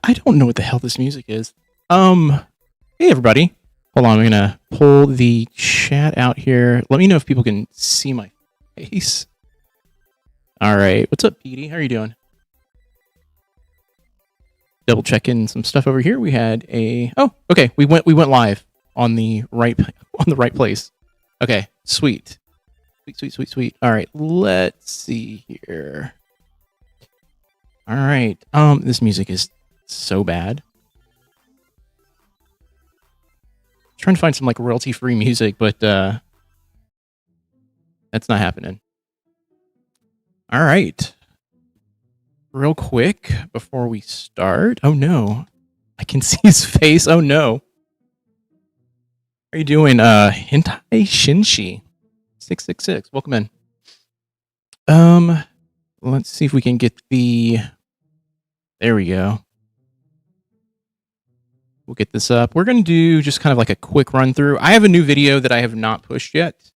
I don't know what the hell this music is. Hey everybody. Hold on, I'm gonna pull the chat out here. Let me know if people can see my face. All right, what's up, Petey? How are you doing? Double checking some stuff over here. We had a okay. We went live on the right place. Okay, sweet. All right, let's see here. All right, this music is so bad. Trying to find some like royalty-free music, but that's not happening. All right. Real quick before we start. Oh no. I can see his face. Oh no. How are you doing? Hentai Shinshi 666. Welcome in. Let's see if we can get the there we go. We'll get this up. We're going to do just kind of like a quick run through. I have a new video that I have not pushed yet.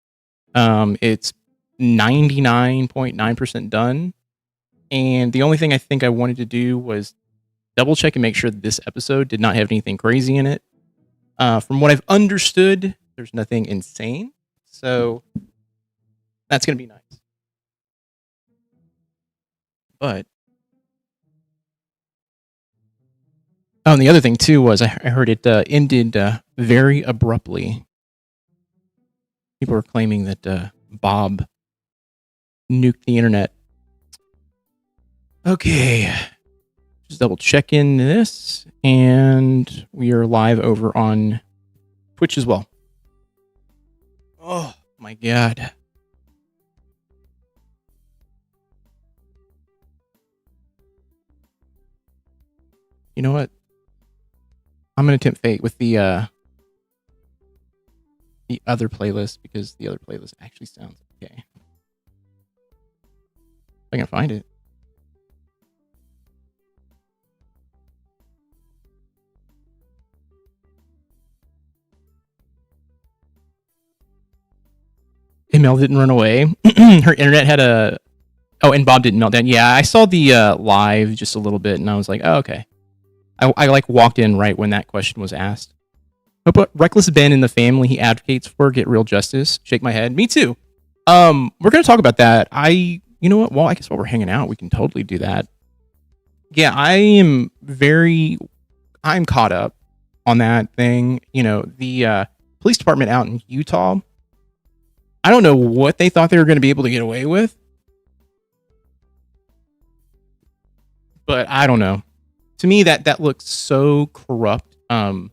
It's 99.9% done. And the only thing I think I wanted to do was double check and make sure that this episode did not have anything crazy in it. From what I've understood, there's nothing insane. So that's going to be nice. But oh, and the other thing too was I heard it ended very abruptly. People are claiming that Bob nuked the internet. Okay, just double checking this, and we are live over on Twitch as well. Oh my god. You know what? I'm gonna tempt fate with the other playlist because the other playlist actually sounds okay. If I can find it. Mel didn't run away. Her internet had a and Bob didn't melt down. Yeah, I saw the live just a little bit, and I was like, oh, okay. I like walked in right when that question was asked. But Reckless Ben in the family he advocates for get real justice. Shake my head. Me too. We're gonna talk about that. You know what? Well, I guess while we're hanging out, we can totally do that. Yeah, I'm caught up on that thing. You know, the police department out in Utah. I don't know what they thought they were going to be able to get away with, but I don't know. To me, that looks so corrupt on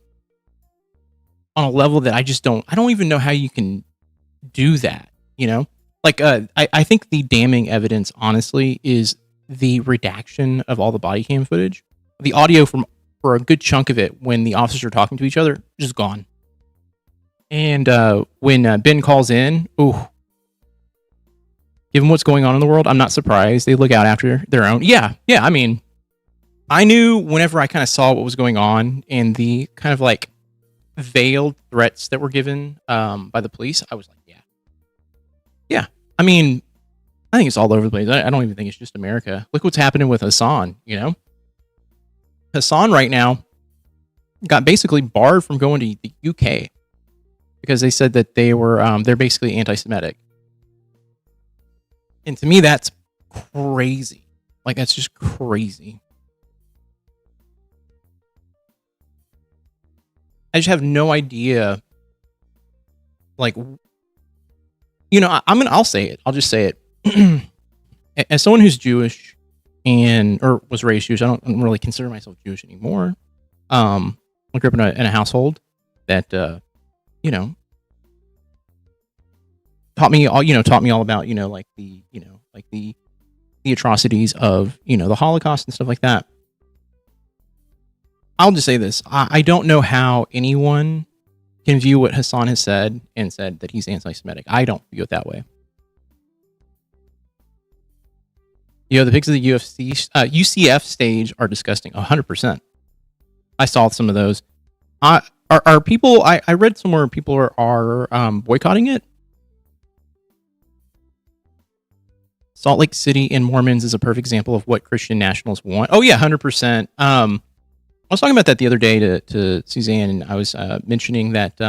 a level that I don't even know how you can do that, you know? Like, I think the damning evidence, honestly, is the redaction of all the body cam footage. The audio for a good chunk of it when the officers are talking to each other, just gone. And when Ben calls in, ooh, given what's going on in the world, I'm not surprised. They look out after their own. Yeah, I mean, I knew whenever I kind of saw what was going on and the kind of like veiled threats that were given by the police, I was like, yeah. I mean, I think it's all over the place. I don't even think it's just America. Look what's happening with Hassan, you know? Hassan right now got basically barred from going to the UK because they said that they're basically anti-Semitic. And to me, that's crazy. Like, that's just crazy. I just have no idea. Like, you know, I'll say it. I'll just say it. As someone who's Jewish or was raised Jewish, I don't really consider myself Jewish anymore. I grew up in a household that, you know, taught me all about, like the atrocities of, the Holocaust and stuff like that. I'll just say this. I don't know how anyone can view what Hassan has said and said that he's anti-Semitic. I don't view it that way. The pics of the UCF stage are disgusting. 100%. I saw some of those. Are people? I read somewhere people are boycotting it. Salt Lake City and Mormons is a perfect example of what Christian nationalists want. Oh yeah, 100%. I was talking about that the other day to Suzanne, and I was mentioning that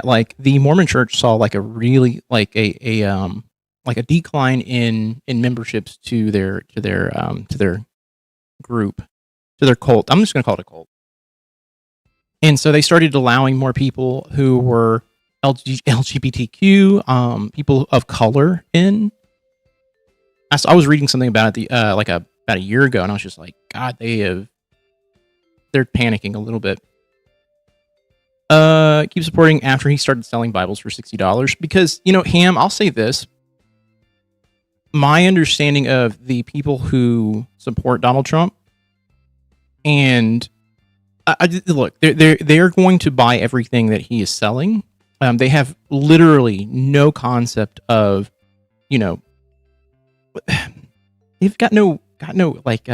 like the Mormon Church saw like a really like a decline in memberships to their group, to their cult. I'm just going to call it a cult. And so they started allowing more people who were LGBTQ, people of color in. I was reading something about it about a year ago, and I was just like, God, they're panicking a little bit. Keep supporting after he started selling Bibles for $60 because, Ham, I'll say this. My understanding of the people who support Donald Trump, and look, they're going to buy everything that he is selling. They have literally no concept of, they've got no like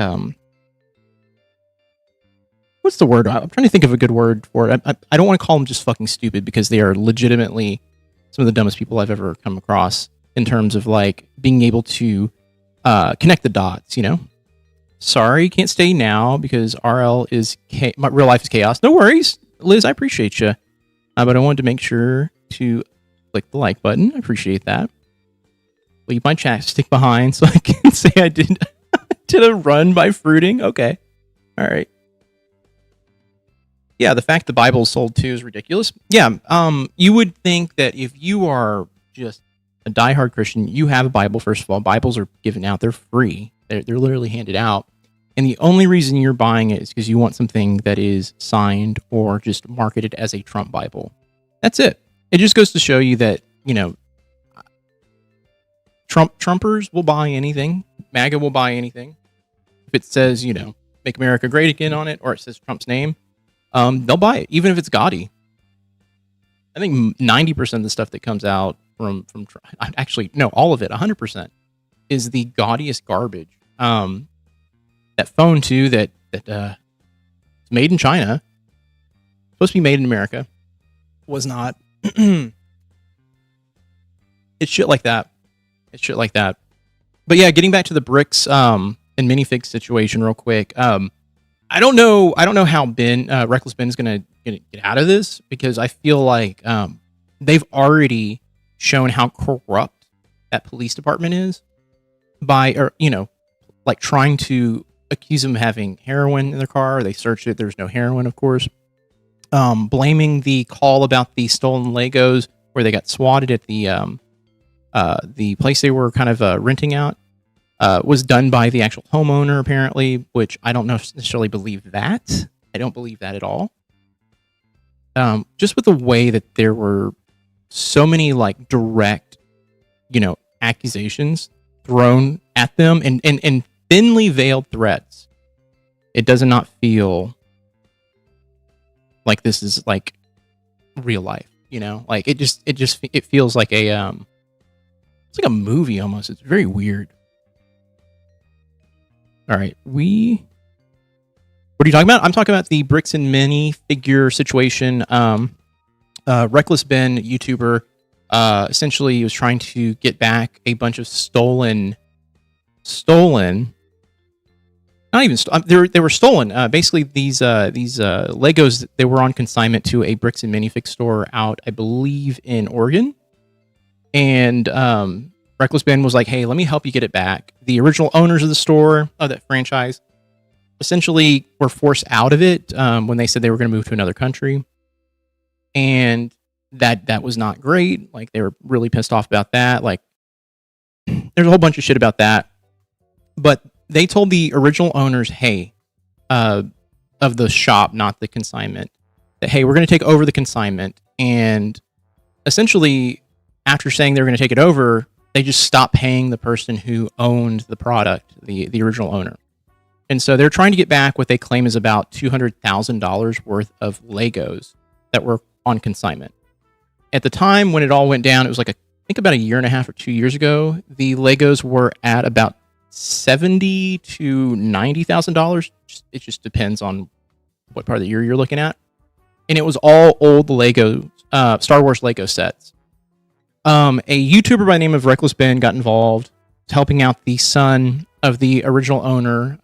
what's the word? I'm trying to think of a good word for it. I don't want to call them just fucking stupid because they are legitimately some of the dumbest people I've ever come across in terms of like being able to connect the dots, Sorry, can't stay now because RL is my real life is chaos. No worries, Liz. I appreciate you, but I wanted to make sure to click the like button. I appreciate that. Leave my chapstick behind so I can say I did a run by fruiting. Okay, all right. Yeah, the fact the Bible is sold too is ridiculous. Yeah, you would think that if you are just a diehard Christian, you have a Bible. First of all, Bibles are given out; they're free. They're literally handed out. And the only reason you're buying it is because you want something that is signed or just marketed as a Trump Bible. That's it. It just goes to show you that, Trumpers will buy anything. MAGA will buy anything. If it says, Make America Great Again on it, or it says Trump's name, they'll buy it, even if it's gaudy. I think 90% of the stuff that comes out from actually, no, all of it, 100%, is the gaudiest garbage. That phone too, that it's made in China, supposed to be made in America, was not. It's shit like that. But yeah, getting back to the bricks and Minifigs situation real quick. I don't know how Reckless Ben is gonna get out of this, because I feel like they've already shown how corrupt that police department is by, like trying to accuse them of having heroin in their car. They searched it. There's no heroin, of course. Blaming the call about the stolen Legos where they got swatted at the place they were kind of renting out was done by the actual homeowner, apparently, which I don't necessarily believe that. I don't believe that at all. Just with the way that there were so many like direct, accusations thrown at them and thinly veiled threats. It does not feel like this is like real life, like it feels like it's like a movie almost. It's very weird. All right. What are you talking about? I'm talking about the bricks and mini figure situation. Reckless Ben, YouTuber, essentially was trying to get back a bunch of stolen, not even, they were stolen. Basically these Legos, they were on consignment to a bricks and minifig store out, I believe, in Oregon. And Reckless Ben was like, hey, let me help you get it back. The original owners of the store, of that franchise, essentially were forced out of it when they said they were going to move to another country. And that was not great. Like, they were really pissed off about that. Like, there's a whole bunch of shit about that. But they told the original owners, hey, of the shop, not the consignment, that, hey, we're going to take over the consignment. And essentially, after saying they were going to take it over, they just stopped paying the person who owned the product, the original owner. And so they're trying to get back what they claim is about $200,000 worth of Legos that were on consignment. At the time when it all went down, it was like I think about a year and a half or 2 years ago. The Legos were at about $70,000 to $90,000. It just depends on what part of the year you're looking at. And it was all old Lego, Star Wars Lego sets. A YouTuber by the name of Reckless Ben got involved, helping out the son of the original owner.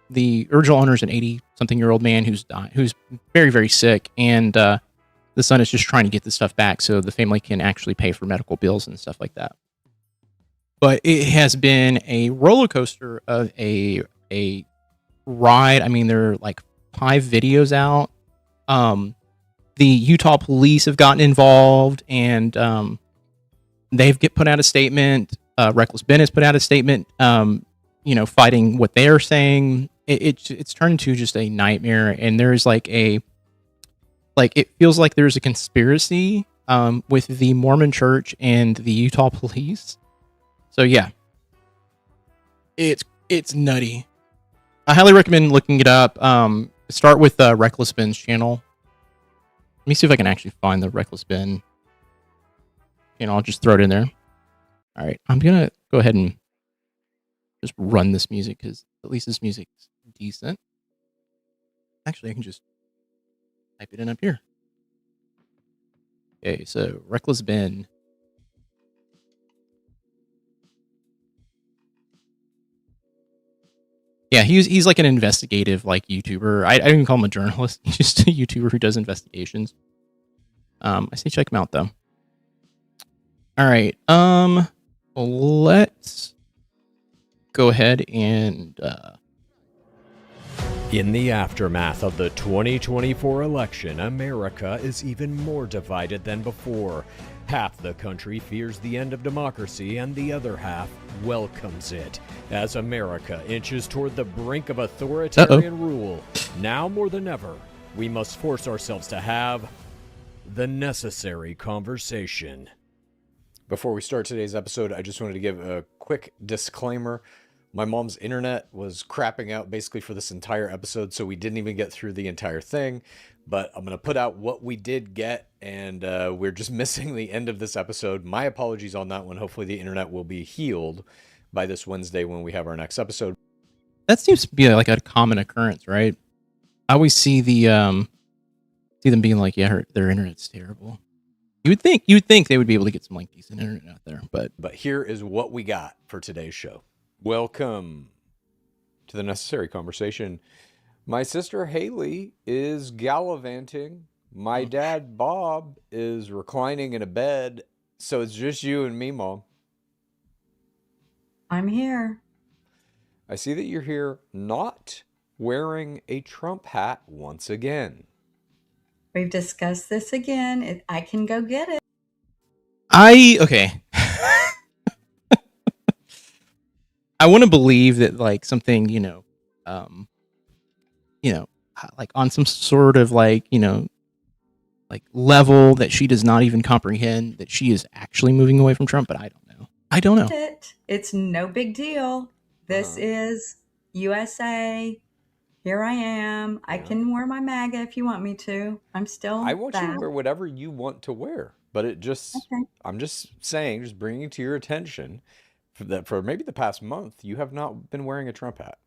The original owner is an 80-something-year-old man who's very, very sick, and the son is just trying to get the stuff back so the family can actually pay for medical bills and stuff like that. But it has been a roller coaster of a ride. I mean, there are like 5 videos out. The Utah police have gotten involved, and they've put out a statement. Reckless Ben has put out a statement, fighting what they're saying. It's turned into just a nightmare, and there's it feels like there's a conspiracy with the Mormon Church and the Utah police. So yeah, it's nutty. I highly recommend looking it up. Start with Reckless Ben's channel. Let me see if I can actually find the Reckless Ben. I'll just throw it in there. All right, I'm gonna go ahead and just run this music because at least this music's decent. Actually, I can just type it in up here. Okay, so Reckless Ben. Yeah, he's like an investigative YouTuber. I don't even call him a journalist. He's just a YouTuber who does investigations. I say check him out though. All right. Let's go ahead and In the aftermath of the 2024 election, America is even more divided than before. Half the country fears the end of democracy, and the other half welcomes it. As America inches toward the brink of authoritarian rule, now more than ever, we must force ourselves to have the necessary conversation. Before we start today's episode, I just wanted to give a quick disclaimer. My mom's internet was crapping out basically for this entire episode, so we didn't even get through the entire thing. But I'm going to put out what we did get, and we're just missing the end of this episode. My apologies on that one. Hopefully the internet will be healed by this Wednesday when we have our next episode. That seems to be like a common occurrence, right? I always see them being like, yeah, their internet's terrible. You would think they would be able to get some decent internet out there, but here is what we got for today's show. Welcome to the necessary conversation. My sister Haley is gallivanting. My dad Bob is reclining in a bed. So it's just you and me, Mom. I'm here. I see that you're here not wearing a Trump hat once again. We've discussed this again. I can go get it. Okay. I want to believe that something, on some sort of level that she does not even comprehend that she is actually moving away from Trump, but I don't know. It's no big deal. This is USA. Here I am. I can wear my MAGA if you want me to. I want you to wear whatever you want to wear, but I'm just saying, just bringing it to your attention that for maybe the past month, you have not been wearing a Trump hat.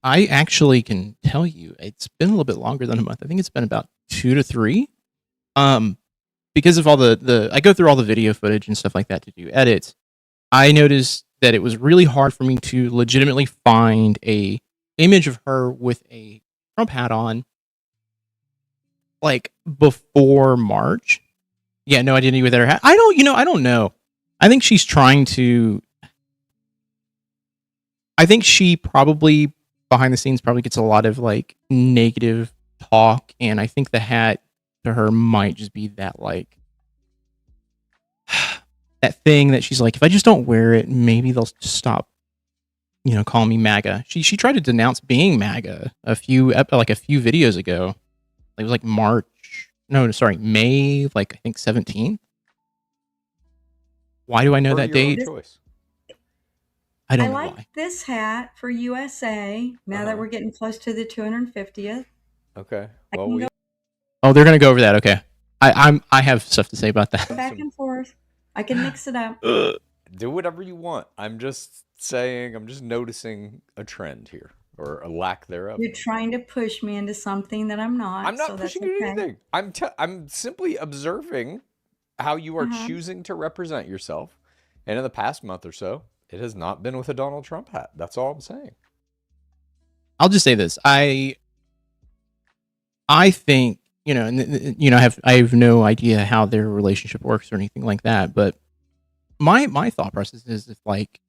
I actually can tell you it's been a little bit longer than a month. I think it's been about 2 to 3. Because of all I go through all the video footage and stuff like that to do edits. I noticed that it was really hard for me to legitimately find a image of her with a Trump hat on before March. Yeah, no, I didn't even with her hat. I don't know. I think she's trying to. I think she probably behind the scenes probably gets a lot of negative talk, and I think the hat to her might just be that that thing that she's like, if I just don't wear it, maybe they'll stop, calling me MAGA. She tried to denounce being MAGA a few videos ago. It was May, I think 17th. Why do I know that date? Choice. I I don't know like why. this hat for USA. Now that we're getting close to the 250th, Okay. I Well, can we go Oh, they're gonna go over that. Okay. I have stuff to say about that. back and forth. I can mix it up. do whatever you want. I'm just saying, I'm just noticing a trend here, or a lack thereof. You're trying to push me into something that I'm I'm not, so not that's pushing you to okay. anything. I'm simply observing how you are Uh-huh. choosing to represent yourself. And in the past month or so, it has not been with a Donald Trump hat. That's all I'm saying. I'll just say this. I think, I have no idea how their relationship works or anything like that, but my thought process is if like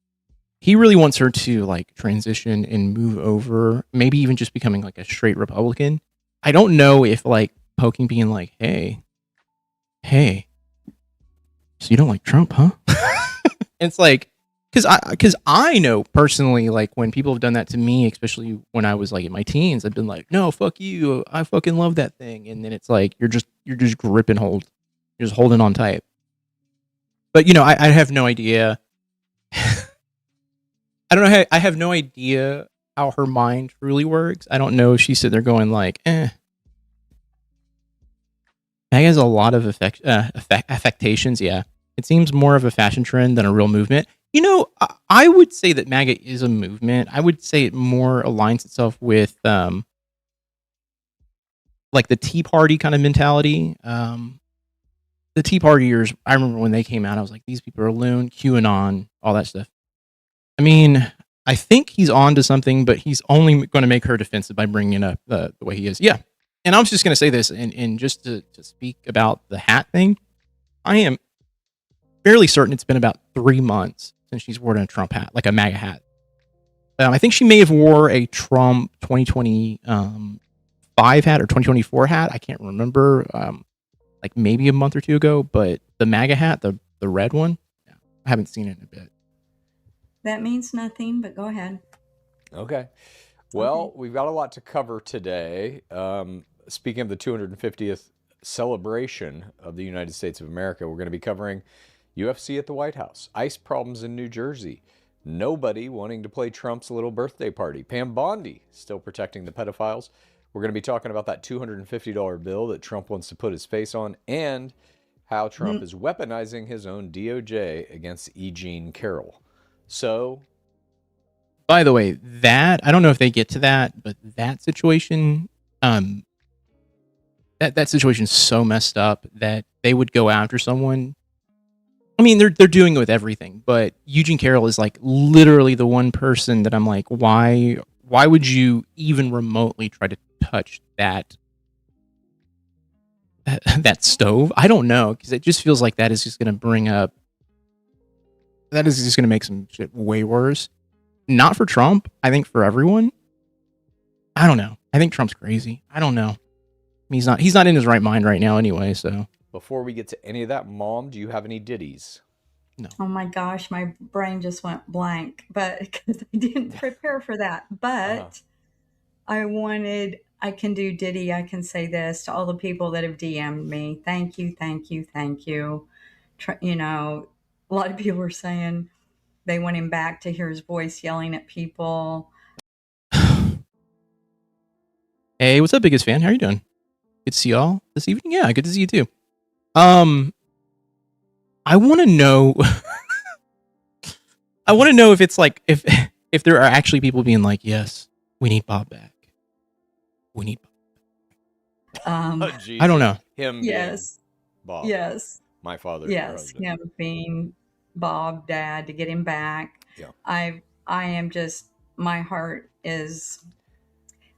he really wants her to like transition and move over, maybe even just becoming like a straight Republican. I don't know if like poking being like, hey, so you don't like Trump, huh? It's like because I know personally, like when people have done that to me, especially when I was like in my teens, I've been like, no, fuck you, I fucking love that thing, and then it's like you're just gripping hold, you're just holding on tight. But I have no idea. I don't know. I have no idea how her mind truly works. I don't know if she's sitting there going like, Meg has a lot of affectations. Yeah, it seems more of a fashion trend than a real movement. I would say that MAGA is a movement. I would say it more aligns itself with like the Tea Party kind of mentality. The Tea Partiers, I remember when they came out, I was like, these people are loon, QAnon, all that stuff. I mean, I think he's on to something, but he's only going to make her defensive by bringing up the way he is. Yeah. And I was just going to say this, and just to speak about the hat thing, I am fairly certain it's been about 3 months since she's worn a Trump hat, like a MAGA hat. I think she may have wore a Trump 2025 hat or 2024 hat. I can't remember, like maybe a month or two ago, but the MAGA hat, the red one, yeah, I haven't seen it in a bit. That means nothing, but go ahead. Okay. Well, we've got a lot to cover today. Speaking of the 250th celebration of the United States of America, we're going to be covering UFC at the White House, ICE problems in New Jersey, nobody wanting to play Trump's little birthday party, Pam Bondi still protecting the pedophiles. We're going to be talking about that $250 bill that Trump wants to put his face on, and how Trump is weaponizing his own DOJ against E. Jean Carroll. So, by the way, that I don't know if they get to that, but that situation, that situation's so messed up that they would go after someone. I mean, they're doing it with everything, but Eugene Carroll is like literally the one person that I'm like, why would you even remotely try to touch that stove? I don't know, because it just feels like that is just going to make some shit way worse. Not for Trump, I think for everyone. I don't know. I think Trump's crazy. I don't know. He's not in his right mind right now anyway, so. Before we get to any of that, Mom, do you have any ditties? No. Oh my gosh, my brain just went blank, but because I didn't prepare for that. But I can do ditty. I can say this to all the people that have DM'd me. Thank you, thank you, thank you. A lot of people are saying they want him back to hear his voice yelling at people. Hey, what's up, biggest fan? How are you doing? Good to see y'all this evening. Yeah, good to see you too. I want to know. I want to know if it's like if there are actually people being like, yes, we need Bob back. We need. Oh, I don't know. Him. Yes. Being Bob. Yes. My father. Yes, him being Bob, Dad, to get him back. Yeah. I am just, my heart is,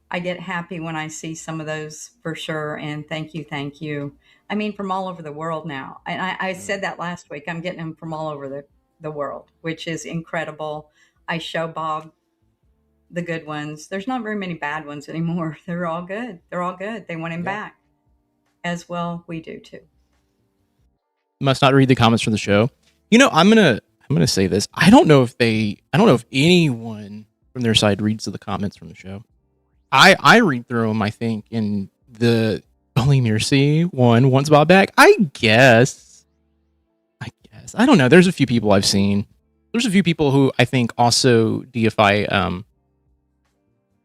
I get happy when I see some of those for sure. And thank you. I mean, from all over the world now. And I said that last week. I'm getting them from all over the world, which is incredible. I show Bob the good ones. There's not very many bad ones anymore. They're all good. They want him back. As well, we do too. Must not read the comments from the show. I'm gonna say this. I don't know if anyone from their side reads the comments from the show. I read through them, I think, in the only Mercy one wants Bob back. I guess. I don't know. There's a few people I've seen. there's a few people who I think also deify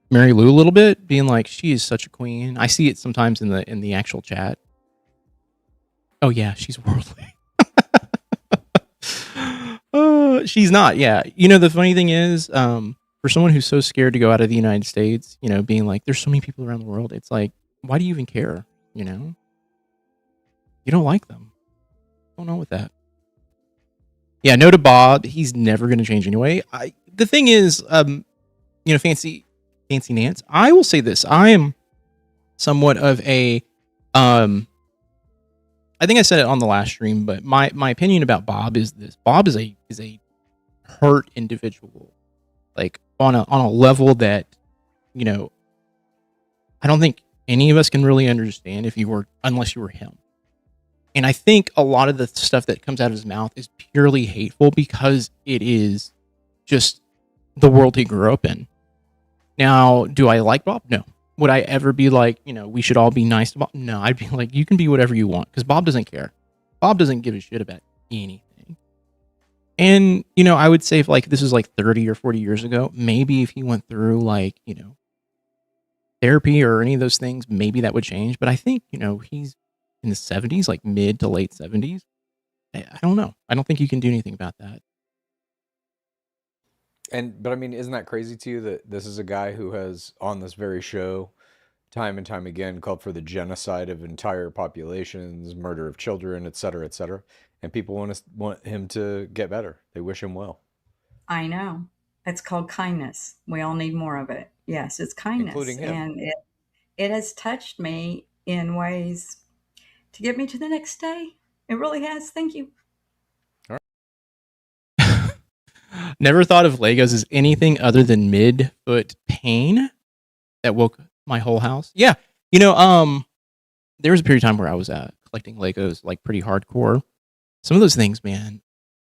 Mary Lou a little bit, being like, she is such a queen. I see it sometimes in the actual chat. Oh yeah, she's worldly. She's not. Yeah, the funny thing is, for someone who's so scared to go out of the United States, being like, there's so many people around the world. It's like, why do you even care? You don't like them. I don't know with that. Yeah, no to Bob. He's never going to change anyway. The thing is, fancy Nance. I will say this: I am somewhat of a, I think I said it on the last stream, but my opinion about Bob is this: Bob is a hurt individual, like on a level that, I don't think any of us can really understand unless you were him. And I think a lot of the stuff that comes out of his mouth is purely hateful because it is just the world he grew up in. Now, do I like Bob? No. Would I ever be like, we should all be nice to Bob? No, I'd be like, you can be whatever you want, because Bob doesn't care. Bob doesn't give a shit about anything. And, I would say if this is 30 or 40 years ago, maybe if he went through therapy or any of those things, maybe that would change. But I think, he's in the 70s, mid to late 70s. I don't know. I don't think you can do anything about that. But I mean, isn't that crazy to you that this is a guy who has on this very show time and time again called for the genocide of entire populations, murder of children, et cetera, and people want him to get better. They wish him well. I know. It's called kindness. We all need more of it. Yes, it's kindness. Including him. And it has touched me in ways to get me to the next day. It really has. Thank you. Never thought of Legos as anything other than mid-foot pain that woke my whole house. Yeah. There was a period of time where I was collecting Legos pretty hardcore. Some of those things, man,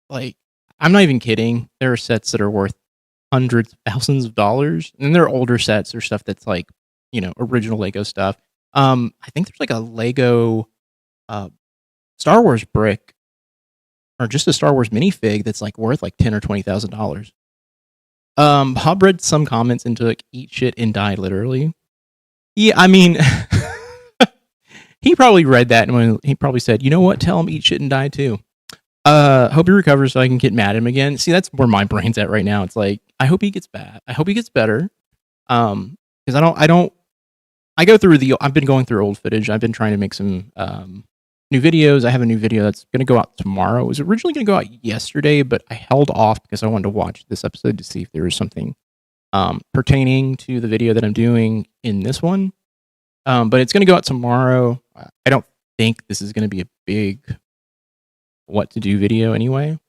I'm not even kidding. There are sets that are worth hundreds, thousands of dollars. And then there are older sets or stuff that's original Lego stuff. I think there's a Lego Star Wars brick, or just a Star Wars minifig that's worth $10,000 or $20,000. Bob read some comments into eat shit and die literally. Yeah, I mean, he probably read that and when he probably said, you know what, tell him eat shit and die too. Hope he recovers so I can get mad at him again. See, that's where my brain's at right now. It's I hope he gets bad. I hope he gets better. Because I've been going through old footage. I've been trying to make some new videos. I have a new video that's going to go out tomorrow. It was originally going to go out yesterday, but I held off because I wanted to watch this episode to see if there was something pertaining to the video that I'm doing in this one. But it's going to go out tomorrow. I don't think this is going to be a big what to do video anyway,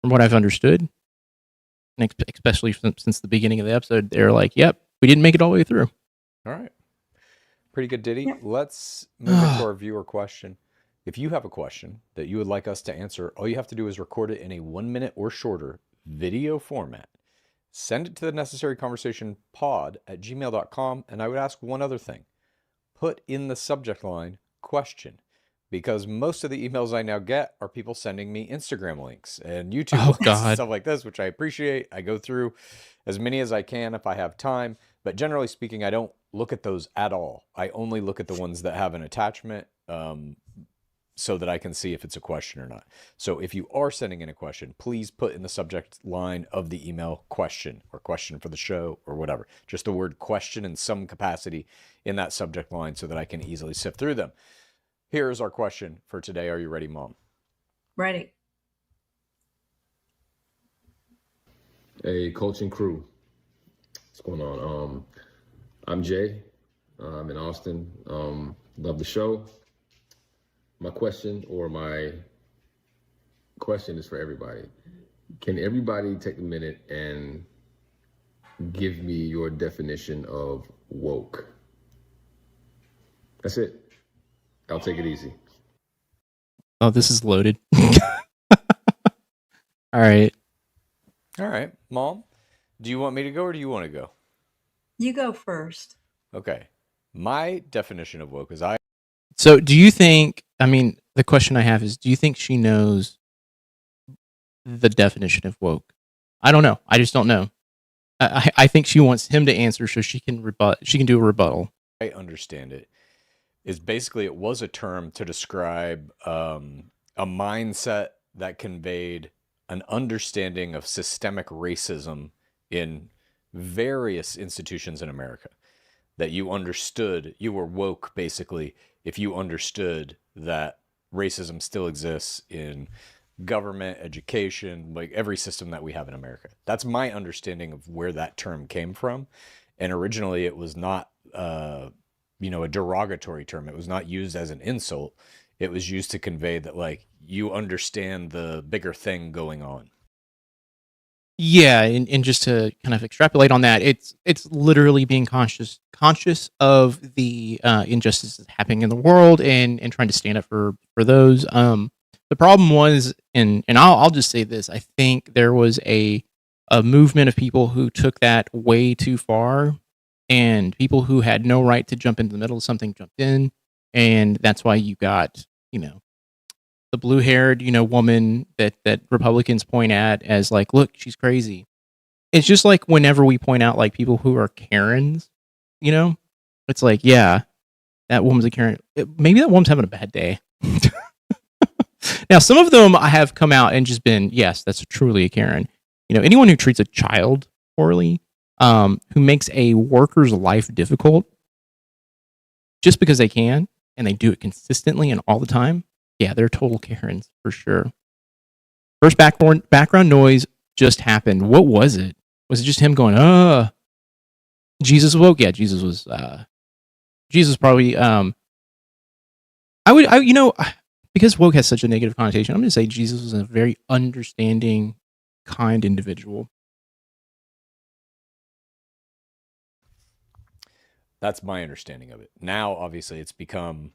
from what I've understood. And especially since the beginning of the episode, they're yep, we didn't make it all the way through. All right. Pretty good ditty. Yep. Let's move into our viewer question. If you have a question that you would like us to answer, all you have to do is record it in a 1 minute or shorter video format. Send it to the necessary conversation pod@gmail.com. And I would ask one other thing. Put in the subject line question, because most of the emails I now get are people sending me Instagram links and YouTube links and stuff like this, which I appreciate. I go through as many as I can if I have time, but generally speaking, I don't look at those at all. I only look at the ones that have an attachment, so that I can see if it's a question or not. So if you are sending in a question, please put in the subject line of the email question, or question for the show, or whatever. Just the word question in some capacity in that subject line so that I can easily sift through them. Here's our question for today. Are you ready, Mom? Ready. Hey, coaching crew. What's going on? I'm Jay. I'm in Austin. Love the show. My question is for everybody. Can everybody take a minute and give me your definition of woke? That's it. I'll take it easy. Oh, this is loaded. All right. Mom, do you want me to go or do you want to go? You go first. Okay. My definition of woke is So do you think, the question I have is, do you think she knows the definition of woke? I don't know. I just don't know. I think she wants him to answer so she can rebut. She can do a rebuttal. I understand it. Is basically it was a term to describe a mindset that conveyed an understanding of systemic racism in various institutions in America. That you understood, you were woke basically if you understood that racism still exists in government, education, like every system that we have in America. That's my understanding of where that term came from. And originally it was not, a derogatory term. It was not used as an insult. It was used to convey that, like, you understand the bigger thing going on. Yeah, and just to kind of extrapolate on that, it's literally being conscious of the injustices happening in the world and trying to stand up for those. The problem was, and I'll just say this: I think there was a movement of people who took that way too far, and people who had no right to jump into the middle of something jumped in, and that's why you got the blue-haired, woman that Republicans point at as like, look, she's crazy. It's just like whenever we point out like people who are Karens, it's like, yeah, that woman's a Karen. Maybe that woman's having a bad day. Now, some of them I have come out and just been, yes, that's truly a Karen. Anyone who treats a child poorly, who makes a worker's life difficult just because they can, and they do it consistently and all the time. Yeah, they're total Karens for sure. First background noise just happened. What was it? Was it just him going, Jesus woke? Yeah, Jesus was, Jesus probably, because woke has such a negative connotation, I'm going to say Jesus was a very understanding, kind individual. That's my understanding of it. Now, obviously, it's become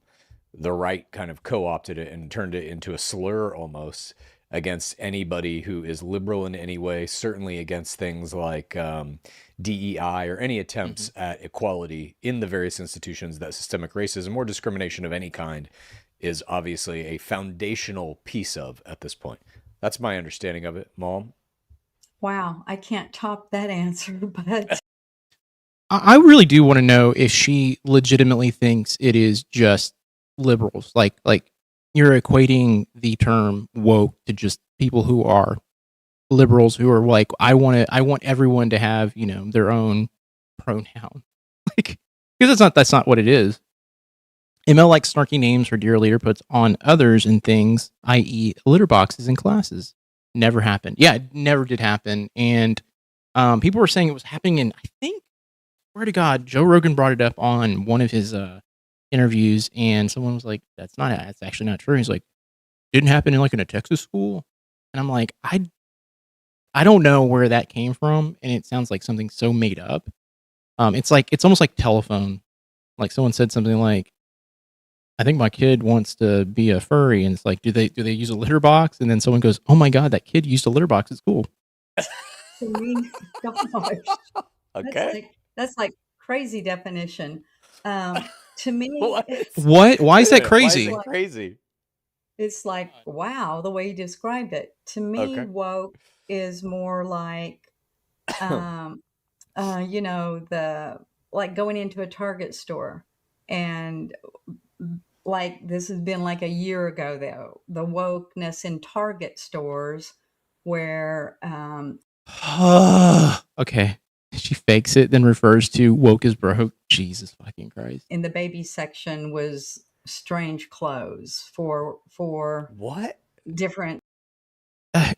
the right kind of co-opted it and turned it into a slur almost against anybody who is liberal in any way, certainly against things like DEI or any attempts at equality in the various institutions. That systemic racism or discrimination of any kind is obviously a foundational piece of at this point. That's my understanding of it, Mom. Wow, I can't top that answer, but I really do want to know if she legitimately thinks it is just liberals. Like you're equating the term woke to just people who are liberals who are like, I want everyone to have, their own pronoun. Like, because that's not what it is. ML likes snarky names her dear leader puts on others and things, i.e. litter boxes in classes. Never happened. Yeah, it never did happen. And people were saying it was happening in, I think, swear to God, Joe Rogan brought it up on one of his interviews, and someone was like, that's actually not true. He's like, didn't happen in a Texas school. And I'm like, I don't know where that came from, and it sounds like something so made up. It's almost like telephone. Like someone said something like, I think my kid wants to be a furry, and it's like, do they use a litter box? And then someone goes, oh my God, that kid used a litter box at school. Gosh. Okay. That's like crazy definition. To me, what? Why is that crazy? Why is it crazy? It's like, wow, the way you described it. To me, woke is more like, the like going into a Target store, and like this has been like a year ago though. The wokeness in Target stores, where okay. She fakes it, then refers to woke as broke. Jesus fucking Christ. in the baby section was strange clothes for What? different.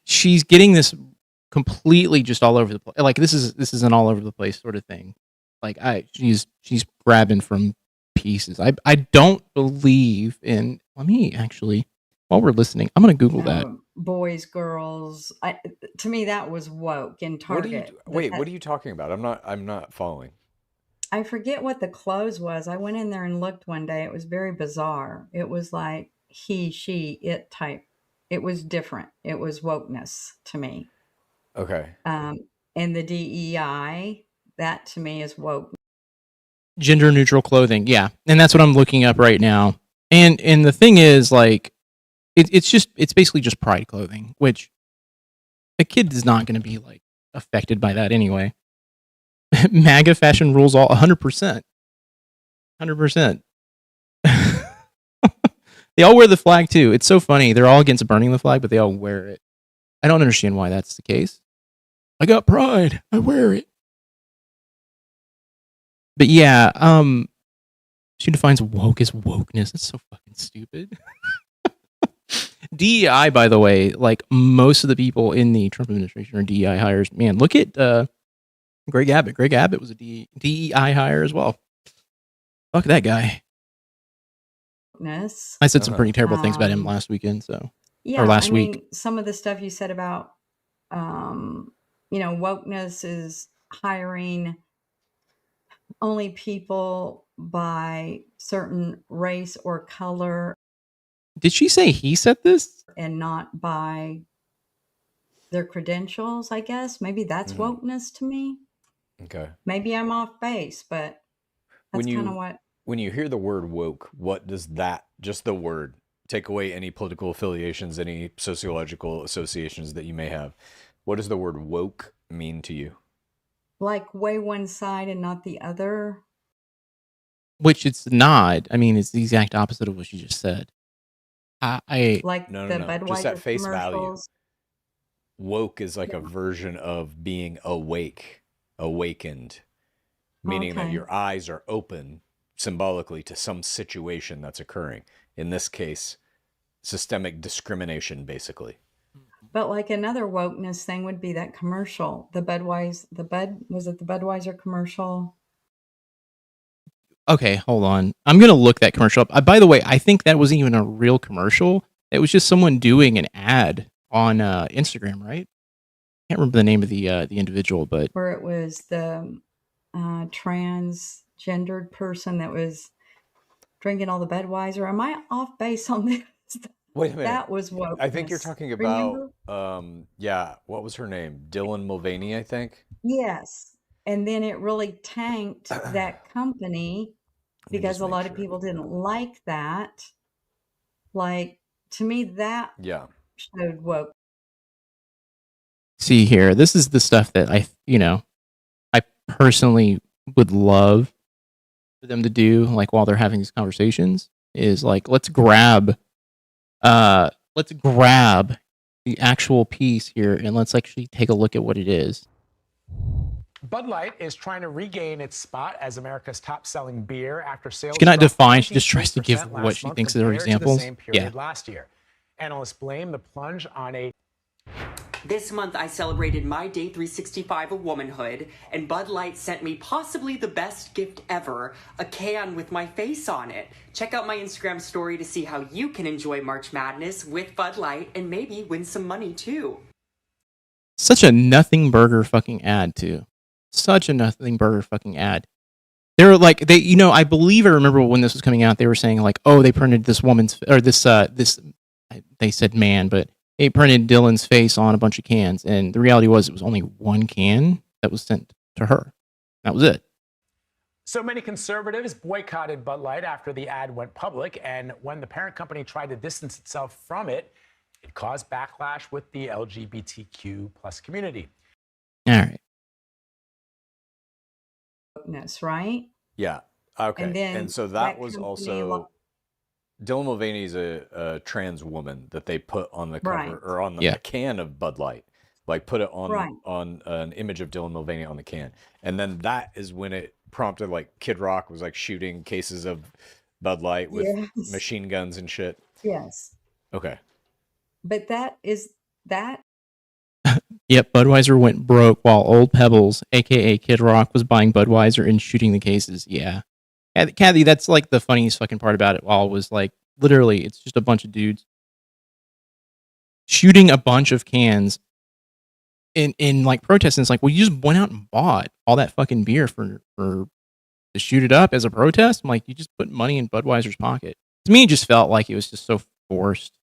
She's getting this completely just all over the place. Like this is an all over the place sort of thing. Like she's grabbing from pieces. I don't believe in. Let me actually, while we're listening, I'm gonna Google that. Boys, girls. To me, that was woke in Target. What are you talking about? I'm not following. I forget what the clothes was. I went in there and looked one day. It was very bizarre. It was like he, she, it type. It was different. It was wokeness to me. Okay. And the DEI, that to me is woke. Gender neutral clothing, yeah, and that's what I'm looking up right now. And the thing is, like, it's basically just pride clothing, which A kid is not going to be like affected by that anyway. MAGA fashion rules all 100%. 100%. They all wear the flag too. It's so funny. They're all against burning the flag, but they all wear it. I don't understand why that's the case. I got pride. I wear it. But yeah, she defines woke as wokeness. That's so fucking stupid. DEI, by the way, like most of the people in the Trump administration are DEI hires. Man, look at Greg Abbott. Greg Abbott was a DEI hire as well. Fuck that guy. I said some pretty terrible things about him last weekend. So yeah, or last week. Some of the stuff you said about wokeness is hiring only people by certain race or color. Did she say he said this? And not by their credentials, I guess. Maybe that's wokeness to me. Okay. Maybe I'm off base, but that's kind of what. When you hear the word woke, what does that, just the word, take away any political affiliations, any sociological associations that you may have? What does the word woke mean to you? Like way one side and not the other. Which it's not. I mean, it's the exact opposite of what you just said. Like no. Budweiser just at face value. commercials. Woke is like a version of being awakened, meaning that your eyes are open symbolically to some situation that's occurring. In this case, systemic discrimination, basically. But like another wokeness thing would be that commercial, was it the Budweiser commercial? Okay, hold on. I'm going to look that commercial up. By the way, I think that wasn't even a real commercial. It was just someone doing an ad on Instagram, right? I can't remember the name of the individual, but where it was the transgendered person that was drinking all the Budweiser. Am I off base on this? Wait a minute. That was wokeness. I think you're talking about, what was her name? Dylan Mulvaney, I think. Yes. And then it really tanked that company because a lot of people didn't like that. Like, to me, that showed woke. See here, this is the stuff that I personally would love for them to do, like while they're having these conversations, is like, let's grab the actual piece here and let's actually take a look at what it is. Bud Light is trying to regain its spot as America's top-selling beer after sales. She cannot define. She just tries to give what she thinks are examples. Yeah. Last year, analysts blame the plunge on a. This month, I celebrated my day 365 of womanhood, and Bud Light sent me possibly the best gift ever, a can with my face on it. Check out my Instagram story to see how you can enjoy March Madness with Bud Light and maybe win some money too. Such a nothing burger fucking ad too. Such a nothing burger fucking ad. They were like, I believe I remember when this was coming out, they were saying like, oh, they printed this woman's, or this, they said man, but they printed Dylan's face on a bunch of cans. And the reality was it was only one can that was sent to her. That was it. So many conservatives boycotted Bud Light after the ad went public. And when the parent company tried to distance itself from it, it caused backlash with the LGBTQ plus community. All right. Right? Yeah. Okay. And so that was also Dylan Mulvaney's a trans woman that they put on the cover or on the can of Bud Light, like put it on an image of Dylan Mulvaney on the can, and then that is when it prompted like Kid Rock was like shooting cases of Bud Light with machine guns and shit. Yes. Okay. But that is that. Yep, Budweiser went broke while Old Pebbles, a.k.a. Kid Rock, was buying Budweiser and shooting the cases. Yeah. Kathy, that's like the funniest fucking part about it all was like, literally, it's just a bunch of dudes shooting a bunch of cans in like protests. And it's like, well, you just went out and bought all that fucking beer for to shoot it up as a protest? I'm like, you just put money in Budweiser's pocket. To me, it just felt like it was just so forced.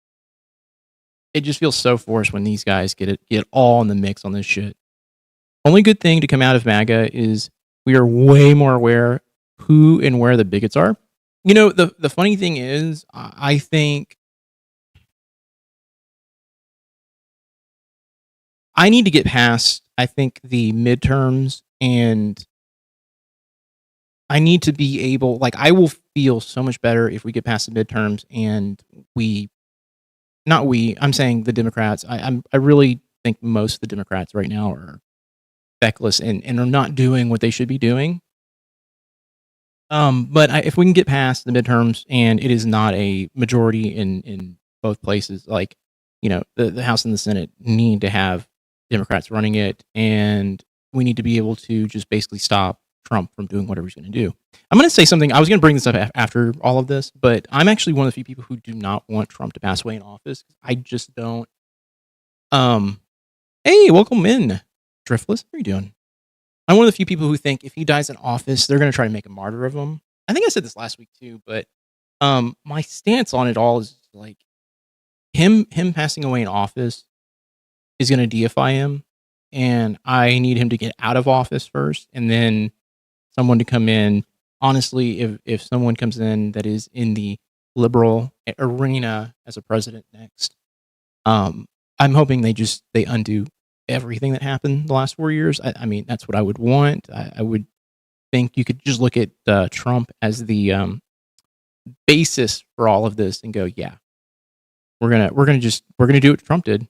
It just feels so forced when these guys get all in the mix on this shit. Only good thing to come out of MAGA is we are way more aware who and where the bigots are. You know, the funny thing is, I think I need to get past, I think, the midterms, and I need to be able, like, I will feel so much better if we get past the midterms and I'm saying the Democrats. I really think most of the Democrats right now are feckless and are not doing what they should be doing. But if we can get past the midterms and it is not a majority in both places, like, the House and the Senate need to have Democrats running it, and we need to be able to just basically stop Trump from doing whatever he's going to do. I'm going to say something. I was going to bring this up after all of this, but I'm actually one of the few people who do not want Trump to pass away in office. I just don't. Hey, welcome in, Driftless. How are you doing? I'm one of the few people who think if he dies in office, they're going to try to make a martyr of him. I think I said this last week too, but my stance on it all is like him passing away in office is going to deify him, and I need him to get out of office first, and then someone to come in. Honestly, if someone comes in that is in the liberal arena as a president next, I'm hoping they undo everything that happened the last 4 years. I mean, that's what I would want. I would think you could just look at Trump as the basis for all of this and go, yeah, we're gonna do what Trump did,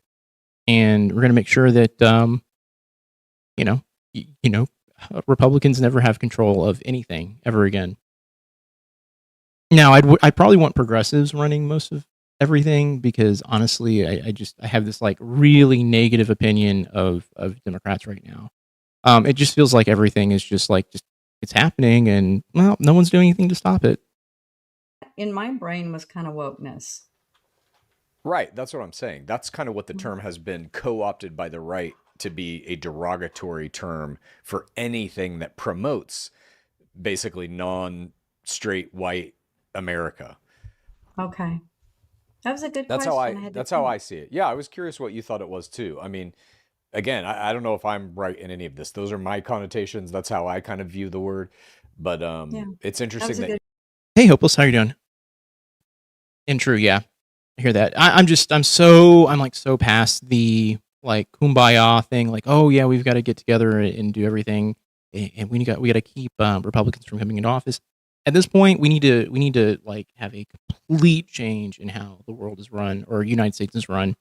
and we're gonna make sure that Republicans never have control of anything ever again. Now, I'd probably want progressives running most of everything because honestly, I have this like really negative opinion of Democrats right now. It just feels like everything is just it's happening, and well, no one's doing anything to stop it. In my brain was kind of wokeness. Right, that's what I'm saying. That's kind of what the term has been co-opted by the right to be a derogatory term for anything that promotes basically non-straight white America. Okay. That was a good That's question. That's how I see it. Yeah, I was curious what you thought it was too. I mean, again, I don't know if I'm right in any of this. Those are my connotations. That's how I kind of view the word. But it's interesting that. Hey, Hopeless, how you doing? And true, yeah, I hear that. I'm so past the like kumbaya thing. Like, oh yeah, we've got to get together and do everything, and we got to keep Republicans from coming into office. At this point, we need to like have a complete change in how the world is run or United States is run,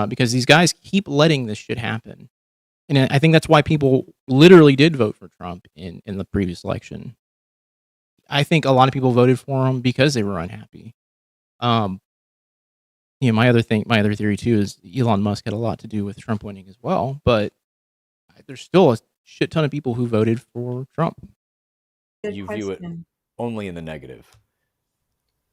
because these guys keep letting this shit happen, and I think that's why people literally did vote for Trump in the previous election. I think a lot of people voted for him because they were unhappy. My other theory too is Elon Musk had a lot to do with Trump winning as well, but there's still a shit ton of people who voted for Trump. You view it only in the negative.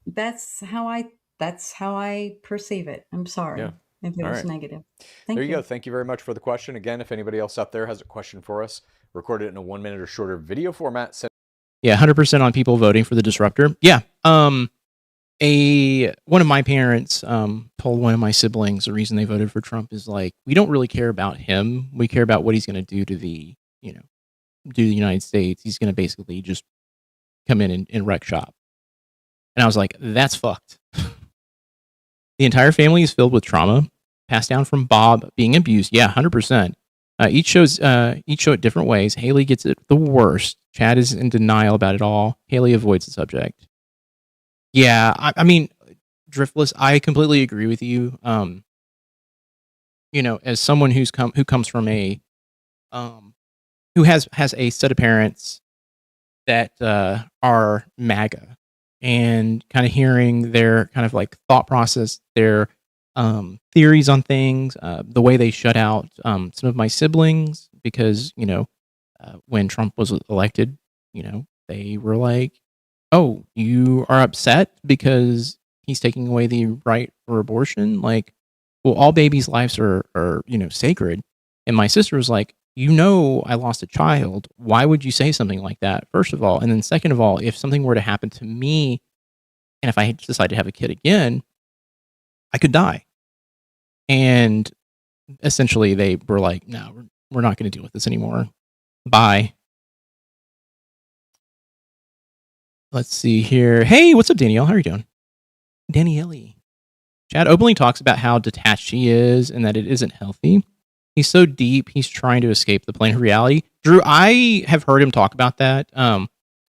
That's how I perceive it. I'm sorry if it was negative. There you go. Thank you very much for the question. Again, if anybody else out there has a question for us, record it in a 1 minute or shorter video format. Yeah, 100% on people voting for the disruptor. Yeah. One of my parents told one of my siblings the reason they voted for Trump is like, we don't really care about him. We care about what he's going to do to the United States. He's going to basically just come in and wreck shop. And I was like, that's fucked. The entire family is filled with trauma passed down from Bob being abused. Yeah, 100%. Each show it different ways. Haley gets it the worst. Chad is in denial about it all. Haley avoids the subject. Yeah, I mean, Driftless, I completely agree with you. As someone who comes from a who has a set of parents that are MAGA, and kind of hearing their kind of like thought process, their theories on things, the way they shut out some of my siblings because when Trump was elected, they were like, oh, you are upset because he's taking away the right for abortion? Like, well, all babies' lives are sacred. And my sister was like, I lost a child. Why would you say something like that, first of all? And then second of all, if something were to happen to me, and if I decide to have a kid again, I could die. And essentially they were like, no, we're not going to deal with this anymore. Bye. Let's see here. Hey, what's up, Danielle? How are you doing? Danielle. Chad openly talks about how detached she is and that it isn't healthy. He's so deep. He's trying to escape the plane of reality. Drew, I have heard him talk about that.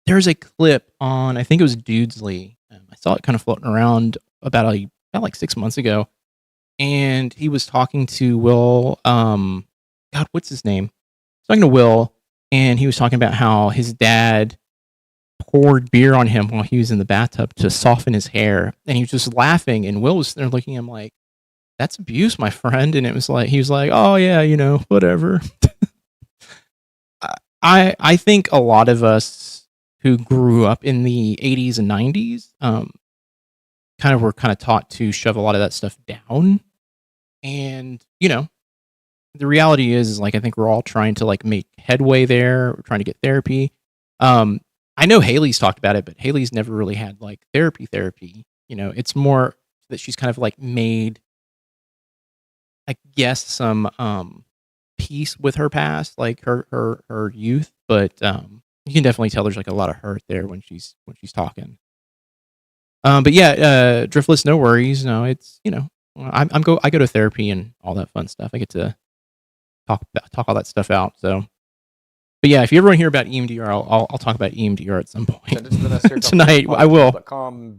There's a clip on, I think it was Dudesley. I saw it kind of floating around about like 6 months ago, and he was talking to Will. God, what's his name? Talking to Will, and he was talking about how his dad poured beer on him while he was in the bathtub to soften his hair, and he was just laughing. And Will was there looking at him like, "That's abuse, my friend." And it was like he was like, "Oh yeah, whatever." I think a lot of us who grew up in the 80s and 90s were taught to shove a lot of that stuff down. And, the reality is like I think we're all trying to like make headway there. We're trying to get therapy. I know Haley's talked about it, but Haley's never really had like therapy. It's more that she's kind of like made, I guess, some peace with her past, like her youth, but you can definitely tell there's like a lot of hurt there when she's talking. But yeah, Driftless, no worries. No, it's I go to therapy and all that fun stuff. I get to talk all that stuff out. So, but yeah, if you ever want to hear about EMDR, I'll talk about EMDR at some point. Send it to the necessary tonight. I will.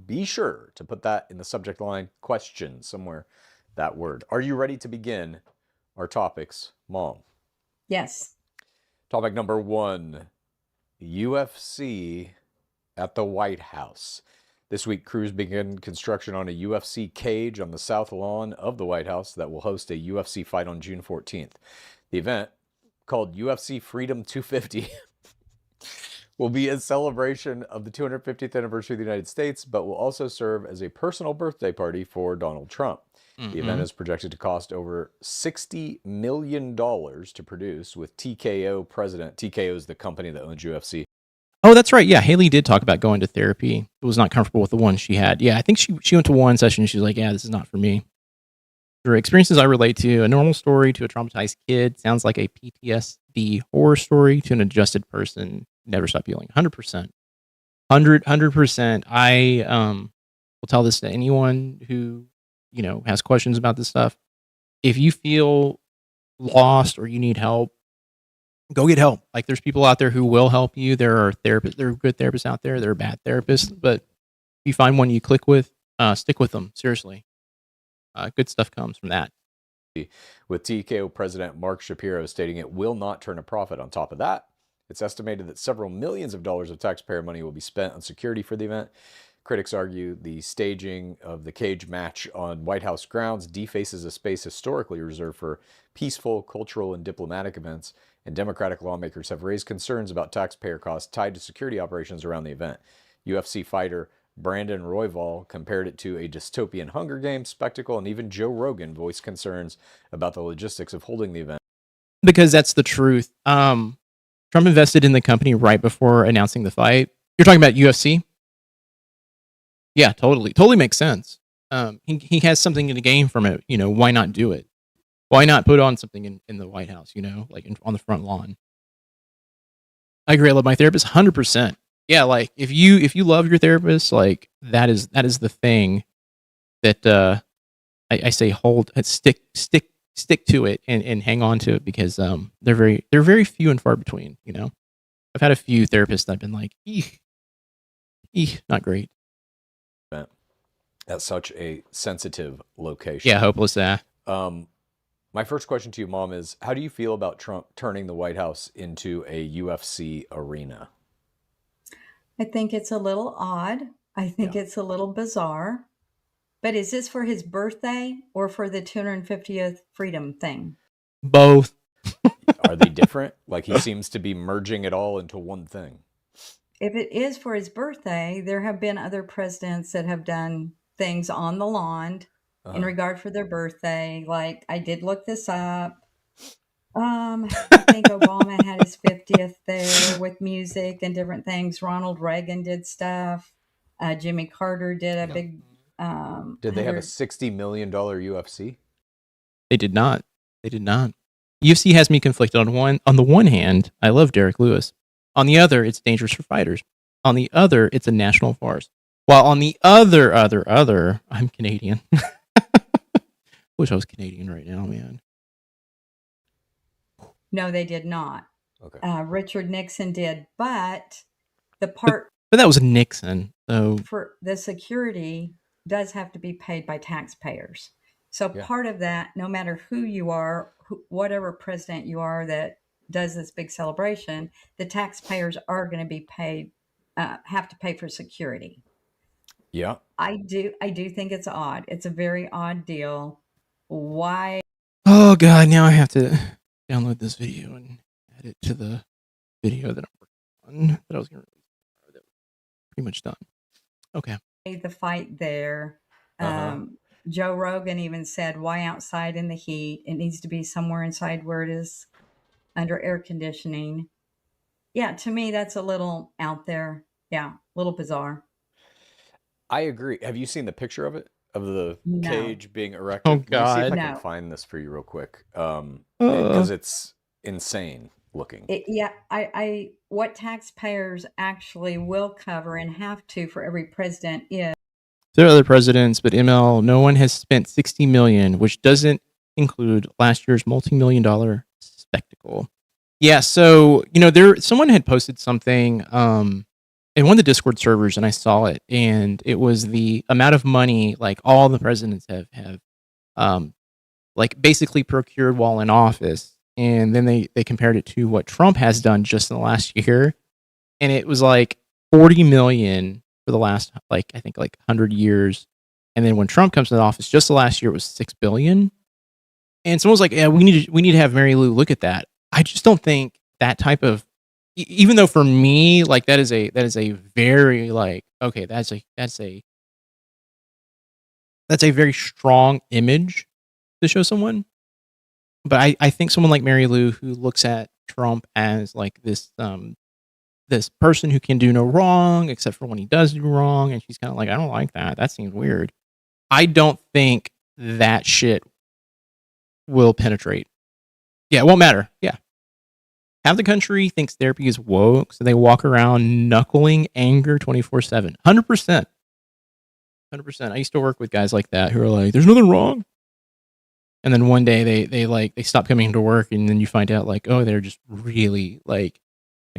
Be sure to put that in the subject line, question somewhere. That word. Are you ready to begin our topics, Mom? Yes. Topic number 1, UFC at the White House. This week, crews began construction on a UFC cage on the south lawn of the White House that will host a UFC fight on June 14th. The event, called UFC Freedom 250, will be a celebration of the 250th anniversary of the United States, but will also serve as a personal birthday party for Donald Trump. The event is projected to cost over $60 million to produce, with TKO president. TKO is the company that owns UFC. Oh, that's right. Yeah, Haley did talk about going to therapy. It was not comfortable with the one she had. Yeah, I think she went to one session and she's like, yeah, this is not for me. Her experiences I relate to: a normal story to a traumatized kid sounds like a PTSD horror story to an adjusted person. Never stop healing. 100%. 100%. I will tell this to anyone who has questions about this stuff. If you feel lost or you need help, go get help. Like, there's people out there who will help you. There are therapists. There are good therapists out there. There are bad therapists. But if you find one you click with, stick with them. Seriously. Good stuff comes from that. With TKO president Mark Shapiro stating it will not turn a profit. On top of that, it's estimated that several millions of dollars of taxpayer money will be spent on security for the event. Critics argue the staging of the cage match on White House grounds defaces a space historically reserved for peaceful, cultural, and diplomatic events, and Democratic lawmakers have raised concerns about taxpayer costs tied to security operations around the event. UFC fighter Brandon Royval compared it to a dystopian Hunger Games spectacle, and even Joe Rogan voiced concerns about the logistics of holding the event. Because that's the truth. Trump invested in the company right before announcing the fight. You're talking about UFC? Yeah, totally makes sense. He has something to gain from it. Why not do it? Why not put on something in the White House? Like on the front lawn. I agree. I love my therapist 100%. Yeah, like if you love your therapist, like that is the thing that I say stick to it and hang on to it, because they're very few and far between. I've had a few therapists that I've been like, not great. At such a sensitive location. Yeah, hopeless. My first question to you, Mom, is how do you feel about Trump turning the White House into a UFC arena? I think it's a little odd. I think it's a little bizarre. But is this for his birthday or for the 250th freedom thing? Both. Are they different? Like, he seems to be merging it all into one thing. If it is for his birthday, there have been other presidents that have done things on the lawn in regard for their birthday. Like, I did look this up. I think Obama had his 50th there with music and different things. Ronald Reagan did stuff. Jimmy Carter did a big. Did they have a $60 million UFC? They did not. UFC has me conflicted. On the one hand, I love Derek Lewis. On the other, it's dangerous for fighters. On the other, it's a national farce. While on the other, I'm Canadian. Wish I was Canadian right now, man. No, they did not. Okay. Richard Nixon did, but the part But that was Nixon. So for the security does have to be paid by taxpayers. So part of that, no matter who you are, whatever president you are that does this big celebration, the taxpayers are going to be paid, have to pay for security. Yeah. I do think it's odd. It's a very odd deal. Why? oh god, now I have to download this video and add it to the video that I'm working on that I was going to release. That was pretty much done. Okay. The fight there? Uh-huh. Joe Rogan even said, "Why outside in the heat? It needs to be somewhere inside where it is under air conditioning." Yeah, to me, that's a little out there. Yeah, a little bizarre. I agree. Have you seen the picture of it? Of the No. cage being erected? Oh Let me see if I god. can No. find this for you real quick. Because it's insane looking. What taxpayers actually will cover and have to for every president is There are other presidents, but ML, no one has spent 60 million, which doesn't include last year's multi-million-dollar spectacle. Yeah, so someone had posted something in one of the Discord servers, and I saw it, and it was the amount of money like all the presidents have like basically procured while in office, and then they compared it to what Trump has done just in the last year, and it was like 40 million for the last I think 100 years, and then when Trump comes to the office just the last year it was 6 billion. And someone was like, yeah, we need to have Mary Lou look at that. I just don't think that type of even though for me like that is a very okay, that's a very strong image to show someone. But I think someone like Mary Lou who looks at Trump as like this person who can do no wrong except for when he does do wrong, and she's kind of like, I don't like that. That seems weird. I don't think that shit will penetrate. Yeah, it won't matter. Yeah. Half the country thinks therapy is woke, so they walk around knuckling anger 24/7. 100%. 100%. I used to work with guys like that who are like, there's nothing wrong. And then one day they stop coming to work, and then you find out like, oh, they're just really like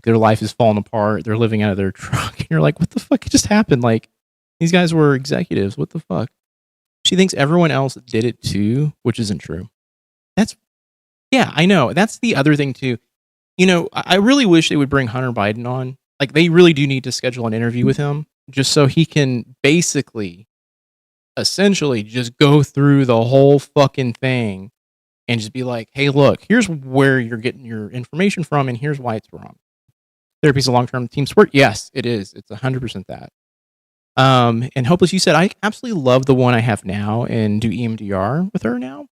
their life is falling apart. They're living out of their truck. And you're like, what the fuck just happened? Like, these guys were executives. What the fuck? She thinks everyone else did it too, which isn't true. Yeah, I know. That's the other thing too. I really wish they would bring Hunter Biden on. Like, they really do need to schedule an interview with him just so he can essentially just go through the whole fucking thing and just be like, hey, look, here's where you're getting your information from, and here's why it's wrong. Therapy's a long-term team sport. Yes, it is. It's 100% that. And Hopeless, you said, I absolutely love the one I have now and do EMDR with her now.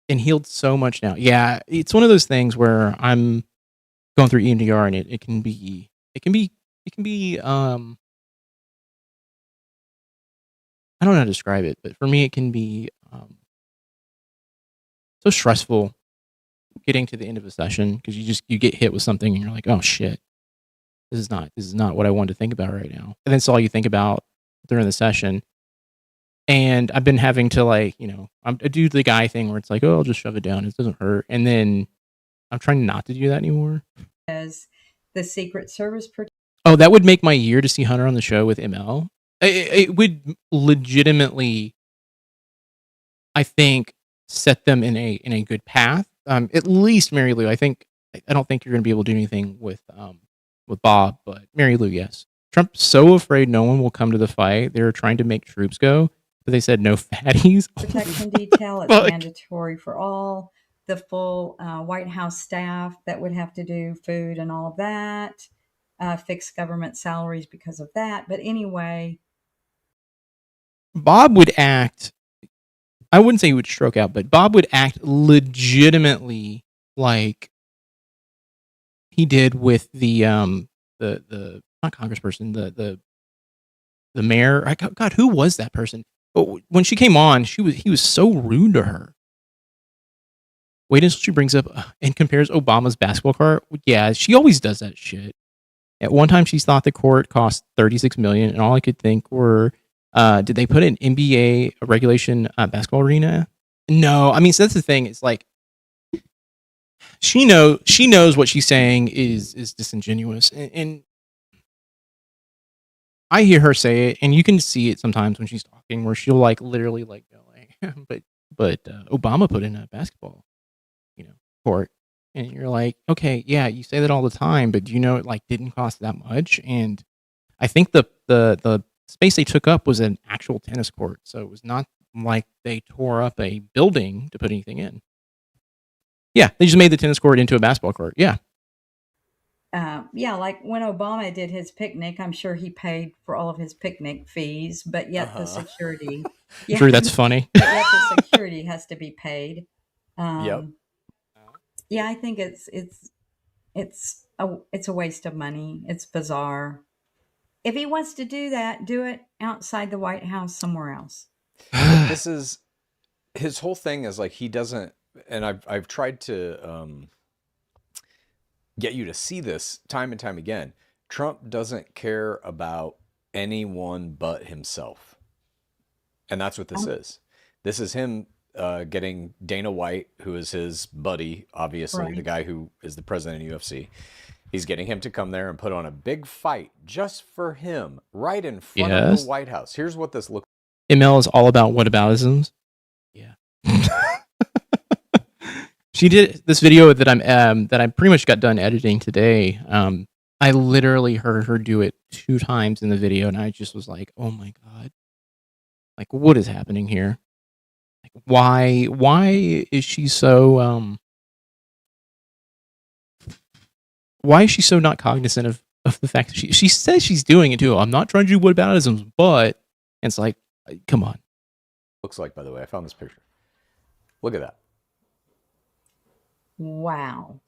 And healed so much now. Yeah, it's one of those things where I'm going through EMDR, and it can be I don't know how to describe it, but for me it can be so stressful getting to the end of a session because you get hit with something and you're like, oh shit, this is not what I wanted to think about right now. And that's all you think about during the session. And I've been having to I do the guy thing where it's like, oh, I'll just shove it down. It doesn't hurt. And then I'm trying not to do that anymore. As the Secret Service. Oh, that would make my year to see Hunter on the show with ML. It would legitimately, I think, set them in a good path. At least Mary Lou. I don't think you're going to be able to do anything with Bob, but Mary Lou, yes. Trump's so afraid no one will come to the fight. They're trying to make troops go. But they said no fatties. Protection detail, it's mandatory for all. The full White House staff that would have to do food and all of that. Fixed government salaries because of that. But anyway. Bob would act, I wouldn't say he would stroke out, but Bob would act legitimately like he did with the not congressperson, the mayor. God, who was that person? When she came on, he was so rude to her. Wait until she brings up and compares Obama's basketball cart. Yeah, she always does that shit. At one time, she thought the court cost $36 million, and all I could think were, did they put an NBA regulation basketball arena? No, I mean, so that's the thing. It's like she knows what she's saying is disingenuous, and I hear her say it, and you can see it sometimes when she's talking, where she'll like literally like go like, but Obama put in a basketball, court, and you're like, okay, yeah, you say that all the time, but do you know it like didn't cost that much? And I think the space they took up was an actual tennis court, so it was not like they tore up a building to put anything in. Yeah, they just made the tennis court into a basketball court. Yeah. Yeah, like when Obama did his picnic, I'm sure he paid for all of his picnic fees, but yet the security. Yeah, Sure, that's funny. but yet the security has to be paid. Yep. Yeah, I think it's a waste of money. It's bizarre. If he wants to do that, do it outside the White House somewhere else. This is his whole thing is like he doesn't, and I've tried to get you to see this time and time again. Trump doesn't care about anyone but himself, and that's what this is. This is him getting Dana White, who is his buddy, obviously the Right. guy who is the president of UFC. He's getting him to come there and put on a big fight just for him, right in front of Yes. the White House. Here's what this looks. ML is all about whataboutisms. Yeah. She did this video that I pretty much got done editing today. I literally heard her do it 2 times in the video, and I just was like, "Oh my god. Like, what is happening here? Like, why is she so why is she so not cognizant of the fact that she says she's doing it too? I'm not trying to do whataboutisms, but it's like, come on. Looks like, by the way, I found this picture. Look at that. Wow.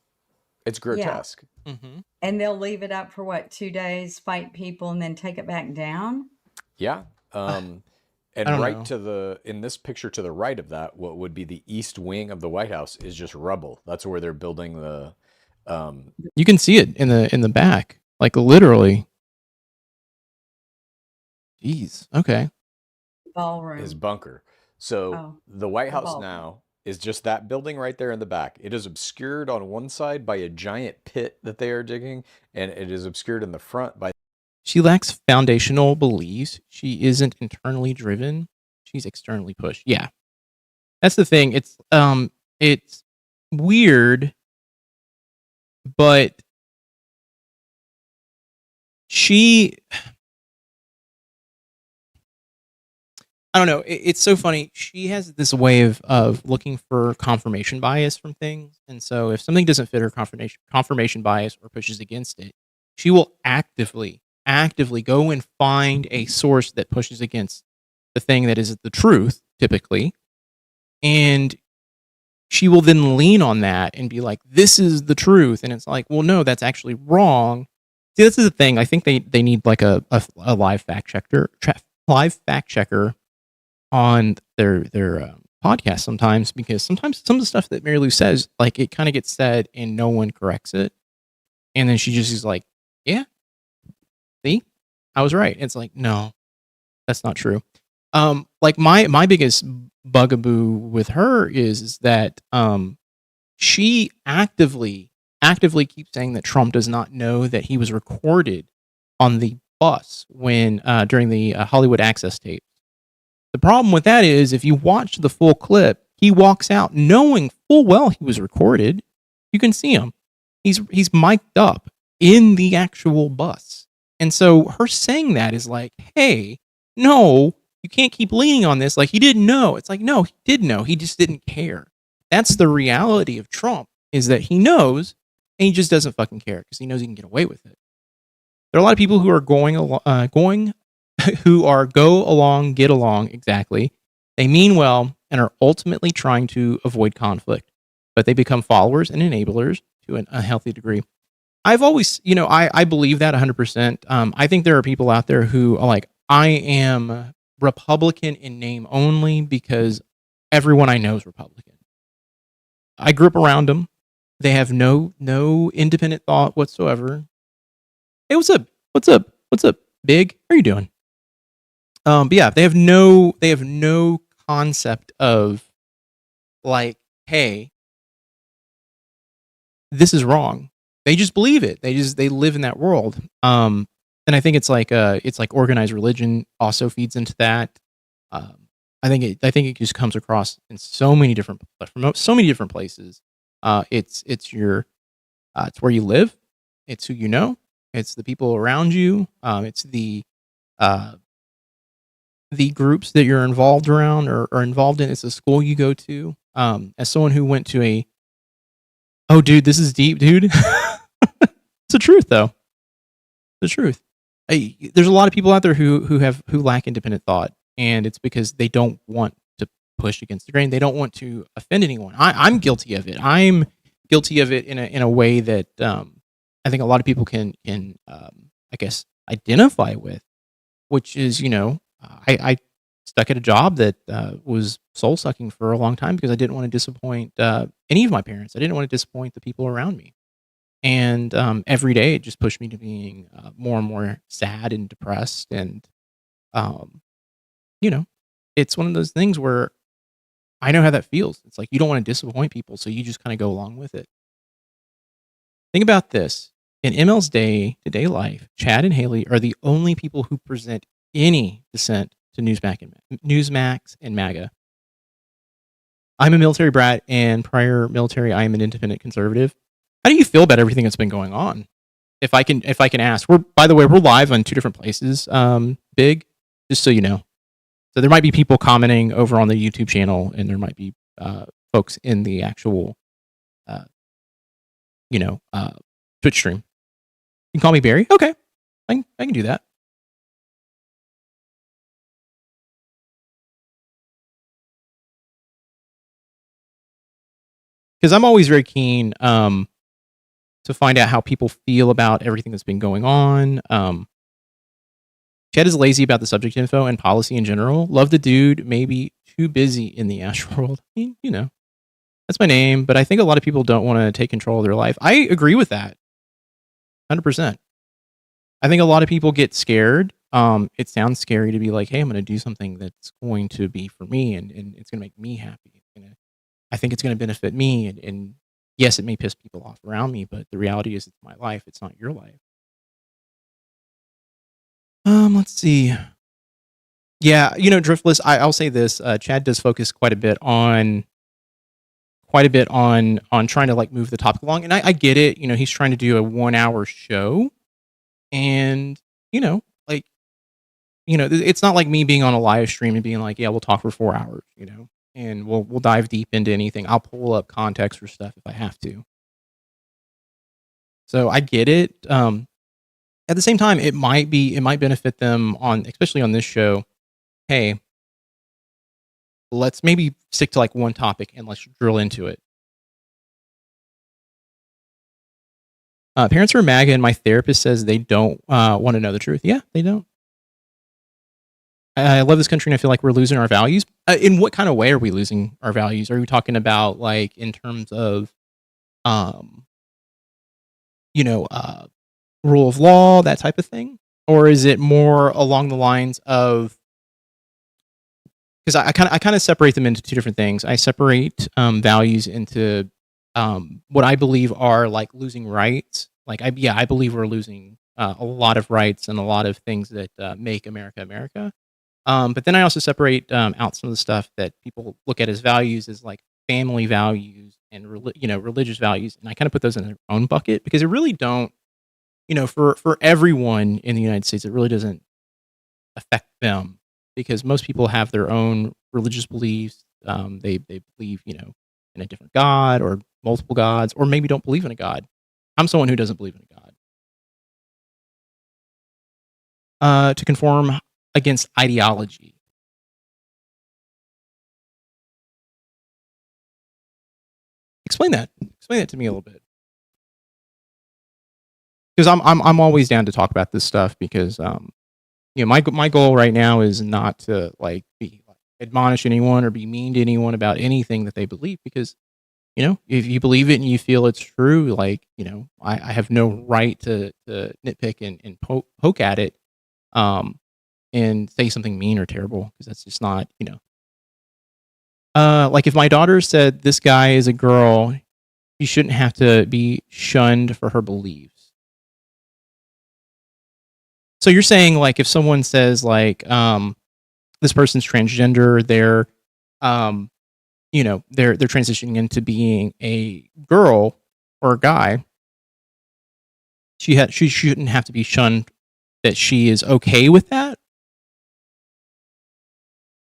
It's grotesque. Mm-hmm. And they'll leave it up for what, 2 days, fight people, and then take it back down? Yeah. And don't right know. to the, in this picture to the right of that, what would be the east wing of the White House is just rubble. That's where they're building the, You can see it in the back, like literally. Jeez. Okay. Ballroom. his bunker. So Oh, the White the House ballroom. now is just that building right there in the back. It is obscured on one side by a giant pit that they are digging, and it is obscured in the front by. She lacks foundational beliefs. She isn't internally driven. She's externally pushed. Yeah. That's the thing. It's weird, but she, I don't know. It's so funny. She has this way of looking for confirmation bias from things. And so if something doesn't fit her confirmation bias or pushes against it, she will actively go and find a source that pushes against the thing that is the truth, typically. And she will then lean on that and be like, this is the truth. And it's like, well, no, that's actually wrong. See, this is the thing. I think they need like a live fact checker, on their podcast sometimes, because sometimes some of the stuff that Mary Lou says, like, it kind of gets said and no one corrects it, and then she just is like, yeah, see, I was right. It's like, no, that's not true. Like my biggest bugaboo with her is that she actively keeps saying that Trump does not know that he was recorded on the bus when during the Hollywood Access tape. The problem with that is, if you watch the full clip, he walks out knowing full well he was recorded. You can see him. He's mic'd up in the actual bus. And so her saying that is like, hey, no, you can't keep leaning on this. Like, he didn't know. It's like, no, he did know. He just didn't care. That's the reality of Trump, is that he knows and he just doesn't fucking care because he knows he can get away with it. There are a lot of people who are go along, get along, exactly. They mean well and are ultimately trying to avoid conflict, but they become followers and enablers to a healthy degree. I've always, I believe that 100%. I think there are people out there who are like, I am Republican in name only because everyone I know is Republican. I grew up around them. They have no independent thought whatsoever. Hey, what's up? What's up? What's up, Big? How are you doing? But yeah, they have no concept of, like, hey, this is wrong. They just believe it. They live in that world. And I think it's like organized religion also feeds into that. I think it just comes across in so many different places. It's where you live. It's who you know. It's the people around you. It's uh, the groups that you're involved around or involved in. It's the school you go to. As someone who went to oh, dude, this is deep, dude. It's the truth, though. The truth. There's a lot of people out there who lack independent thought, and it's because they don't want to push against the grain. They don't want to offend anyone. I'm guilty of it. I'm guilty of it in a way that I think a lot of people can I guess identify with, which is I stuck at a job that was soul sucking for a long time because I didn't want to disappoint any of my parents. I didn't want to disappoint the people around me. And every day it just pushed me to being more and more sad and depressed. And, you know, it's one of those things where I know how that feels. It's like you don't want to disappoint people, so you just kind of go along with it. Think about this. In ML's day-to-day life, Chad and Haley are the only people who present any dissent to Newsmax and MAGA. I'm a military brat, and prior military, I am an independent conservative. How do you feel about everything that's been going on? If I can ask, by the way, we're live on 2 different places. Big, just so you know. So there might be people commenting over on the YouTube channel, and there might be folks in the actual, Twitch stream. You can call me Barry. Okay, I can do that. Because I'm always very keen to find out how people feel about everything that's been going on. Chad is lazy about the subject info and policy in general. Love the dude, maybe too busy in the Ash world. I mean, that's my name, but I think a lot of people don't want to take control of their life. I agree with that. 100%. I think a lot of people get scared. It sounds scary to be like, hey, I'm going to do something that's going to be for me and it's going to make me happy. I think it's going to benefit me. And yes, it may piss people off around me, but the reality is it's my life. It's not your life. Let's see. Yeah, Driftless, I'll say this. Chad does focus quite a bit on trying to like move the topic along. And I get it. He's trying to do a 1-hour show. And, it's not like me being on a live stream and being like, yeah, we'll talk for 4 hours, and we'll dive deep into anything. I'll pull up context for stuff if I have to. So I get it. At the same time, it might benefit them especially on this show. Hey, let's maybe stick to like one topic and let's drill into it. Parents are MAGA, and my therapist says they don't want to know the truth. Yeah, they don't. I love this country, and I feel like we're losing our values. In what kind of way are we losing our values? Are we talking about like in terms of, rule of law, that type of thing, or is it more along the lines of? Because I kind of separate them into 2 different things. I separate values into what I believe are like losing rights. Like I believe we're losing a lot of rights and a lot of things that make America America. But then I also separate out some of the stuff that people look at as values, as like family values and religious values, and I kind of put those in their own bucket because it really don't, for everyone in the United States, it really doesn't affect them because most people have their own religious beliefs. They believe in a different God or multiple gods, or maybe don't believe in a God. I'm someone who doesn't believe in a God. To conform against ideology. Explain that to me a little bit. Because I'm always down to talk about this stuff because my goal right now is not to like be admonish anyone or be mean to anyone about anything that they believe because if you believe it and you feel it's true, like I have no right to nitpick and poke at it and say something mean or terrible because that's just not like if my daughter said this guy is a girl, she shouldn't have to be shunned for her beliefs. So you're saying, like, if someone says, like, this person's transgender, they're they're transitioning into being a girl or a guy, she shouldn't have to be shunned, that she is okay with that?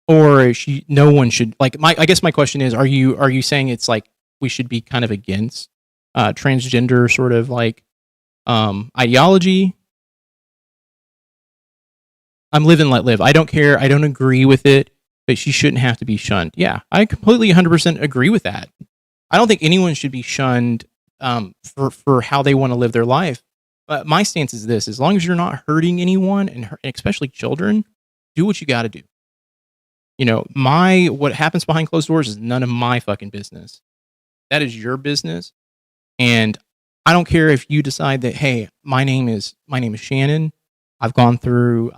Or no one should, like, I guess my question is, are you saying it's like we should be kind of against transgender sort of like ideology? I'm live and let live. I don't care. I don't agree with it, but she shouldn't have to be shunned. Yeah, I completely 100% agree with that. I don't think anyone should be shunned for how they want to live their life. But my stance is this: as long as you're not hurting anyone, and especially children, do what you got to do. What happens behind closed doors is none of my fucking business. That is your business, and I don't care if you decide that, hey, my name is Shannon. I've gone through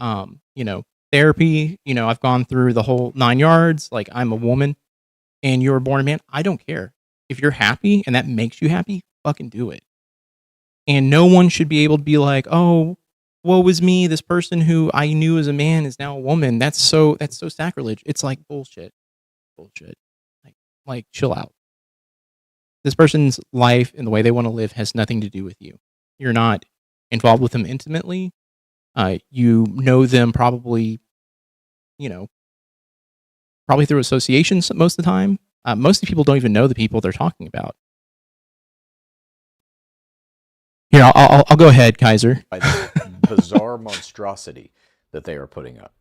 therapy. I've gone through the whole 9 yards. Like, I'm a woman, and you're a born man. I don't care. If you're happy and that makes you happy, fucking do it. And no one should be able to be like, oh, woe is me, this person who I knew as a man is now a woman. That's so sacrilege. It's like bullshit. Like chill out. This person's life and the way they want to live has nothing to do with you. You're not involved with them intimately. You know them probably through associations most of the time. Most of the people don't even know the people they're talking about. Here, I'll go ahead, Kaiser. By the bizarre monstrosity that they are putting up.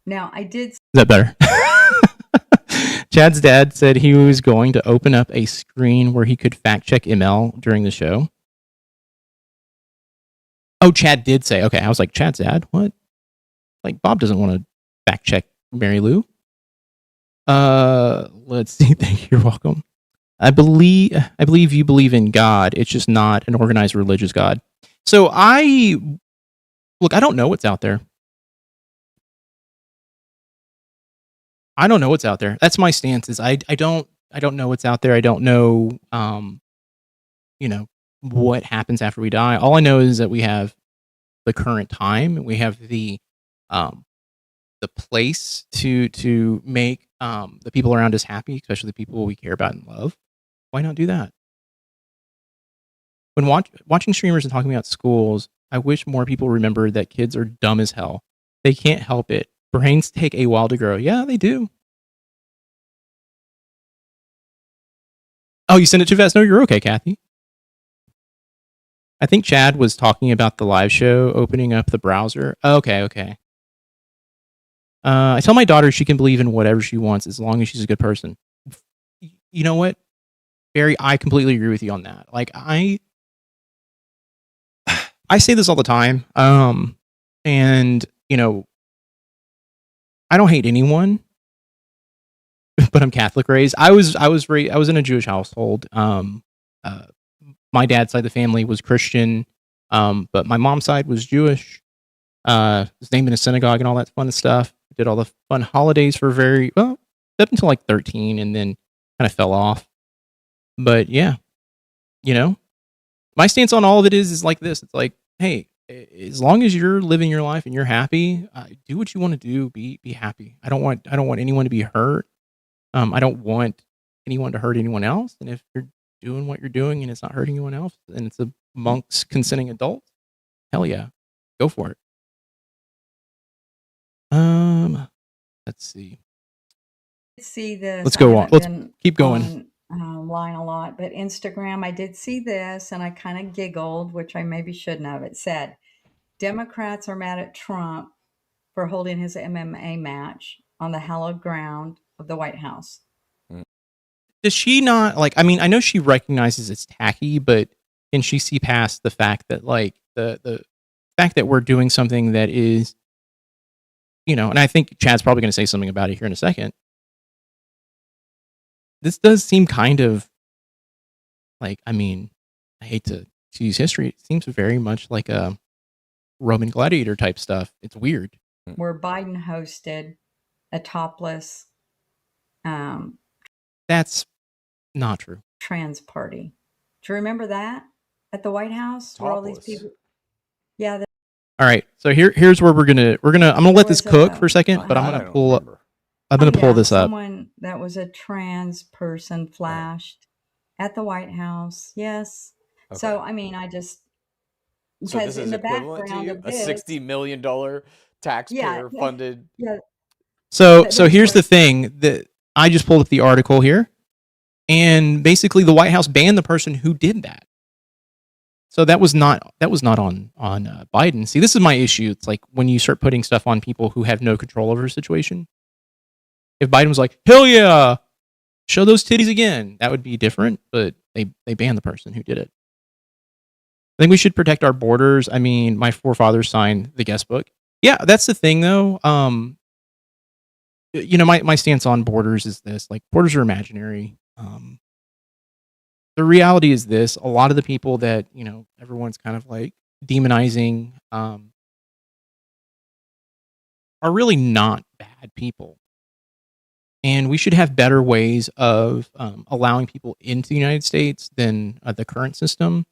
Now, I did. Is that better? Chad's dad said he was going to open up a screen where he could fact check ML during the show. Oh, Chad did say. Okay, I was like, Chad's dad? What? Like, Bob doesn't want to fact check Mary Lou. Let's see. Thank you. You're welcome. I believe you believe in God. It's just not an organized religious God. So I don't know what's out there. I don't know what's out there. That's my stance. Is I don't know what's out there. I don't know what happens after we die. All I know is that we have the current time. We have the place to make the people around us happy, especially the people we care about and love. Why not do that? When watching streamers and talking about schools, I wish more people remembered that kids are dumb as hell. They can't help it. Brains take a while to grow. Yeah, they do. Oh, you sent it too fast? No, you're okay, Kathy. I think Chad was talking about the live show opening up the browser. Okay. I tell my daughter she can believe in whatever she wants as long as she's a good person. You know what, Barry? I completely agree with you on that. Like, I say this all the time, and I don't hate anyone, but I'm Catholic raised. I was in a Jewish household. My dad's side of the family was Christian, but my mom's side was Jewish. Was named in a synagogue and all that fun stuff. Did all the fun holidays for up until like 13, and then kind of fell off. But yeah, my stance on all of it is like this. It's like, hey, as long as you're living your life and you're happy, do what you want to do. Be happy. I don't want anyone to be hurt. I don't want anyone to hurt anyone else. And if you're doing what you're doing and it's not hurting anyone else, and it's amongst consenting adults, hell yeah, go for it. Let's see. See this. Let's go on. Let's keep going. Online a lot, but Instagram, I did see this and I kind of giggled, which I maybe shouldn't have. It said, Democrats are mad at Trump for holding his MMA match on the hallowed ground of the White House. Does she not, like, I mean, I know she recognizes it's tacky, but can she see past the fact that, like, the fact that we're doing something that is, and I think Chad's probably going to say something about it here in a second. This does seem kind of like, I mean, I hate to use history. It seems very much like a Roman gladiator type stuff. It's weird. Where Biden hosted a topless. That's not true. trans party. Do you remember that at the White House where all these Topless. people? Yeah, All right. So here's where I'm gonna let this cook for a second, but I'm I gonna don't pull up. remember. I'm gonna pull yeah, this up. someone that was a trans person flashed at the White House. Yes. So Okay. I mean, I just So because this in is the equivalent to background you? of A this, $60 million taxpayer funded. yeah. So That's here's what the thing that I just pulled up the article here, and basically the White House banned the person who did that. So that was not on Biden. See, this is my issue. It's like when you start putting stuff on people who have no control over a situation. If Biden was like, hell yeah, show those titties again, that would be different. But they banned the person who did it. I think we should protect our borders. I mean, my forefathers signed the guest book. Yeah, that's the thing though. My stance on borders is this: like, borders are imaginary. The reality is this: a lot of the people that everyone's kind of like demonizing are really not bad people, and we should have better ways of allowing people into the United States than the current system.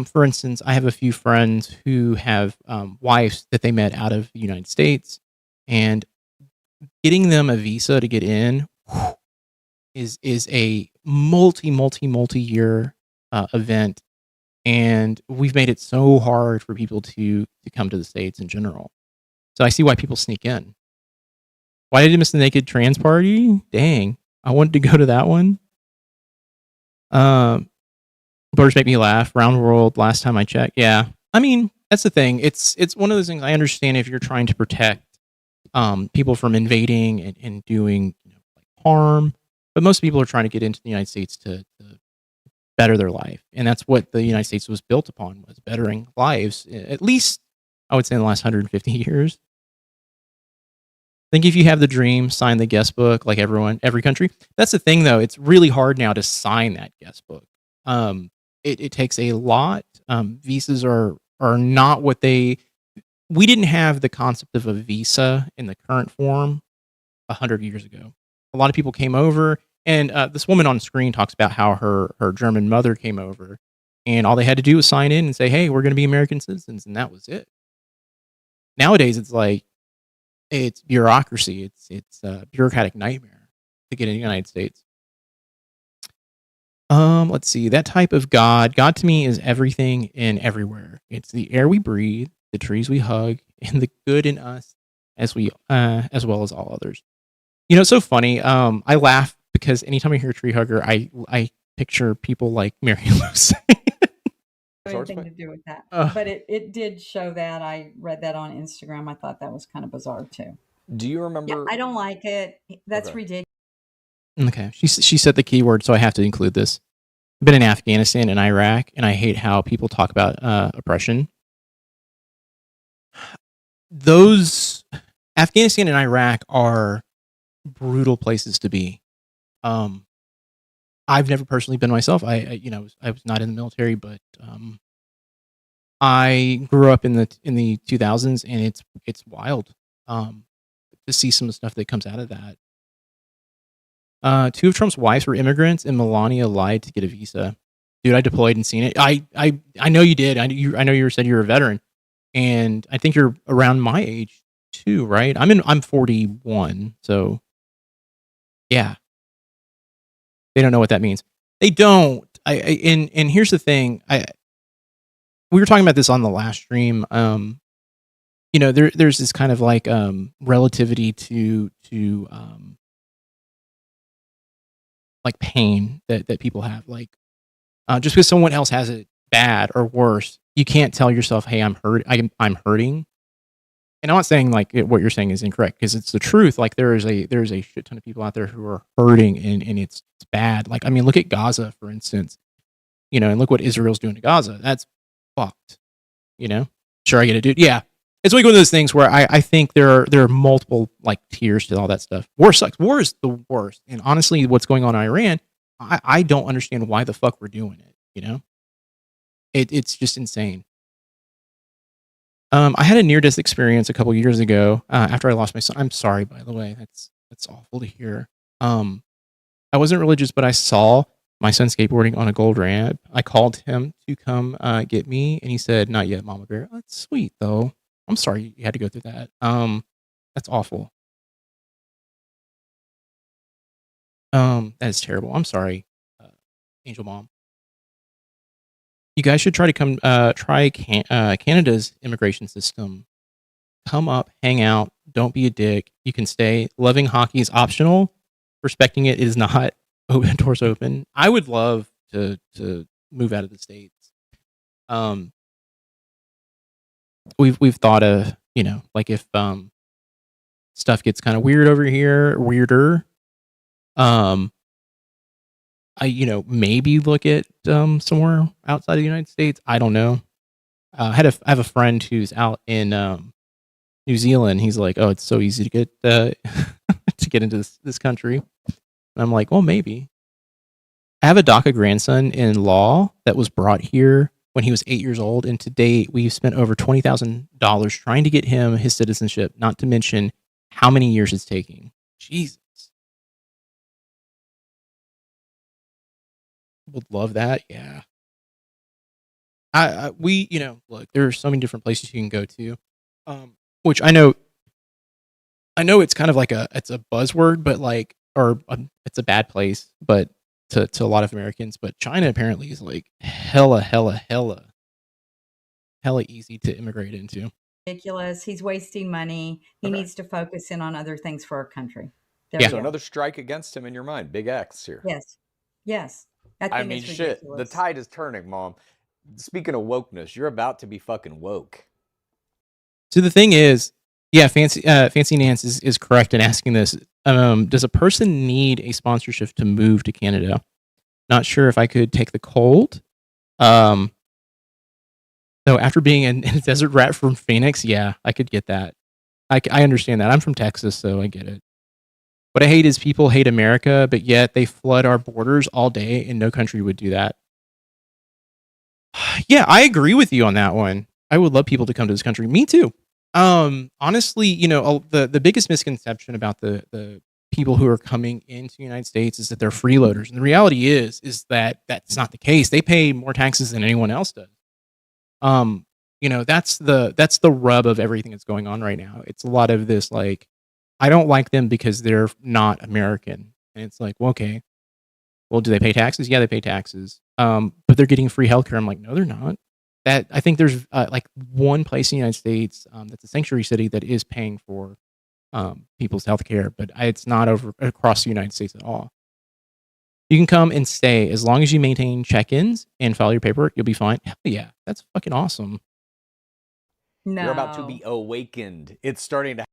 For instance, I have a few friends who have wives that they met out of the United States, and getting them a visa to get in is a multi-year event, and we've made it so hard for people to come to the States in general. So I see why people sneak in. Why did I miss the naked trans party? Dang, I wanted to go to that one. Borders make me laugh. Round world. Last time I checked, yeah. I mean, that's the thing. It's one of those things. I understand if you're trying to protect people from invading and doing harm, but most people are trying to get into the United States to better their life, and that's what the United States was built upon, was bettering lives. At least I would say in the last 150 years. I think if you have the dream, sign the guest book like every country. That's the thing, though. It's really hard now to sign that guest book. It takes a lot. Visas are not what we didn't have the concept of a visa in the current form 100 years ago. A lot of people came over, and this woman on screen talks about how her German mother came over, and all they had to do was sign in and say, hey, we're going to be American citizens, and that was it. Nowadays, it's like, it's bureaucracy. It's a bureaucratic nightmare to get in the United States. Let's see. That type of God to me is everything and everywhere. It's the air we breathe, the trees we hug, and the good in us as well as all others. It's so funny. I laugh because anytime I hear tree hugger, I picture people like Mary Lucy. anything to do with that. But it did show that. I read that on Instagram. I thought that was kind of bizarre too. Do you remember? Yeah, I don't like it. That's ridiculous. Okay. She said the keyword, so I have to include this. I've been in Afghanistan and Iraq, and I hate how people talk about oppression. Those Afghanistan and Iraq are brutal places to be. I've never personally been myself. I was not in the military, but I grew up in the 2000s, and it's wild to see some of the stuff that comes out of that. Two of Trump's wives were immigrants, and Melania lied to get a visa. Dude, I deployed and seen it. I know you did. I know you said you're a veteran, and I think you're around my age too, right? I'm 41, so yeah. They don't know what that means. They don't. And here's the thing. We were talking about this on the last stream. There's this kind of like relativity to like pain that people have. Like just because someone else has it bad or worse, you can't tell yourself, "Hey, I'm hurting." And I'm not saying like what you're saying is incorrect, because it's the truth. Like there's a shit ton of people out there who are hurting, and it's bad. Like, I mean, look at Gaza, for instance. And look what Israel's doing to Gaza. That's fucked. Sure, I get it, dude. Yeah, it's like one of those things where I think there are multiple like tiers to all that stuff. War sucks. War is the worst. And honestly, what's going on in Iran, I don't understand why the fuck we're doing it. It's just insane. I had a near-death experience a couple years ago after I lost my son. I'm sorry, by the way. That's awful to hear. I wasn't religious, but I saw my son skateboarding on a gold ramp. I called him to come get me, and he said, "Not yet, Mama Bear." Oh, that's sweet though. I'm sorry you had to go through that. That's awful. That is terrible. I'm sorry, Angel Mom. You guys should try to come try Canada's immigration system. Come up, hang out, don't be a dick. You can stay. Loving hockey is optional. Respecting it is not. Open doors open. I would love to move out of the States. We've thought of, like if stuff gets kind of weird over here, weirder. I maybe look at somewhere outside of the United States. I don't know. I have a friend who's out in New Zealand. He's like, "Oh, it's so easy to get to get into this country." And I'm like, "Well, maybe." I have a DACA grandson in law that was brought here when he was 8 years old, and to date we've spent over $20,000 trying to get him his citizenship. Not to mention how many years it's taking. Jesus. Would love that. Yeah. We, look, there are so many different places you can go to, which I know it's kind of like it's a buzzword, but it's a bad place, but to a lot of Americans, but China apparently is like hella easy to immigrate into. Ridiculous. He's wasting money. He needs to focus in on other things for our country. So another strike against him in your mind. Big X here. Yes. I mean, shit. The tide is turning, Mom. Speaking of wokeness, you're about to be fucking woke. So the thing is, yeah, Fancy Nance is correct in asking this. Does a person need a sponsorship to move to Canada? Not sure if I could take the cold. So after being a desert rat from Phoenix, yeah, I could get that. I understand that. I'm from Texas, so I get it. What I hate is people hate America, but yet they flood our borders all day, and no country would do that. Yeah, I agree with you on that one. I would love people to come to this country. Me too. Honestly, the biggest misconception about the people who are coming into the United States is that they're freeloaders. And the reality is that that's not the case. They pay more taxes than anyone else does. That's the rub of everything that's going on right now. It's a lot of this, like, I don't like them because they're not American. And it's like, well, okay, well, do they pay taxes? Yeah, they pay taxes. But they're getting free healthcare. I'm like, no, they're not. That I think there's like one place in the United States that's a sanctuary city that is paying for people's healthcare, but it's not over across the United States at all. You can come and stay as long as you maintain check-ins and file your paperwork. You'll be fine. Hell yeah, that's fucking awesome. No. You're about to be awakened. It's starting to.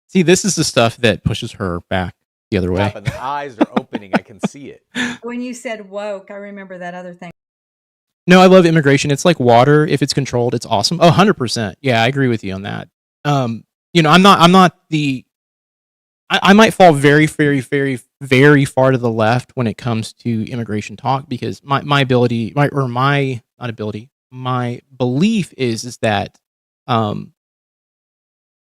See, this is the stuff that pushes her back the other way. The eyes are opening. I can see it. When you said woke, I remember that other thing. No, I love immigration. It's like water. If it's controlled, it's awesome. Oh, 100%. Yeah, I agree with you on that. I'm not I might fall very, very, very, very far to the left when it comes to immigration talk, because my belief is that,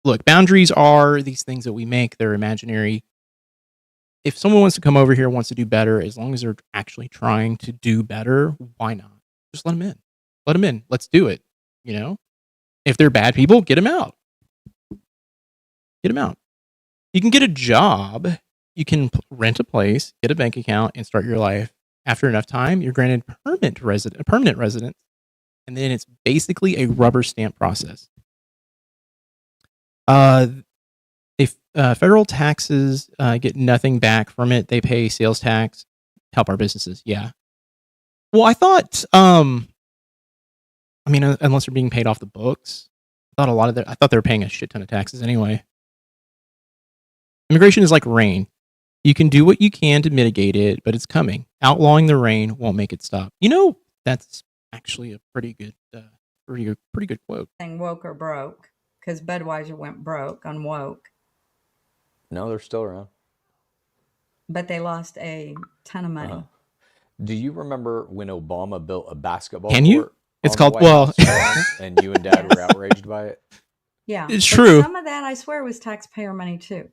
look, boundaries are these things that we make. They're imaginary. If someone wants to come over here, wants to do better, as long as they're actually trying to do better, why not? Just let them in. Let them in. Let's do it. If they're bad people, get them out. Get them out. You can get a job. You can rent a place, get a bank account, and start your life. After enough time, you're granted permanent residence, and then it's basically a rubber stamp process. Federal taxes get nothing back from it. They pay sales tax, help our businesses. Yeah. Well, I thought, unless they're being paid off the books, I thought they were paying a shit ton of taxes anyway. Immigration is like rain. You can do what you can to mitigate it, but it's coming. Outlawing the rain won't make it stop. That's actually a pretty good quote. Saying woke or broke, because Budweiser went broke on woke. No, they're still around. But they lost a ton of money. Do you remember when Obama built a basketball court? Can you? It's called, and you and Dad were outraged by it? Yeah. It's true. Some of that, I swear, was taxpayer money too.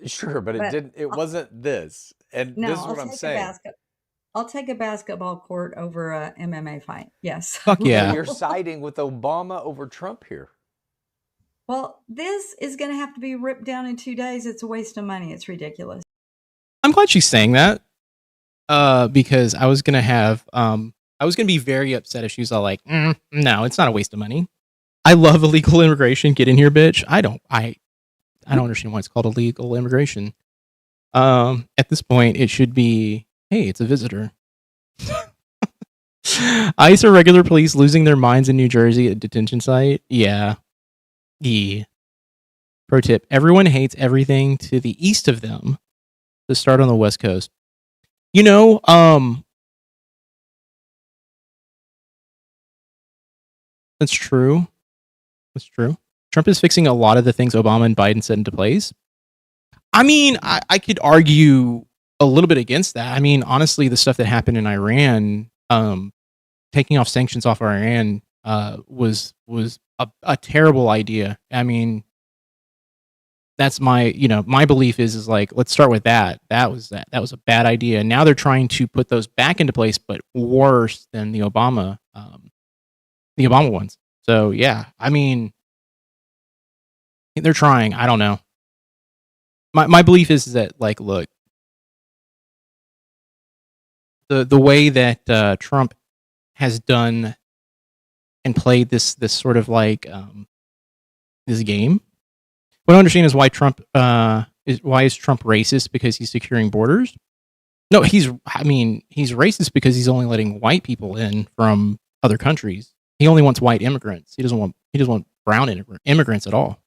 Sure, but it wasn't this. And this is what I'm saying. I'll take a basketball court over a MMA fight. Yes. Fuck yeah. So you're siding with Obama over Trump here. Well, this is going to have to be ripped down in 2 days. It's a waste of money. It's ridiculous. I'm glad she's saying that. Because I was gonna be very upset if she was all like, no, it's not a waste of money. I love illegal immigration. Get in here, bitch. I don't understand why it's called illegal immigration. At this point, it should be, hey, it's a visitor. ICE or regular police losing their minds in New Jersey at detention site? Yeah. Pro tip, everyone hates everything to the east of them. To start on the West Coast. You know, that's true. That's true. Trump is fixing a lot of the things Obama and Biden set into place. I mean, I could argue a little bit against that. I mean, honestly, the stuff that happened in Iran, taking off sanctions off Iran, was a terrible idea. I mean, that's my belief is like, let's start with that. That was a bad idea. And now they're trying to put those back into place, but worse than the Obama ones. So yeah, I mean, they're trying. I don't know. My belief is that, like, look, the way that Trump has done and played this sort of like this game. What I understand is why Trump is Trump racist because he's securing borders? No, he's racist because he's only letting white people in from other countries. He only wants white immigrants. He doesn't want brown immigrants at all.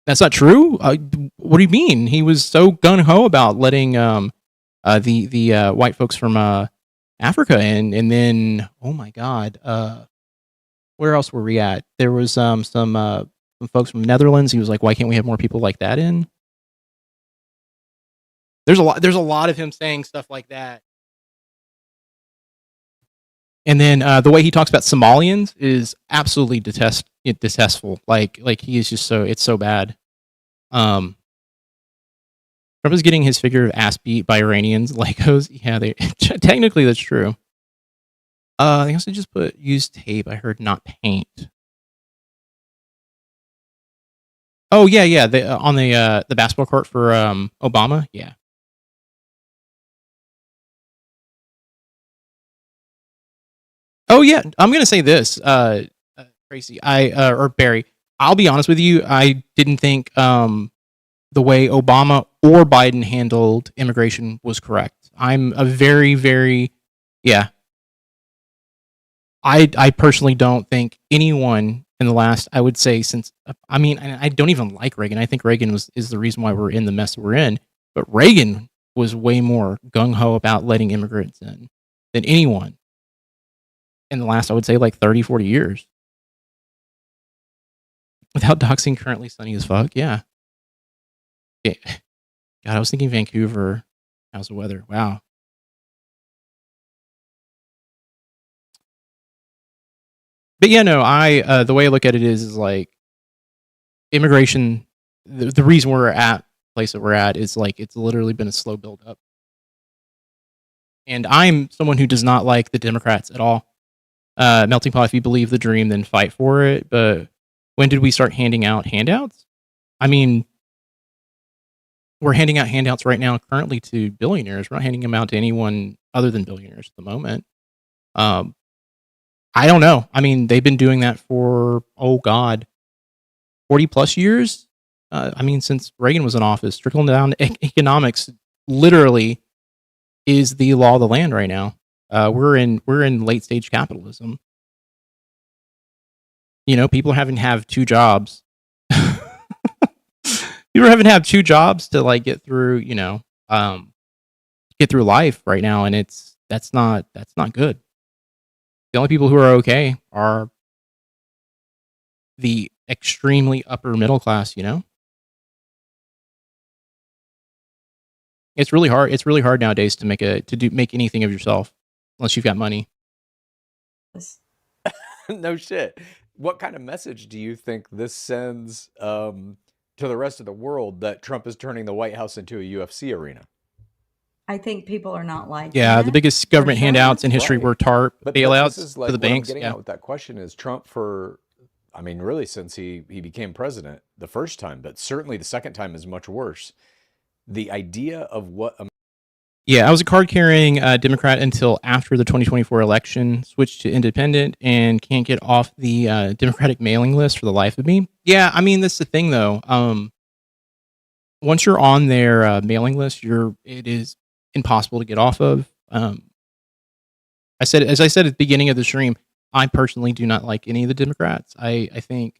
That's not true. What do you mean? He was so gung ho about letting the white folks from Africa in, and then oh my god, where else were we at? There was some folks from Netherlands. He was like, why can't we have more people like that in? There's a lot of him saying stuff like that. And then the way he talks about Somalians is absolutely distasteful. Like he is just it's so bad. Trump is getting his figure of ass beat by Iranians. Lycos, yeah, technically that's true. They also just use tape. I heard not paint. Oh yeah. On the basketball court for Obama, yeah. Oh yeah, I'm gonna say this, Tracy. Or Barry. I'll be honest with you. I didn't think the way Obama or Biden handled immigration was correct. I'm a very, very, yeah. I personally don't think anyone in the last, I would say since, I mean, I don't even like Reagan. I think Reagan is the reason why we're in the mess we're in. But Reagan was way more gung-ho about letting immigrants in than anyone in the last, I would say, like 30, 40 years. Without doxing, currently sunny as fuck. Yeah. God, I was thinking Vancouver. How's the weather? Wow. But yeah, no, the way I look at it is like immigration. The reason we're at the place that we're at is like it's literally been a slow build up. And I'm someone who does not like the Democrats at all. Melting pot, if you believe the dream, then fight for it. But when did we start handing out handouts? I mean, we're handing out handouts right now currently to billionaires. We're not handing them out to anyone other than billionaires at the moment. I don't know. I mean, they've been doing that for, 40 plus years. I mean, since Reagan was in office, trickling down economics literally is the law of the land right now. We're in late stage capitalism. You know, people are having to have two jobs. People are having to have two jobs to like get through, get through life right now, and that's not good. The only people who are okay are the extremely upper middle class, It's really hard. It's really hard nowadays to make anything of yourself unless you've got money. No shit. What kind of message do you think this sends to the rest of the world that Trump is turning the White House into a UFC arena? I think people are not like Yeah, the biggest government handouts in history Right. were TARP But bailouts this is to like the what I'm banks. getting Yeah. at with that question is Trump I mean, really since he became president the first time, but certainly the second time is much worse. The idea of what Yeah, I was a card-carrying Democrat until after the 2024 election, switched to independent, and can't get off the Democratic mailing list for the life of me. Yeah, I mean, that's the thing, though. Once you're on their mailing list, it is impossible to get off of. As I said at the beginning of the stream, I personally do not like any of the Democrats. I think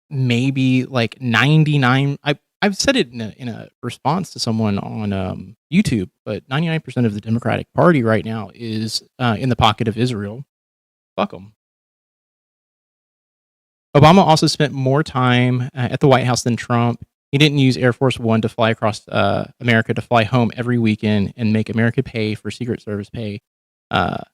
maybe like 99. I've said it in a response to someone on YouTube, but 99% of the Democratic Party right now is in the pocket of Israel. Fuck them. Obama also spent more time at the White House than Trump. He didn't use Air Force One to fly across America to fly home every weekend and make America pay for Secret Service pay to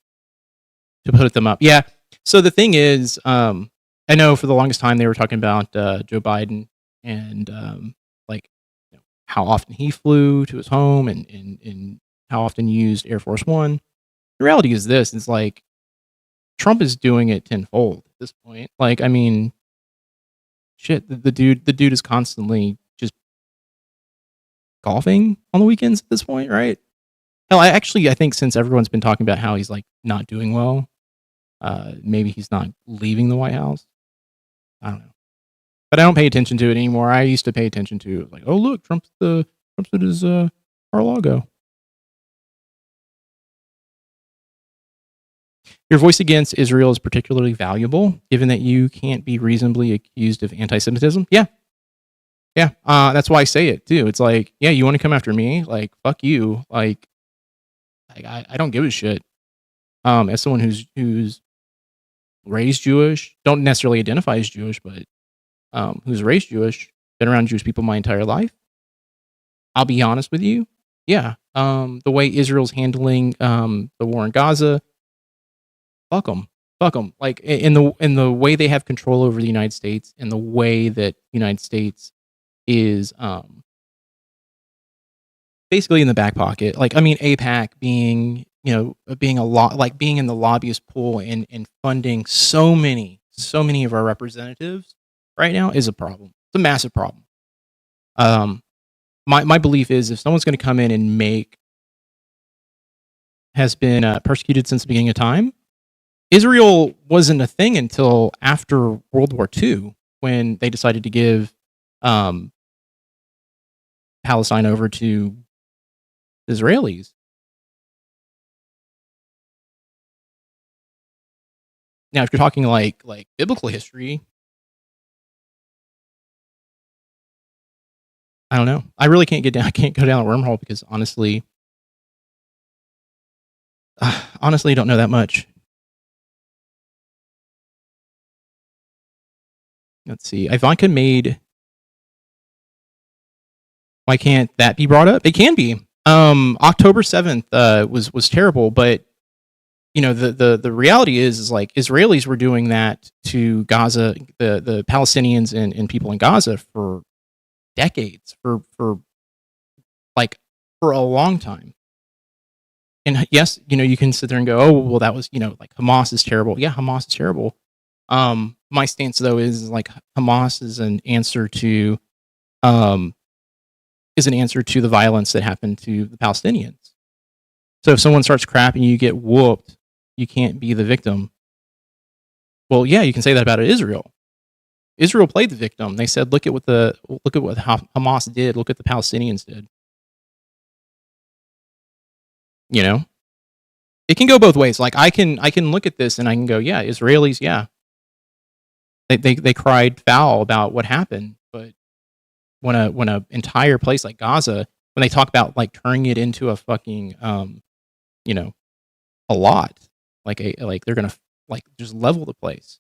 put them up. Yeah. So the thing is, I know for the longest time they were talking about Joe Biden and like how often he flew to his home and how often he used Air Force One. The reality is this: it's like Trump is doing it tenfold at this point. Like, I mean, shit, the dude is constantly just golfing on the weekends at this point, right? Hell, I think since everyone's been talking about how he's like not doing well, maybe he's not leaving the White House. I don't know, but I don't pay attention to it anymore. I used to pay attention to like, oh look, Trump's at his Mar-a-Lago. Your voice against Israel is particularly valuable, given that you can't be reasonably accused of anti-Semitism. Yeah. That's why I say it too. It's like, yeah, you want to come after me? Like, fuck you. Like I don't give a shit. As someone who's raised Jewish, don't necessarily identify as Jewish, but who's raised Jewish, been around Jewish people my entire life. I'll be honest with you. Yeah. The way Israel's handling the war in Gaza, fuck them. Like in the way they have control over the United States, and the way that the United States is basically in the back pocket. Like, I mean, AIPAC being a lot, like being in the lobbyist pool and funding so many of our representatives right now is a problem. It's a massive problem. My belief is if someone's going to come in and has been persecuted since the beginning of time. Israel wasn't a thing until after World War II, when they decided to give Palestine over to Israelis. Now, if you're talking like biblical history, I don't know. I really can't I can't go down a wormhole because honestly, don't know that much. Let's see. Ivanka made. Why can't that be brought up? It can be. October 7th was terrible, but the reality is like Israelis were doing that to Gaza, the Palestinians and people in Gaza for decades, for a long time. And yes, you can sit there and go, oh well, that was like Hamas is terrible. Yeah, Hamas is terrible. My stance though is like Hamas is an answer to the violence that happened to the Palestinians. So if someone starts crap and you get whooped, you can't be the victim. Well, yeah, you can say that about Israel. Israel played the victim. They said, look at what Hamas did. Look at the Palestinians did. It can go both ways. Like I can look at this and I can go, yeah, Israelis, yeah. They cried foul about what happened, but when a entire place like Gaza, when they talk about like turning it into a fucking a lot, like they're gonna like just level the place.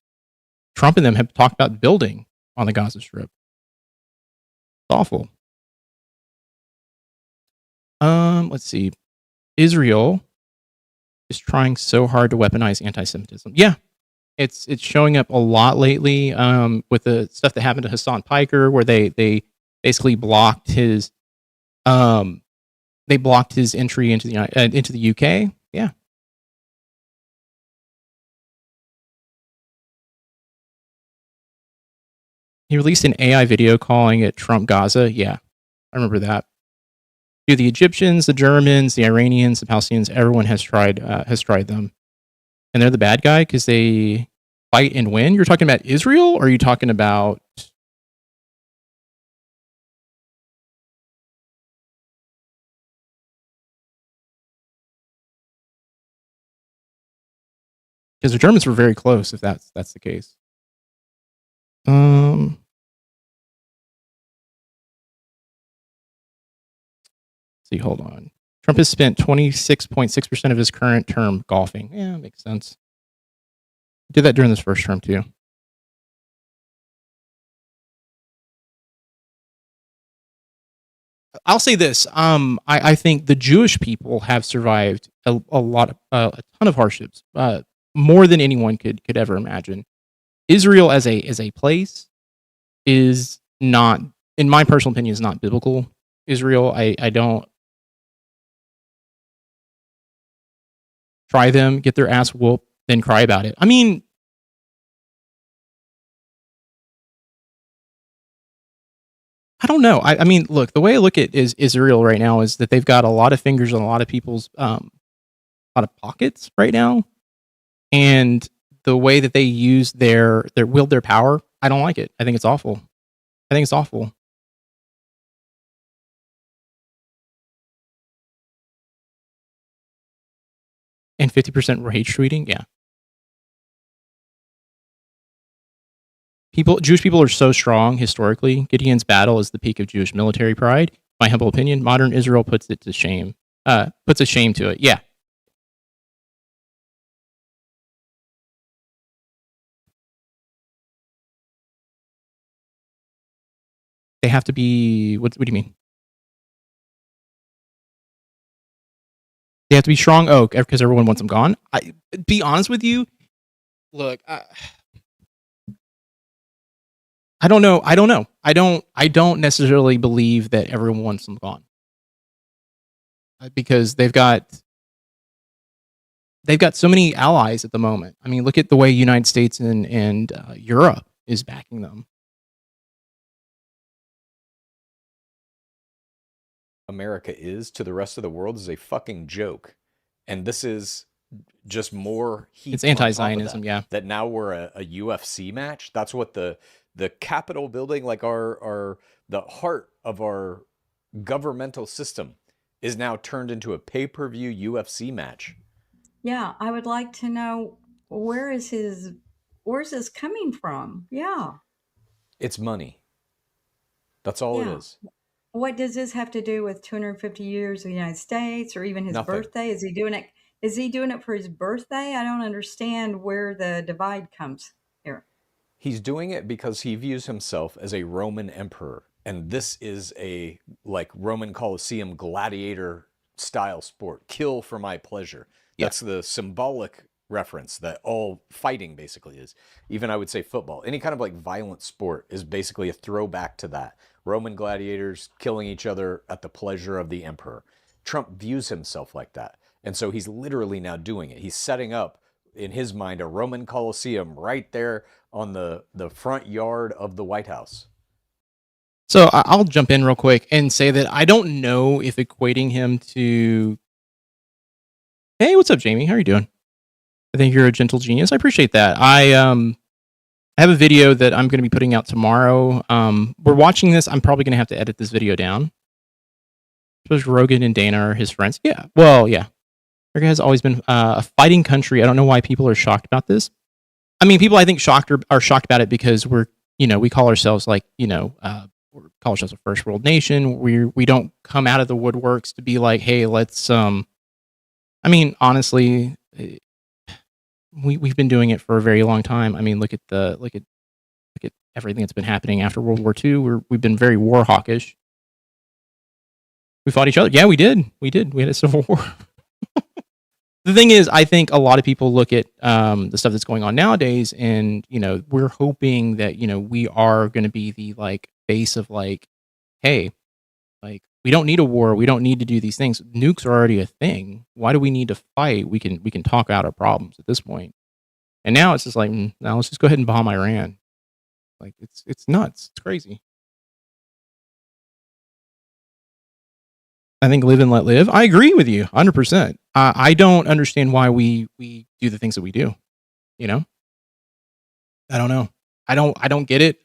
Trump and them have talked about building on the Gaza Strip. It's awful. Let's see. Israel is trying so hard to weaponize anti-Semitism. Yeah, it's showing up a lot lately. With the stuff that happened to Hassan Piker, where they basically blocked his they blocked his entry into the UK. Yeah. He released an AI video calling it Trump Gaza. Yeah, I remember that. Dude, the Egyptians, the Germans, the Iranians, the Palestinians, everyone has tried them, and they're the bad guy because they fight and win. You're talking about Israel, or are you talking about? Because the Germans were very close, if that's the case. See, hold on. Trump has spent 26.6% of his current term golfing. Yeah, makes sense. Did that during this first term too. I'll say this. I think the Jewish people have survived a ton of hardships, more than anyone could ever imagine. Israel as a place is not, in my personal opinion, is not biblical. Israel, I don't try them, get their ass whooped, then cry about it. I mean, I don't know. I mean, look, the way I look at is Israel right now is that they've got a lot of fingers on a lot of people's a lot of pockets right now, and the way that they use their wield their power, I don't like it. I think it's awful. I think it's awful. And 50% rage tweeting, yeah. Jewish people are so strong historically. Gideon's battle is the peak of Jewish military pride. My humble opinion, modern Israel puts it to shame. Puts a shame to it. Yeah. They have to be. What do you mean? They have to be strong. Oh, because everyone wants them gone. Be honest with you. Look, I don't know. I don't necessarily believe that everyone wants them gone, because they've got so many allies at the moment. I mean, look at the way United States and Europe is backing them. America is to the rest of the world is a fucking joke, and this is just more heat. It's anti-Zionism, yeah. That now we're a UFC match. That's what the Capitol building, like our the heart of our governmental system, is now turned into a pay-per-view UFC match. Yeah, I would like to know where's this coming from? Yeah. It's money. That's all it is. What does this have to do with 250 years of the United States, or even his birthday? Is he doing it for his birthday? I don't understand where the divide comes here. He's doing it because he views himself as a Roman emperor, and this is a Roman Colosseum gladiator style sport. Kill for my pleasure. Yeah. That's the symbolic reference that all fighting basically is. Even I would say football. Any kind of violent sport is basically a throwback to that. Roman gladiators killing each other at the pleasure of the emperor. Trump views himself like that. And so he's literally now doing it. He's setting up, in his mind, a Roman Colosseum right there on the front yard of the White House. So I'll jump in real quick and say that I don't know if equating him to... Hey, what's up, Jamie? How are you doing? I think you're a gentle genius. I appreciate that. I have a video that I'm going to be putting out tomorrow. We're watching this. I'm probably going to have to edit this video down. I suppose Rogan and Dana are his friends. Yeah. Well, yeah. America has always been a fighting country. I don't know why people are shocked about this. I mean, people I think are shocked about it because we call ourselves we call ourselves a first world nation. We don't come out of the woodworks to be like, hey, let's. I mean, honestly, we've been doing it for a very long time. I mean, look at everything that's been happening after World War II. We've been very war hawkish. We fought each other. Yeah, we did. We had a civil war. The thing is, I think a lot of people look at the stuff that's going on nowadays, and we're hoping that we are going to be the base of hey, Like, we don't need a war. We don't need to do these things. Nukes are already a thing. Why do we need to fight? We can talk out our problems at this point. And now it's just like, now let's just go ahead and bomb Iran. Like, it's nuts. It's crazy. I think live and let live. I agree with you 100%. I don't understand why we do the things that we do. You know, I don't know. I don't get it.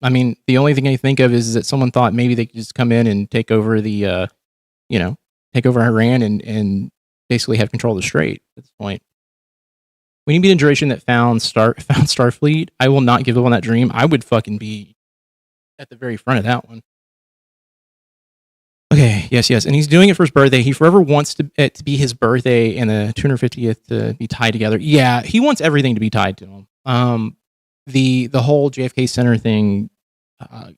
I mean, the only thing I think of is that someone thought maybe they could just come in and take over the, take over Iran and basically have control of the strait at this point. We need to be in a generation that found Starfleet. I will not give up on that dream. I would fucking be at the very front of that one. Okay, yes, and he's doing it for his birthday. He forever wants it to be his birthday and the 250th to be tied together. Yeah, he wants everything to be tied to him. The whole JFK Center thing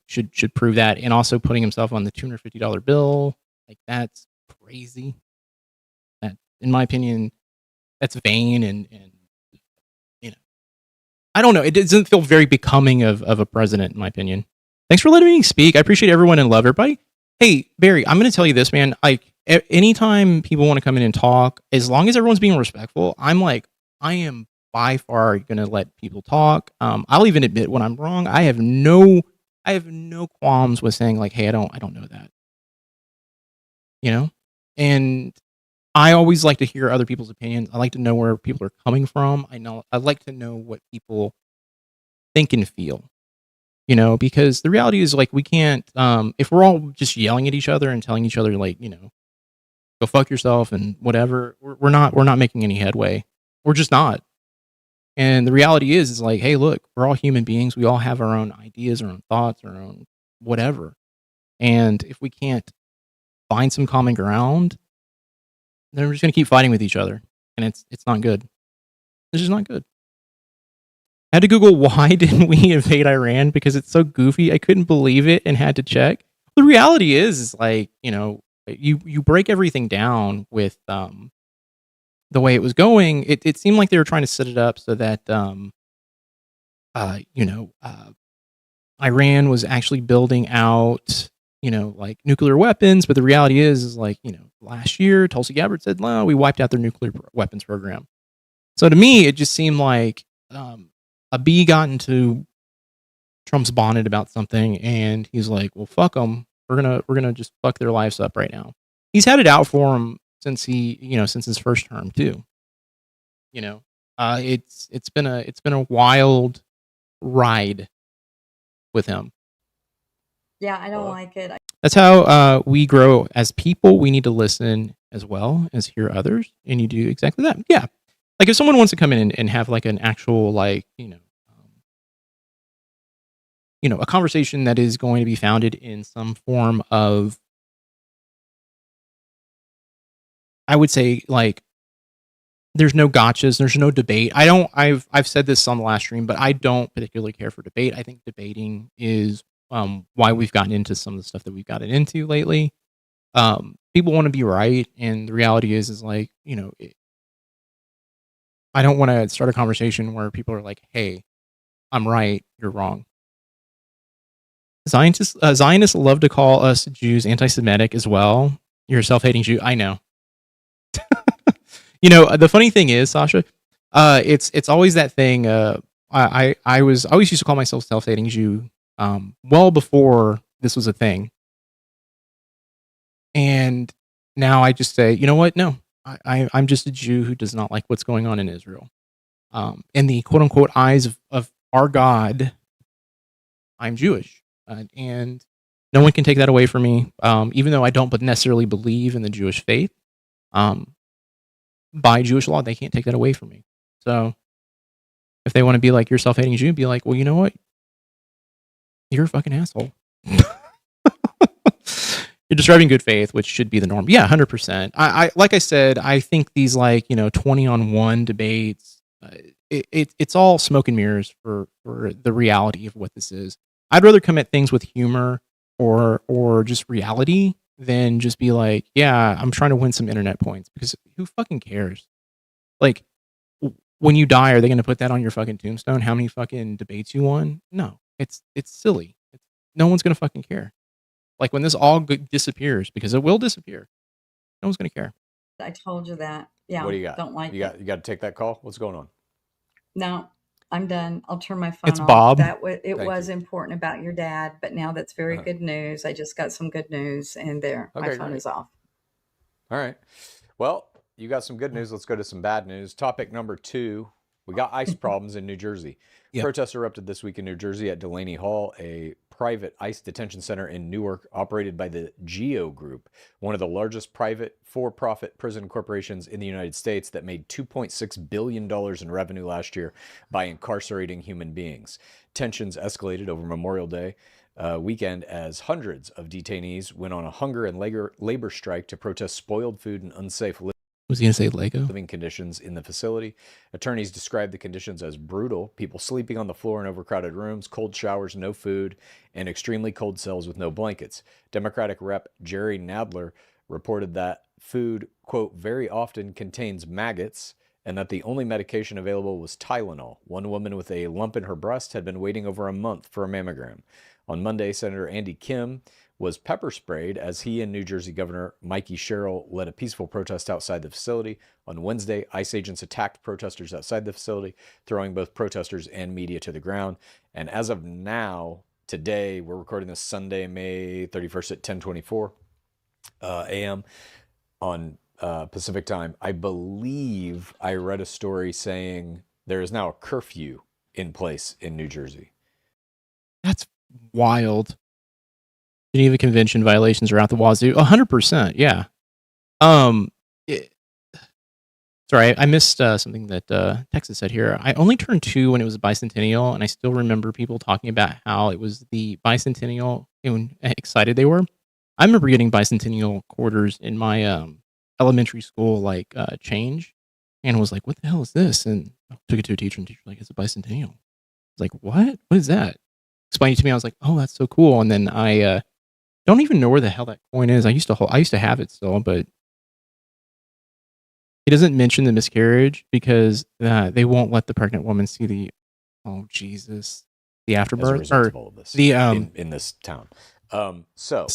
should prove that, and also putting himself on the $250 bill, like, that's crazy. That, in my opinion, that's vain, and I don't know. It doesn't feel very becoming of a president, in my opinion. Thanks for letting me speak. I appreciate everyone and love everybody. Hey, Barry, I'm going to tell you this, man. Like, anytime people want to come in and talk, as long as everyone's being respectful, I am by far going to let people talk. I'll even admit when I'm wrong. I have no qualms with saying, like, hey, I don't know that. You know? And I always like to hear other people's opinions. I like to know where people are coming from. I like to know what people think and feel. You know, because the reality is, like, we can't, if we're all just yelling at each other and telling each other, like, go fuck yourself and whatever, we're not making any headway. We're just not. And the reality is like, hey, look, we're all human beings. We all have our own ideas, our own thoughts, our own whatever. And if we can't find some common ground, then we're just going to keep fighting with each other. And it's not good. It's just not good. I had to Google why didn't we invade Iran because it's so goofy. I couldn't believe it and had to check. The reality is like, you break everything down with the way it was going. It seemed like they were trying to set it up so that Iran was actually building out, like nuclear weapons. But the reality is like, last year Tulsi Gabbard said, no, we wiped out their nuclear weapons program. So to me, it just seemed like a bee got into Trump's bonnet about something, and he's like, "Well, fuck them. We're gonna just fuck their lives up right now." He's had it out for him since since his first term too. It's been a wild ride with him. Yeah, I don't like it. That's how we grow as people. We need to listen as well as hear others, and you do exactly that. Yeah. Like if someone wants to come in and have like an actual like, a conversation that is going to be founded in some form of, I would say like, there's no gotchas, there's no debate. I've said this on the last stream, but I don't particularly care for debate. I think debating is why we've gotten into some of the stuff that we've gotten into lately. People want to be right, and the reality is like, I don't want to start a conversation where people are like, hey, I'm right, you're wrong. Zionists love to call us Jews anti-Semitic as well. You're a self-hating Jew. I know. The funny thing is, Sasha, it's always that thing. I always used to call myself self-hating Jew well before this was a thing. And now I just say, you know what? No, I'm just a Jew who does not like what's going on in Israel. In the quote unquote eyes of our God, I'm Jewish. And no one can take that away from me. Even though I don't necessarily believe in the Jewish faith, by Jewish law, they can't take that away from me. So if they want to be like, you're self-hating Jew, be like, well, you know what? You're a fucking asshole. You're describing good faith, which should be the norm. Yeah, 100%. I like I said, I think these 20-on-1 debates, it's all smoke and mirrors for the reality of what this is. I'd rather come at things with humor or just reality than just be like, yeah, I'm trying to win some internet points, because who fucking cares? Like, when you die, are they going to put that on your fucking tombstone? How many fucking debates you won? No, it's silly. No one's going to fucking care. Like when this all disappears, because it will disappear, no one's gonna care. I told you that. Yeah. What do you got? Don't like You it. got to take that call. What's going on? No, I'm done. I'll turn my phone It's off. Bob. It Thank was you. important about your dad, but now that's very good news. I just got some good news, and there, my Okay, phone great. is off. All right. Well, you got some good news. Let's go to some bad news. Topic number 2. We got ICE problems in New Jersey. Yep. Protests erupted this week in New Jersey at Delaney Hall, a private ICE detention center in Newark operated by the GEO Group, one of the largest private for-profit prison corporations in the United States that made $2.6 billion in revenue last year by incarcerating human beings. Tensions escalated over Memorial Day weekend as hundreds of detainees went on a hunger and labor strike to protest spoiled food and unsafe Was he gonna say Lego? living conditions in the facility. Attorneys described the conditions as brutal: people sleeping on the floor in overcrowded rooms, cold showers, no food, and extremely cold cells with no blankets. Democratic Rep. Jerry Nadler reported that food, quote, very often contains maggots, and that the only medication available was Tylenol. One woman with a lump in her breast had been waiting over a month for a mammogram. On Monday, Senator Andy Kim was pepper sprayed as he and New Jersey Governor Mikey Sherrill led a peaceful protest outside the facility. On Wednesday, ICE agents attacked protesters outside the facility, throwing both protesters and media to the ground. And as of now, today, we're recording this Sunday, May 31st at 10:24 a.m. on Pacific time. I believe I read a story saying there is now a curfew in place in New Jersey. That's wild. Geneva Convention violations are out the wazoo. 100%. Yeah. Sorry, I missed something that Texas said here. I only turned 2 when it was a bicentennial, and I still remember people talking about how it was the bicentennial and excited they were. I remember getting bicentennial quarters in my elementary school, like change, and was like, "What the hell is this?" And I took it to a teacher, and the teacher was like, "It's a bicentennial." I was like, "What? What is that?" Explained it to me. I was like, "Oh, that's so cool." And then I don't even know where the hell that coin is. I used to have it still, but it doesn't mention the miscarriage because they won't let the pregnant woman see the afterbirth as a result of all of this the in this town. So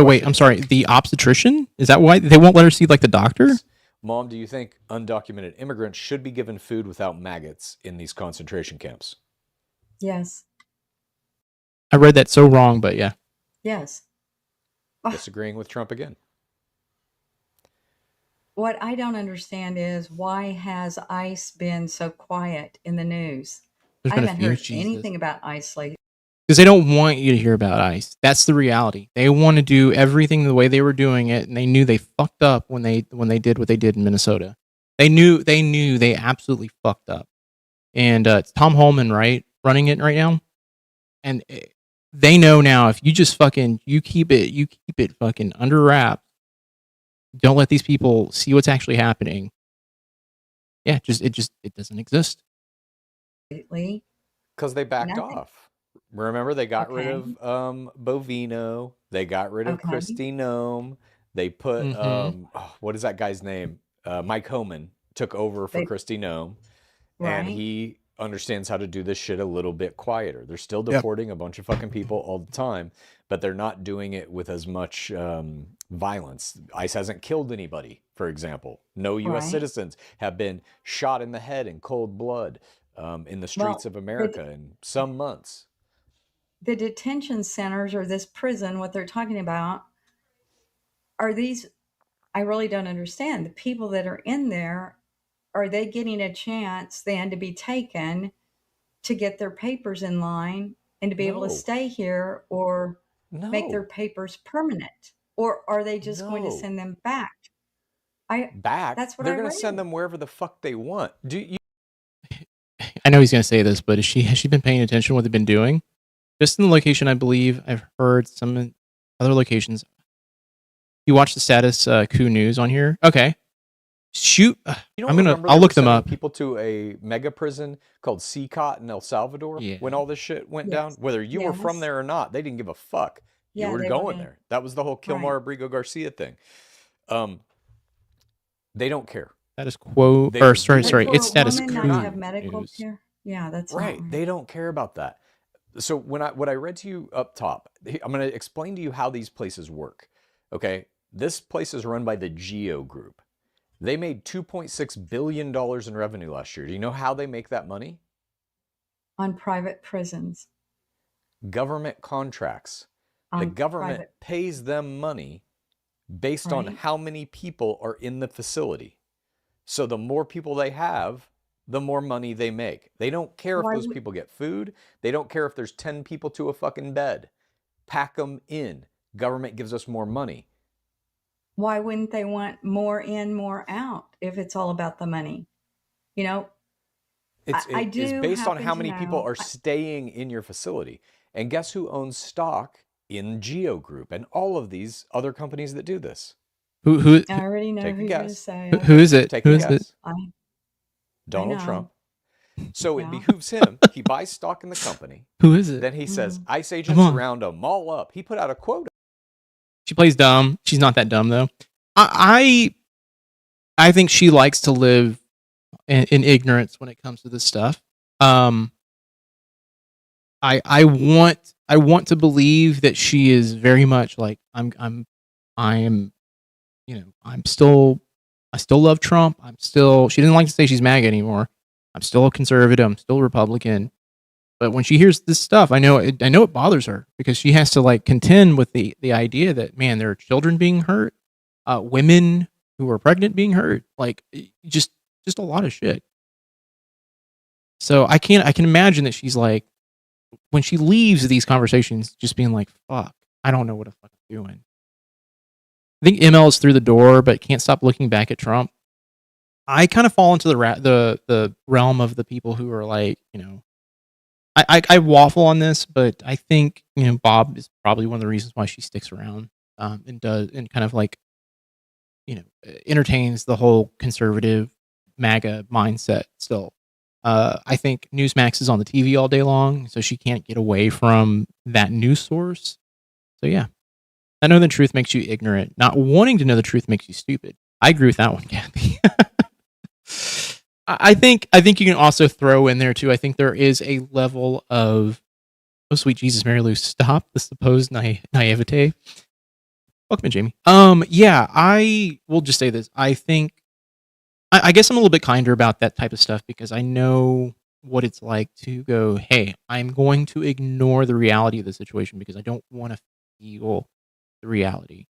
wait, I'm sorry. The obstetrician, is that why they won't let her see like the doctor? Mom, do you think undocumented immigrants should be given food without maggots in these concentration camps? Yes. I read that so wrong, but yeah. Yes. Disagreeing with Trump again. What I don't understand is why has ICE been so quiet in the news? I haven't heard anything about ICE lately. Because they don't want you to hear about ICE. That's the reality. They want to do everything the way they were doing it, and they knew they fucked up when they did what they did in Minnesota. They knew they absolutely fucked up. And it's Tom Holman, right, running it right now, and they know now if you just you keep it fucking under wraps. Don't let these people see what's actually happening. Yeah, it doesn't exist. Because they backed off. Remember, they got rid of Bovino. They got rid of Kristi Noem. They put what is that guy's name? Mike Homan took over for Kristi Noem, and he understands how to do this shit a little bit quieter. They're still deporting a bunch of fucking people all the time, but they're not doing it with as much violence. ICE hasn't killed anybody, for example. No U.S. citizens have been shot in the head in cold blood in the streets of America in some months. The detention centers or this prison, what they're talking about, are these, I really don't understand. The people that are in there, are they getting a chance then to be taken to get their papers in line and to be able to stay here or make their papers permanent? Or are they just going to send them back? That's what they're going to send them wherever the fuck they want. I know he's going to say this, but has she been paying attention to what they've been doing? Just in the location, I believe I've heard some other locations. You watch the status coup news on here? Okay. Shoot. I'll look them up. People to a mega prison called Seacot in El Salvador when all this shit went down. Whether you were from there or not, they didn't give a fuck. You were going there. That was the whole Kilmar Abrigo Garcia thing. They don't care. That is quote. Sorry. It's status coup. Not to have medical care. Yeah, that's right. They don't care about that. So what I read to you up top, I'm going to explain to you how these places work. Okay, this place is run by the Geo Group. They made $2.6 billion in revenue last year. Do you know how they make that money? On private prisons. Government contracts. The government pays them money based on how many people are in the facility. So the more people they have, the more money they make. They don't care if those people get food. They don't care if there's 10 people to a fucking bed. Pack them in. Government gives us more money. Why wouldn't they want more in, more out if it's all about the money? You know, it's based on how many people are staying in your facility. And guess who owns stock in Geo Group and all of these other companies that do this? Who? I already know who you're going to say. Who is it? Take who a is guess. it? Donald Trump. So it behooves him. He buys stock in the company. Who is it? Then he says, ICE agents round them all up. He put out a quota. She plays dumb. She's not that dumb, though. I think she likes to live in ignorance when it comes to this stuff. I want to believe that she is very much like I still love Trump. She didn't like to say she's MAGA anymore. I'm still a conservative. I'm still a Republican. But when she hears this stuff, I know it bothers her because she has to like contend with the idea that, man, there are children being hurt, women who are pregnant being hurt, like just a lot of shit. So I can imagine that she's like, when she leaves these conversations, just being like, fuck, I don't know what the fuck I'm doing. I think ML is through the door, but can't stop looking back at Trump. I kind of fall into the realm of the people who are like, I waffle on this, but I think, Bob is probably one of the reasons why she sticks around and kind of like, entertains the whole conservative MAGA mindset still. I think Newsmax is on the TV all day long, so she can't get away from that news source. So yeah, I know the truth makes you ignorant. Not wanting to know the truth makes you stupid. I agree with that one, Kathy. I think you can also throw in there too. I think there is a level of, oh sweet Jesus, Mary Lou, stop the supposed naivete. Welcome in, Jamie. Yeah, I will just say this. I think, I guess I'm a little bit kinder about that type of stuff because I know what it's like to go, hey, I'm going to ignore the reality of the situation because I don't want to feel the reality.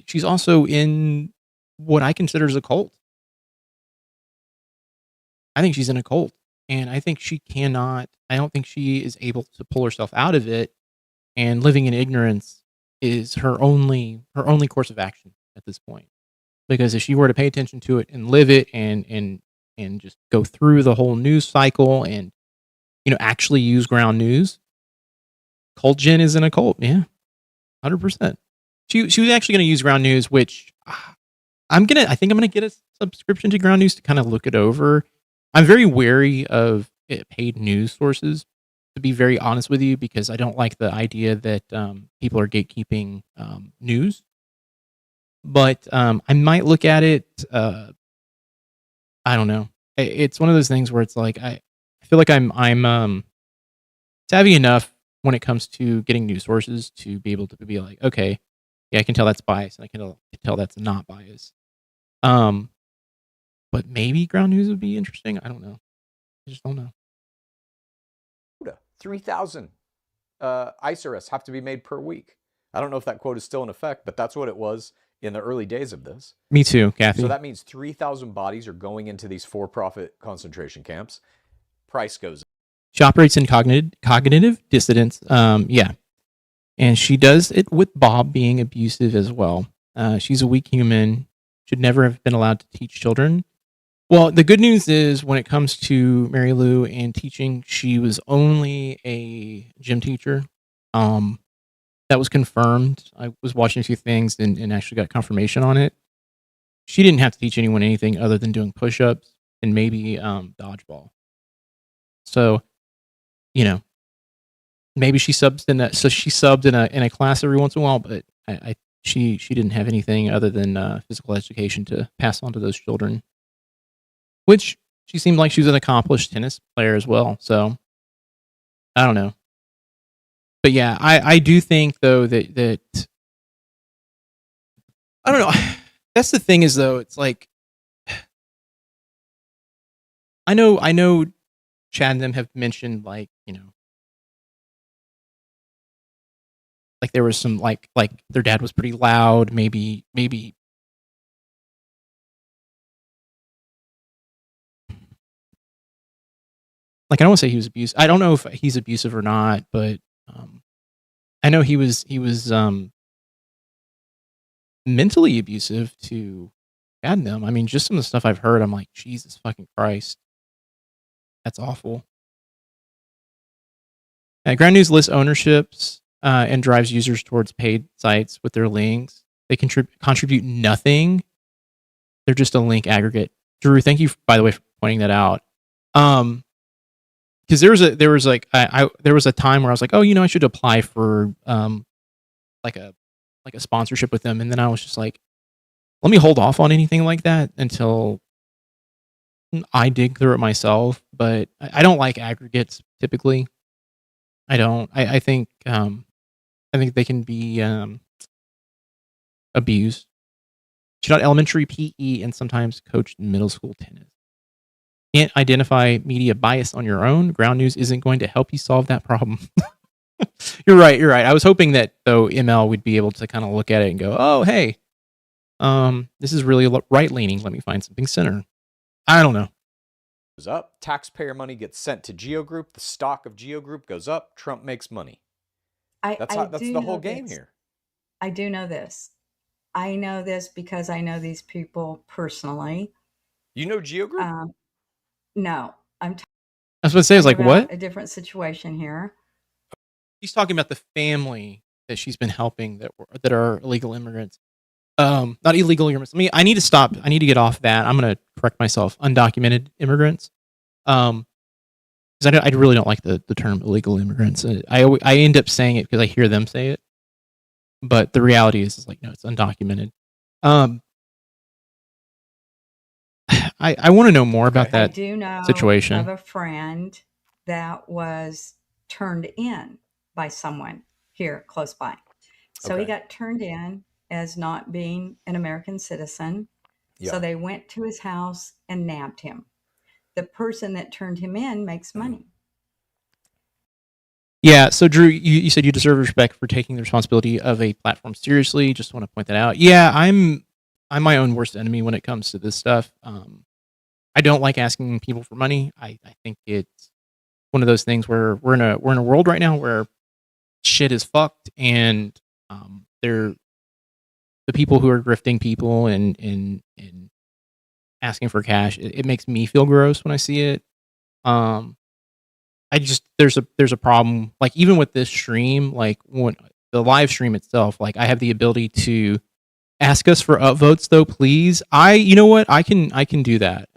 She's also in what I consider as a cult. I think she's in a cult, and I think I don't think she is able to pull herself out of it, and living in ignorance is her only course of action at this point. Because if she were to pay attention to it and live it and just go through the whole news cycle and, actually use ground news, Cult Jen is in a cult. Yeah, 100%. She was actually going to use ground news, which I think I'm going to get a subscription to ground news to kind of look it over. I'm very wary of paid news sources, to be very honest with you, because I don't like the idea that people are gatekeeping news. But I might look at it. I don't know. It's one of those things where it's like I feel like I'm savvy enough when it comes to getting news sources to be able to be like, okay, yeah, I can tell that's biased, and I can tell that's not biased. But maybe ground news would be interesting. I don't know. I just don't know. 3,000 ICE arrests have to be made per week. I don't know if that quote is still in effect, but that's what it was in the early days of this. Me too, Kathy. So that means 3,000 bodies are going into these for-profit concentration camps. Price goes up. She operates in cognitive dissonance. Yeah. And she does it with Bob being abusive as well. She's a weak human, should never have been allowed to teach children. Well, the good news is when it comes to Mary Lou and teaching, she was only a gym teacher. That was confirmed. I was watching a few things and actually got confirmation on it. She didn't have to teach anyone anything other than doing push-ups and maybe dodgeball. So, maybe she subs in that. So she subbed in a class every once in a while, but she didn't have anything other than physical education to pass on to those children. Which she seemed like she was an accomplished tennis player as well. So I don't know. But yeah, I do think though that I don't know. That's the thing is though, it's like I know Chad and them have mentioned like, like there was some like their dad was pretty loud, maybe like I don't want to say he was abusive. I don't know if he's abusive or not, but I know he was mentally abusive to Chad and them. I mean, just some of the stuff I've heard, I'm like, Jesus fucking Christ. That's awful. Ground News lists ownerships and drives users towards paid sites with their links. They contribute nothing. They're just a link aggregate. Drew, thank you, by the way, for pointing that out. Because there was a time where I was like, oh, I should apply for like a sponsorship with them, and then I was just like, let me hold off on anything like that until I dig through it myself. But I don't like aggregates typically. I don't. I think they can be abused. She taught elementary PE and sometimes coached middle school tennis. Can't identify media bias on your own. Ground News isn't going to help you solve that problem. You're right. I was hoping that though ML would be able to kind of look at it and go, oh hey, this is really right leaning. Let me find something center. I don't know. Goes up. Taxpayer money gets sent to Geo Group. The stock of Geo Group goes up. Trump makes money. That's the whole game here. I do know this. I know this because I know these people personally. You know Geo Group? No, I was going to say, I was like, what? A different situation here. She's talking about the family that she's been helping that are illegal immigrants. Not illegal immigrants. I need to stop. I need to get off that. I'm going to correct myself. Undocumented immigrants. Because I really don't like the term illegal immigrants. I end up saying it because I hear them say it. But the reality is like, no, it's undocumented. I want to know more about that situation. I do know of a friend that was turned in by someone here close by. So he got turned in as not being an American citizen. Yeah. So they went to his house and nabbed him. The person that turned him in makes money. Yeah, so Drew, you said you deserve respect for taking the responsibility of a platform seriously. Just want to point that out. Yeah, I'm my own worst enemy when it comes to this stuff. I don't like asking people for money. I think it's one of those things where we're in a world right now where shit is fucked, and they're the people who are grifting people and asking for cash. It makes me feel gross when I see it. There's a problem. Like even with this stream, like when the live stream itself, like I have the ability to ask us for upvotes though, please. You know what? I can do that.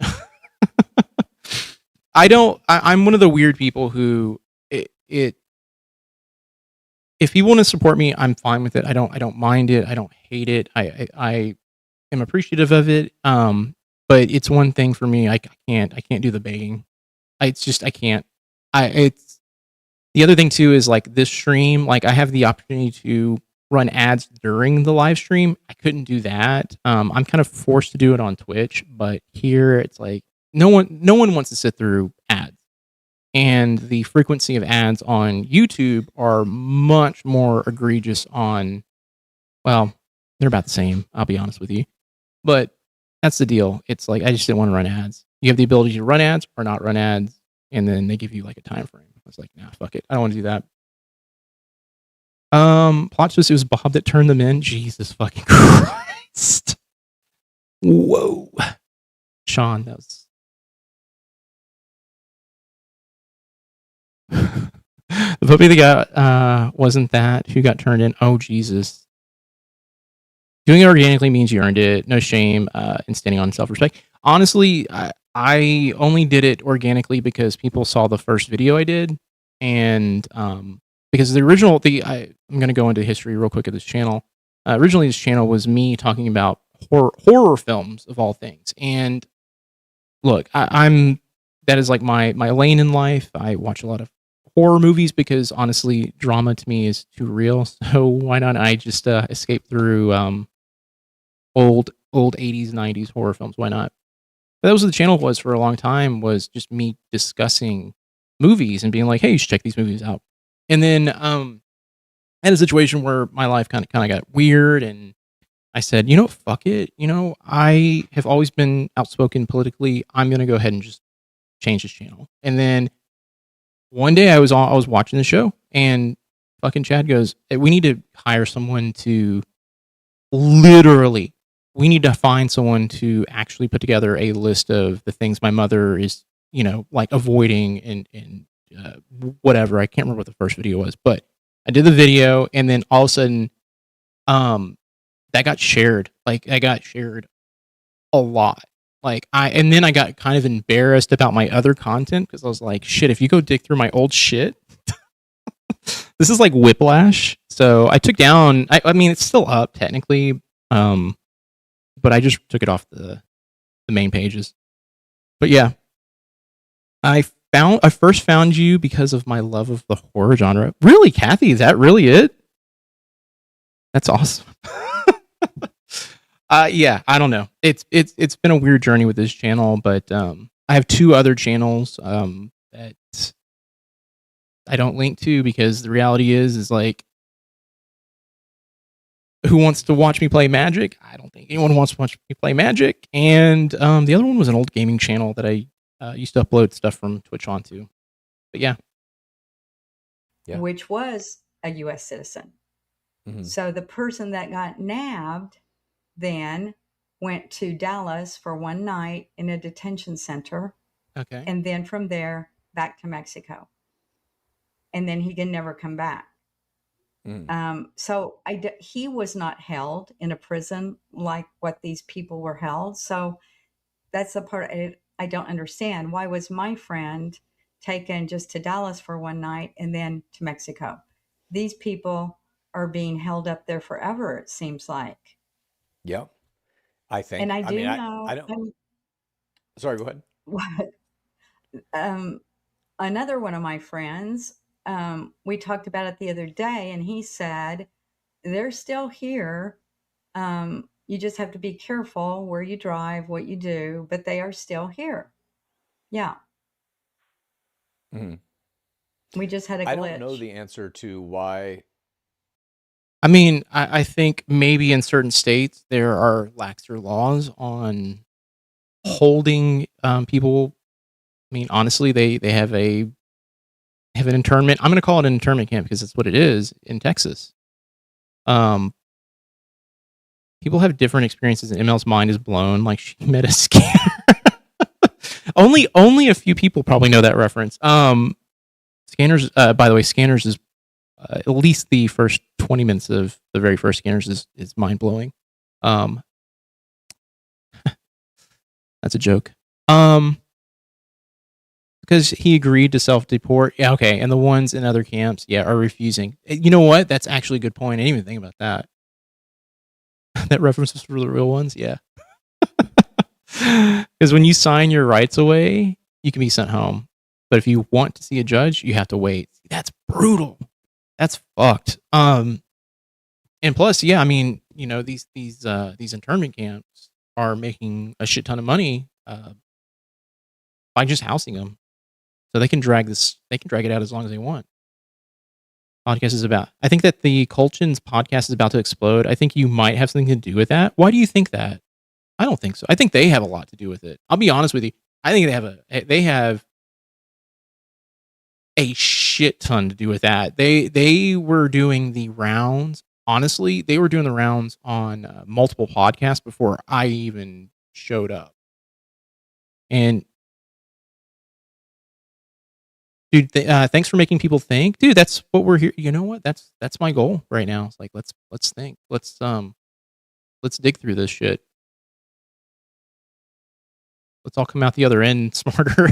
I'm one of the weird people who if you want to support me, I'm fine with it. I don't mind it. I don't hate it. I am appreciative of it. But it's one thing for me. I can't do the begging. I can't. It's the other thing too is like this stream, like I have the opportunity to run ads during the live stream. I couldn't do that. I'm kind of forced to do it on Twitch, but here it's like no one wants to sit through ads. And the frequency of ads on YouTube are much more egregious on, well, they're about the same, I'll be honest with you. But that's the deal. It's like I just didn't want to run ads. You have the ability to run ads or not run ads. And then they give you like a time frame. I was like, nah, fuck it. I don't want to do that. Plot twist, it was Bob that turned them in. Jesus fucking Christ. Whoa. Sean, that was... The puppy that got, wasn't that who got turned in? Oh, Jesus. Doing it organically means you earned it. No shame in standing on self-respect. Honestly, I only did it organically because people saw the first video I did, and because the original, I'm going to go into history real quick of this channel. Originally, this channel was me talking about horror films of all things, and look, that is like my lane in life. I watch a lot of horror movies because honestly, drama to me is too real. So why not I just escape through old 80s, 90s horror films? Why not? But that was what the channel was for a long time, was just me discussing movies and being like, hey, you should check these movies out. And then I had a situation where my life kind of got weird, and I said, you know, fuck it. You know, I have always been outspoken politically. I'm gonna go ahead and just change this channel. And then one day I was watching the show, and fucking Chad goes, "Hey, we need to hire someone to literally, we need to find someone to actually put together a list of the things my mother is, you know, like avoiding and whatever." I can't remember what the first video was, but I did the video, and then all of a sudden, that got shared. Like, I got shared a lot. Like, and then I got kind of embarrassed about my other content because I was like, shit, if you go dig through my old shit, this is like whiplash. So I took down, I mean, it's still up technically, but I just took it off the main pages. But yeah, I first found you because of my love of the horror genre. Really, Kathy? Is that really it? That's awesome. Yeah, I don't know. It's been a weird journey with this channel, but I have 2 other channels that I don't link to because the reality is like, who wants to watch me play Magic? I don't think anyone wants to watch me play Magic. And the other one was an old gaming channel that I used to upload stuff from Twitch onto. But yeah. Which was a U.S. citizen. Mhm. So the person that got nabbed then went to Dallas for one night in a detention center. Okay. And then from there back to Mexico. And then he can never come back. So he was not held in a prison like what these people were held. So that's the part I don't understand. Why was my friend taken just to Dallas for one night and then to Mexico? These people are being held up there forever, it seems like. Yeah. I think. And I I do mean, know. I don't. Sorry, go ahead. Another one of my friends, we talked about it the other day, and he said they're still here. You just have to be careful where you drive, what you do, but they are still here. Yeah. Mhm. We just had a glitch. I don't know the answer to why. I mean, I think maybe in certain states there are laxer laws on holding people. I mean, honestly, they have an internment. I'm going to call it an internment camp because that's what it is in Texas. People have different experiences, and ML's mind is blown. Like, she met a scanner. only a few people probably know that reference. Scanners. By the way, Scanners is at least the first 20 minutes of the very first Scanners is mind blowing. That's a joke. Because he agreed to self deport. Yeah, okay. And the ones in other camps, yeah, are refusing. You know what? That's actually a good point. I didn't even think about that. That reference was for the real ones, yeah. Because when you sign your rights away, you can be sent home. But if you want to see a judge, you have to wait. That's brutal. That's fucked. And plus, yeah, I mean, you know, these internment camps are making a shit ton of money by just housing them, so they can drag it out as long as they want. Podcast is about. I think that the Colchin's podcast is about to explode. I think you might have something to do with that. Why do you think that? I don't think so. I think they have a lot to do with it. I'll be honest with you. I think they have a shit ton to do with that. They were doing the rounds. Honestly, they were doing the rounds on multiple podcasts before I even showed up. And dude, thanks for making people think. Dude, that's what we're here. You know what? That's my goal right now. It's like let's think. Let's dig through this shit. Let's all come out the other end smarter.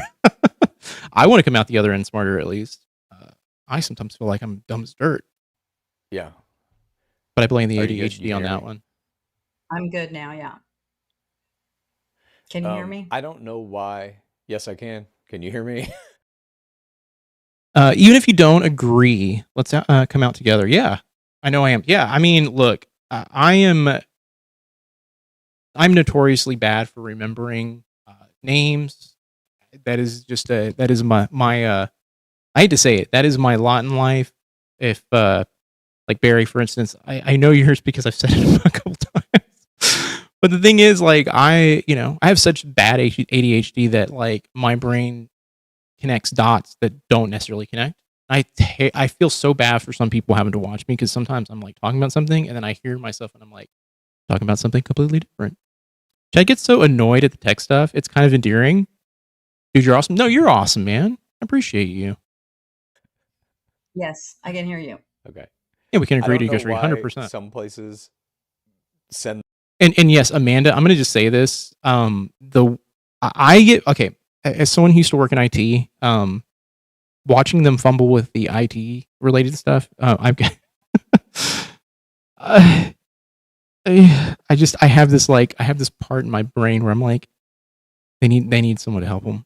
I want to come out the other end smarter, at least. I sometimes feel like I'm dumb as dirt. Yeah. But I blame the Are you good? ADHD You on hear that me? one. I'm good now, yeah. Can you hear me? I don't know why. Yes, I can. Can you hear me? Even if you don't agree, let's come out together. Yeah, I know I am. Yeah, I mean, look, I'm notoriously bad for remembering names. That is just that is my I hate to say it, that is my lot in life. If like Barry, for instance, I know yours because I've said it a couple times. But the thing is, like, I have such bad ADHD that like my brain connects dots that don't necessarily connect. I feel so bad for some people having to watch me because sometimes I'm like talking about something and then I hear myself and I'm like talking about something completely different. I get so annoyed at the tech stuff. It's kind of endearing. Dude, you're awesome. No, you're awesome, man. I appreciate you. Yes, I can hear you. Okay. Yeah, we can I agree don't to know disagree why 100%. some places send And yes, Amanda, I'm going to just say this. I get, okay, as someone who used to work in IT, watching them fumble with the IT related stuff, I've got, I have this part in my brain where I'm like, they need someone to help them.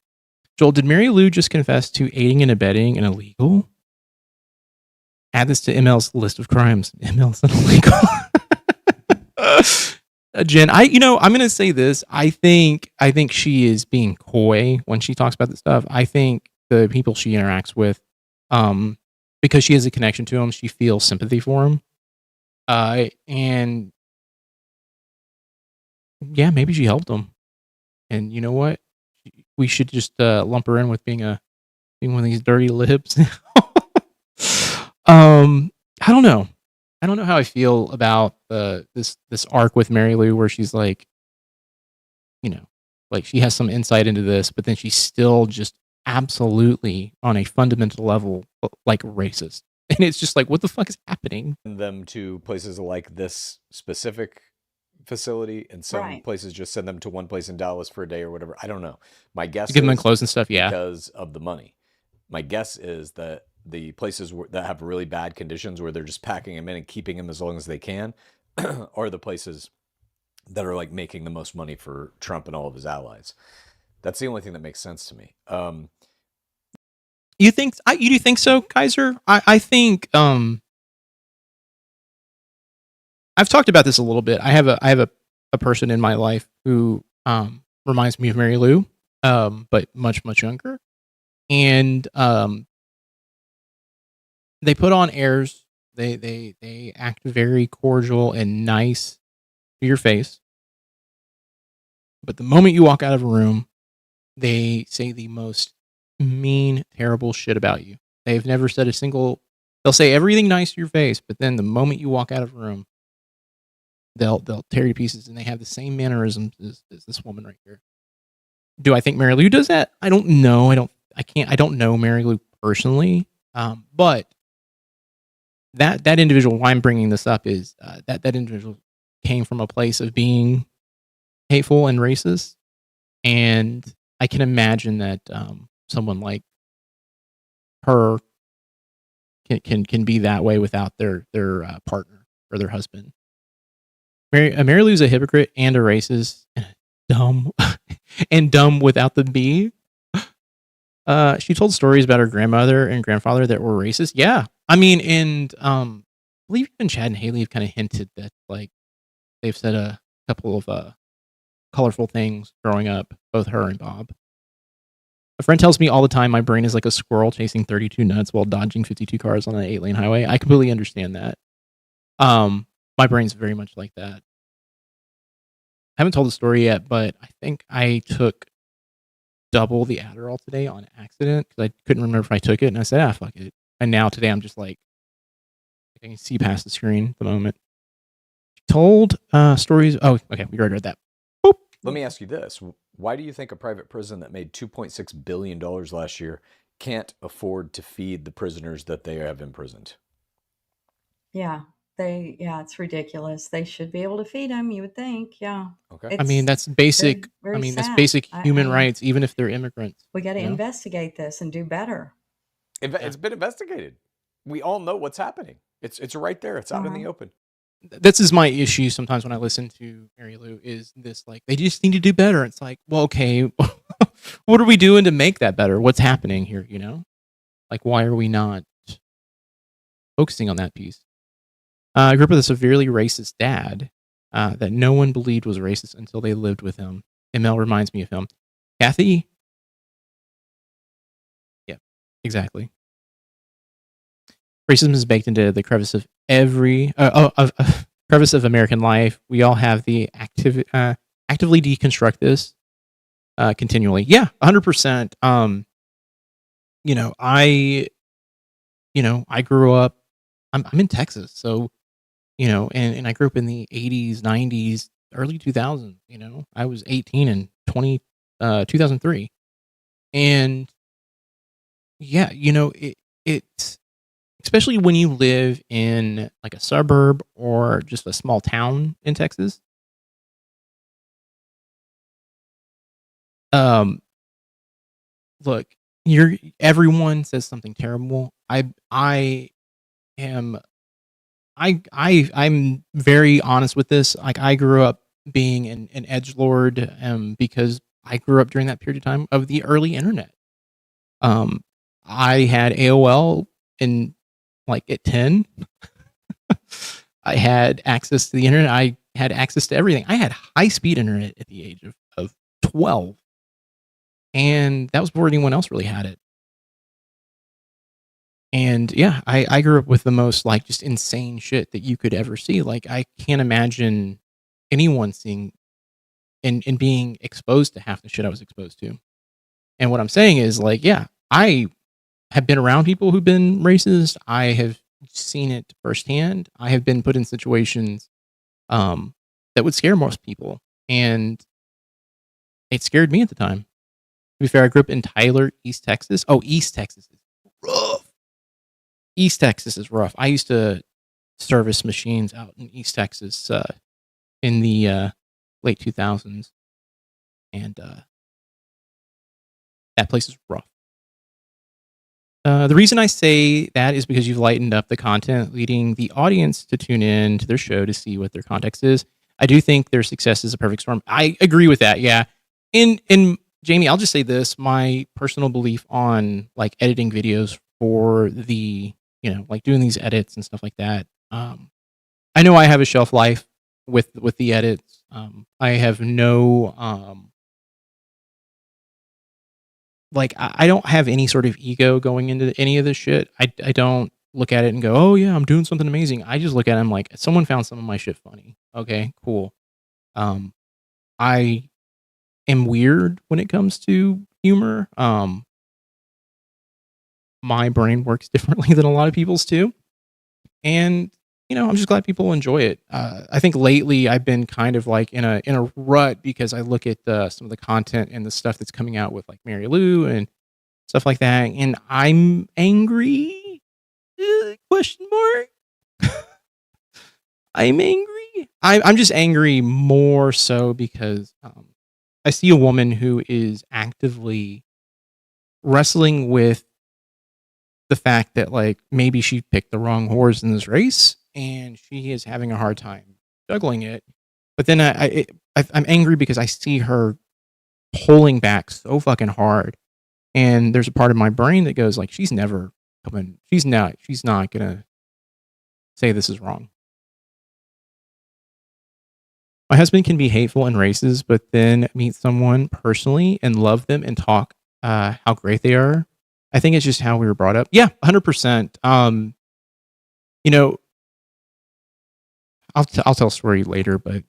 Joel, did Mary Lou just confess to aiding and abetting an illegal? Add this to ML's list of crimes. ML's an illegal. Jen, I'm gonna say this. I think she is being coy when she talks about this stuff. I think the people she interacts with, because she has a connection to them, she feels sympathy for them. And yeah, maybe she helped them. And you know what? We should just lump her in with being one of these dirty lips. I don't know. I don't know how I feel about this arc with Mary Lou, where she's like, like she has some insight into this, but then she's still just absolutely on a fundamental level like racist, and it's just like, what the fuck is happening? them to places like this specific facility, and some Right. places just send them to one place in Dallas for a day or whatever. I don't know. My guess To give them is clothes and stuff, yeah. because of the money. My guess is that the places that have really bad conditions, where they're just packing them in and keeping them as long as they can, are the places that are like making the most money for Trump and all of his allies. That's the only thing that makes sense to me. You do think so, Kaiser? I think I've talked about this a little bit. I have a person in my life who reminds me of Mary Lou, but much younger, and they put on airs. They act very cordial and nice to your face, but the moment you walk out of a room, they say the most mean, terrible shit about you. They've never said a single. They'll say everything nice to your face, but then the moment you walk out of a room, they'll tear you to pieces, and they have the same mannerisms as this woman right here. Do I think Mary Lou does that? I don't know. I don't know Mary Lou personally, but that individual. Why I'm bringing this up is that individual came from a place of being hateful and racist, and I can imagine that someone like her can be that way without their partner or their husband. Mary Lou's a hypocrite and a racist, and dumb, and dumb without the B. She told stories about her grandmother and grandfather that were racist. Yeah, I mean, and I believe even Chad and Haley have kind of hinted that like they've said a couple of colorful things growing up, both her and Bob. A friend tells me all the time my brain is like a squirrel chasing 32 nuts while dodging 52 cars on an 8-lane highway. I completely understand that. My brain's very much like that. I haven't told the story yet, but I think I took double the Adderall today on accident because I couldn't remember if I took it, and I said, fuck it. And now today I'm just like, I can see past the screen at the moment. Told stories. Oh, okay, we already read that. Boop. Let me ask you this. Why do you think a private prison that made $2.6 billion last year can't afford to feed the prisoners that they have imprisoned? Yeah, it's ridiculous. They should be able to feed them, you would think. Yeah. Okay. I mean, that's basic. very I mean, that's sad. basic human I- rights, even if they're immigrants. We got to You know? investigate this and do better. It's been investigated. We all know what's happening. It's right there. It's out in the open. This is my issue sometimes when I listen to Mary Lou, is this like, they just need to do better. It's like, well, okay, what are we doing to make that better? What's happening here, you know? Like, why are we not focusing on that piece? I grew up with a severely racist dad that no one believed was racist until they lived with him. ML reminds me of him. Kathy? Yeah, exactly. Racism is baked into the crevice of crevice of American life. We all have the actively deconstruct this continually. Yeah, 100%. I grew up. I'm in Texas, so and I grew up in the 80s, 90s, early 2000s. I was 18 in 2003, and yeah, it's especially when you live in like a suburb or just a small town in Texas. Look, everyone says something terrible. I'm very honest with this. Like, I grew up being an edgelord because I grew up during that period of time of the early internet. I had AOL in like at 10. I had access to the internet. I had access to everything. I had high speed internet at the age of 12. And that was before anyone else really had it. And yeah, I grew up with the most like just insane shit that you could ever see. Like, I can't imagine anyone seeing and being exposed to half the shit I was exposed to. And what I'm saying is, like, yeah, I have been around people who've been racist. I have seen it firsthand. I have been put in situations that would scare most people. And it scared me at the time. To be fair, I grew up in Tyler, East Texas. Oh, East Texas is rough. East Texas is rough. I used to service machines out in East Texas in the late 2000s. And that place is rough. The reason I say that is because you've lightened up the content, leading the audience to tune in to their show to see what their context is. I do think their success is a perfect storm. I agree with that, yeah. And Jamie, I'll just say this. My personal belief on like editing videos for the, like doing these edits and stuff like that. I know I have a shelf life with the edits. I have no like I don't have any sort of ego going into any of this shit. I don't look at it and go, oh yeah, I'm doing something amazing. I just look at it and I'm like, someone found some of my shit funny. Okay, cool. I am weird when it comes to humor. My brain works differently than a lot of people's too. And I'm just glad people enjoy it. I think lately I've been kind of like in a rut because I look at some of the content and the stuff that's coming out with like Mary Lou and stuff like that, and I'm angry. Question mark. I'm angry. I'm just angry more so because I see a woman who is actively wrestling with the fact that like maybe she picked the wrong horse in this race and she is having a hard time juggling it. But then I'm angry because I see her pulling back so fucking hard, and there's a part of my brain that goes like, she's never coming. She's not gonna say this is wrong. My husband can be hateful and racist, but then meet someone personally and love them and talk how great they are. I think it's just how we were brought up. Yeah, 100%. I'll tell a story later, but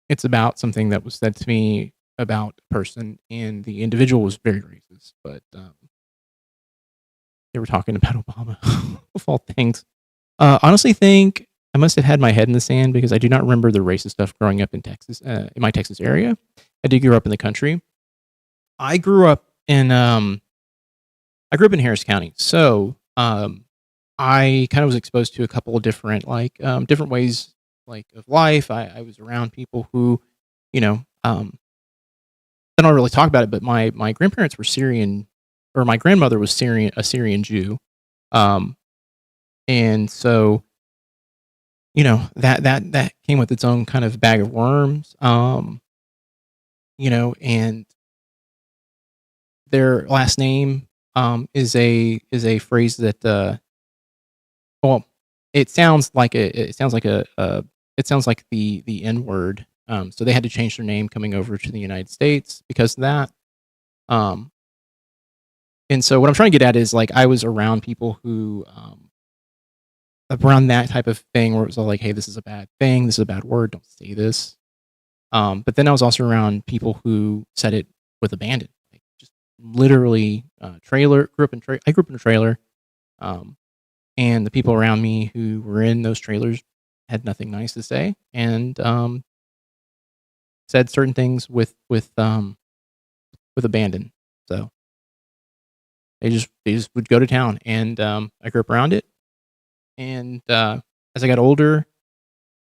it's about something that was said to me about a person, and the individual was very racist, but they were talking about Obama of all things. Honestly, think I must have had my head in the sand because I do not remember the racist stuff growing up in Texas, in my Texas area. I did grow up in the country. I grew up in Harris County, so I kind of was exposed to a couple of different different ways like of life. I was around people who, I don't really talk about it, but my grandparents were Syrian, or my grandmother was a Syrian Jew, and so that came with its own kind of bag of worms, and their last name is a phrase that well, it sounds like the N word. So they had to change their name coming over to the United States because of that. Um, and so what I'm trying to get at is like I was around people who around that type of thing where it was all like, hey, this is a bad thing, this is a bad word, don't say this. But then I was also around people who said it with abandon, like just literally trailer. I grew up in a trailer, and the people around me who were in those trailers had nothing nice to say, and said certain things with abandon. So they just would go to town, and I grew up around it. And as I got older,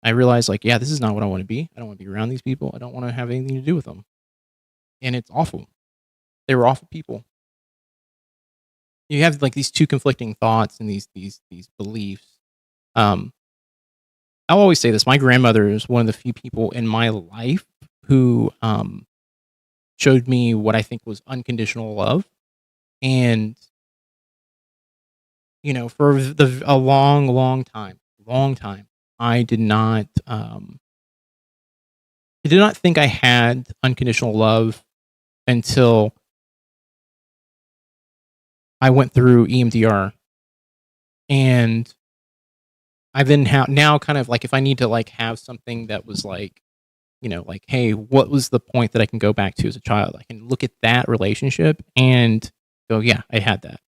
I realized, like, yeah, this is not what I want to be. I don't want to be around these people. I don't want to have anything to do with them. And it's awful. They were awful people. You have like these two conflicting thoughts and these beliefs. I'll always say this. My grandmother is one of the few people in my life who showed me what I think was unconditional love. And, you know, for a long time, I did not think I had unconditional love until I went through EMDR, and I then now kind of like if I need to like have something that was like, you know, like, hey, what was the point that I can go back to as a child? I can look at that relationship and go, yeah, I had that.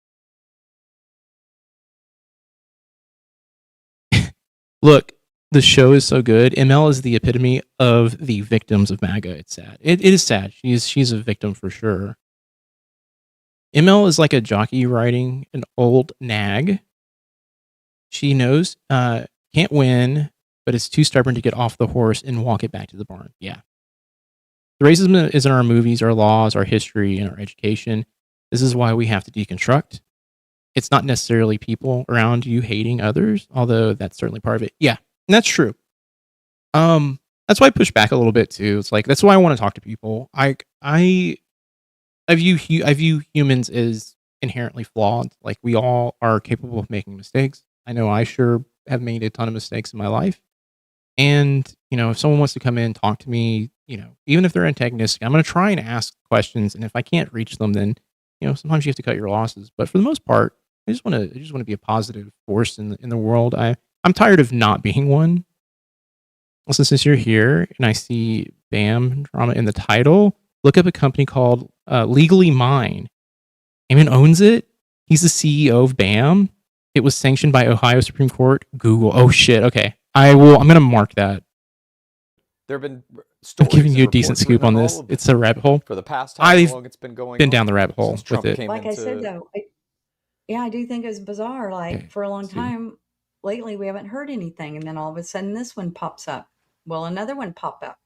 Look, the show is so good. ML is the epitome of the victims of MAGA. It's sad. It is sad. She's a victim for sure. ML is like a jockey riding an old nag. She knows can't win, but is too stubborn to get off the horse and walk it back to the barn. Yeah. The racism is in our movies, our laws, our history, and our education. This is why we have to deconstruct. It's not necessarily people around you hating others, although that's certainly part of it. Yeah, and that's true. That's why I push back a little bit too. It's like that's why I want to talk to people. I view humans as inherently flawed. Like we all are capable of making mistakes. I know I sure have made a ton of mistakes in my life. And, you know, if someone wants to come in and talk to me, you know, even if they're antagonistic, I'm going to try and ask questions. And if I can't reach them, then, you know, sometimes you have to cut your losses. But for the most part, I just want to be a positive force in the world. I'm tired of not being one. Also, since you're here and I see BAM drama in the title, look up a company called Legally Mine. Eamon owns it. He's the CEO of BAM. It was sanctioned by Ohio Supreme Court. Google. Oh shit. Okay. I'm gonna mark that. There have been I'm giving you a decent scoop on this. It's a rabbit hole. For the past how long it's been going been down the rabbit hole with it. Like I said though, I do think it's bizarre. Like for a long time lately, we haven't heard anything, and then all of a sudden this one pops up. Will another one pop up?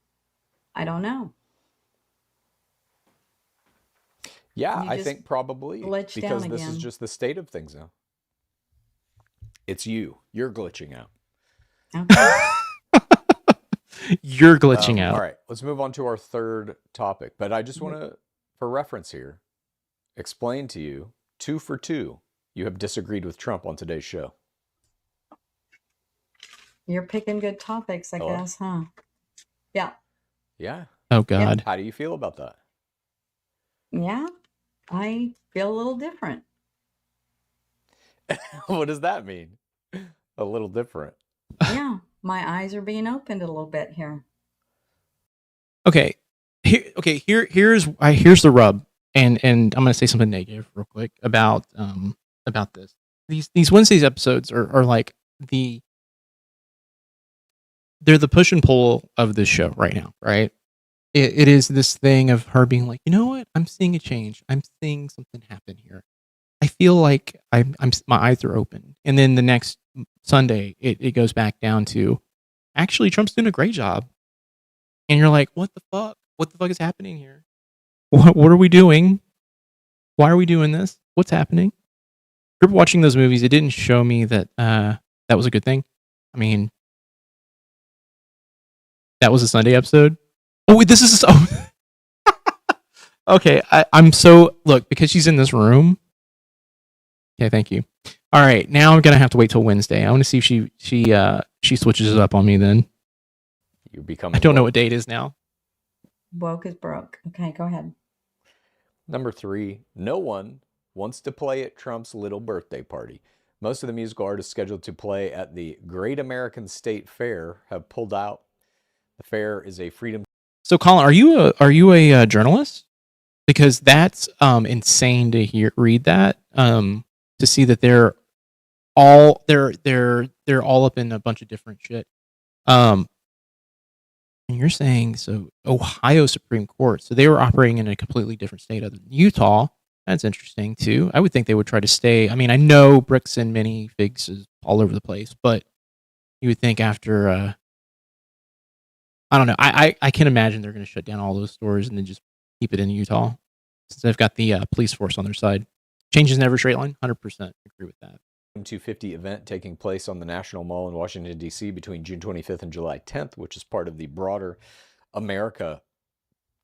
I don't know. Yeah, I think probably because this is just the state of things now. It's you. You're glitching out. Okay. You're glitching out. All right, let's move on to our third topic. But I just want to, for reference here, explain to you, 2 for 2, you have disagreed with Trump on today's show. You're picking good topics, I guess, huh? Yeah. Yeah. Oh, God. How do you feel about that? Yeah, I feel a little different. What does that mean? A little different. Yeah, my eyes are being opened a little bit here. Okay. Here's the rub, and I'm gonna say something negative real quick about this. These Wednesdays episodes are like they're the push and pull of this show right now, right? It is this thing of her being like, you know what? I'm seeing a change. I'm seeing something happen here. I feel like my eyes are open. And then the next Sunday, it goes back down to, actually, Trump's doing a great job. And you're like, what the fuck? What the fuck is happening here? What are we doing? Why are we doing this? What's happening? Group watching those movies, it didn't show me that that was a good thing. I mean, that was a Sunday episode. Oh, wait, this is okay. I'm so look, because she's in this room. Okay, thank you. All right, now I'm gonna have to wait till Wednesday. I want to see if she switches it up on me. Then You become. I don't know what day it is now. Woke is broke. Okay, go ahead. Number 3, no one wants to play at Trump's little birthday party. Most of the musical artists scheduled to play at the Great American State Fair have pulled out. The fair is a freedom. So, Colin, are you a journalist? Because that's insane to read that. To see that they're all up in a bunch of different shit. And you're saying so Ohio Supreme Court. So they were operating in a completely different state other than Utah. That's interesting too. I would think they would try to stay. I mean, I know Bricks and Minifigs is all over the place, but you would think after I don't know. I can imagine they're going to shut down all those stores and then just keep it in Utah since they've got the police force on their side. Changes never straight line. 100% agree with that. 250 event taking place on the National Mall in Washington, D.C. between June 25th and July 10th, which is part of the broader America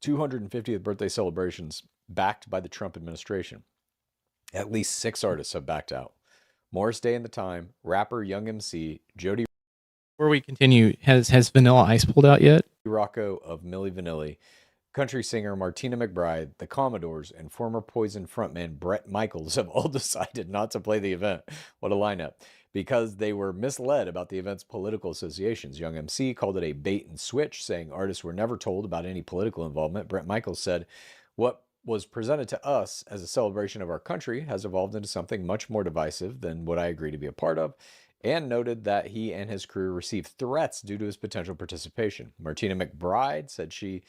250th birthday celebrations backed by the Trump administration. At least 6 artists have backed out. Morris Day and the Time, rapper Young MC, Jody Before we continue, has Vanilla Ice pulled out yet? Rocco of Milli Vanilli, country singer Martina McBride, the Commodores, and former Poison frontman Bret Michaels have all decided not to play the event. What a lineup. Because they were misled about the event's political associations. Young MC called it a bait and switch, saying artists were never told about any political involvement. Bret Michaels said, "What was presented to us as a celebration of our country has evolved into something much more divisive than what I agree to be a part of," and noted that he and his crew received threats due to his potential participation. Martina McBride said she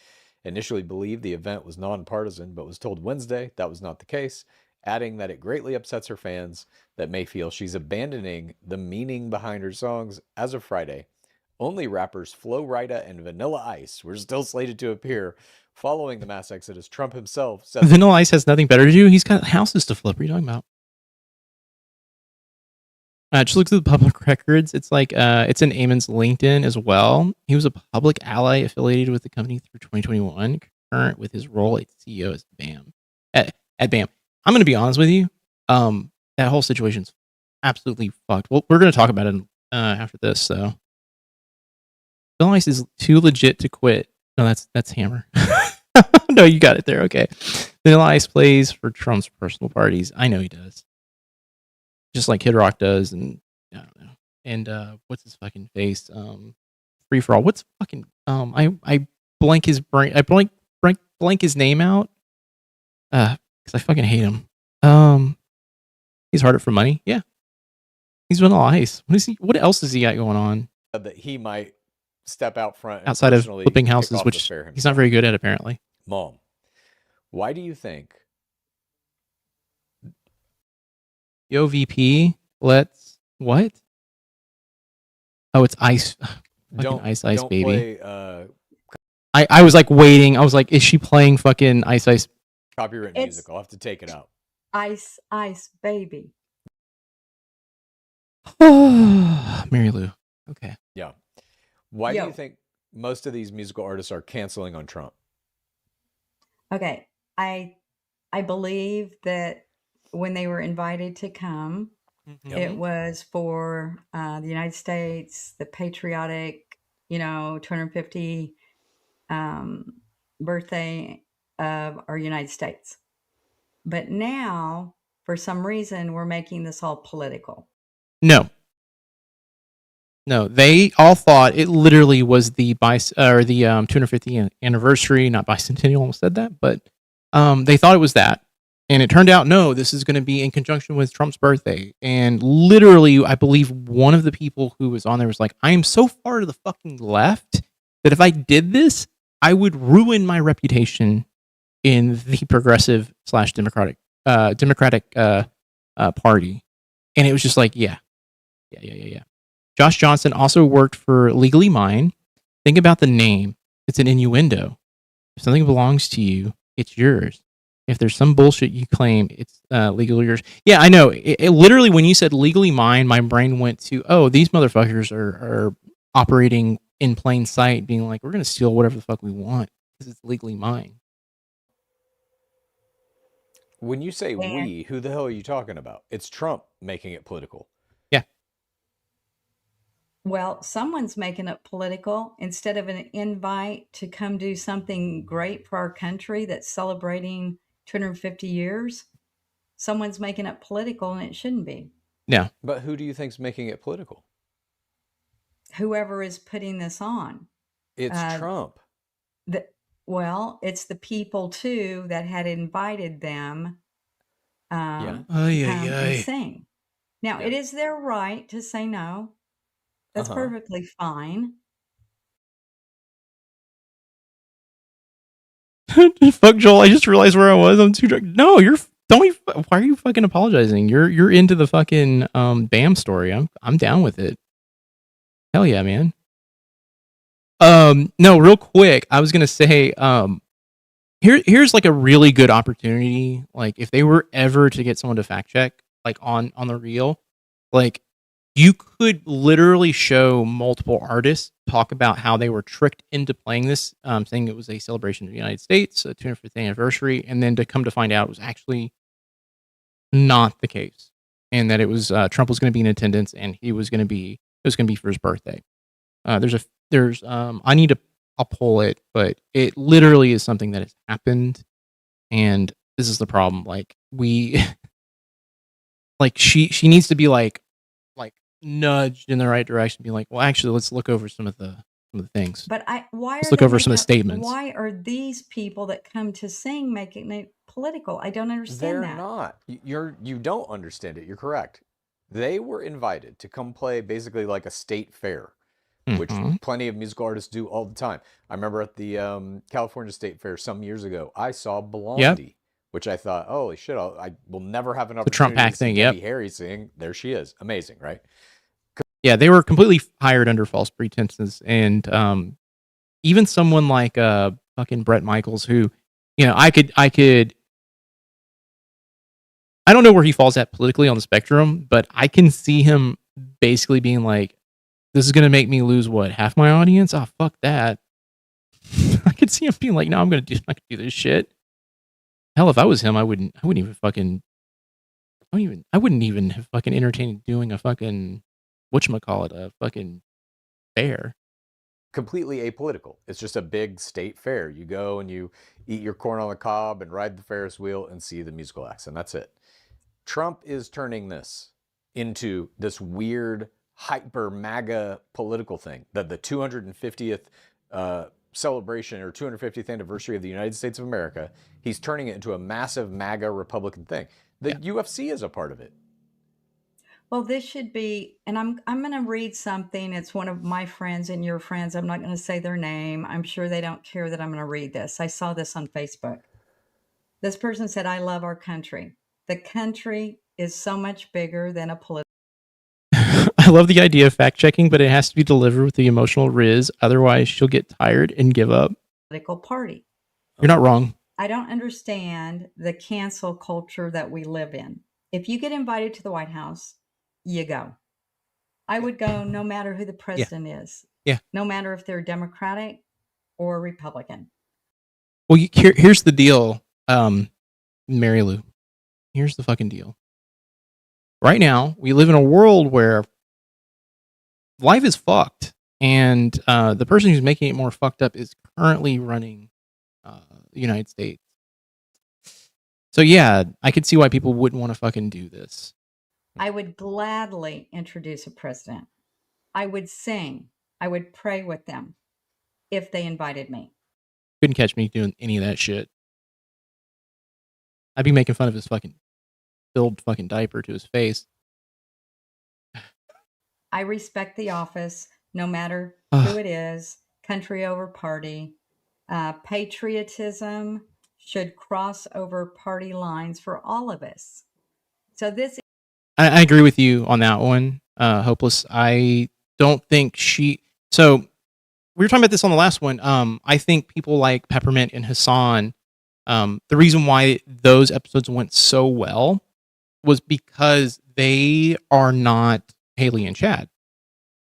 initially believed the event was nonpartisan, but was told Wednesday that was not the case, adding that it greatly upsets her fans that may feel she's abandoning the meaning behind her songs. As of Friday, only rappers Flo Rida and Vanilla Ice were still slated to appear following the mass exodus. Trump himself said Vanilla Ice has nothing better to do. He's got houses to flip. What are you talking about? Just look through the public records. It's like it's in Eamon's LinkedIn as well. He was a public ally affiliated with the company through 2021, current with his role as CEO as BAM. At BAM. I'm going to be honest with you. That whole situation's absolutely fucked. Well, we're going to talk about it after this. So, Vanilla Ice is too legit to quit. No, that's Hammer. No, you got it there. Okay. Vanilla Ice plays for Trump's personal parties. I know he does. Just like Kid Rock does, and I don't know. And what's his fucking face? Free for all. What's fucking I blank his brain. I blank his name out. Because I fucking hate him. He's harder for money. Yeah. He's Vanilla Ice. What else does he got going on? that he might step out front and Outside of personally flipping kick houses, off which the fair he's not very good at, apparently. Mom, why do you think Yo, VP, let's what? Oh, it's Ice. don't Ice baby. play I was like waiting. I was like, is she playing fucking Ice? copyrighted It's- music? I'll have to take it out. Ice, baby. Mary Lou. Okay. Yeah. Why do Yo. you think most of these musical artists are canceling on Trump? Okay, I believe that when they were invited to come, it was for the United States, the patriotic, 250 birthday of our United States. But now, for some reason, we're making this all political. No, they all thought it literally was the 250th anniversary, not bicentennial. Almost said that, but they thought it was that, and it turned out no. This is going to be in conjunction with Trump's birthday, and literally, I believe one of the people who was on there was like, "I am so far to the fucking left that if I did this, I would ruin my reputation in the progressive / Democratic party," and it was just like, yeah. Josh Johnson also worked for Legally Mine. Think about the name. It's an innuendo. If something belongs to you, it's yours. If there's some bullshit you claim, it's legally yours. Yeah, I know. It literally, when you said Legally Mine, my brain went to, oh, these motherfuckers are operating in plain sight, being like, we're going to steal whatever the fuck we want because it's legally mine. When you say And we, who the hell are you talking about? It's Trump making it political. Yeah. well, someone's making it political instead of an invite to come do something great for our country that's celebrating 250 years. Someone's making it political and it shouldn't be. Yeah. But who do you think's making it political? Whoever is putting this on. It's Trump. Well, it's the people too that had invited them to come and sing. Now, it is their right to say no. That's perfectly fine. Fuck Joel, I just realized where I was. I'm too drunk. No, why are you fucking apologizing? You're into the fucking BAM story. I'm down with it. Hell yeah, man. No, real quick, I was gonna say, here's like a really good opportunity. Like, if they were ever to get someone to fact check, like on the real, like you could literally show multiple artists talk about how they were tricked into playing this, saying it was a celebration of the United States, a 250th anniversary, and then to come to find out it was actually not the case, and that it was Trump was going to be in attendance, and it was going to be for his birthday. I'll pull it, but it literally is something that has happened, and this is the problem. Like she needs to be like nudged in the right direction, be like, well, actually, let's look over some of the things. But let's look over some of the statements. Why are these people that come to sing making it political? I don't understand that. They're not. You don't understand it. You're correct. They were invited to come play basically like a state fair, which plenty of musical artists do all the time. I remember at the California State Fair some years ago, I saw Blondie, which I thought, holy shit, I will never have an opportunity Trump pack to see thing, Debbie Harry sing. There she is. Amazing, right? Yeah, they were completely hired under false pretenses, and even someone like fucking Brett Michaels, who, I don't know where he falls at politically on the spectrum, but I can see him basically being like, this is going to make me lose half my audience? Oh, fuck that. I could see him being like, no, I'm going to do this shit. Hell, if I was him, I wouldn't even have fucking entertained doing a fucking, whatchamacallit, a fucking fair. Completely apolitical. It's just a big state fair. You go and you eat your corn on the cob and ride the Ferris wheel and see the musical acts, and that's it. Trump is turning this into this weird, hyper MAGA political thing, that the 250th celebration or 250th anniversary of the United States of America, he's turning it into a massive MAGA Republican thing. The UFC is a part of it. Well, this should be, and I'm going to read something. It's one of my friends and your friends. I'm not going to say their name. I'm sure they don't care that I'm going to read this. I saw this on Facebook. This person said, I love our country. The country is so much bigger than a political. I love the idea of fact checking, but it has to be delivered with the emotional riz. Otherwise, she'll get tired and give up. Political party. You're not wrong. I don't understand the cancel culture that we live in. If you get invited to the White House, you go. I would go no matter who the president is. Yeah. No matter if they're Democratic or Republican. Well, here's the deal, Mary Lou. Here's the fucking deal. Right now, we live in a world where life is fucked, and the person who's making it more fucked up is currently running the United States. So yeah, I could see why people wouldn't want to fucking do this. I would gladly introduce a president. I would sing. I would pray with them if they invited me. Couldn't catch me doing any of that shit. I'd be making fun of his fucking filled fucking diaper to his face. I respect the office, no matter who it is, country over party. Patriotism should cross over party lines for all of us. So this. I agree with you on that one, Hopeless. I don't think so we were talking about this on the last one. I think people like Peppermint and Hassan, the reason why those episodes went so well was because they are not Haley and Chad.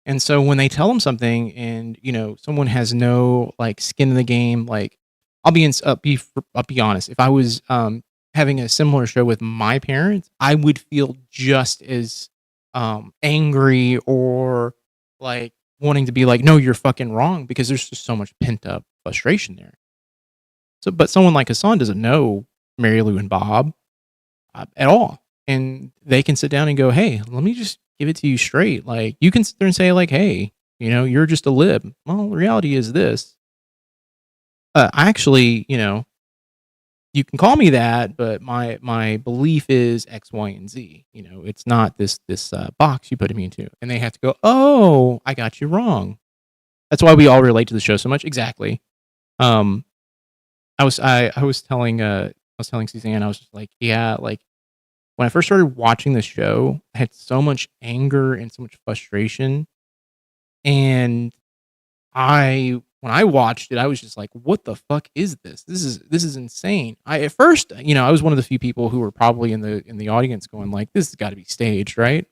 And so when they tell them something and, someone has no like skin in the game, like I'll be honest. If I was, having a similar show with my parents, I would feel just as angry or like wanting to be like, no, you're fucking wrong, because there's just so much pent up frustration there. So, but someone like Hassan doesn't know Mary Lou and Bob at all, and they can sit down and go, hey, let me just give it to you straight. Like, you can sit there and say like, hey, you know, you're just a lib. Well, the reality is this. I actually, you know, you can call me that, but my belief is X, Y, and Z. You know, it's not this box you put me into. And they have to go, oh, I got you wrong. That's why we all relate to the show so much. Exactly. I was telling Suzanne, I was just like, yeah, like when I first started watching the show, I had so much anger and so much frustration. And when I watched it, I was just like, what the fuck is this? This is insane. At first, you know, I was one of the few people who were probably in the audience going like, this has got to be staged, right?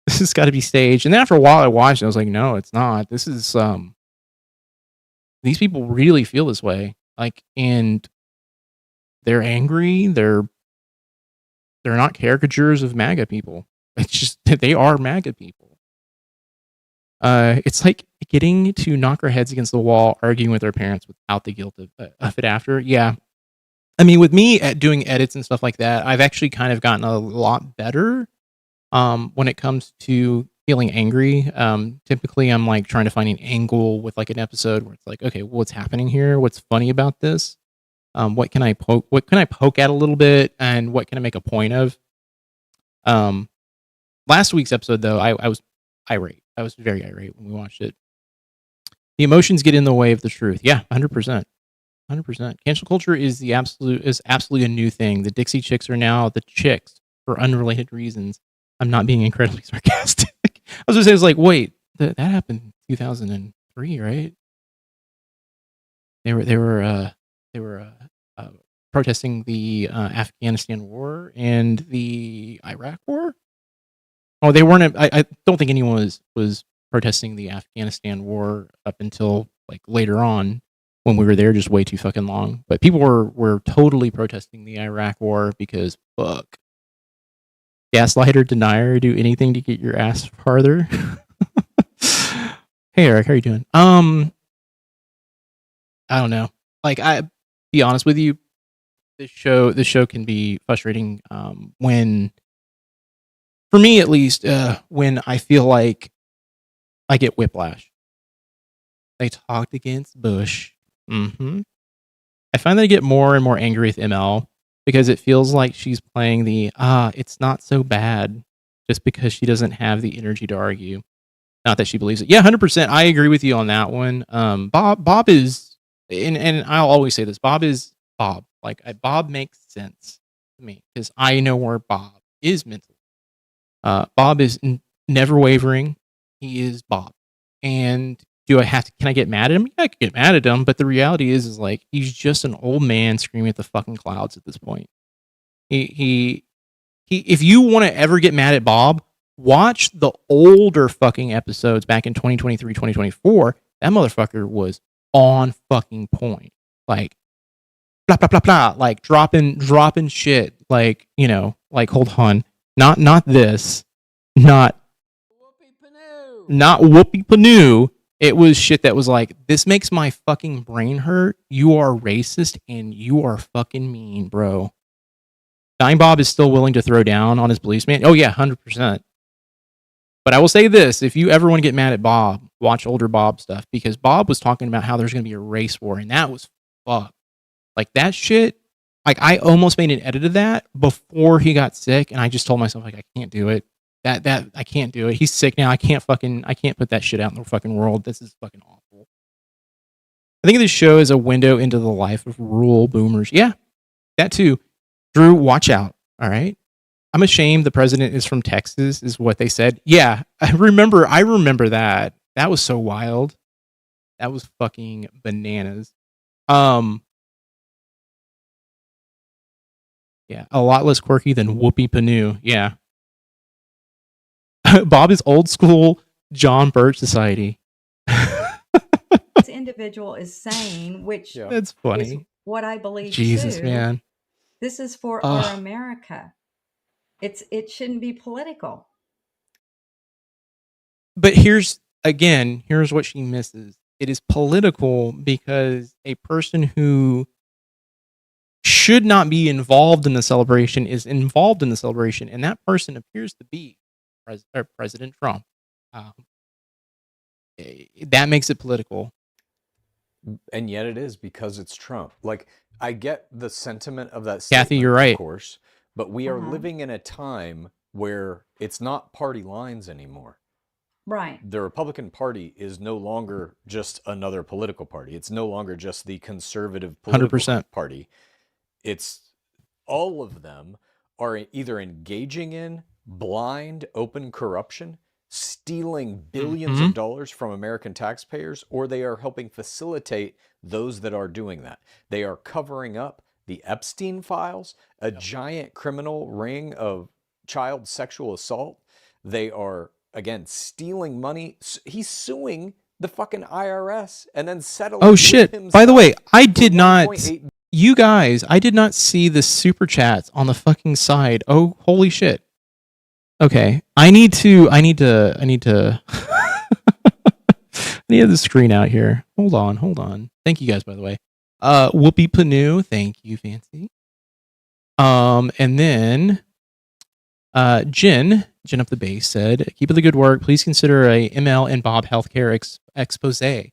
This has got to be staged. And then after a while I watched it, I was like, no, it's not. This is these people really feel this way. Like, and they're angry, they're not caricatures of MAGA people. It's just they are MAGA people. It's like getting to knock our heads against the wall, arguing with our parents without the guilt of it after. Yeah. I mean, with me at doing edits and stuff like that, I've actually kind of gotten a lot better when it comes to feeling angry. Typically, I'm like trying to find an angle with like an episode where it's like, okay, what's happening here? What's funny about this? What can I poke at a little bit, and what can I make a point of? Last week's episode, though, I was irate. I was very irate when we watched it. The emotions get in the way of the truth. Yeah, 100%. 100%. Cancel culture is absolutely a new thing. The Dixie Chicks are now the chicks for unrelated reasons. I'm not being incredibly sarcastic. I was gonna say, I was like, wait, that happened in 2003, right? They were protesting the Afghanistan war and the Iraq war. Oh, they weren't. I don't think anyone was protesting the Afghanistan war up until like later on, when we were there just way too fucking long. But people were totally protesting the Iraq war because fuck. Gaslighter, denier, do anything to get your ass farther. Hey Eric, how are you doing? I don't know. Like, I be honest with you, this show can be frustrating when, for me at least, when I feel like I get whiplash. They talked against Bush. I find that I get more and more angry with ML because it feels like she's playing the it's not so bad just because she doesn't have the energy to argue. Not that she believes it. Yeah, 100%. I agree with you on that one. Bob is, and I'll always say this, Bob is Bob. Like, Bob makes sense to me because I know where Bob is mentally. Bob is never wavering. He is Bob. And can I get mad at him? Yeah, I can get mad at him, but the reality is like, he's just an old man screaming at the fucking clouds at this point. He if you want to ever get mad at Bob, watch the older fucking episodes back in 2023, 2024. That motherfucker was on fucking point. Like, blah, blah, blah, blah. Like, dropping shit. Like, you know, like, hold on. Not this. Not whoopee panoo. It was shit that was like, this makes my fucking brain hurt. You are racist and you are fucking mean, bro. Dying Bob is still willing to throw down on his beliefs, man. Oh yeah, 100%. But I will say this, if you ever want to get mad at Bob, watch older Bob stuff, because Bob was talking about how there's going to be a race war, and that was fucked. Like, that shit, like, I almost made an edit of that before he got sick, and I just told myself, like, I can't do it. That I can't do it. He's sick now. I can't put that shit out in the fucking world. This is fucking awful. I think this show is a window into the life of rural boomers. Yeah, that too. Drew, watch out. All right. I'm ashamed the president is from Texas, is what they said. Yeah, I remember that. That was so wild. That was fucking bananas. Yeah, a lot less quirky than Whoopi Panu. Yeah. Bob is old school John Birch Society. This individual is saying, which That's funny. what I believe Jesus, too. man. This is for our America. It shouldn't be political. But here's what she misses. It is political because a person who should not be involved in the celebration is involved in the celebration, and that person appears to be President Trump. That makes it political. And yet it is, because it's Trump. Like, I get the sentiment of that Kathy, statement, you're right. of course, but we are living in a time where it's not party lines anymore. Right. The Republican Party is no longer just another political party. It's no longer just the conservative political 100%. party. It's all of them are either engaging in blind, open corruption, stealing billions of dollars from American taxpayers, or they are helping facilitate those that are doing that. They are covering up the Epstein files, a giant criminal ring of child sexual assault. They are, again, stealing money. He's suing the fucking IRS and then settling. Oh shit. By the way, I did not see the super chats on the fucking side. Oh, holy shit. Okay. I need to I need the screen out here. Hold on. Thank you guys, by the way. Whoopi Panu, thank you, Fancy. And then Jen of the Base said, keep up the good work. Please consider a ML and Bob healthcare expose. In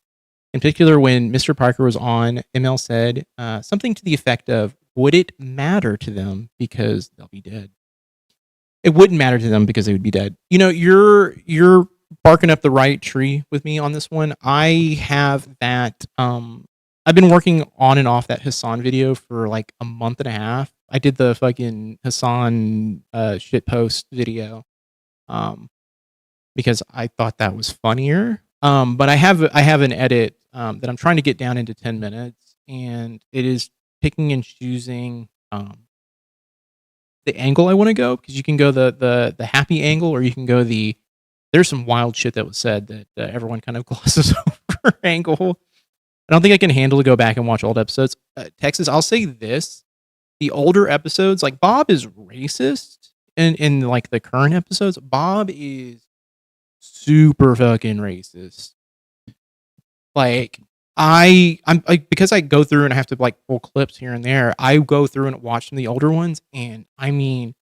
particular, when Mr. Parker was on, ML said something to the effect of, would it matter to them because they'll be dead? It wouldn't matter to them because they would be dead. You know, you're barking up the right tree with me on this one. I have that. I've been working on and off that Hassan video for like a month and a half. I did the fucking Hassan shit post video because I thought that was funnier. But I have an edit that I'm trying to get down into 10 minutes, and it is picking and choosing the angle I want to go, because you can go the happy angle, or you can go there's some wild shit that was said that everyone kind of glosses over angle. I don't think I can handle to go back and watch old episodes. Texas, I'll say this. The older episodes, like Bob is racist in like the current episodes. Bob is super fucking racist. Like I'm because I go through and I have to like pull clips here and there. I go through and watch some of the older ones, and I mean,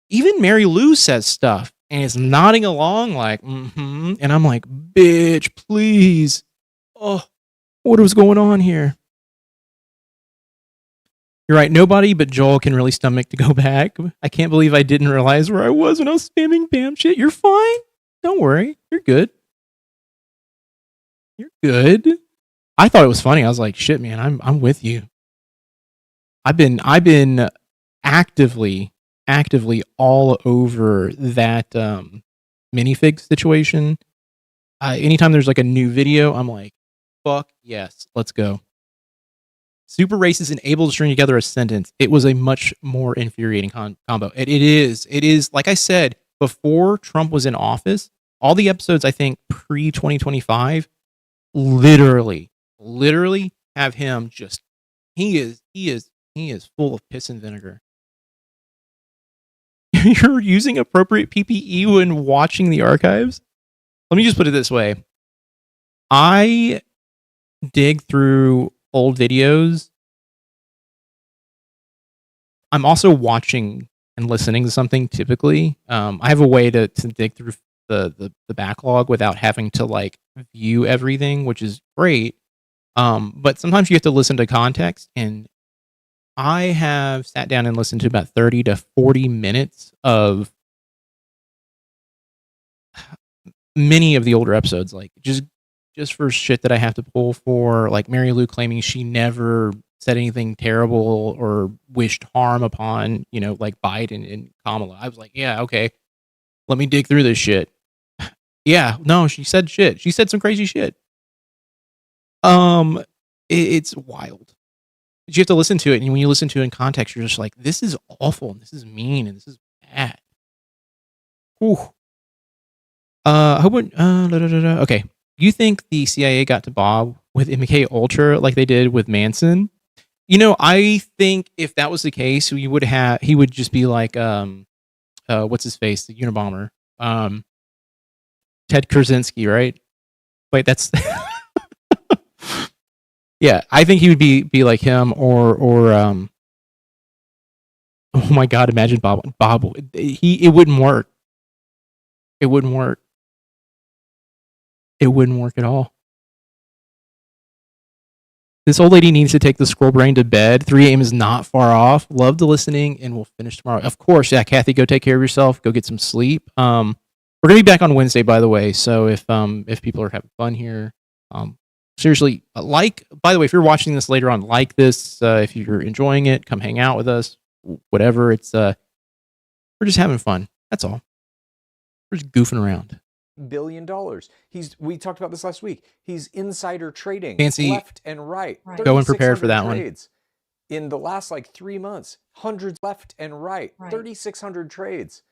even Mary Lou says stuff and is nodding along like, and I'm like, bitch, please. Oh, what was going on here? You're right. Nobody but Joel can really stomach to go back. I can't believe I didn't realize where I was when I was spamming Bam shit. You're fine. Don't worry. You're good. You're good. I thought it was funny. I was like, shit, man, I'm with you. I've been actively all over that Minifigs situation. Anytime there's like a new video, I'm like, fuck yes, let's go. Super racist and able to string together a sentence. It was a much more infuriating combo. It is like I said, before Trump was in office, all the episodes I think pre 2025 literally have him just he is full of piss and vinegar. You're using appropriate PPE when watching the archives? Let me just put it this way. I dig through old videos. I'm also watching and listening to something typically. I have a way to dig through the backlog without having to like view everything, which is great. But sometimes you have to listen to context, and I have sat down and listened to about 30 to 40 minutes of many of the older episodes, like just for shit that I have to pull for, like Mary Lou claiming she never said anything terrible or wished harm upon, like Biden and Kamala. I was like, yeah, okay, let me dig through this shit. Yeah, no, she said shit. She said some crazy shit. It's wild. You have to listen to it, and when you listen to it in context, you're just like, this is awful, and this is mean, and this is bad. Whew. Okay. You think the CIA got to Bob with MK Ultra like they did with Manson? I think if that was the case, he would just be like, what's his face, the Unabomber, Ted Kaczynski, right? Wait, that's yeah. I think he would be like him, or oh my god, imagine Bob. It wouldn't work. It wouldn't work. It wouldn't work at all. This old lady needs to take the squirrel brain to bed. 3 a.m. is not far off. Love the listening, and we'll finish tomorrow. Of course, yeah, Kathy, go take care of yourself. Go get some sleep. We're gonna be back on Wednesday, by the way. So if people are having fun here, seriously, by the way, if you're watching this later on, like this. If you're enjoying it, come hang out with us. Whatever. It's we're just having fun. That's all. We're just goofing around. $billion. We talked about this last week. He's insider trading Fancy. left and right. Go and prepare for that trades. In the last 3 months, hundreds left and right. 3,600 trades.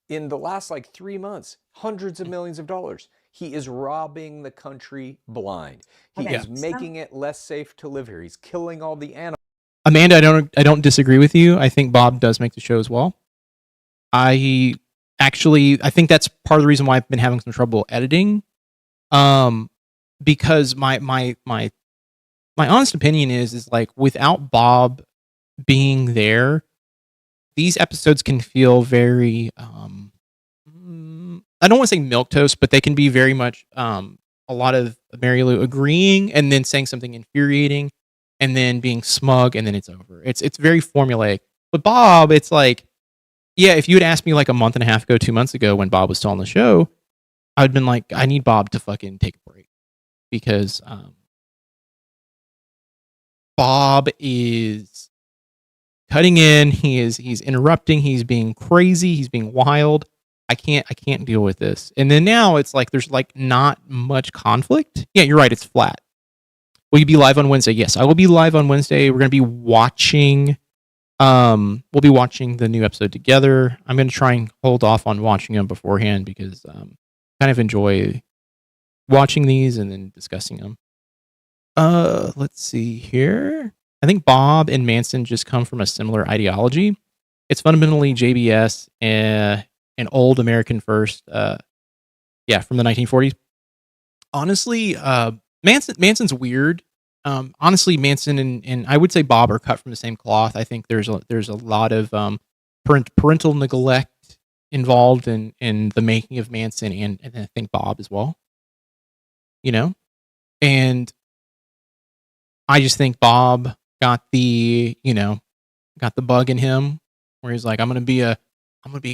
In the last 3 months, hundreds of millions of dollars. He is robbing the country blind. He is making it less safe to live here. He's killing all the animals. Amanda, I don't disagree with you. I think Bob does make the show as well. I think that's part of the reason why I've been having some trouble editing. Because my honest opinion is without Bob being there, these episodes can feel very I don't want to say milquetoast, but they can be very much a lot of Mary Lou agreeing and then saying something infuriating and then being smug and then it's over. It's very formulaic. But Bob, it's yeah, if you had asked me a month and a half ago, 2 months ago when Bob was still on the show, I'd been like, I need Bob to fucking take a break because Bob is cutting in. He's interrupting. He's being crazy. He's being wild. I can't deal with this. And then now it's there's not much conflict. Yeah, you're right. It's flat. Will you be live on Wednesday? Yes, I will be live on Wednesday. We're gonna be watching. We'll be watching the new episode together. I'm going to try and hold off on watching them beforehand because kind of enjoy watching these and then discussing them. Let's see here. I think Bob and Manson just come from a similar ideology. It's fundamentally JBS and an old American first. Yeah, from the 1940s. Honestly, Manson's weird. Honestly, Manson and I would say Bob are cut from the same cloth. I think there's a lot of parental neglect involved in the making of Manson and I think Bob as well. And I just think Bob got the bug in him where he's like, I'm gonna be a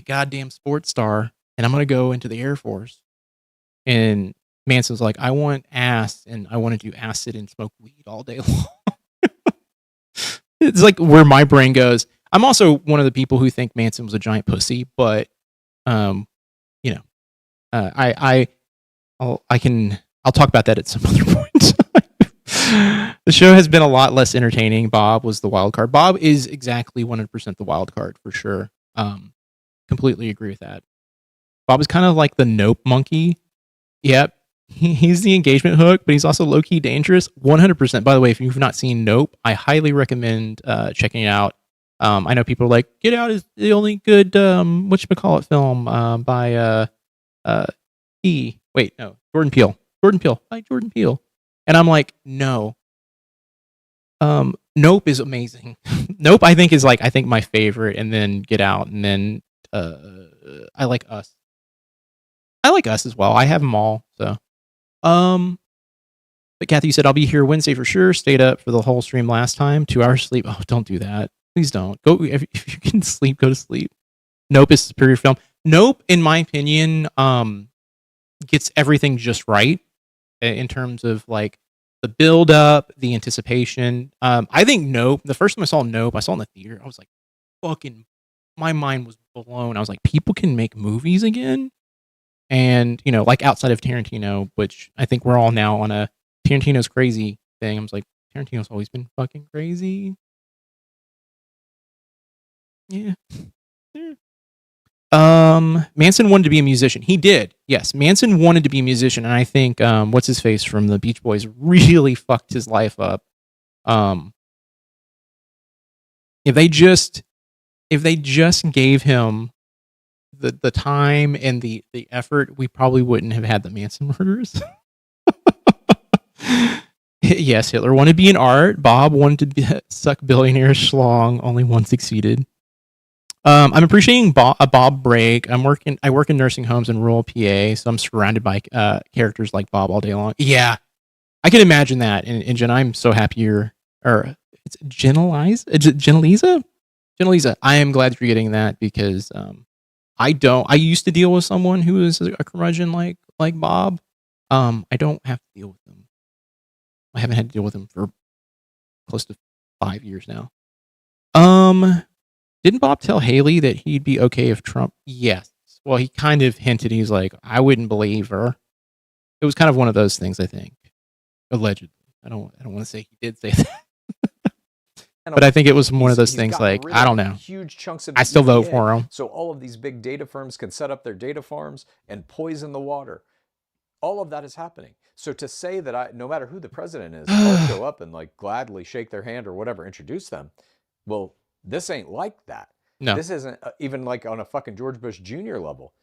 goddamn sports star and I'm gonna go into the Air Force. And Manson's like, I want ass and I want to do acid and smoke weed all day long. It's where my brain goes. I'm also one of the people who think Manson was a giant pussy, but I'll talk about that at some other point. The show has been a lot less entertaining. Bob was the wild card. Bob is exactly 100% the wild card for sure. Completely agree with that. Bob is kind of like the Nope monkey. Yep. He's the engagement hook, but he's also low-key dangerous. 100%. By the way, if you've not seen Nope, I highly recommend checking it out. I know people are like, Get Out is the only good whatchamacallit film by Jordan Peele. By Jordan Peele. And I'm like, no. Nope is amazing. Nope, I think is my favorite, and then Get Out, and then I like Us. I like Us as well. I have them all, so. But Kathy, you said I'll be here Wednesday for sure. Stayed up for the whole stream last time. 2 hours sleep. Oh, don't do that. Please don't. Go if you can sleep. Go to sleep. Nope is a superior film. Nope, in my opinion, gets everything just right in terms of the build up, the anticipation. I think Nope. The first time I saw Nope, I saw it in the theater. I was like, fucking, my mind was blown. I was like, people can make movies again. And, outside of Tarantino, which I think we're all now on a Tarantino's crazy thing. I was like, Tarantino's always been fucking crazy. Yeah. Manson wanted to be a musician. He did. Yes, Manson wanted to be a musician. And I think, what's his face from the Beach Boys really fucked his life up. If they just gave him the time and the effort, we probably wouldn't have had the Manson murders. Yes, Hitler wanted to be in art. Bob wanted to suck billionaire schlong. Only one succeeded. I'm appreciating a Bob break. I work in nursing homes in rural PA, so I'm surrounded by characters like Bob all day long. Yeah, I can imagine that. And Jen, I'm so happy it's Geneliza. I am glad you're getting that because I used to deal with someone who is a curmudgeon like Bob. I don't have to deal with them. I haven't had to deal with him for close to 5 years now. Didn't Bob tell Haley that he'd be okay if Trump? Yes. Well, he kind of hinted. He's like, I wouldn't believe her. It was kind of one of those things, I think. Allegedly. I don't want to say he did say that. But I think it was one of those things like, I don't know. Huge chunks of I still vote for him. So all of these big data firms can set up their data farms and poison the water. All of that is happening. So to say that no matter who the president is, I'll show up and like gladly shake their hand or whatever, introduce them. Well, this ain't like that. No. This isn't even like on a fucking George Bush Jr. level.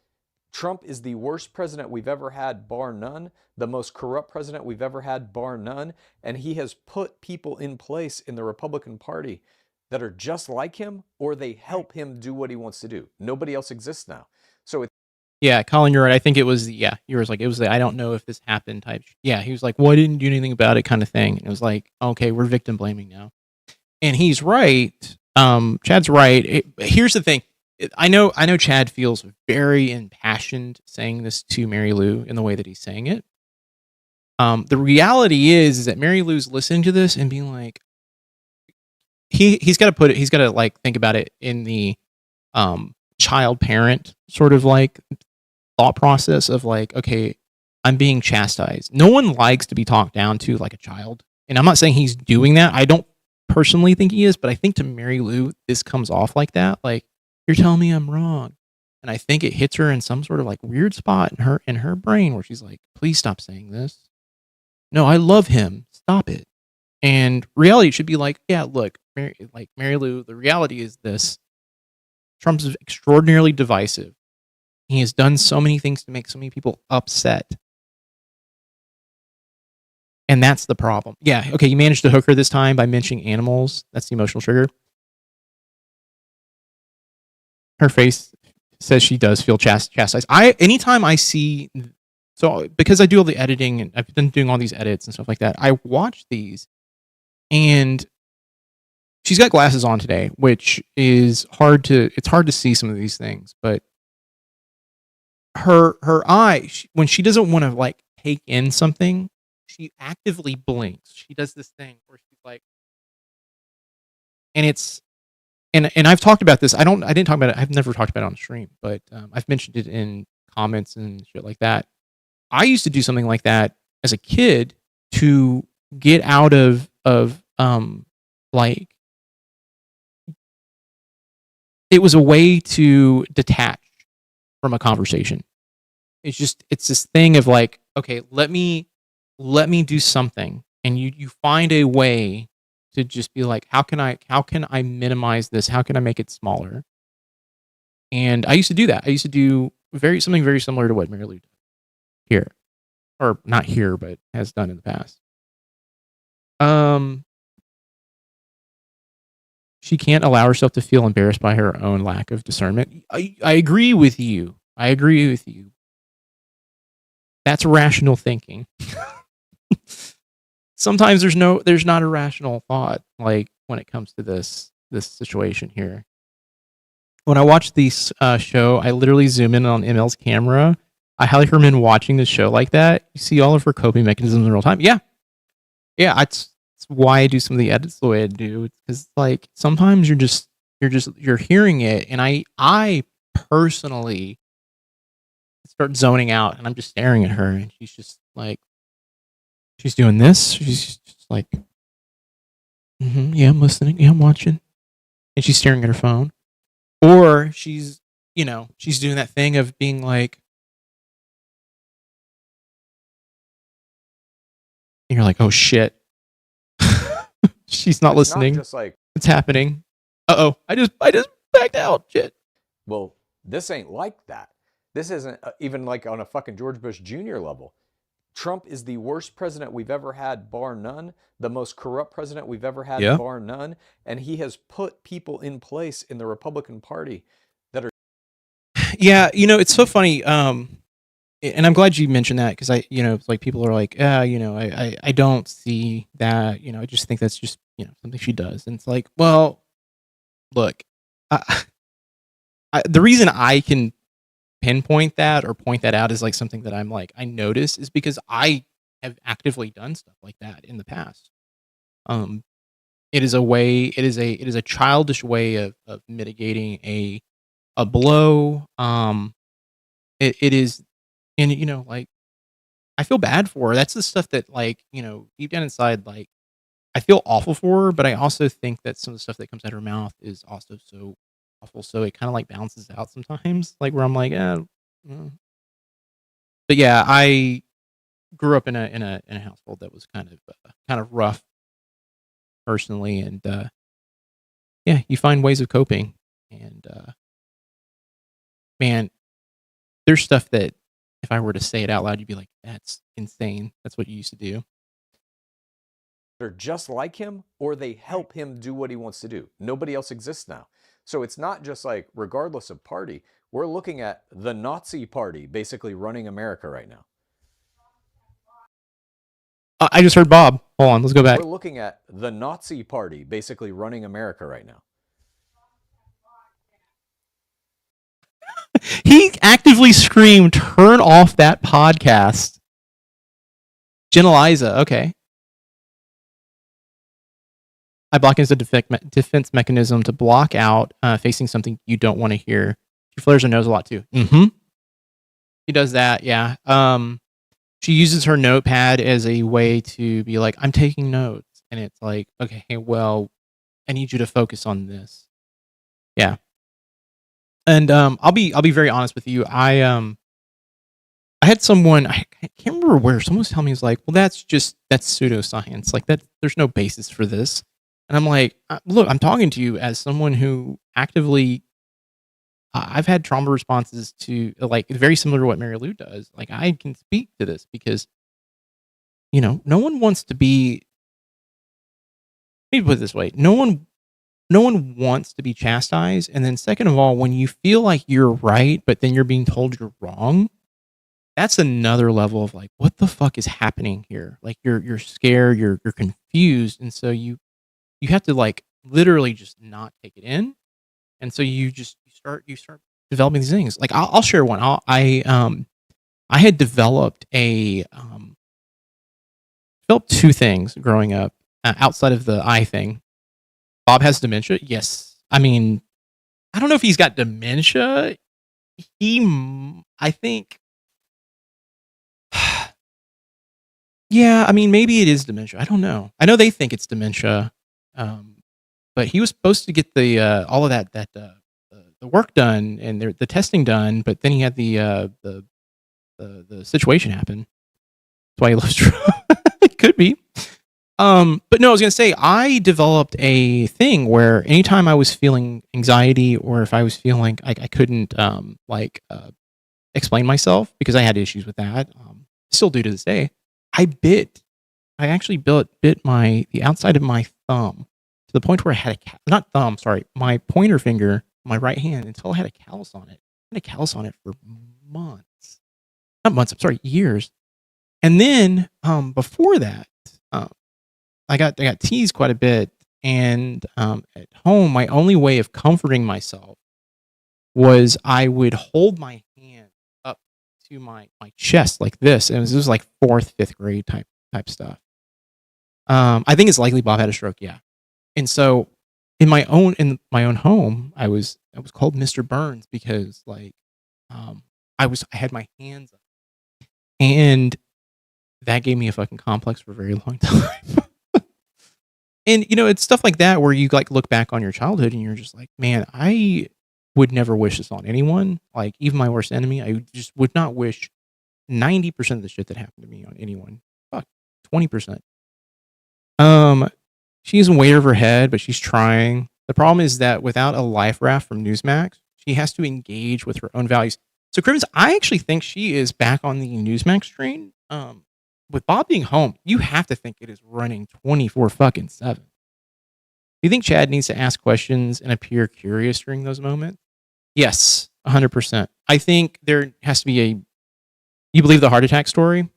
Trump is the worst president we've ever had, bar none. The most corrupt president we've ever had, bar none. And he has put people in place in the Republican Party that are just like him, or they help him do what he wants to do. Nobody else exists now. So yeah, Colin, you're right. I think it was yours. Like it was the I don't know if this happened type. Yeah, he was like, well, I didn't do anything about it kind of thing. And it was like, okay, we're victim blaming now. And he's right. Chad's right. Here's the thing. I know Chad feels very impassioned saying this to Mary Lou in the way that he's saying it. The reality is that Mary Lou's listening to this and being like, he's got to like think about it in the child parent sort of like thought process of like, okay, I'm being chastised. No one likes to be talked down to like a child. And I'm not saying he's doing that. I don't personally think he is, but I think to Mary Lou, this comes off like that. Like, you're telling me I'm wrong. And I think it hits her in some sort of like weird spot in her brain where she's like, please stop saying this. No, I love him. Stop it. And reality should be like, yeah, look, Mary Lou, the reality is this. Trump's extraordinarily divisive. He has done so many things to make so many people upset. And that's the problem. Yeah, okay, you managed to hook her this time by mentioning animals. That's the emotional trigger. Her face says she does feel chastised. Anytime I see, so because I do all the editing and I've been doing all these edits and stuff like that, I watch these and she's got glasses on today, which is hard to see some of these things, but her eye, when she doesn't want to like take in something, she actively blinks. She does this thing where she's like, and it's, and I've talked about this. I didn't talk about it. I've never talked about it on stream, but I've mentioned it in comments and shit like that. I used to do something like that as a kid to get out of like, it was a way to detach from a conversation. It's this thing of like, okay, let me do something, and you find a way to just be like, how can I minimize this? How can I make it smaller? And I used to do that. I used to do something very similar to what Mary Lou did here, or not here, but has done in the past. She can't allow herself to feel embarrassed by her own lack of discernment. I agree with you. That's rational thinking. Sometimes there's not a rational thought like when it comes to this situation here. When I watch this show, I literally zoom in on ML's camera. I highly recommend watching the show like that. You see all of her coping mechanisms in real time. Yeah, it's why I do some of the edits the way I do. Because like sometimes you're hearing it, and I personally start zoning out, and I'm just staring at her, and she's just like, she's doing this. She's just like, yeah, I'm listening. Yeah, I'm watching. And she's staring at her phone. Or she's doing that thing of being like, and you're like, oh shit. She's not listening. Not just like, it's happening. Uh-oh, I just backed out. Shit. Well, this ain't like that. This isn't even like on a fucking George Bush Jr. level. Trump is the worst president we've ever had, bar none. The most corrupt president we've ever had, Yeah. bar none. And he has put people in place in the Republican Party that are. Yeah, it's so funny. And I'm glad you mentioned that because it's like people are like, I don't see that. I just think that's just something she does, and it's like, well, look, the reason I can pinpoint that or point that out is like something that I'm like I notice is because I have actively done stuff like that in the past. It is a childish way of mitigating a blow. It is, and like I feel bad for her. That's the stuff that like deep down inside, like I feel awful for her, but I also think that some of the stuff that comes out of her mouth is also so awful. So it kind of like balances out sometimes, like where I'm like, but yeah, I grew up in a household that was kind of rough personally, and yeah, you find ways of coping, and man, there's stuff that if I were to say it out loud, you'd be like, that's insane. That's what you used to do. They're just like him, or they help him do what he wants to do. Nobody else exists now. So it's not just like, regardless of party, we're looking at the Nazi party basically running America right now. I just heard Bob. Hold on, let's go back. We're looking at the Nazi party basically running America right now. He actively screamed, turn off that podcast. Geneliza, okay. I block as a defense mechanism to block out facing something you don't want to hear. She flares her nose a lot too. Mm-hmm. She does that, yeah. She uses her notepad as a way to be like, I'm taking notes. And it's like, okay, well, I need you to focus on this. Yeah. And I'll be very honest with you. I had someone, I can't remember where, someone was telling me, was like, well, that's pseudoscience. Like that, there's no basis for this. And I'm like, look, I'm talking to you as someone who actively, I've had trauma responses to like very similar to what Mary Lou does. Like I can speak to this because, no one wants to be, let me put it this way. No one wants to be chastised. And then second of all, when you feel like you're right, but then you're being told you're wrong, that's another level of like, what the fuck is happening here? Like you're scared, you're confused. And so you have to like literally just not take it in. And so you start developing these things. Like I'll share one. I had developed two things growing up outside of the eye thing. Bob has dementia. Yes. I mean, I don't know if he's got dementia. I think, yeah, I mean, maybe it is dementia. I don't know. I know they think it's dementia. But he was supposed to get the all of the work done and the testing done, but then he had the situation happen. That's why he loves Trump. It could be. But no, I was gonna say I developed a thing where anytime I was feeling anxiety or if I was feeling like I couldn't explain myself because I had issues with that, still do to this day, I actually bit the outside of my thumb to the point where I had my pointer finger, my right hand, until I had a callus on it. I had a callus on it for months. Not months, I'm sorry, years. And then before that, I got teased quite a bit. And at home, my only way of comforting myself was I would hold my hand up to my chest like this. And this was like 4th, 5th grade type stuff. I think it's likely Bob had a stroke, yeah. And so in my own home, I was called Mr. Burns because like I had my hands up. And that gave me a fucking complex for a very long time. And it's stuff like that where you like look back on your childhood and you're just like, man, I would never wish this on anyone. Like even my worst enemy, I just would not wish 90% of the shit that happened to me on anyone. Fuck, 20%. She isn't way over her head, but she's trying. The problem is that without a life raft from Newsmax, she has to engage with her own values. So, Cribbins, I actually think she is back on the Newsmax train. With Bob being home, you have to think it is running 24 fucking 7. Do you think Chad needs to ask questions and appear curious during those moments? Yes, 100%. I think there has to be a. You believe the heart attack story?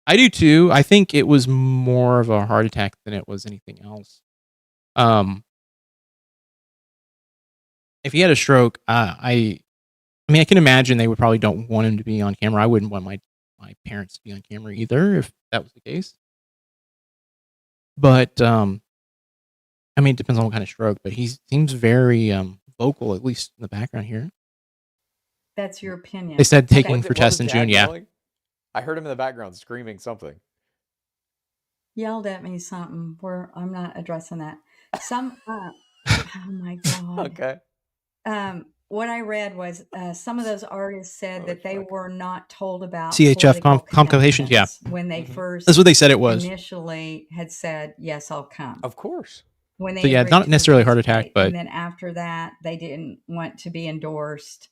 I do too. I think it was more of a heart attack than it was anything else. If he had a stroke, I mean, I can imagine they would probably don't want him to be on camera. I wouldn't want my parents to be on camera either if that was the case. But I mean, it depends on what kind of stroke. But he seems very vocal, at least in the background here. That's your opinion. They said taking Okay. for test in June. Yeah. Yelling? I heard him in the background screaming something. Yelled at me something. I'm not addressing that. Oh my God. Okay. What I read was some of those artists said that they were not told about CHF political complications, yeah. commitments when they first That's what they said it was. initially had said, yes, I'll come. Of course. When they So yeah, agreed not to necessarily a heart attack, participate. but And then after that, they didn't want to be endorsed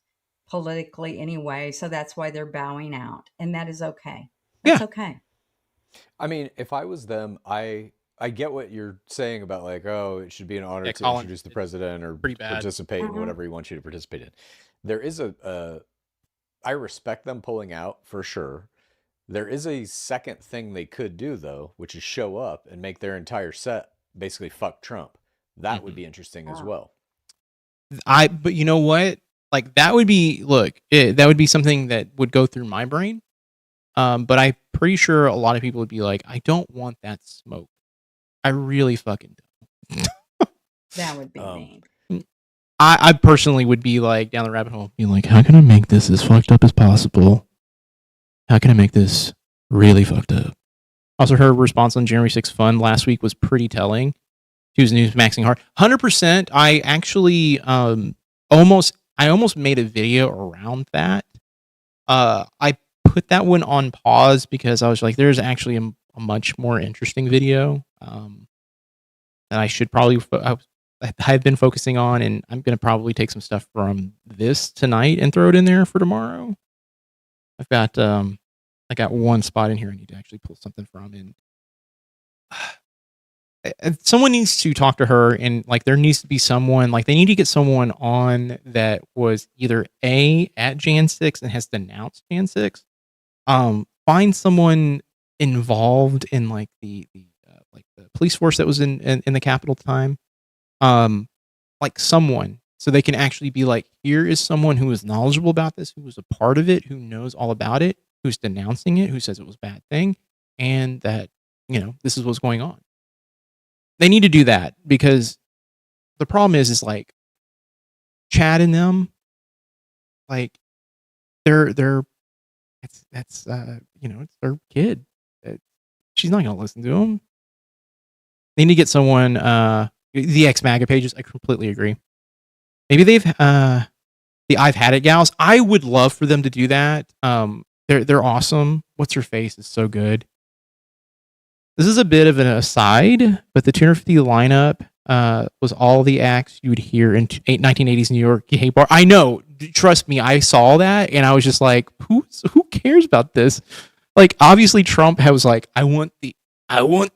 politically anyway. So that's why they're bowing out. And that is okay. That's okay. I mean, if I was them, I get what you're saying about like, oh, it should be an honor Yeah, to Colin, introduce the president or pretty bad. participate in whatever he wants you to participate in. There is I respect them pulling out for sure. There is a second thing they could do though, which is show up and make their entire set basically fuck Trump. That would be interesting as well. But you know what? Like that would be that would be something that would go through my brain. But I'm pretty sure a lot of people would be like, I don't want that smoke. I really fucking don't. That would be mean. I personally would be like down the rabbit hole, being like, how can I make this as fucked up as possible? How can I make this really fucked up? Also, her response on January 6th Fund last week was pretty telling. She was newsmaxing hard. 100%. I actually almost made a video around that. I put that one on pause because I was like, there's actually a much more interesting video that I should probably I've been focusing on, and I'm gonna probably take some stuff from this tonight and throw it in there for tomorrow. I've got I got one spot in here I need to actually pull something from, and someone needs to talk to her, and like there needs to be someone, like they need to get someone on that was either at Jan 6 and has denounced Jan 6. Find someone involved in like the police force that was in the Capitol time. Like someone, so they can actually be like, here is someone who is knowledgeable about this, who was a part of it, who knows all about it, who's denouncing it, who says it was a bad thing, and that, you know, this is what's going on. They need to do that because the problem is like Chad and them, like they're that's you know, it's their kid. She's not gonna listen to them. They need to get someone. The ex-MAGA pages, I completely agree. Maybe they've the I've Had It gals. I would love for them to do that. They're awesome. What's her face is so good. This is a bit of an aside, but the 250 lineup was all the acts you would hear in 1980s New York gay bar. I know, trust me, I saw that and I was just like, who cares about this? Like, obviously, Trump was like, I want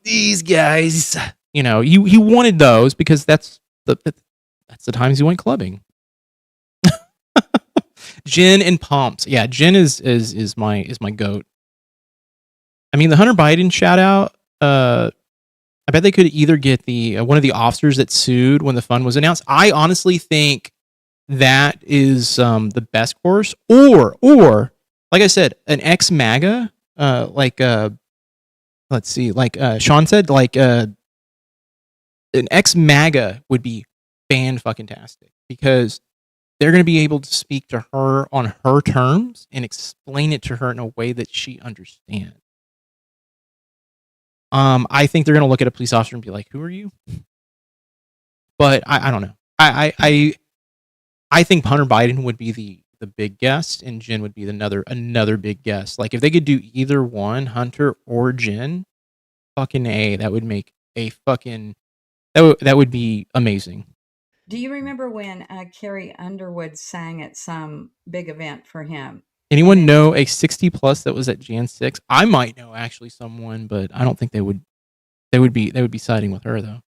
these guys. You know, he wanted those because that's the times he went clubbing. Gin and Pumps. Yeah, Gin is my goat. I mean, the Hunter Biden shout out. I bet they could either get the one of the officers that sued when the fund was announced. I honestly think that is the best course, or like I said, an ex-MAGA, let's see, like Sean said, like an ex-MAGA would be fan-fucking-tastic because they're going to be able to speak to her on her terms and explain it to her in a way that she understands. I think they're going to look at a police officer and be like, who are you? But I don't know. I think Hunter Biden would be the big guest and Jen would be another big guest. Like if they could do either one, Hunter or Jen, fucking A, that would make a fucking... That would be amazing. Do you remember when Carrie Underwood sang at some big event for him? Anyone know a 60 plus that was at Jan 6? I might know actually someone, but I don't think they would be siding with her though.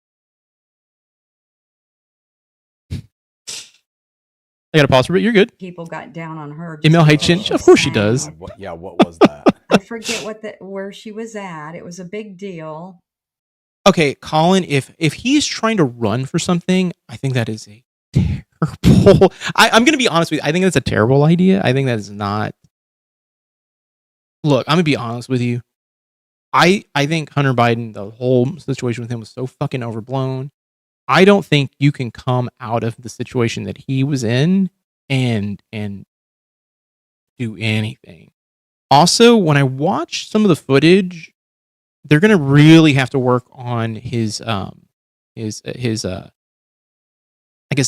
I got to pause for a bit. You're good. People got down on her. ML hates of course she does. God, what was that? I forget where she was at. It was a big deal. Okay, Colin, if he's trying to run for something, I think that is a terrible. I'm going to be honest with you. I think that's a terrible idea. I think that is not. Look, I'm going to be honest with you. I think Hunter Biden, the whole situation with him was so fucking overblown. I don't think you can come out of the situation that he was in and do anything. Also, when I watch some of the footage, they're gonna really have to work on his I guess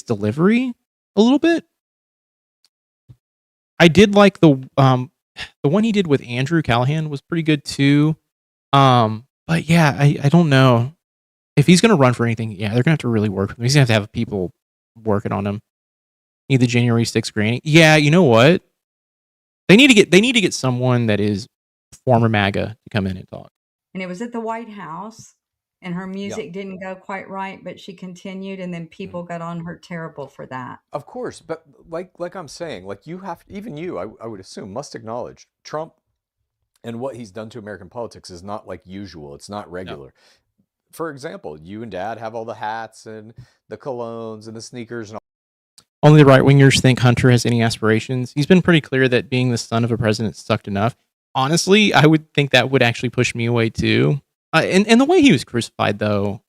delivery a little bit. I did like the one he did with Andrew Callahan was pretty good too. But yeah, I don't know. If he's going to run for anything, yeah, they're going to have to really work with him. He's going to have people working on him. Need the January 6th granny. Yeah, you know what? They need to get someone that is former MAGA to come in and talk. And it was at the White House, and her music didn't go quite right, but she continued, and then people got on her terrible for that. Of course, but like I'm saying, like you have, even you, I would assume, must acknowledge Trump and what he's done to American politics is not like usual. It's not regular. No. For example, you and Dad have all the hats and the colognes and the sneakers and all. Only the right-wingers think Hunter has any aspirations. He's been pretty clear that being the son of a president sucked enough. Honestly, I would think that would actually push me away too. And the way he was crucified, though,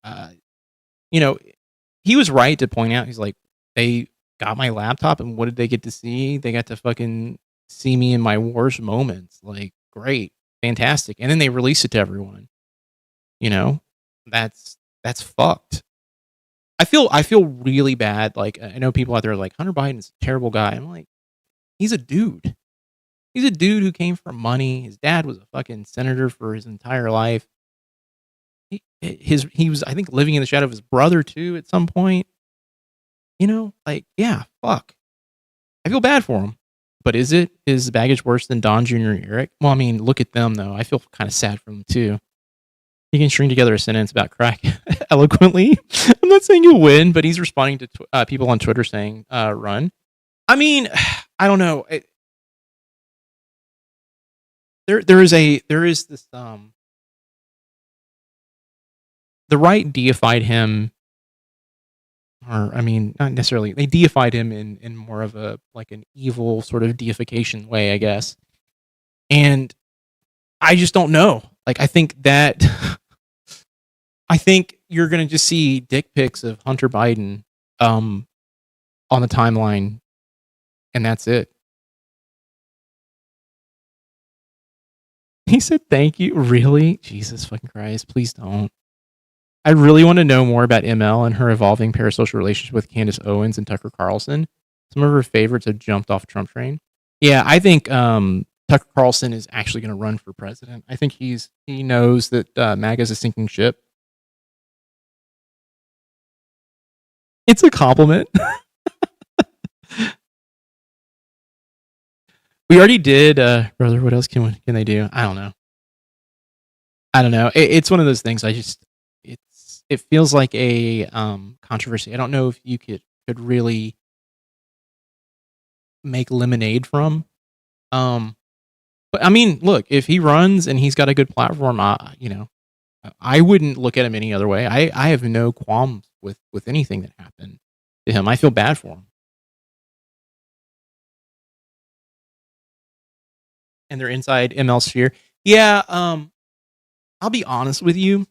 he was right to point out, he's like, they got my laptop, and what did they get to see? They got to fucking see me in my worst moments. Like, great, fantastic. And then they released it to everyone. That's fucked. I feel really bad. Like, I know people out there are like, Hunter Biden's a terrible guy. I'm like, he's a dude. He's a dude who came from money. His dad was a fucking senator for his entire life. He was, I think, living in the shadow of his brother too at some point. Yeah, fuck. I feel bad for him. But is the baggage worse than Don Jr. and Eric? Well, I mean, look at them though. I feel kind of sad for them too. He can string together a sentence about crack eloquently. I'm not saying he'll win, but he's responding to people on Twitter saying, run. I mean, I don't know. There is this, the right deified him, or, I mean, not necessarily, they deified him in more of a, like an evil sort of deification way, I guess. And I just don't know. Like, I think you're going to just see dick pics of Hunter Biden on the timeline, and that's it. He said, thank you. Really? Jesus fucking Christ. Please don't. I really want to know more about ML and her evolving parasocial relationship with Candace Owens and Tucker Carlson. Some of her favorites have jumped off Trump train. Yeah, I think Tucker Carlson is actually going to run for president. I think he knows that MAGA is a sinking ship. It's a compliment. We already did, brother. What else can they do? I don't know. It's one of those things. It feels like a controversy. I don't know if you could really make lemonade from. But I mean, look, if he runs and he's got a good platform, I wouldn't look at him any other way. I have no qualms with anything that happened to him. I feel bad for him. And they're inside ML sphere. Yeah, I'll be honest with you.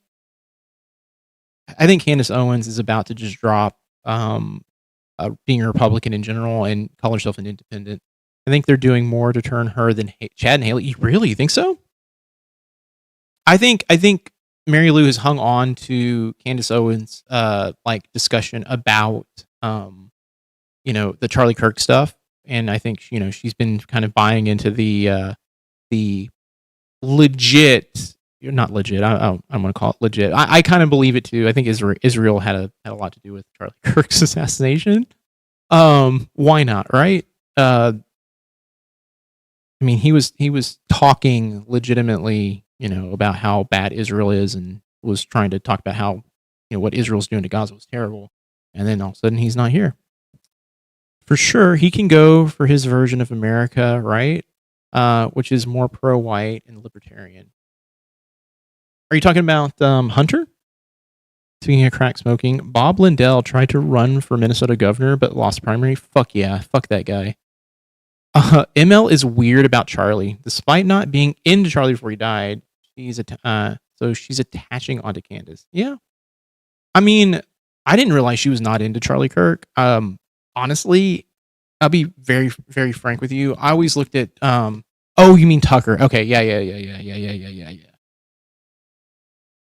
I think Candace Owens is about to just drop being a Republican in general and call herself an independent. I think they're doing more to turn her than Chad and Haley. You really think so? I think Mary Lou has hung on to Candace Owens' discussion about the Charlie Kirk stuff, and I think she's been kind of buying into the legit not legit. I'm going to call it legit. I kind of believe it too. I think Israel had a lot to do with Charlie Kirk's assassination. Why not, right? I mean, he was talking legitimately, about how bad Israel is, and was trying to talk about how, what Israel's doing to Gaza was terrible. And then all of a sudden, he's not here. For sure, he can go for his version of America, right? Which is more pro-white and libertarian. Are you talking about Hunter? Speaking of crack smoking, Bob Lindell tried to run for Minnesota governor but lost primary. Fuck yeah, fuck that guy. ML is weird about Charlie. Despite not being into Charlie before he died, she's attaching onto Candace. Yeah. I mean, I didn't realize she was not into Charlie Kirk. Honestly, I'll be very, very frank with you. I always looked at oh, you mean Tucker. Okay, yeah.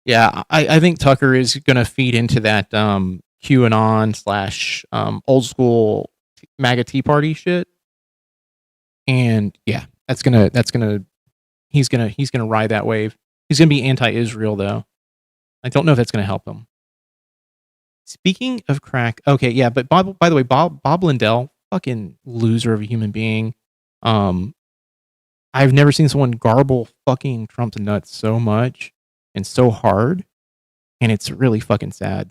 Yeah, I think Tucker is gonna feed into that QAnon / old school MAGA Tea Party shit. And yeah, he's gonna ride that wave. He's gonna be anti-Israel though. I don't know if that's gonna help him. Speaking of crack, okay, yeah, but by the way, Bob Lindell, fucking loser of a human being. I've never seen someone garble fucking Trump's nuts so much and so hard, and it's really fucking sad.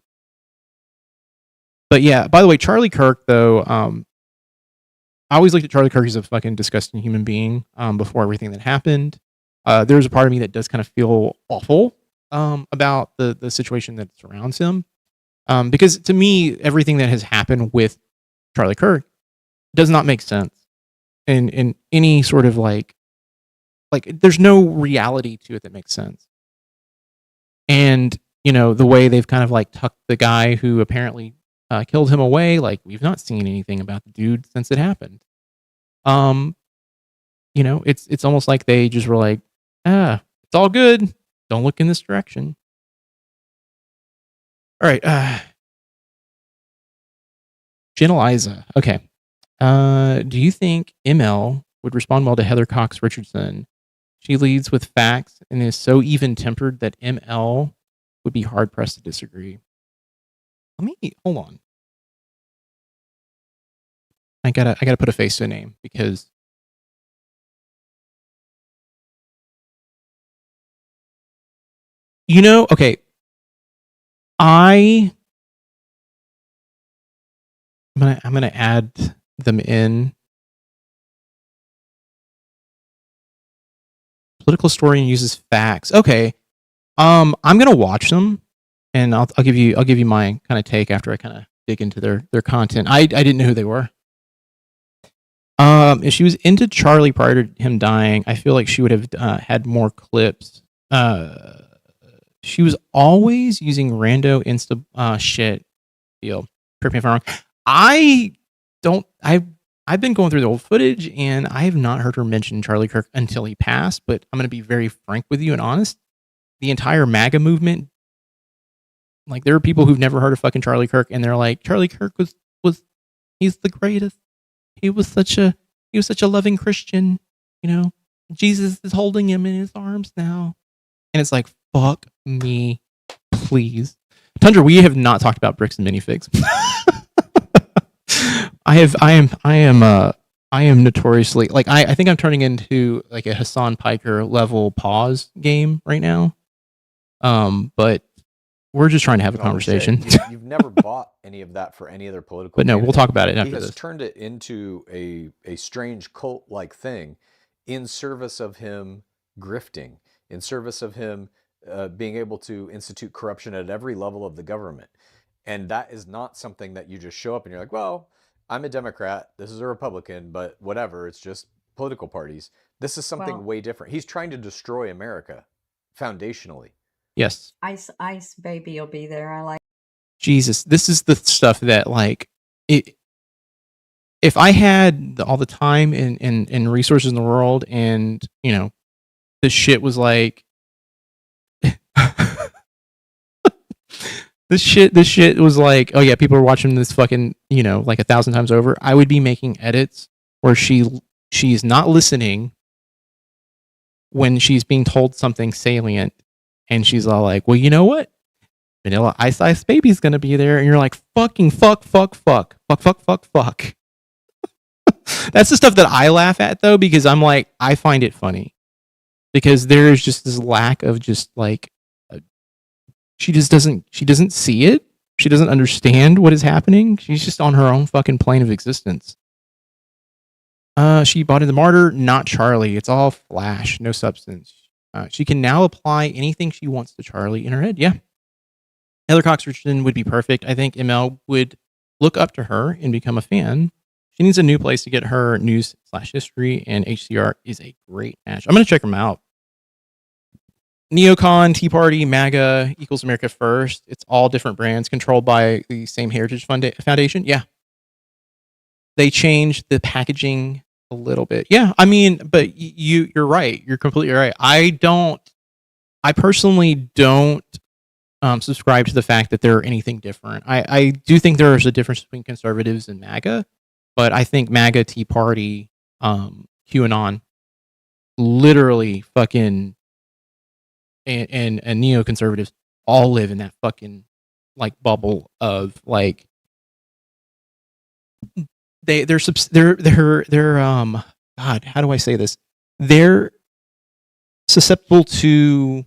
But yeah, by the way, Charlie Kirk though, I always looked at Charlie Kirk as a fucking disgusting human being before everything that happened. There's a part of me that does kind of feel awful about the situation that surrounds him. Because to me, everything that has happened with Charlie Kirk does not make sense in any sort of like there's no reality to it that makes sense. And, the way they've kind of like tucked the guy who apparently killed him away, like we've not seen anything about the dude since it happened. It's almost like they just were like, it's all good. Don't look in this direction. All right. Jen Eliza. Okay. Do you think ML would respond well to Heather Cox Richardson? She leads with facts and is so even-tempered that ML would be hard-pressed to disagree. Hold on. I gotta put a face to a name because okay. I'm gonna add them in. Political historian uses facts. Okay. I'm gonna watch them, and I'll give you my kind of take after I kind of dig into their content. I didn't know who they were. If she was into Charlie prior to him dying, I feel like she would have had more clips. She was always using rando Insta shit. Deal. Correct me if I'm wrong. I've been going through the old footage, and I have not heard her mention Charlie Kirk until he passed. But I'm going to be very frank with you and honest. The entire MAGA movement, like there are people who've never heard of fucking Charlie Kirk, and they're like, Charlie Kirk was he's the greatest. He was such a loving Christian. Jesus is holding him in his arms now, and it's like, fuck me, please. Tundra, we have not talked about bricks and minifigs. I am notoriously like I think I'm turning into like a Hassan Piker level pause game right now. But we're just trying to have a conversation. You've never bought any of that for any other political. But no, we'll talk about it after this. He has turned it into a strange cult-like thing in service of him grifting, in service of him being able to institute corruption at every level of the government. And that is not something that you just show up and you're like, well, I'm a Democrat, this is a Republican, but whatever, it's just political parties. This is something way different. He's trying to destroy America foundationally. Yes. Ice baby will be there. I like. this is the stuff that like if I had all the time and resources in the world, and this shit was like this shit was like, oh yeah, people are watching this fucking, like 1,000 times over, I would be making edits where she's not listening when she's being told something salient, And she's all like, well, you know what? Vanilla Ice Baby's gonna be there. And you're like, fucking fuck. That's the stuff that I laugh at though, because I'm like, I find it funny. Because there's just this lack of just like she doesn't see it. She doesn't understand what is happening. She's just on her own fucking plane of existence. She bought in the martyr, not Charlie. It's all flash, no substance. She can now apply anything she wants to Charlie in her head. Yeah. Heather Cox Richardson would be perfect. I think ML would look up to her and become a fan. She needs a new place to get her news/history, and HCR is a great match. I'm going to check them out. Neocon, Tea Party, MAGA, Equals America First. It's all different brands controlled by the same Heritage Foundation. Yeah. They changed the packaging a little bit. Yeah, I mean, but you're right. You're completely right. I personally don't subscribe to the fact that they're anything different. I do think there's a difference between conservatives and MAGA, but I think MAGA, Tea Party, QAnon, literally fucking and neoconservatives all live in that fucking like bubble of like they're God, how do I say this? They're susceptible to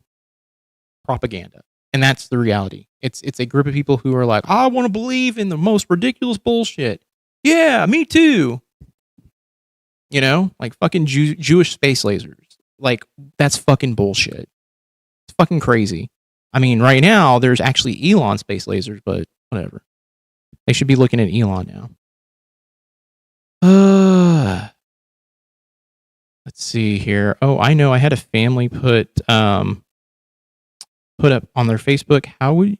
propaganda, and that's the reality. It's a group of people who are like, I want to believe in the most ridiculous bullshit. Yeah, me too. You know, like fucking Jewish space lasers. Like that's fucking bullshit. It's fucking crazy. I mean, right now there's actually Elon space lasers, but whatever. They should be looking at Elon now. Let's see here. Oh, I know. I had a family put up on their Facebook how would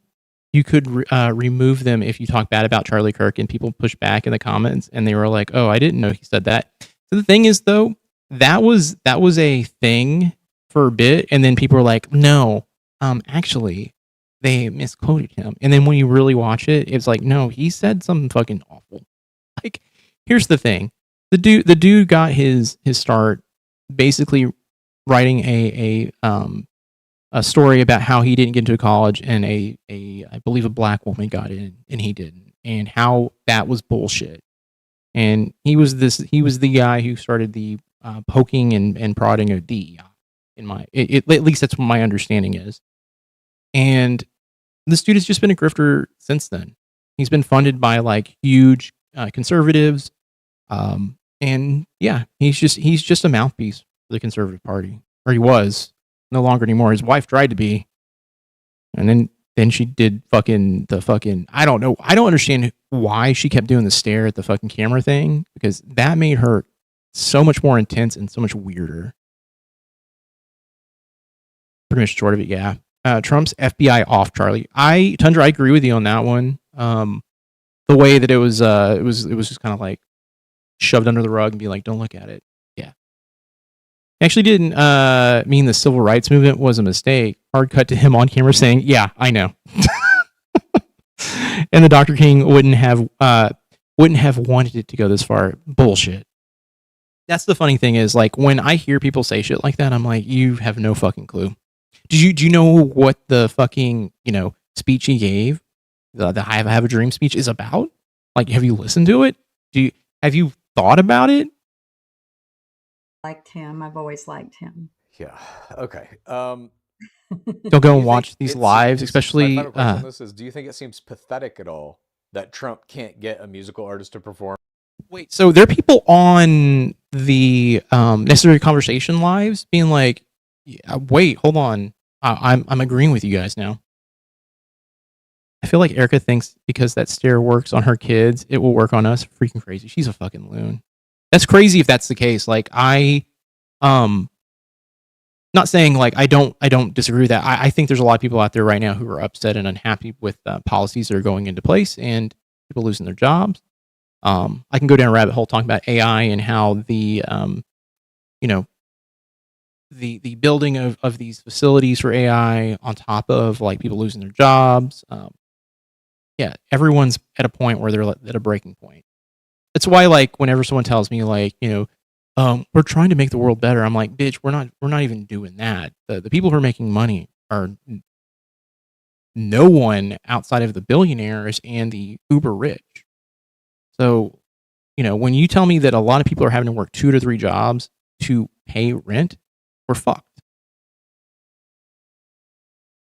you could remove them if you talk bad about Charlie Kirk, and people push back in the comments, and they were like, "Oh, I didn't know he said that." So the thing is, though, that was a thing for a bit, and then people were like, "No, actually, they misquoted him." And then when you really watch it, it's like, "No, he said something fucking awful." Like, here's the thing: the dude got his start basically writing a story about how he didn't get into college and I believe a black woman got in and he didn't, and how that was bullshit. And he was the guy who started the poking and prodding of DEI. At least that's what my understanding is. And this dude has just been a grifter since then. He's been funded by like huge conservatives, and yeah, he's just a mouthpiece for the Conservative Party, or he was. No longer anymore. His wife tried to be, and then she did the fucking I don't know. I don't understand why she kept doing the stare at the fucking camera thing, because that made her so much more intense and so much weirder. Pretty much short of it, yeah. Trump's FBI off Charlie. Tundra, I agree with you on that one. The way that it was just kind of like shoved under the rug and be like, don't look at it. Yeah. Actually didn't mean the civil rights movement was a mistake. Hard cut to him on camera saying, yeah, I know. And the Dr. King wouldn't have wanted it to go this far. Bullshit. That's the funny thing is, like, when I hear people say shit like that, I'm like, you have no fucking clue. Do you know what the fucking, speech he gave, the I Have a Dream speech is about? Like, have you listened to it? Have you thought about it? Liked him. I've always liked him. Yeah. Okay. Don't go and watch these lives, especially. My final question on this is: do you think it seems pathetic at all that Trump can't get a musical artist to perform? Wait, so there are people on the Necessary Conversation lives being like, yeah, wait, hold on. I'm agreeing with you guys now. I feel like Erica thinks because that stare works on her kids, it will work on us. Freaking crazy. She's a fucking loon. That's crazy if that's the case. Like, not saying like I don't disagree with that. I think there's a lot of people out there right now who are upset and unhappy with policies that are going into place and people losing their jobs. I can go down a rabbit hole talking about AI and how the the building of these facilities for AI on top of like people losing their jobs. Yeah, everyone's at a point where they're at a breaking point. That's why, like, whenever someone tells me like, we're trying to make the world better, I'm like, bitch, we're not even doing that. The people who are making money are no one outside of the billionaires and the uber rich. So, when you tell me that a lot of people are having to work 2 to 3 jobs to pay rent, we're fucked.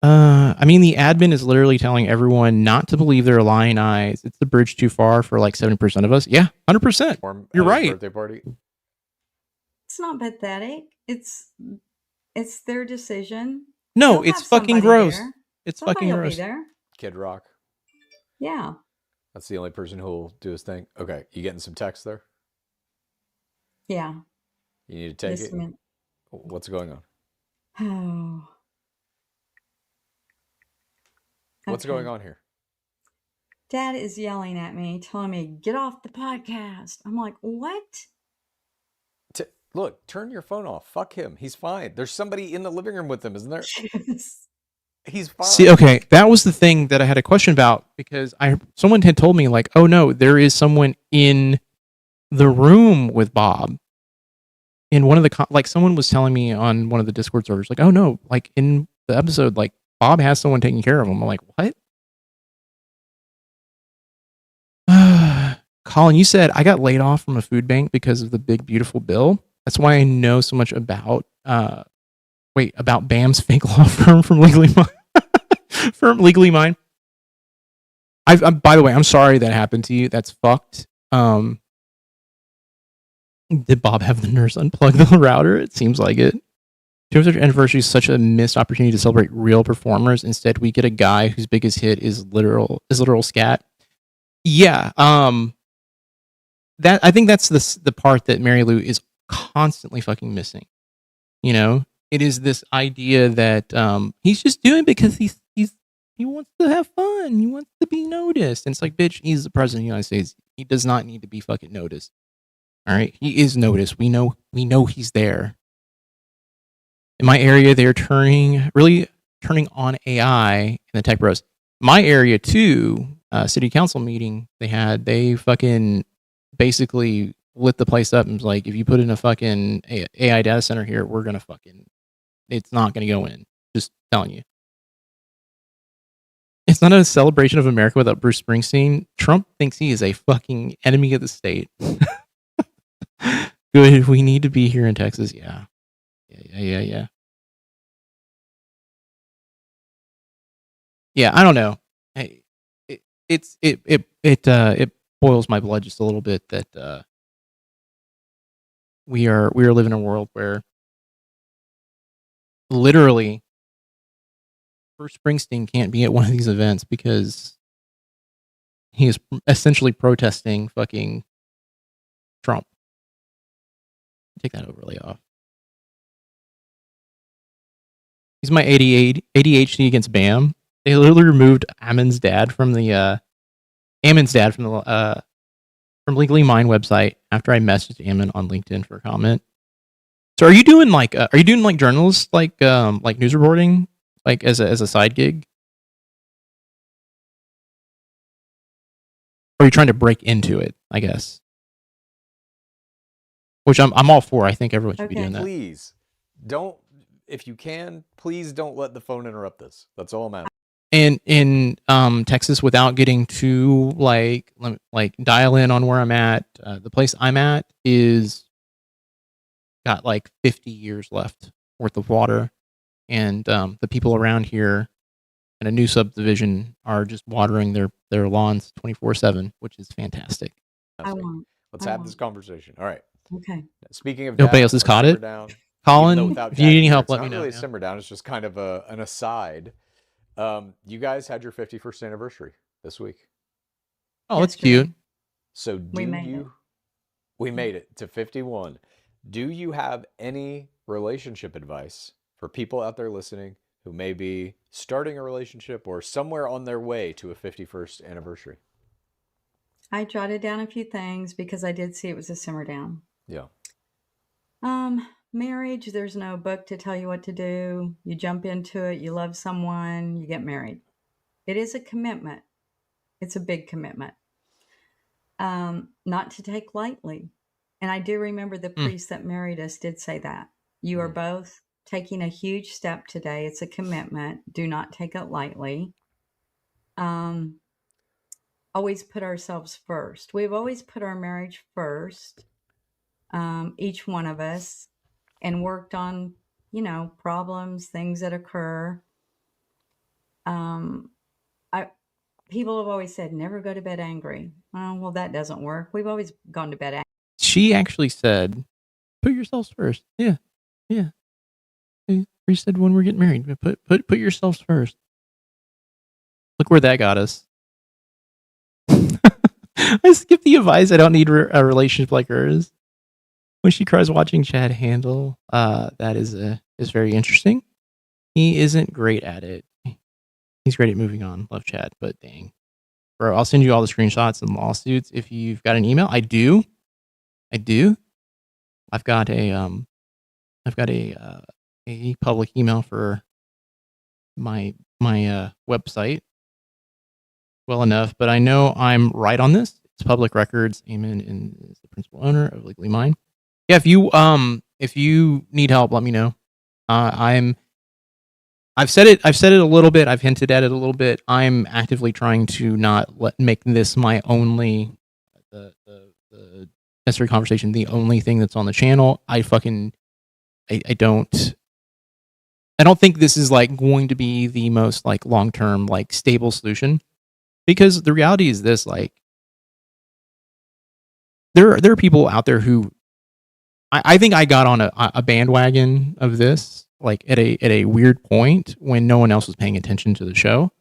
I mean, the admin is literally telling everyone not to believe their lying eyes. It's the bridge too far for like 70% of us. Yeah, 100%. You're right. Birthday party. It's not pathetic. It's their decision. No, They'll it's have fucking somebody gross. there. It's Somebody fucking will gross. be there. Kid Rock. Yeah. That's the only person who will do his thing. Okay, you getting some text there? Yeah. You need to take Just it. a minute. What's going on? Oh. What's going on here? Dad is yelling at me, telling me, get off the podcast. I'm like, what? Look, turn your phone off. Fuck him. He's fine. There's somebody in the living room with him, isn't there? Yes. He's fine. See, okay, that was the thing that I had a question about because someone had told me like, oh no, there is someone in the room with Bob. In one of the like, someone was telling me on one of the Discord servers, like, oh no, like in the episode, like Bob has someone taking care of him. I'm like, what? Colin, you said I got laid off from a food bank because of the big beautiful bill. That's why I know so much about about Bam's fake law firm from Legally Mine. From Legally Mine. By the way, I'm sorry that happened to you. That's fucked. Did Bob have the nurse unplug the router? It seems like it. 200th anniversary is such a missed opportunity to celebrate real performers. Instead, we get a guy whose biggest hit is literal scat. Yeah. That I think that's the part that Mary Lou is constantly fucking missing. It is this idea that he's just doing it because he wants to have fun. He wants to be noticed. And it's like, bitch, he's the president of the United States. He does not need to be fucking noticed. All right, he is noticed. We know he's there. In my area, they're really turning on AI in the tech bros. My area too, city council meeting they fucking basically lit the place up and was like, if you put in a fucking AI data center here, we're gonna it's not gonna go in. Just telling you. It's not a celebration of America without Bruce Springsteen. Trump thinks he is a fucking enemy of the state. Good. We need to be here in Texas. Yeah. Yeah. Yeah. I don't know. It boils my blood just a little bit that we are living in a world where literally Bruce Springsteen can't be at one of these events because he is essentially protesting fucking Trump. Take that overlay off. He's my ADHD against Bam. They literally removed Ammon's dad from the from Legally Mine website after I messaged Ammon on LinkedIn for a comment. So are you doing journalist like news reporting like as a side gig? Or are you trying to break into it, I guess? Which I'm all for. I think everyone should be doing that. Please don't, if you can, please don't let the phone interrupt this. That's all I'm asking. And in Texas, without getting too like dial in on where I'm at, the place I'm at is got like 50 years left worth of water, and the people around here in a new subdivision are just watering their lawns 24/7, which is fantastic. Let's have this conversation. All right. Okay. Speaking of nobody else has caught it. Colin, if you need any help, let me know. It's not really a simmer down. It's just kind of an aside. You guys had your 51st anniversary this week. Oh, that's cute. So we made it to 51. Do you have any relationship advice for people out there listening who may be starting a relationship or somewhere on their way to a 51st anniversary? I jotted down a few things because I did see it was a simmer down. Yeah. Marriage, there's no book to tell you what to do. You jump into it, you love someone, you get married. It is a commitment. It's a big commitment. Not to take lightly. And I do remember the priest that married us did say that. You are both taking a huge step today. It's a commitment. Do not take it lightly. Always put ourselves first. We've always put our marriage first, each one of us, and worked on, problems, things that occur. People have always said, never go to bed angry. Oh, well, that doesn't work. We've always gone to bed angry. She actually said, "Put yourselves first." Yeah, yeah. We said when we're getting married, put yourselves first. Look where that got us. I skipped the advice. I don't need a relationship like hers. When she cries watching Chad handle, that is very interesting. He isn't great at it. He's great at moving on. Love Chad, but dang, bro, I'll send you all the screenshots and lawsuits if you've got an email. I do. I've got a public email for my website. Well enough, but I know I'm right on this. It's public records. Eamon is the principal owner of Legally Mine. Yeah, if you need help, let me know. I've said it a little bit. I've hinted at it a little bit. I'm actively trying to not make this my only the necessary conversation, the only thing that's on the channel. I don't think this is like going to be the most like long-term like stable solution, because the reality is this, like there are people out there who I think I got on a bandwagon of this like at a weird point when no one else was paying attention to the show.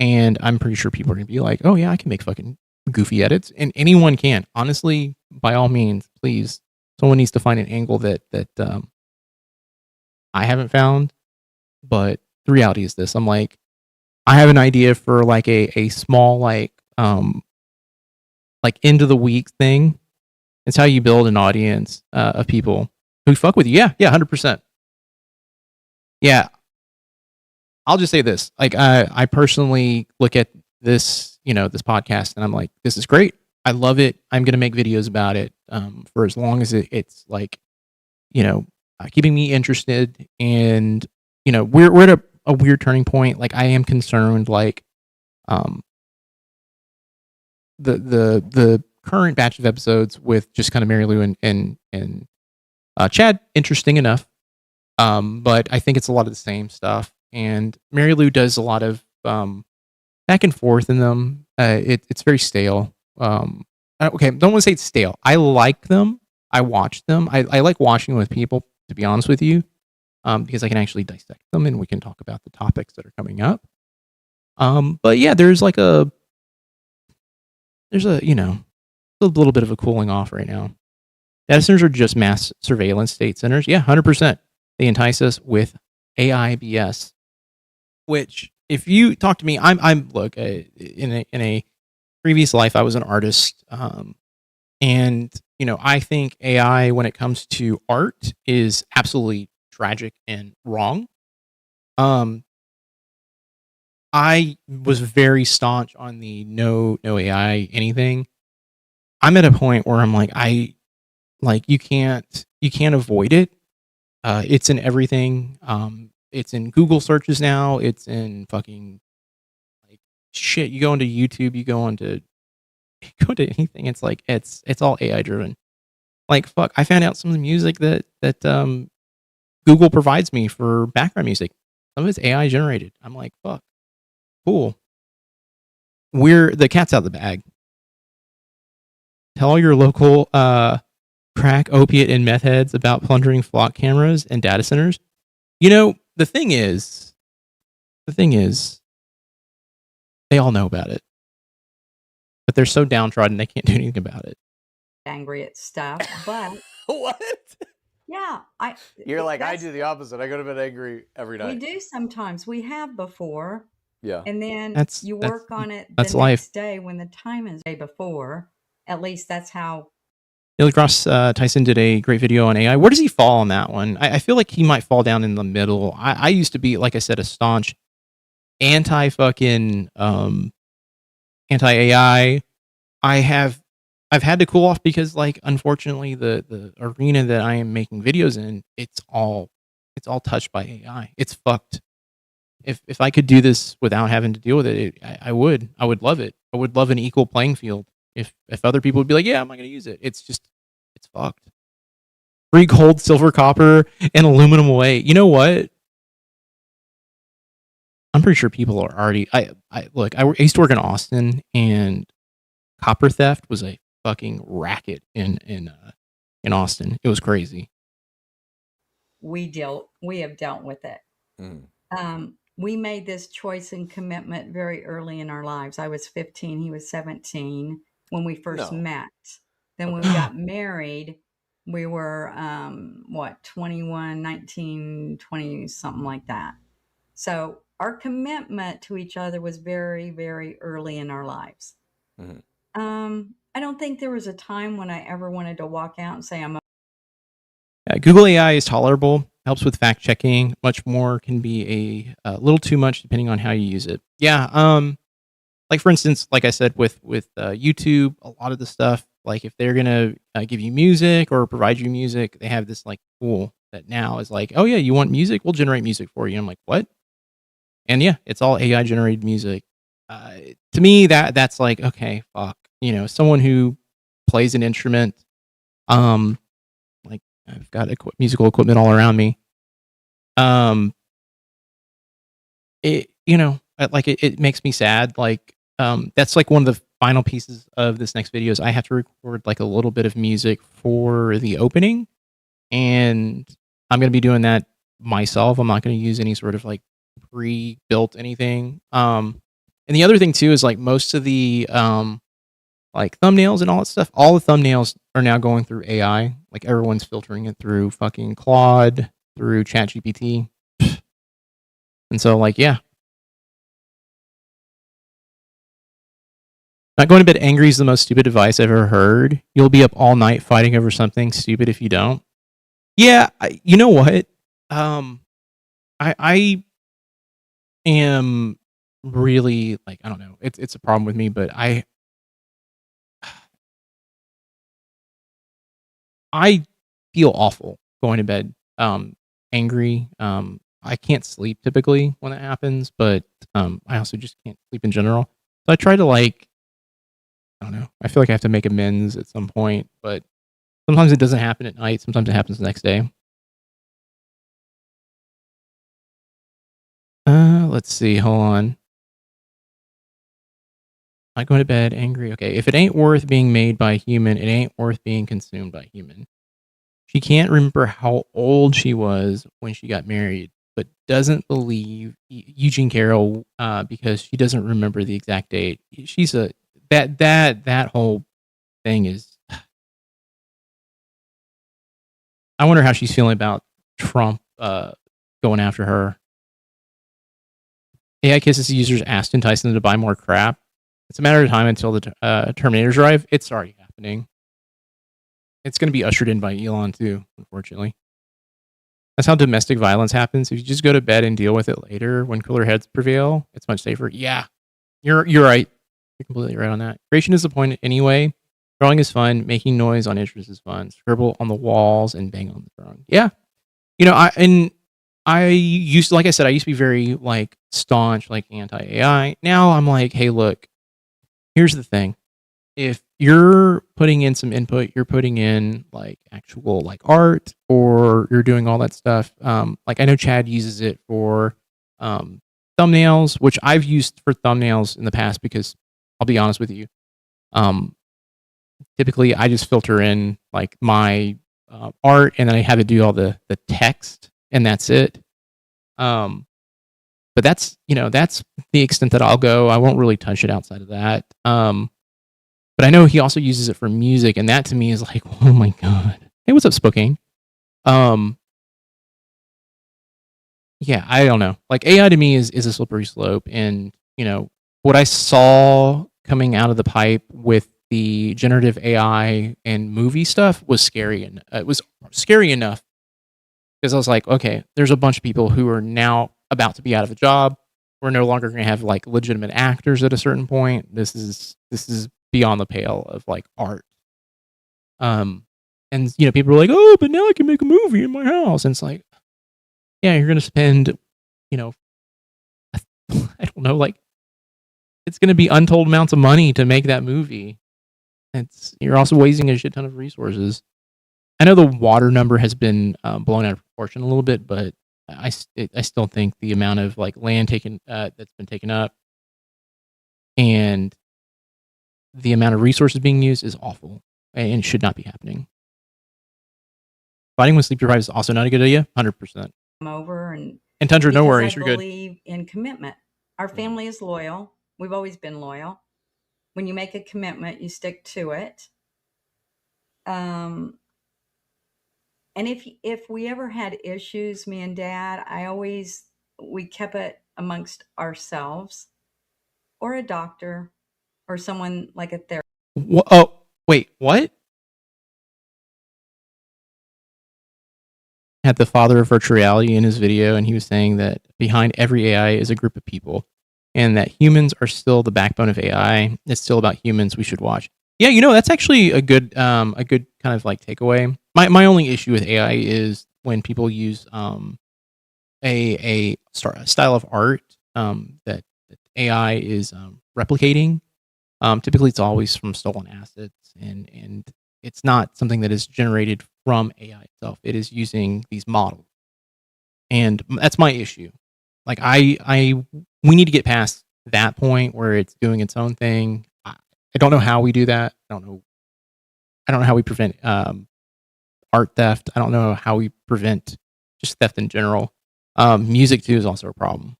And I'm pretty sure people are going to be like, oh yeah, I can make fucking goofy edits, and anyone can. Honestly, by all means, please, someone needs to find an angle that I haven't found. But the reality is this: I'm like, I have an idea for like a small like end of the week thing. It's how you build an audience of people who fuck with you. Yeah, 100%. Yeah, I'll just say this: like, I personally look at this, this podcast, and I'm like, this is great. I love it. I'm gonna make videos about it for as long as it's like, keeping me interested. And we're at a weird turning point. Like, I am concerned, like, the current batch of episodes with just kind of Mary Lou and Chad, interesting enough. But I think it's a lot of the same stuff. And Mary Lou does a lot of back and forth in them. It's very stale. Okay, don't want to say it's stale. I like them. I watch them. I like watching with people, to be honest with you, because I can actually dissect them and we can talk about the topics that are coming up. But yeah, there's a little bit of a cooling off right now. Data centers are just mass surveillance state centers. Yeah, 100%. They entice us with AI BS, which, if you talk to me, I'm look, in a previous life, I was an artist. And I think AI, when it comes to art, is absolutely tragic and wrong. I was very staunch on the no AI anything. I'm at a point where I'm like, you can't avoid it. It's in everything. It's in Google searches now. It's in fucking like shit. You go into YouTube, you go to anything. It's like it's all AI driven. Like, fuck, I found out some of the music that Google provides me for background music. Some of it's AI generated. I'm like, fuck, cool. The cat's out of the bag. Tell your local crack, opiate, and meth heads about plundering flock cameras and data centers. The thing is, they all know about it, but they're so downtrodden they can't do anything about it. Angry at stuff, but What? yeah, You're like, I do the opposite. I go to bed angry every night. We do sometimes. We have before. Yeah. And then you work on it that's the life. next day when the time is the day before. At least that's how. Neil Cross Tyson did a great video on AI. Where does he fall on that one? I feel like he might fall down in the middle. I used to be, like I said, a staunch anti-AI. I've had to cool off because, like, unfortunately, the arena that I am making videos in, it's all It's all touched by AI. It's fucked. If I could do this without having to deal with it, I would. I would love it. I would love an equal playing field. If other people would be like, yeah, I'm not going to use it. It's fucked. Free gold, silver, copper, and aluminum away. You know what? I'm pretty sure people are already. I used to work in Austin, and copper theft was a fucking racket in Austin. It was crazy. We have dealt with it. We made this choice and commitment very early in our lives. I was 15, he was 17 when we first met. Then when we got married, we were 21, 19, 20, something like that. So our commitment to each other was very, very early in our lives. I don't think there was a time when I ever wanted to walk out and say I'm Google AI is tolerable, helps with fact checking. Much more can be a little too much depending on how you use it. Yeah. Like for instance, like I said with YouTube, a lot of the stuff, like if they're gonna give you music or provide you music, they have this like tool that now is like, oh yeah, you want music? We'll generate music for you. And I'm like, what? And yeah, it's all AI generated music. To me, that's like, okay, fuck. You know, someone who plays an instrument, like I've got musical equipment all around me. It makes me sad. Like, that's like one of the final pieces of this next video is I have to record like a little bit of music for the opening, and I'm gonna be doing that myself. I'm not gonna use any sort of like pre-built anything. And the other thing too is like most of the like thumbnails and all that stuff, all the thumbnails are now going through AI. Like everyone's filtering it through fucking Claude, through ChatGPT. And so like, yeah. Not going to bed angry is the most stupid advice I've ever heard. You'll be up all night fighting over something stupid if you don't. Yeah, you know what? I am really like, I don't know. It's a problem with me, but I feel awful going to bed angry. I can't sleep typically when that happens, but I also just can't sleep in general. So I try to like, I don't know. I feel like I have to make amends at some point, but sometimes it doesn't happen at night. Sometimes it happens the next day. Let's see. Hold on. I go to bed angry. Okay, if it ain't worth being made by a human, it ain't worth being consumed by a human. She can't remember how old she was when she got married, but doesn't believe Eugene Carroll because she doesn't remember the exact date. She's that whole thing is. I wonder how she's feeling about Trump going after her. AI kisses users asked to entice them to buy more crap. It's a matter of time until the Terminators arrive. It's already happening. It's going to be ushered in by Elon too, unfortunately. That's how domestic violence happens. If you just go to bed and deal with it later, when cooler heads prevail, it's much safer. Yeah, you're right. You're completely right on that. Creation is the point anyway. Drawing is fun. Making noise on instruments is fun. Scribble on the walls and bang on the drum. Yeah, you know, I used to, like I said, I used to be very like staunch, like anti-AI. Now I'm like, hey, look, here's the thing. If you're putting in some input, you're putting in like actual like art, or you're doing all that stuff. Like I know Chad uses it for thumbnails, which I've used for thumbnails in the past because I'll be honest with you. Typically I just filter in like my art, and then I have it do all the text, and that's it. But that's the extent that I'll go. I won't really touch it outside of that. But I know he also uses it for music, and that to me is like, oh my god. Hey, what's up, Spokane? Yeah, I don't know. Like AI to me is a slippery slope, and what I saw coming out of the pipe with the generative AI and movie stuff was scary, and it was scary enough because I was like, okay, there's a bunch of people who are now about to be out of a job. We're no longer going to have like legitimate actors at a certain point. This is beyond the pale of like art. And people are like, oh, but now I can make a movie in my house. And it's like, yeah, you're going to spend, you know, I don't know, like it's going to be untold amounts of money to make that movie. You're also wasting a shit ton of resources. I know the water number has been blown out of proportion a little bit, but I still think the amount of like land taken that's been taken up and the amount of resources being used is awful and should not be happening. Fighting with sleep deprived is also not a good idea. 100%. Over and Tundra, no worries, you're good. I believe in commitment. Our family is loyal. We've always been loyal. When you make a commitment, you stick to it. And if we ever had issues, me and Dad, we kept it amongst ourselves or a doctor or someone like a therapist. Oh, wait, what? Had the father of virtual reality in his video, and he was saying that behind every AI is a group of people, and that humans are still the backbone of AI. It's still about humans. We should watch. Yeah, that's actually a good kind of like takeaway. My only issue with AI is when people use a style of art that AI is replicating. Typically, it's always from stolen assets, and it's not something that is generated from AI itself. It is using these models, and that's my issue. Like we need to get past that point where it's doing its own thing. I don't know how we do that. I don't know how we prevent art theft. I don't know how we prevent just theft in general. Music too is also a problem.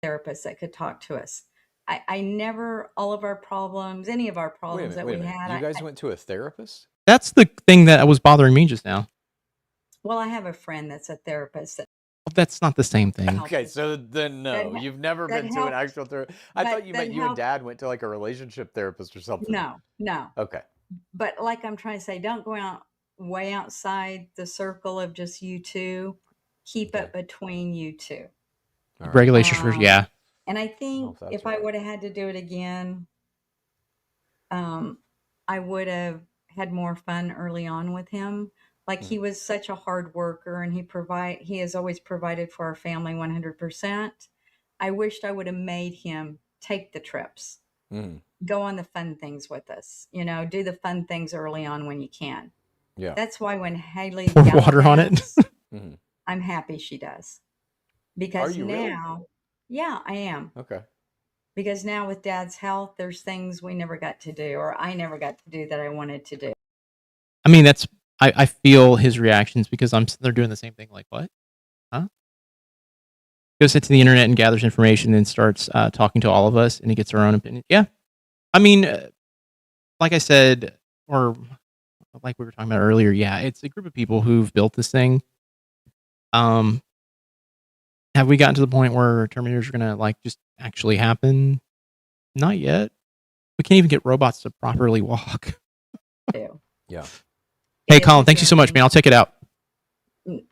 Therapists that could talk to us. I never, all of our problems, any of our problems that we had. You guys went to a therapist? That's the thing that was bothering me just now. Well, I have a friend that's a therapist. That's not the same thing. Okay, so then no, you've never been to an actual therapist. I thought you meant you and Dad went to like a relationship therapist or something. No. Okay. But like I'm trying to say, don't go out way outside the circle of just you two. Keep it between you two. Right. Regulations for yeah. And I think if I would have had to do it again, I would have had more fun early on with him. Like he was such a hard worker, and he has always provided for our family 100%. I wished I would have made him take the trips, go on the fun things with us, do the fun things early on when you can. Yeah. That's why when Haley pour water on it, I'm happy she does. Because now, really? Yeah, I am. Okay. Because now with Dad's health, there's things we never got to do, or I never got to do that I wanted to do. I mean, I feel his reactions because they're doing the same thing. Like, what? Huh? Goes to the internet and gathers information and starts talking to all of us, and he gets our own opinion. Yeah. I mean, like I said, or like we were talking about earlier, yeah, it's a group of people who've built this thing. Have we gotten to the point where Terminators are gonna like just actually happen? Not yet. We can't even get robots to properly walk. Yeah. Hey, Colin, thank you so much, man. I'll check it out.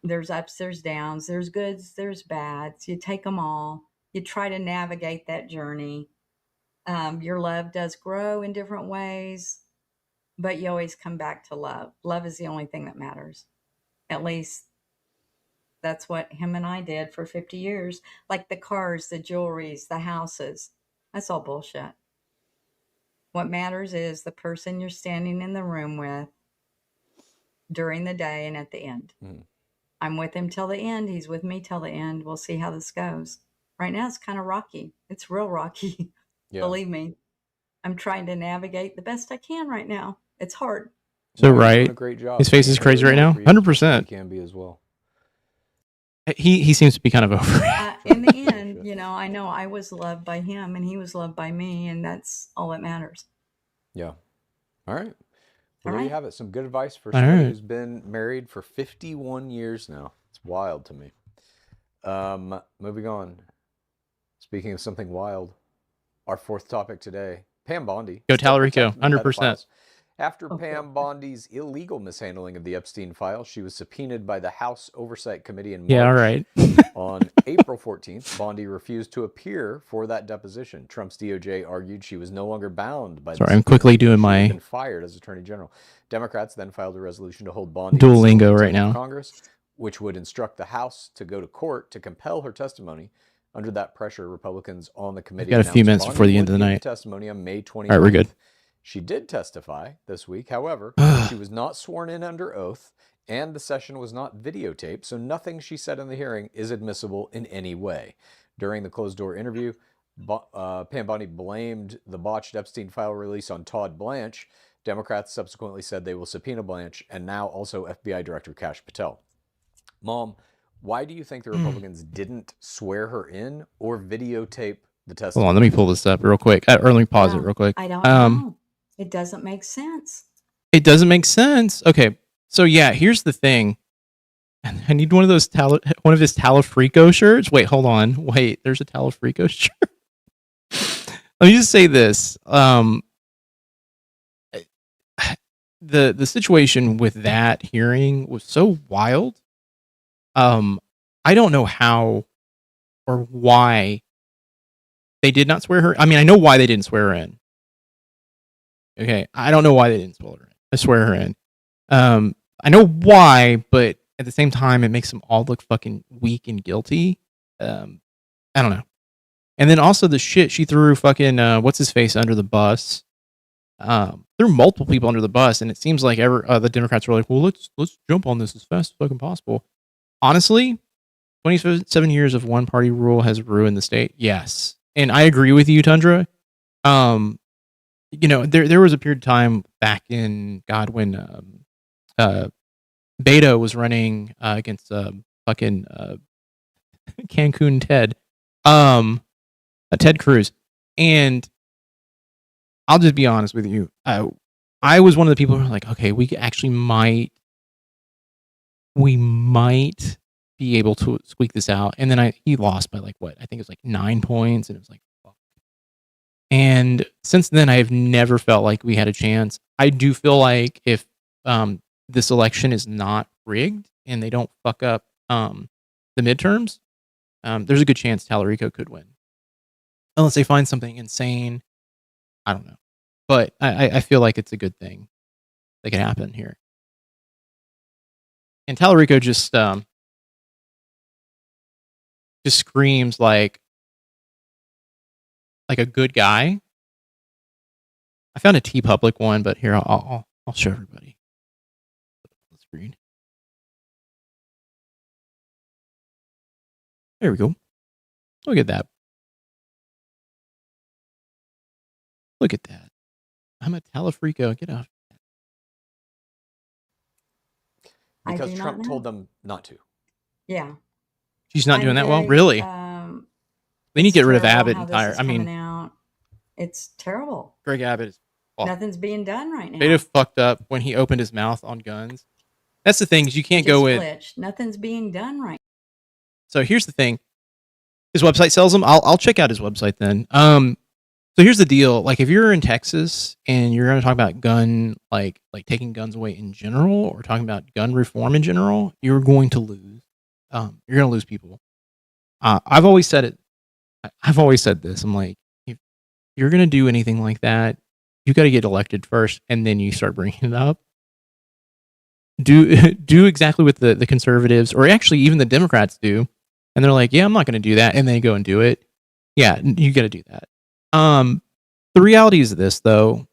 There's ups, there's downs, there's goods, there's bads. You take them all. You try to navigate that journey. Your love does grow in different ways, but you always come back to love. Love is the only thing that matters. At least that's what him and I did for 50 years. Like the cars, the jewelries, the houses. That's all bullshit. What matters is the person you're standing in the room with during the day and at the end. I'm with him till the end. He's with me till the end. We'll see how this goes. Right now, it's kind of rocky. It's real rocky. Yeah. Believe me. I'm trying to navigate the best I can right now. It's hard. So, right. A great job. His face is crazy right now. 100%. He can be as well. He seems to be kind of over it. In the end, I know I was loved by him and he was loved by me, and that's all that matters. Yeah. All right. Well, there you have it. Some good advice for somebody who's been married for 51 years now. It's wild to me. Moving on. Speaking of something wild, our fourth topic today, Pam Bondi. Go Tallarico, 100%. After Pam Bondi's illegal mishandling of the Epstein file, she was subpoenaed by the House Oversight Committee in March. Yeah, all right. On April 14th, Bondi refused to appear for that deposition. Trump's DOJ argued she was no longer bound by I'm quickly doing my... been fired as Attorney General. Democrats then filed a resolution to hold Bondi Duolingo right now. Congress which would instruct the House to go to court to compel her testimony. Under that pressure, Republicans on the committee got a few minutes announced before the Bondi end of the would give night. testimony on May 29th. All right, we're good. She did testify this week. However, she was not sworn in under oath, and the session was not videotaped, so nothing she said in the hearing is admissible in any way. During the closed-door interview, Pam Bondi blamed the botched Epstein file release on Todd Blanche. Democrats subsequently said they will subpoena Blanche and now also FBI Director Kash Patel. Mom, why do you think the Republicans didn't swear her in or videotape the testimony? Hold on, let me pull this up real quick. Or let me pause it real quick. I don't know. It doesn't make sense. It doesn't make sense. Okay, so yeah, here's the thing. I need one of his Talafrico shirts. Wait, hold on. Wait, there's a Talafrico shirt. Let me just say this. The situation with that hearing was so wild. I don't know how or why they did not swear her. I mean, I know why they didn't swear her in. Okay, I don't know why they didn't swear her in. I know why, but at the same time, it makes them all look fucking weak and guilty. I don't know. And then also the shit she threw fucking what's his face under the bus. Threw multiple people under the bus, and it seems like the Democrats were like, well, let's jump on this as fast as fucking possible. Honestly, 27 years of one party rule has ruined the state. Yes, and I agree with you, Tundra. There was a period of time back in when Beto was running against fucking Cancun Ted, Ted Cruz, and I'll just be honest with you. I was one of the people who were like, okay, we actually might be able to squeak this out. And then he lost by I think it was 9 points, and it was like, fuck. And since then, I've never felt like we had a chance. I do feel like if this election is not rigged and they don't fuck up the midterms, there's a good chance Tallarico could win. Unless they find something insane. I don't know. But I feel like it's a good thing that could happen here. And Tallarico just screams like a good guy. I found a TeePublic one, but here I'll show everybody. Let's read. There we go. Look at that. Look at that. I'm a Talafrico. Get out. Because Trump told them not to. Yeah. She's not doing that well? Really? They need to get rid of Abbott entirely. It's terrible. Greg Abbott is awful. Nothing's being done right now. Beto fucked up when he opened his mouth on guns. That's the thing, is you can't go with... Nothing's being done right. So here's the thing. His website sells them. I'll check out his website then. So here's the deal. If you're in Texas and you're going to talk about gun, like taking guns away in general, or talking about gun reform in general, you're going to lose. You're going to lose people. I've always said it. I've always said this. I'm like, if you're going to do anything like that, you got to get elected first, and then you start bringing it up. Do exactly what the conservatives, or actually even the Democrats do, and they're like, yeah, I'm not going to do that, and they go and do it. Yeah, you got to do that. The reality is this, though.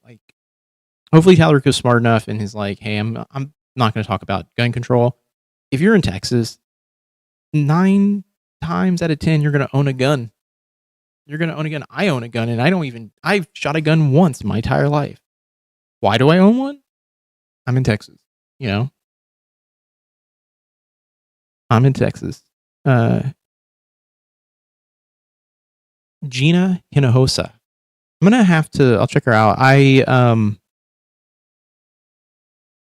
Hopefully Tallarico's smart enough and he's like, hey, I'm not going to talk about gun control. If you're in Texas, 9 times out of 10, you're going to own a gun. You're going to own a gun. I own a gun, and I've shot a gun once in my entire life. Why do I own one? I'm in Texas, I'm in Texas. Gina Hinojosa. I'm gonna I'll check her out.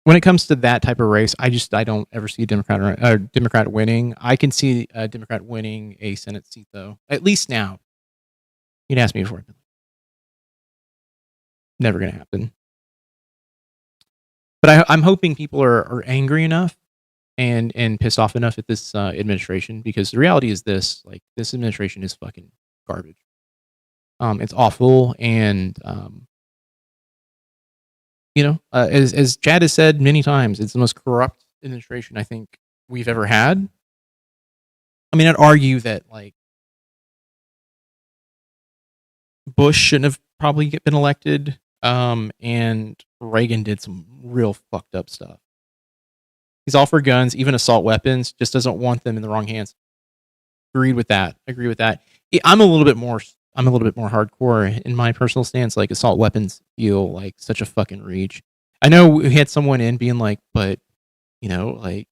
When it comes to that type of race, I don't ever see a Democrat winning. I can see a Democrat winning a Senate seat, though. At least now. You'd ask me before. Never gonna happen. But I'm hoping people are angry enough and pissed off enough at this administration, because the reality is this: this administration is fucking garbage. It's awful, and as Chad has said many times, it's the most corrupt administration I think we've ever had. I mean, I'd argue that like Bush shouldn't have probably been elected, and Reagan did some real fucked up stuff. He's all for guns, even assault weapons, just doesn't want them in the wrong hands. Agree with that. I'm a little bit more hardcore in my personal stance. Like assault weapons feel like such a fucking reach. I know we had someone in being like, but like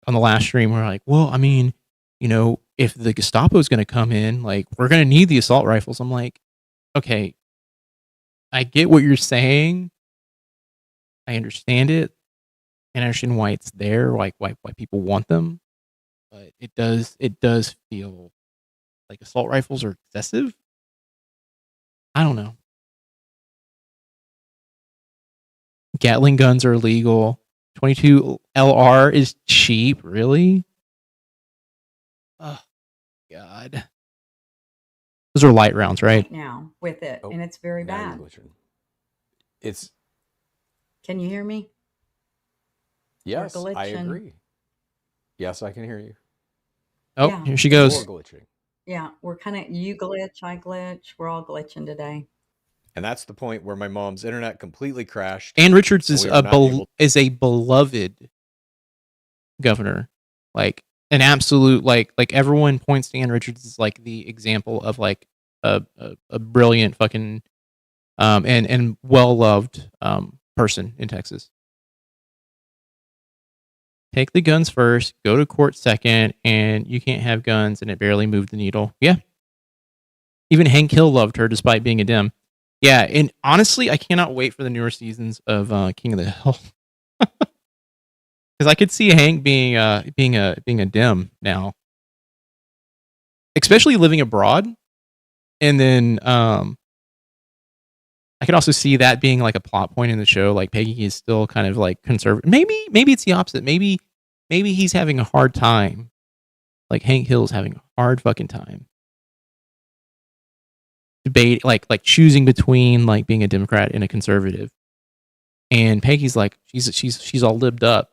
on the last stream, we're like, well, I mean, if the Gestapo is going to come in, like we're going to need the assault rifles. I'm like, okay, I get what you're saying. I understand it. And I understand why it's there, like why people want them. But it does feel like assault rifles are excessive. I don't know. Gatling guns are illegal. 22 LR is cheap, really? Oh God. Those are light rounds, right? Now with it, and it's very bad. It's. Can you hear me? Yes, I agree. Yes, I can hear you. Oh, Yeah. Here she goes. More glitching. Yeah, we're kind of, you glitch, I glitch. We're all glitching today. And that's the point where my mom's internet completely crashed. Ann Richards and is we are not able- a beloved governor, like an absolute like everyone points to Ann Richards as like the example of like a brilliant fucking and well loved person in Texas. Take the guns first, go to court second, and you can't have guns, and it barely moved the needle. Yeah. Even Hank Hill loved her despite being a dim. Yeah, and honestly, I cannot wait for the newer seasons of King of the Hill. Because I could see Hank being a dim now. Especially living abroad. And then I could also see that being like a plot point in the show. Like Peggy is still kind of like conservative. Maybe it's the opposite. Maybe he's having a hard time. Like Hank Hill's having a hard fucking time. Debate like choosing between like being a Democrat and a conservative. And Peggy's like she's all libbed up.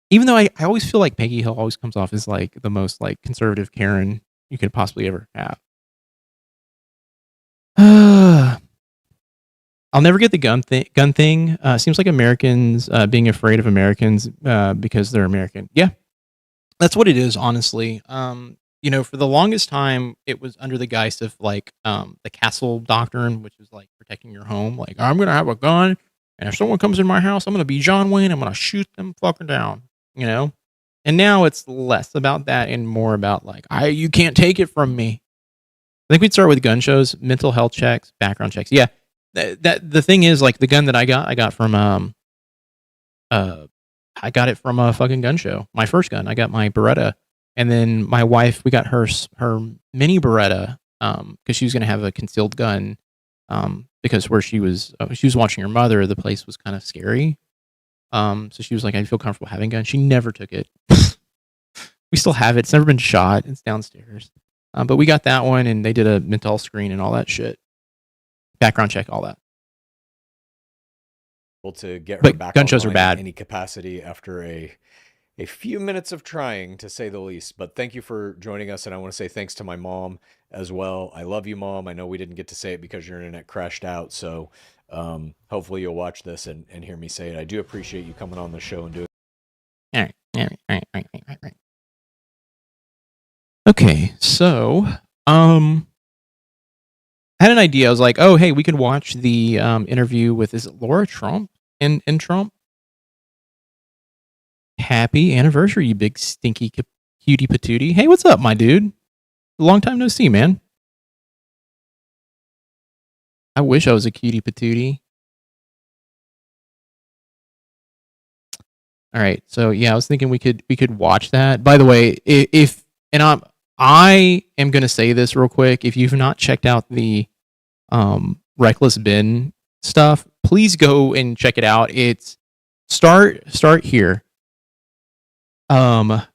Even though I always feel like Peggy Hill always comes off as like the most like conservative Karen you could possibly ever have. I'll never get the gun thing. Seems like Americans being afraid of Americans because they're American. Yeah, that's what it is, honestly. For the longest time, it was under the guise of like the castle doctrine, which is like protecting your home. Like, I'm going to have a gun, and if someone comes in my house, I'm going to be John Wayne. I'm going to shoot them fucking down, And now it's less about that and more about like, you can't take it from me. I think we'd start with gun shows, mental health checks, background checks. Yeah. The thing is, like, the gun that I got from I got it from a fucking gun show. My first gun, I got my Beretta, and then my wife, we got her mini Beretta because she was gonna have a concealed gun because where she was watching her mother, the place was kind of scary. So she was like, I feel comfortable having a gun. She never took it. We still have it. It's never been shot. It's downstairs. But we got that one, and they did a mental screen and all that shit. Background check, all that. To get her but back gun shows are online bad. In any capacity after a few minutes of trying, to say the least. But thank you for joining us, and I want to say thanks to my mom as well. I love you, Mom. I know we didn't get to say it because your internet crashed out, so hopefully you'll watch this and hear me say it. I do appreciate you coming on the show and doing. All right. Okay, so I had an idea. I was like, oh, hey, we could watch the interview with, is it Laura Trump in Trump? Happy anniversary, you big stinky cutie patootie. Hey, what's up, my dude? Long time no see, man. I wish I was a cutie patootie. All right, so yeah, I was thinking we could watch that. By the way, I am going to say this real quick. If you've not checked out the Reckless Bin stuff, please go and check it out. It's start here. Start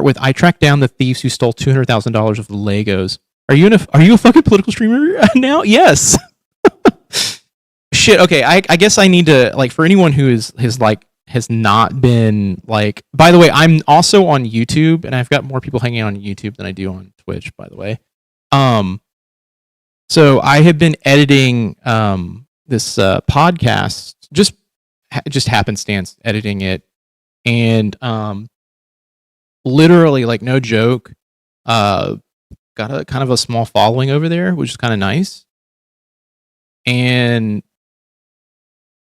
with, I tracked down the thieves who stole $200,000 of the Legos. Are you a fucking political streamer now? Yes. Shit. Okay. I guess I need to, like, for anyone who has like has not been like. By the way, I'm also on YouTube, and I've got more people hanging out on YouTube than I do on Twitch. By the way, so I have been editing this podcast, just happenstance editing it, and literally, like, no joke, got a kind of a small following over there, which is kind of nice. And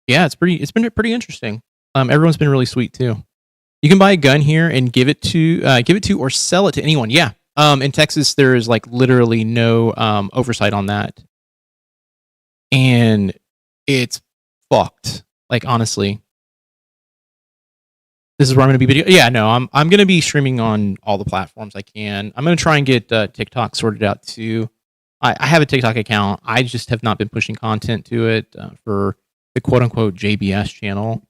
yeah, it's been pretty interesting. Everyone's been really sweet too. You can buy a gun here and give it to or sell it to anyone. Yeah. In Texas, there is like literally no oversight on that, and it's fucked. Like, honestly, this is where I'm going to be video. Yeah, no, I'm going to be streaming on all the platforms I can. I'm going to try and get TikTok sorted out too. I have a TikTok account. I just have not been pushing content to it for the quote unquote JBS channel.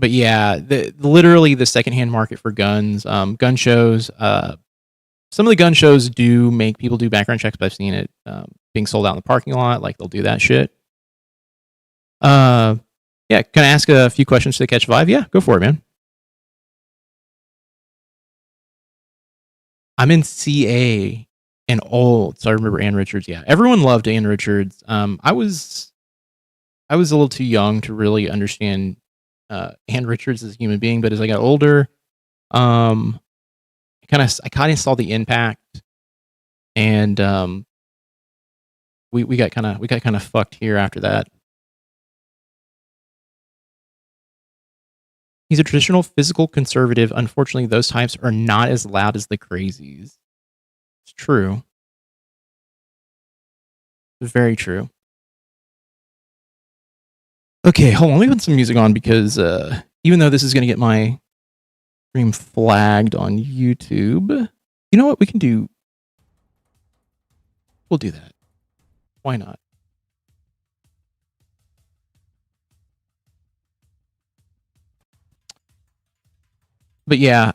But yeah, literally the secondhand market for guns, gun shows. Some of the gun shows do make people do background checks, but I've seen it being sold out in the parking lot. Like, they'll do that shit. Yeah, can I ask a few questions to catch vibe? Yeah, go for it, man. I'm in CA and old, so I remember Ann Richards. Yeah, everyone loved Ann Richards. I was a little too young to really understand Ann Richards as a human being, but as I got older, I kind of saw the impact, and we got kind of fucked here after that. He's a traditional physical conservative. Unfortunately, those types are not as loud as the crazies. It's true. Very true. Okay, hold on. Let me put some music on, because even though this is going to get my stream flagged on YouTube, you know what we can do? We'll do that. Why not? But yeah,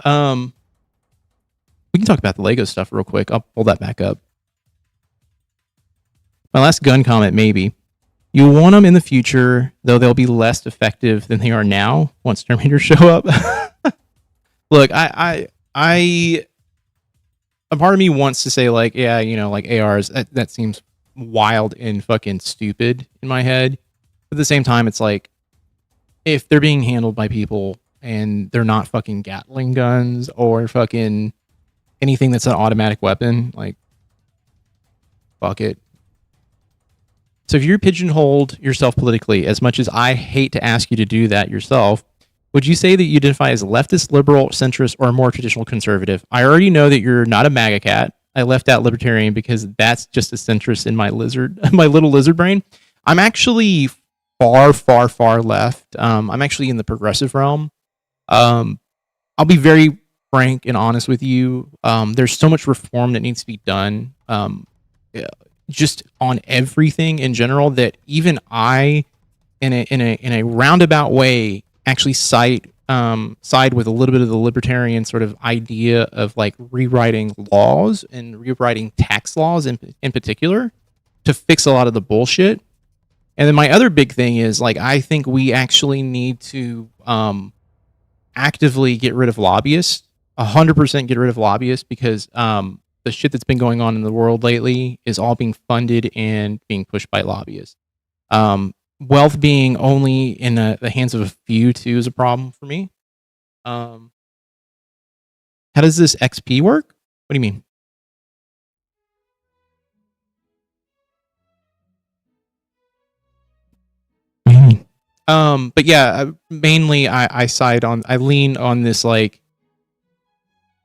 we can talk about the Lego stuff real quick. I'll pull that back up. My last gun comment, maybe. You'll want them in the future, though they'll be less effective than they are now once Terminators show up. Look, a part of me wants to say, like, yeah, you know, like ARs, that seems wild and fucking stupid in my head. But at the same time, it's like, if they're being handled by people and they're not fucking Gatling guns or fucking anything that's an automatic weapon, like, fuck it. So if you're pigeonholed yourself politically, as much as I hate to ask you to do that yourself, would you say that you identify as leftist, liberal, centrist, or more traditional conservative? I already know that you're not a MAGA cat. I left out libertarian because that's just a centrist in my little lizard brain. I'm actually far, far, far left. I'm actually in the progressive realm. I'll be very frank and honest with you. There's so much reform that needs to be done, just on everything in general, that even I, in a roundabout way, actually side with a little bit of the libertarian sort of idea of like rewriting laws and rewriting tax laws in particular to fix a lot of the bullshit. And then my other big thing is, like, I think we actually need to actively get rid of lobbyists, 100% get rid of lobbyists, because the shit that's been going on in the world lately is all being funded and being pushed by lobbyists. Wealth being only in the hands of a few too is a problem for me. How does this XP work? What do you mean? But yeah, mainly I lean on this, like,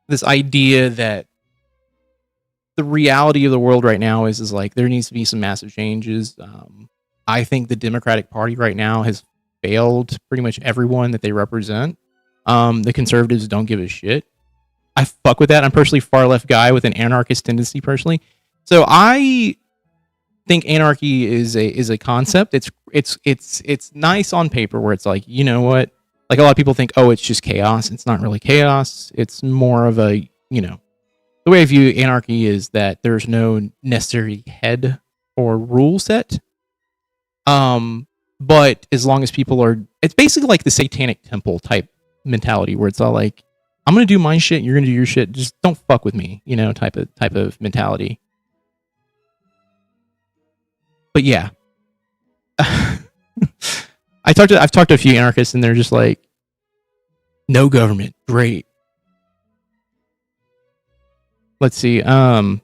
this idea that the reality of the world right now is like there needs to be some massive changes. I think the Democratic Party right now has failed pretty much everyone that they represent. The conservatives don't give a shit. I fuck with that. I'm personally far left guy with an anarchist tendency personally. So I think anarchy is a concept. It's nice on paper, where it's like, you know what? Like, a lot of people think, oh, it's just chaos. It's not really chaos. It's more of a, you know, the way I view anarchy is that there's no necessary head or rule set. But as long as people are, it's basically like the Satanic Temple type mentality where it's all like, I'm gonna do my shit, you're gonna do your shit. Just don't fuck with me, type of mentality. But yeah, I've talked to a few anarchists, and they're just like, no government, great. Let's see. Firearm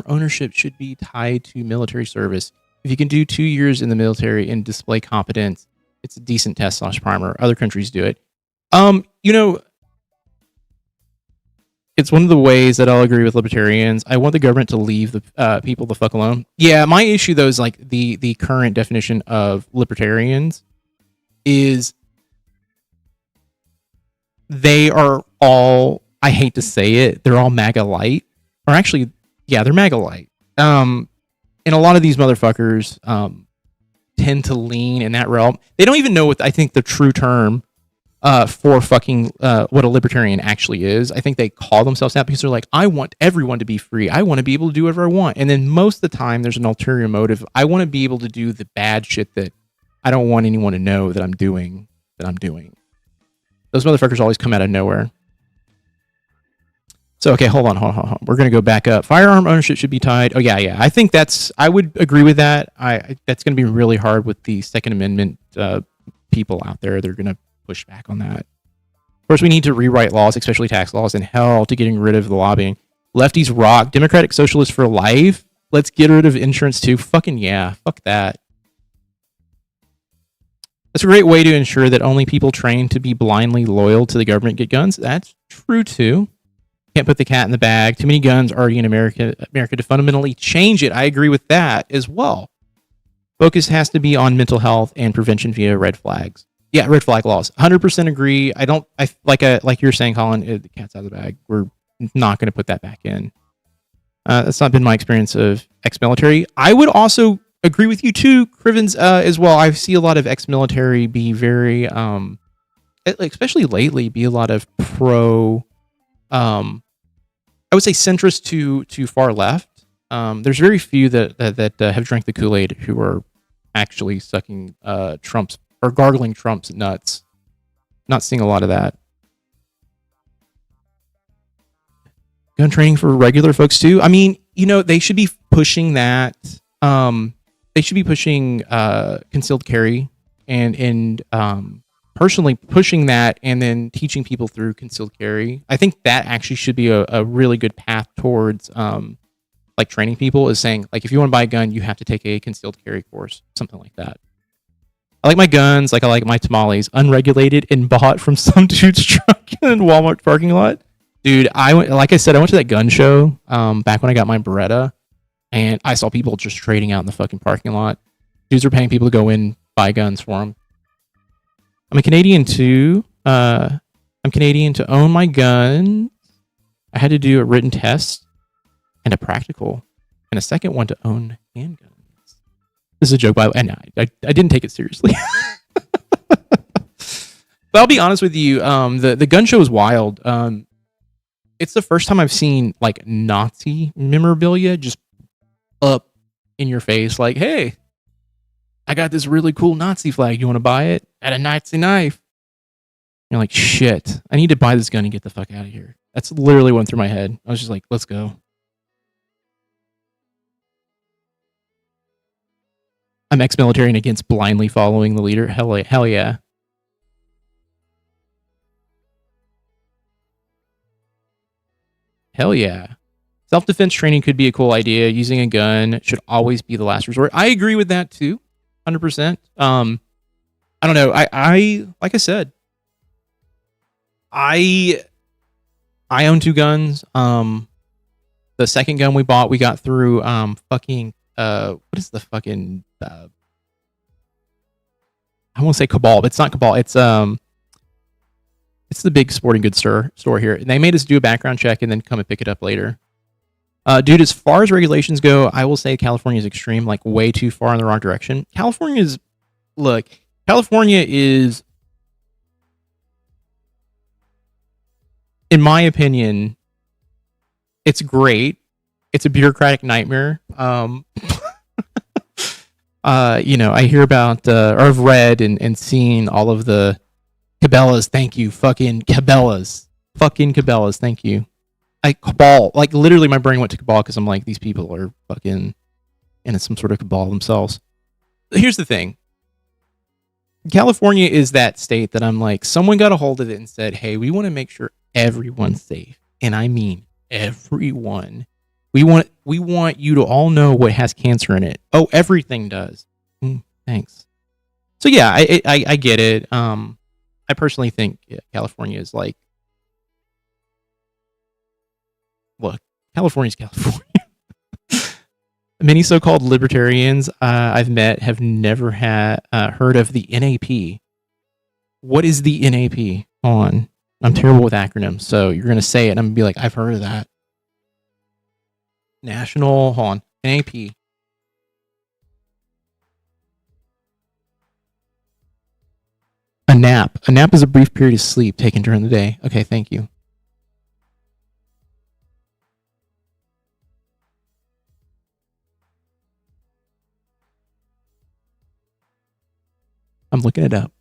ownership should be tied to military service. If you can do 2 years in the military and display competence, it's a decent test / primer. Other countries do it. It's one of the ways that I'll agree with libertarians. I want the government to leave the people the fuck alone. Yeah, my issue though is like the current definition of libertarians is they are all, I hate to say it, they're all MAGA light. Or actually, yeah, they're MAGA light. And a lot of these motherfuckers tend to lean in that realm. They don't even know what I think the true term for fucking what a libertarian actually is. I think they call themselves that because they're like, I want everyone to be free. I want to be able to do whatever I want. And then most of the time, there's an ulterior motive. I want to be able to do the bad shit that I don't want anyone to know that I'm doing. Those motherfuckers always come out of nowhere. So, okay, hold on. We're going to go back up. Firearm ownership should be tied. Oh, yeah. I think I would agree with that. That's going to be really hard with the Second Amendment people out there. They're going to push back on that. Of course, we need to rewrite laws, especially tax laws, and hell to getting rid of the lobbying. Lefties rock. Democratic Socialists for life. Let's get rid of insurance too. Fucking yeah. Fuck that. That's a great way to ensure that only people trained to be blindly loyal to the government get guns. That's true too. Can't put the cat in the bag. Too many guns already in America to fundamentally change it. I agree with that as well. Focus has to be on mental health and prevention via red flags. Yeah, red flag laws. 100% agree. Like you're saying, Colin, the cat's out of the bag. We're not going to put that back in. That's not been my experience of ex-military. I would also agree with you too, Crivens, as well. I see a lot of ex-military be very, especially lately, be a lot of pro. I would say centrist to far left. There's very few that have drank the Kool-Aid who are actually sucking Trump's or gargling Trump's nuts. Not seeing a lot of that. Gun training for regular folks too. I mean, they should be pushing that. They should be pushing concealed carry and personally pushing that and then teaching people through concealed carry. I think that actually should be a really good path towards like training people, is saying like, if you want to buy a gun, you have to take a concealed carry course, something like that. I like my guns, like I like my tamales, unregulated and bought from some dude's truck in Walmart parking lot. Dude, I went to that gun show back when I got my Beretta, and I saw people just trading out in the fucking parking lot. Dudes are paying people to go in, buy guns for them. I'm a Canadian too. I'm Canadian to own my gun. I had to do a written test and a practical, and a second one to own handguns. This is a joke, by the way, and I didn't take it seriously. But I'll be honest with you, the gun show is wild. It's the first time I've seen like Nazi memorabilia just up in your face, like, hey, I got this really cool Nazi flag. You want to buy it? At a Nazi knife. You're like, shit, I need to buy this gun and get the fuck out of here. That's literally what went through my head. I was just like, let's go. I'm ex-military and against blindly following the leader. Hell yeah. Hell yeah. Self-defense training could be a cool idea. Using a gun should always be the last resort. I agree with that too. 100%. I don't know. I like I said, I own 2 guns. The second gun we bought, we got through fucking what is the fucking I won't say Cabal, but it's not Cabal. It's the big sporting goods store here. And they made us do a background check and then come and pick it up later. Dude, as far as regulations go, I will say California is extreme, like way too far in the wrong direction. California is, in my opinion, it's great. It's a bureaucratic nightmare. I hear about or I've read and seen all of the Cabela's. Thank you, fucking Cabela's, Thank you. Cabal, like literally, my brain went to cabal because I'm like, these people are fucking in some sort of cabal themselves. Here's the thing. California is that state that I'm like, someone got a hold of it and said, hey, we want to make sure everyone's safe. And I mean everyone. We want you to all know what has cancer in it. Oh, everything does. Thanks. So yeah, I get it. I personally think California is like, look, California's California. Many so-called libertarians I've met have never heard of the NAP. What is the NAP? On. I'm terrible with acronyms, so you're going to say it, and I'm going to be like, I've heard of that. National, hold on, NAP. A nap. A nap is a brief period of sleep taken during the day. Okay, thank you. I'm looking it up.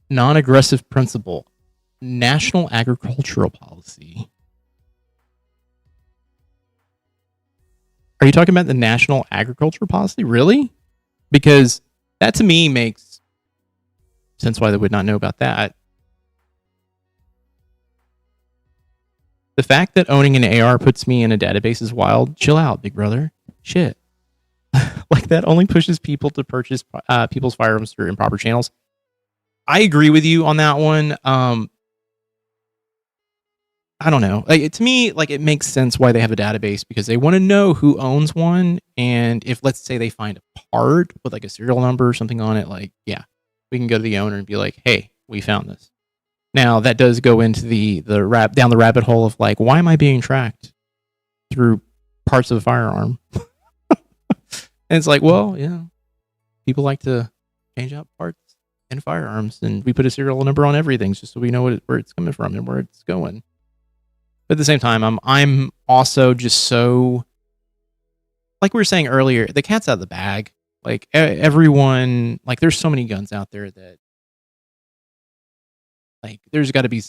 Non-aggressive principle. National agricultural policy. Are you talking about the national agricultural policy? Really? Because that to me makes sense why they would not know about that. The fact that owning an AR puts me in a database is wild. Chill out, big brother. Shit. Like that only pushes people to purchase people's firearms through improper channels. I agree with you on that one. I don't know. Like, to me, like it makes sense why they have a database because they want to know who owns one, and if let's say they find a part with like a serial number or something on it, like yeah, we can go to the owner and be like, hey, we found this. Now that does go into the down the rabbit hole of like, why am I being tracked through parts of a firearm? And it's like, well, yeah, people like to change out parts in firearms, and we put a serial number on everything just so we know where it's coming from and where it's going. But at the same time, I'm also just so, like we were saying earlier, the cat's out of the bag. Like everyone, like there's so many guns out there that, like there's got to be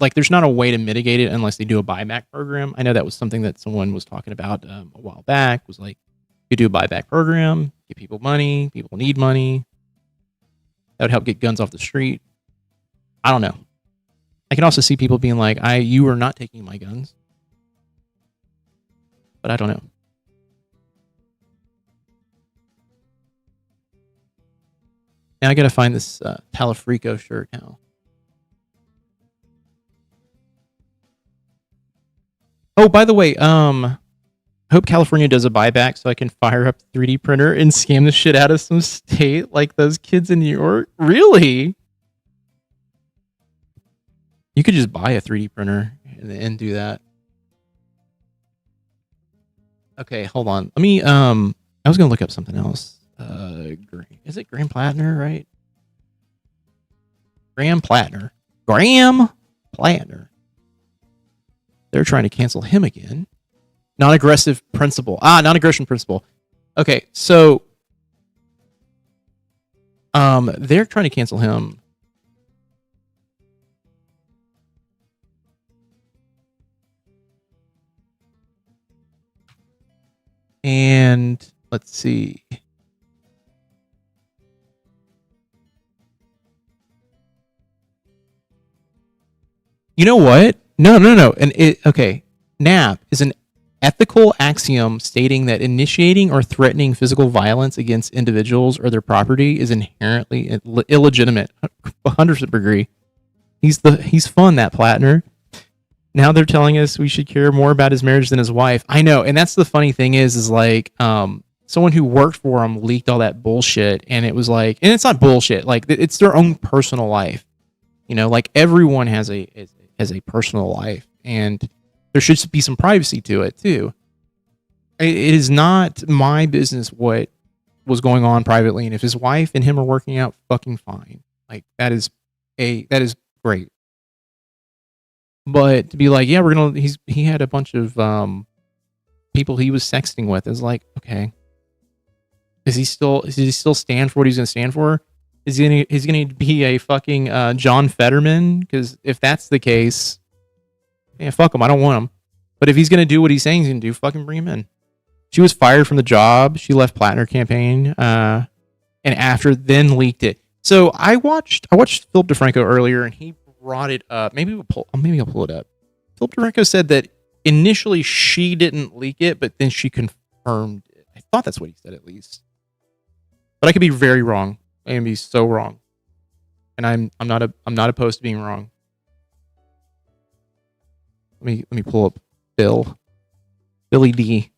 like there's not a way to mitigate it unless they do a buyback program. I know that was something that someone was talking about a while back. Was like, you do a buyback program, give people money. People need money. That would help get guns off the street. I don't know. I can also see people being like, you are not taking my guns. But I don't know. Now I gotta find this Talafrico shirt now. Oh, by the way, hope California does a buyback so I can fire up the 3D printer and scam the shit out of some state like those kids in New York. Really? You could just buy a 3D printer and do that. Okay, hold on. Let me I was gonna look up something else. Is it Graham Plattner, right? Graham Plattner. They're trying to cancel him again. Non-aggressive principle. Non-aggression principle. Okay, so they're trying to cancel him. And let's see. You know what? No. And okay. NAP is an ethical axiom stating that initiating or threatening physical violence against individuals or their property is inherently illegitimate. 100% agree. He's fun, that Plattner. Now they're telling us we should care more about his marriage than his wife. I know, and that's the funny thing is like someone who worked for him leaked all that bullshit, and it was like, and it's not bullshit. Like it's their own personal life. You know, like everyone has a personal life, and there should be some privacy to it too. It is not my business what was going on privately, and if his wife and him are working out, fucking fine. Like that is great. But to be like, yeah, he had a bunch of people he was sexting with. Is like, okay, does he still stand for what he's going to stand for? Is he going to be a fucking John Fetterman? Because if that's the case, yeah, fuck him. I don't want him. But if he's going to do what he's saying he's going to do, fucking bring him in. She was fired from the job. She left Plattner campaign, and after then leaked it. So I watched Philip DeFranco earlier, and he brought it up. Maybe I'll pull it up. Philip DeFranco said that initially she didn't leak it, but then she confirmed it. I thought that's what he said, at least. But I could be very wrong. I can be so wrong, and I'm not opposed to being wrong. Let me pull up Billy D.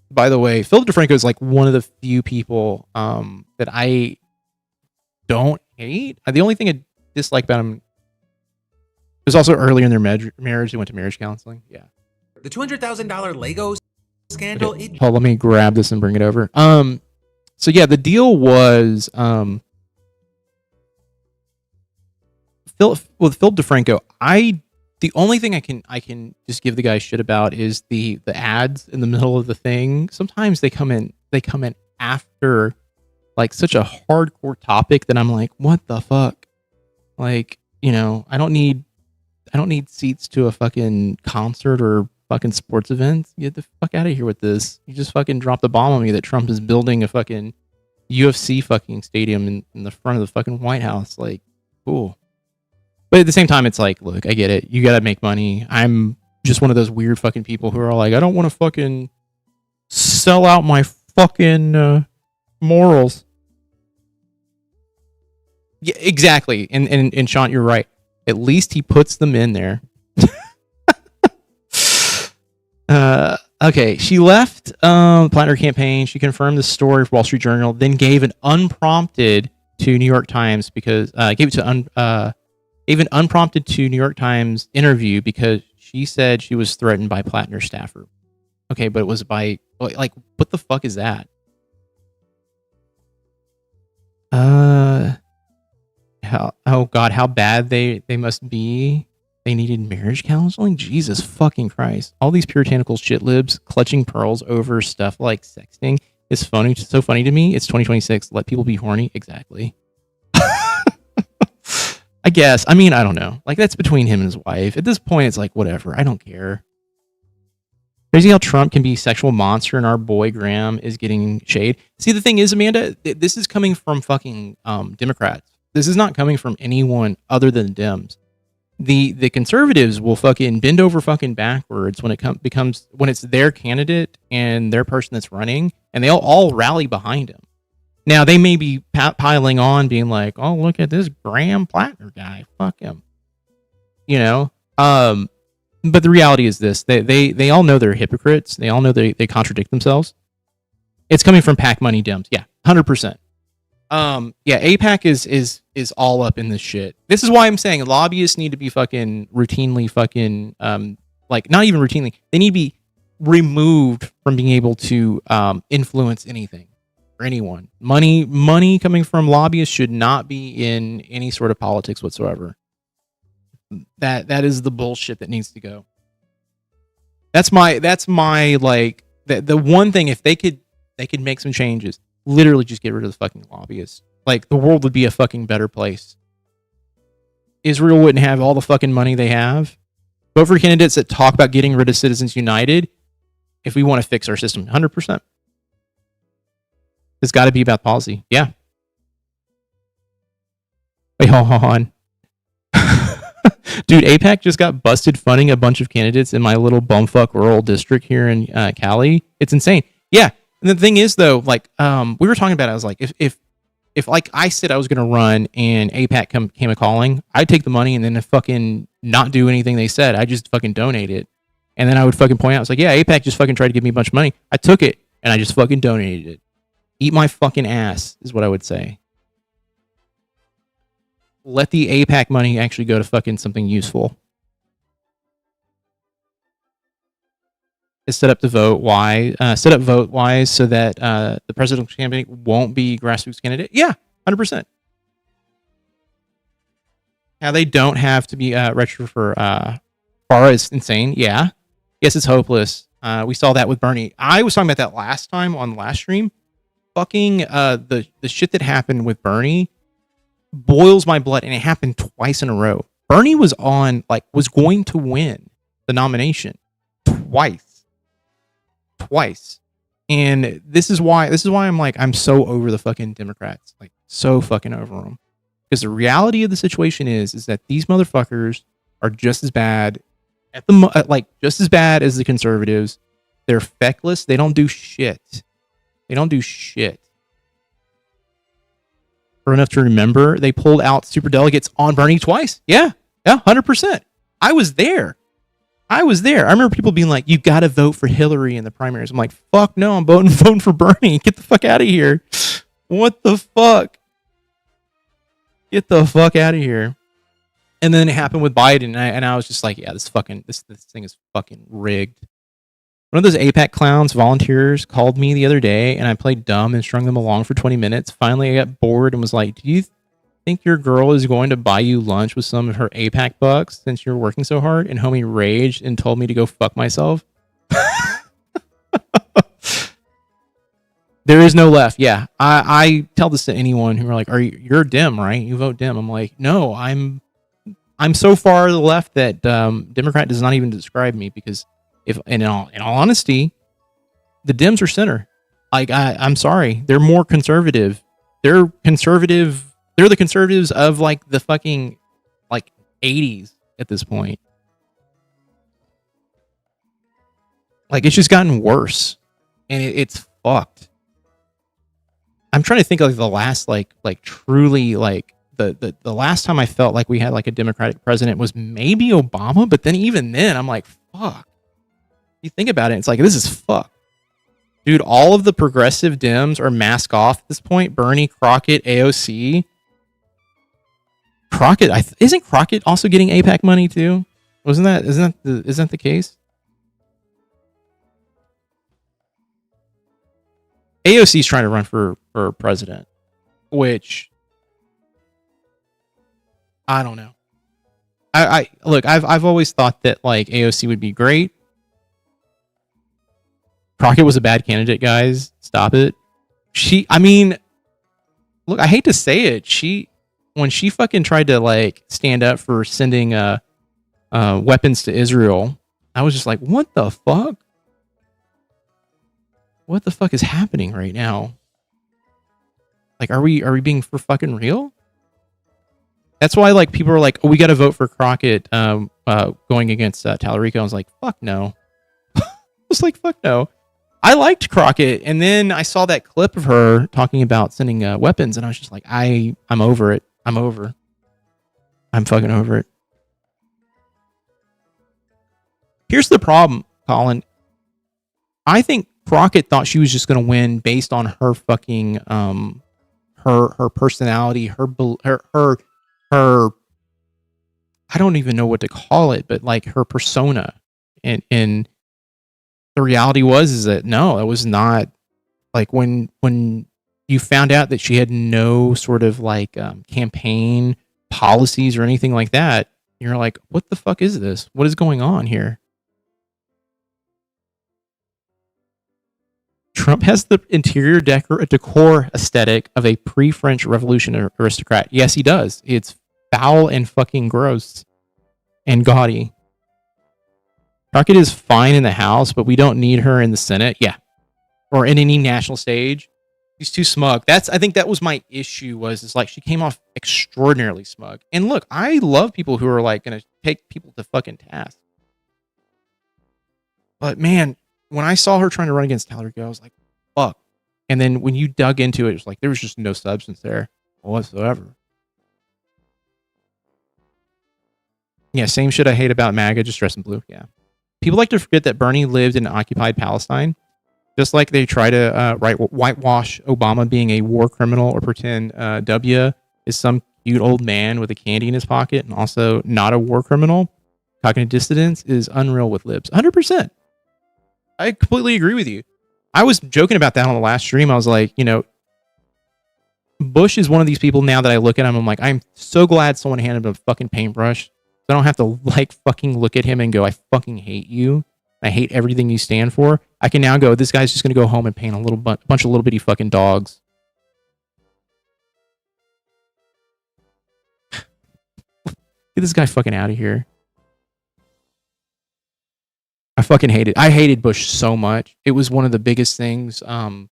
By the way, Philip DeFranco is like one of the few people that I don't hate. The only thing I dislike about him was also earlier in their marriage. They went to marriage counseling. Yeah. The $200,000 Lego scandal. Okay. Hold, let me grab this and bring it over. So yeah, the deal was with Philip DeFranco. The only thing I can just give the guy shit about is the ads in the middle of the thing. Sometimes they come in after like such a hardcore topic that I'm like, what the fuck? Like, you know, I don't need seats to a fucking concert or fucking sports event. Get the fuck out of here with this. You just fucking dropped the bomb on me that Trump is building a fucking UFC fucking stadium in the front of the fucking White House. Like, cool. But at the same time, it's like, look, I get it. You got to make money. I'm just one of those weird fucking people who are like, I don't want to fucking sell out my fucking morals. Yeah, exactly. And Sean, you're right. At least he puts them in there. Okay, she left Plattner campaign. She confirmed the story for Wall Street Journal, then gave an unprompted to New York Times because gave an unprompted to New York Times interview because she said she was threatened by Plattner staffer. Okay, but it was by, like, what the fuck is that? Oh God, how bad they must be. They needed marriage counseling? Jesus fucking Christ. All these puritanical shit libs clutching pearls over stuff like sexting is funny, so funny to me. It's 2026. Let people be horny. Exactly. I guess. I mean, I don't know. Like, that's between him and his wife. At this point, it's like, whatever. I don't care. Crazy how Trump can be a sexual monster and our boy Graham is getting shade. See, the thing is, Amanda, this is coming from fucking Democrats. This is not coming from anyone other than Dems. The conservatives will fucking bend over fucking backwards when it becomes when it's their candidate and their person that's running, and they all rally behind him. Now they may be piling on, being like, "Oh, look at this Graham Plattner guy, fuck him," you know. But the reality is this: they all know they're hypocrites. They all know they contradict themselves. It's coming from PAC money Dems, yeah, 100%. Yeah, AIPAC is all up in this shit. This is why I'm saying lobbyists need to be fucking routinely fucking like, not even routinely. They need to be removed from being able to influence anything or anyone. Money coming from lobbyists should not be in any sort of politics whatsoever. That is the bullshit that needs to go. That's my like the one thing, if they could make some changes. Literally just get rid of the fucking lobbyists. Like, the world would be a fucking better place. Israel wouldn't have all the fucking money they have. Vote for candidates that talk about getting rid of Citizens United if we want to fix our system. 100%. It's got to be about policy. Yeah. Wait, hold on. Dude, AIPAC just got busted funding a bunch of candidates in my little bumfuck rural district here in Cali. It's insane. Yeah. And the thing is, though, like, we were talking about it, I was like, if like I said I was going to run and AIPAC came a calling, I'd take the money and then fucking not do anything they said. I just fucking donate it. And then I would fucking point out, I was like, yeah, AIPAC just fucking tried to give me a bunch of money. I took it and I just fucking donated it. Eat my fucking ass is what I would say. Let the AIPAC money actually go to fucking something useful. Is set up to vote. Why? Set up vote wise so that the presidential candidate won't be grassroots candidate. Yeah, 100%. How they don't have to be registered for FARA is insane. Yeah. Yes, it's hopeless. We saw that with Bernie. I was talking about that last time on the last stream. Fucking the shit that happened with Bernie boils my blood, and it happened twice in a row. Bernie was going to win the nomination twice. And this is why I'm so over the fucking Democrats, like so fucking over them. Because the reality of the situation is that these motherfuckers are just as bad just as bad as the conservatives. They're feckless. They don't do shit. For enough to remember, they pulled out super delegates on Bernie twice. Yeah, 100%. I was there. I remember people being like, "You got to vote for Hillary in the primaries." I'm like, "Fuck no, I'm voting for Bernie. Get the fuck out of here." What the fuck? Get the fuck out of here. And then it happened with Biden, and I was just like, "Yeah, this thing is fucking rigged." One of those APAC clowns volunteers called me the other day, and I played dumb and strung them along for 20 minutes. Finally, I got bored and was like, "Do you think your girl is going to buy you lunch with some of her APAC bucks since you're working so hard?" And homie raged and told me to go fuck myself. There is no left. Yeah, I tell this to anyone who are like, you're Dem, right? You vote Dem." I'm like, no, I'm so far to the left that Democrat does not even describe me, because if in all honesty, the Dems are center. Like I'm sorry, they're more conservative. They're conservative. They're the conservatives of like the fucking like 80s at this point. Like it's just gotten worse, and it's fucked. I'm trying to think of like the last like truly like the last time I felt like we had like a Democratic president was maybe Obama, but then even then I'm like, fuck. You think about it, it's like, this is fucked. Dude, all of the progressive Dems are mask off at this point. Bernie, Crockett, AOC. Crockett, isn't Crockett also getting APAC money too? Isn't that the case? AOC's trying to run for president, which I don't know. I look, I've always thought that like AOC would be great. Crockett was a bad candidate, guys. Stop it. Look, I hate to say it. When she fucking tried to like stand up for sending weapons to Israel, I was just like, what the fuck? What the fuck is happening right now? Like, are we being for fucking real? That's why like people are like, oh, we got to vote for Crockett going against Tallarico. I was like, fuck no. I was like, fuck no. I liked Crockett, and then I saw that clip of her talking about sending weapons, and I was just like, I'm over it. I'm fucking over it. Here's the problem, Colin. I think Crockett thought she was just going to win based on her fucking her personality, her I don't even know what to call it, but like her persona, and the reality is that no, it was not. Like when you found out that she had no sort of like campaign policies or anything like that, you're like, what the fuck is this? What is going on here? Trump has the interior decor aesthetic of a pre-French Revolution aristocrat. Yes, he does. It's foul and fucking gross and gaudy. Crockett is fine in the House, but we don't need her in the Senate. Yeah. Or in any national stage. She's too smug. I think that was my issue, is like she came off extraordinarily smug. And look, I love people who are like going to take people to fucking task. But man, when I saw her trying to run against Tallarico, I was like, fuck. And then when you dug into it, it was like there was just no substance there whatsoever. Yeah, same shit I hate about MAGA, just dress in blue. Yeah. People like to forget that Bernie lived in occupied Palestine. Just like they try to whitewash Obama being a war criminal or pretend W is some cute old man with a candy in his pocket and also not a war criminal. Cognitive dissonance is unreal with libs. 100%. I completely agree with you. I was joking about that on the last stream. I was like, Bush is one of these people now that I look at him. I'm like, I'm so glad someone handed him a fucking paintbrush. So I don't have to like fucking look at him and go, I fucking hate you. I hate everything you stand for. I can now go, this guy's just going to go home and paint a little bunch of little bitty fucking dogs. Get this guy fucking out of here. I fucking I hated Bush so much. It was one of the biggest things through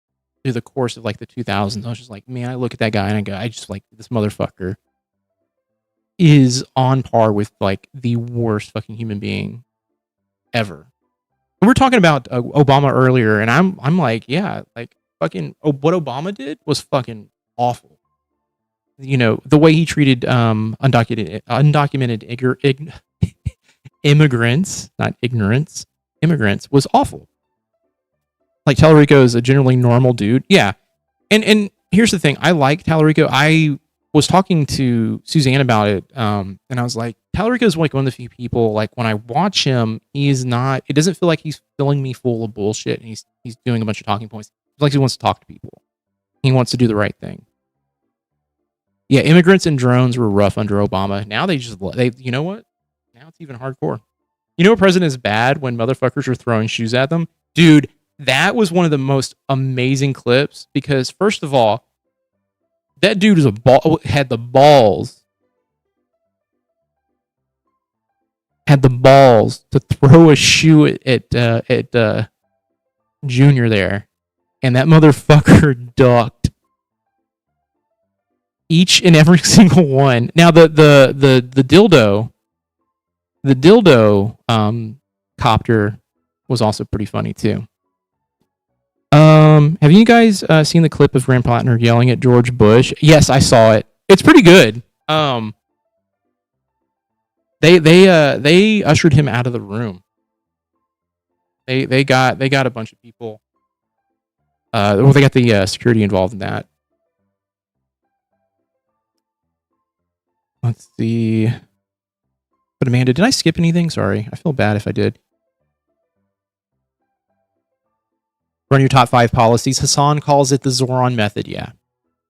the course of like the 2000s. I was just like, man, I look at that guy and I just like, this motherfucker is on par with like the worst fucking human being ever. We were talking about Obama earlier, and I'm like, yeah, like fucking what Obama did was fucking awful. You know, the way he treated undocumented immigrants, not ignorance, immigrants was awful. Like Tallarico is a generally normal dude. Yeah. And here's the thing. I like Tallarico. I was talking to Suzanne about it, and I was like, Tallarico is like one of the few people, like when I watch him, it doesn't feel like he's filling me full of bullshit and he's doing a bunch of talking points. It's like he wants to talk to people. He wants to do the right thing. Yeah, immigrants and drones were rough under Obama. Now they you know what? Now it's even hardcore. You know what president is bad when motherfuckers are throwing shoes at them? Dude, that was one of the most amazing clips because first of all, that dude had the balls to throw a shoe at Junior there, and that motherfucker ducked each and every single one. Now the dildo copter was also pretty funny too. Have you guys seen the clip of Graham Plattner yelling at George Bush? Yes, I saw it. It's pretty good. They ushered him out of the room. They got a bunch of people. Well, they got the security involved in that. Let's see. But Amanda, did I skip anything? Sorry, I feel bad if I did. Run your top 5 policies. Hassan calls it the Zoran method. Yeah.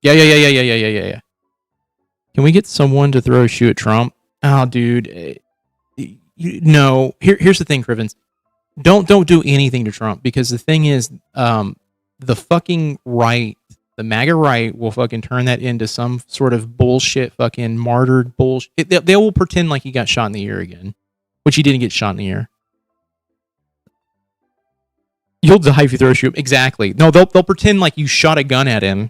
Can we get someone to throw a shoe at Trump? Oh, dude. No. Here's the thing, Crivens. Don't do anything to Trump because the thing is, the fucking right, the MAGA right, will fucking turn that into some sort of bullshit, fucking martyred bullshit. They will pretend like he got shot in the ear again, which he didn't get shot in the ear. You'll die if you throw a shoe. Exactly. No, they'll pretend like you shot a gun at him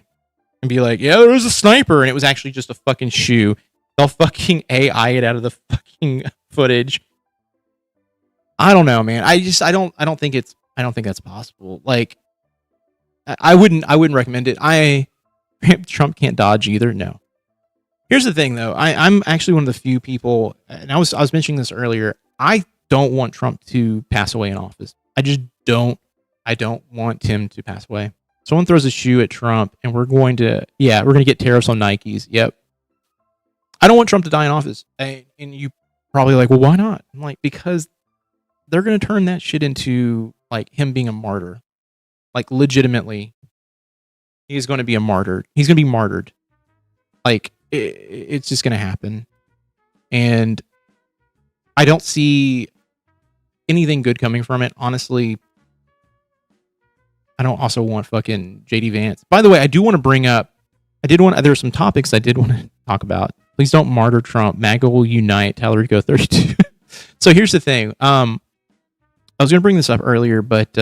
and be like, yeah, there was a sniper, and it was actually just a fucking shoe. They'll fucking AI it out of the fucking footage. I don't know, man. I don't think that's possible. Like, I wouldn't recommend it. Trump can't dodge either. No. Here's the thing, though. I'm actually one of the few people, and I was mentioning this earlier. I don't want Trump to pass away in office. I just don't. I don't want him to pass away. Someone throws a shoe at Trump, and we're going to get tariffs on Nikes. Yep. I don't want Trump to die in office. And you probably like, well, why not? I'm like, because they're going to turn that shit into like him being a martyr. Like legitimately, he's going to be a martyr. He's going to be martyred. Like it's just going to happen. And I don't see anything good coming from it. Honestly, I don't also want fucking JD Vance. By the way, I do want to bring up, there were some topics I did want to talk about. Please don't martyr Trump. MAGA will unite. Tallarico 32. So here's the thing. I was going to bring this up earlier, but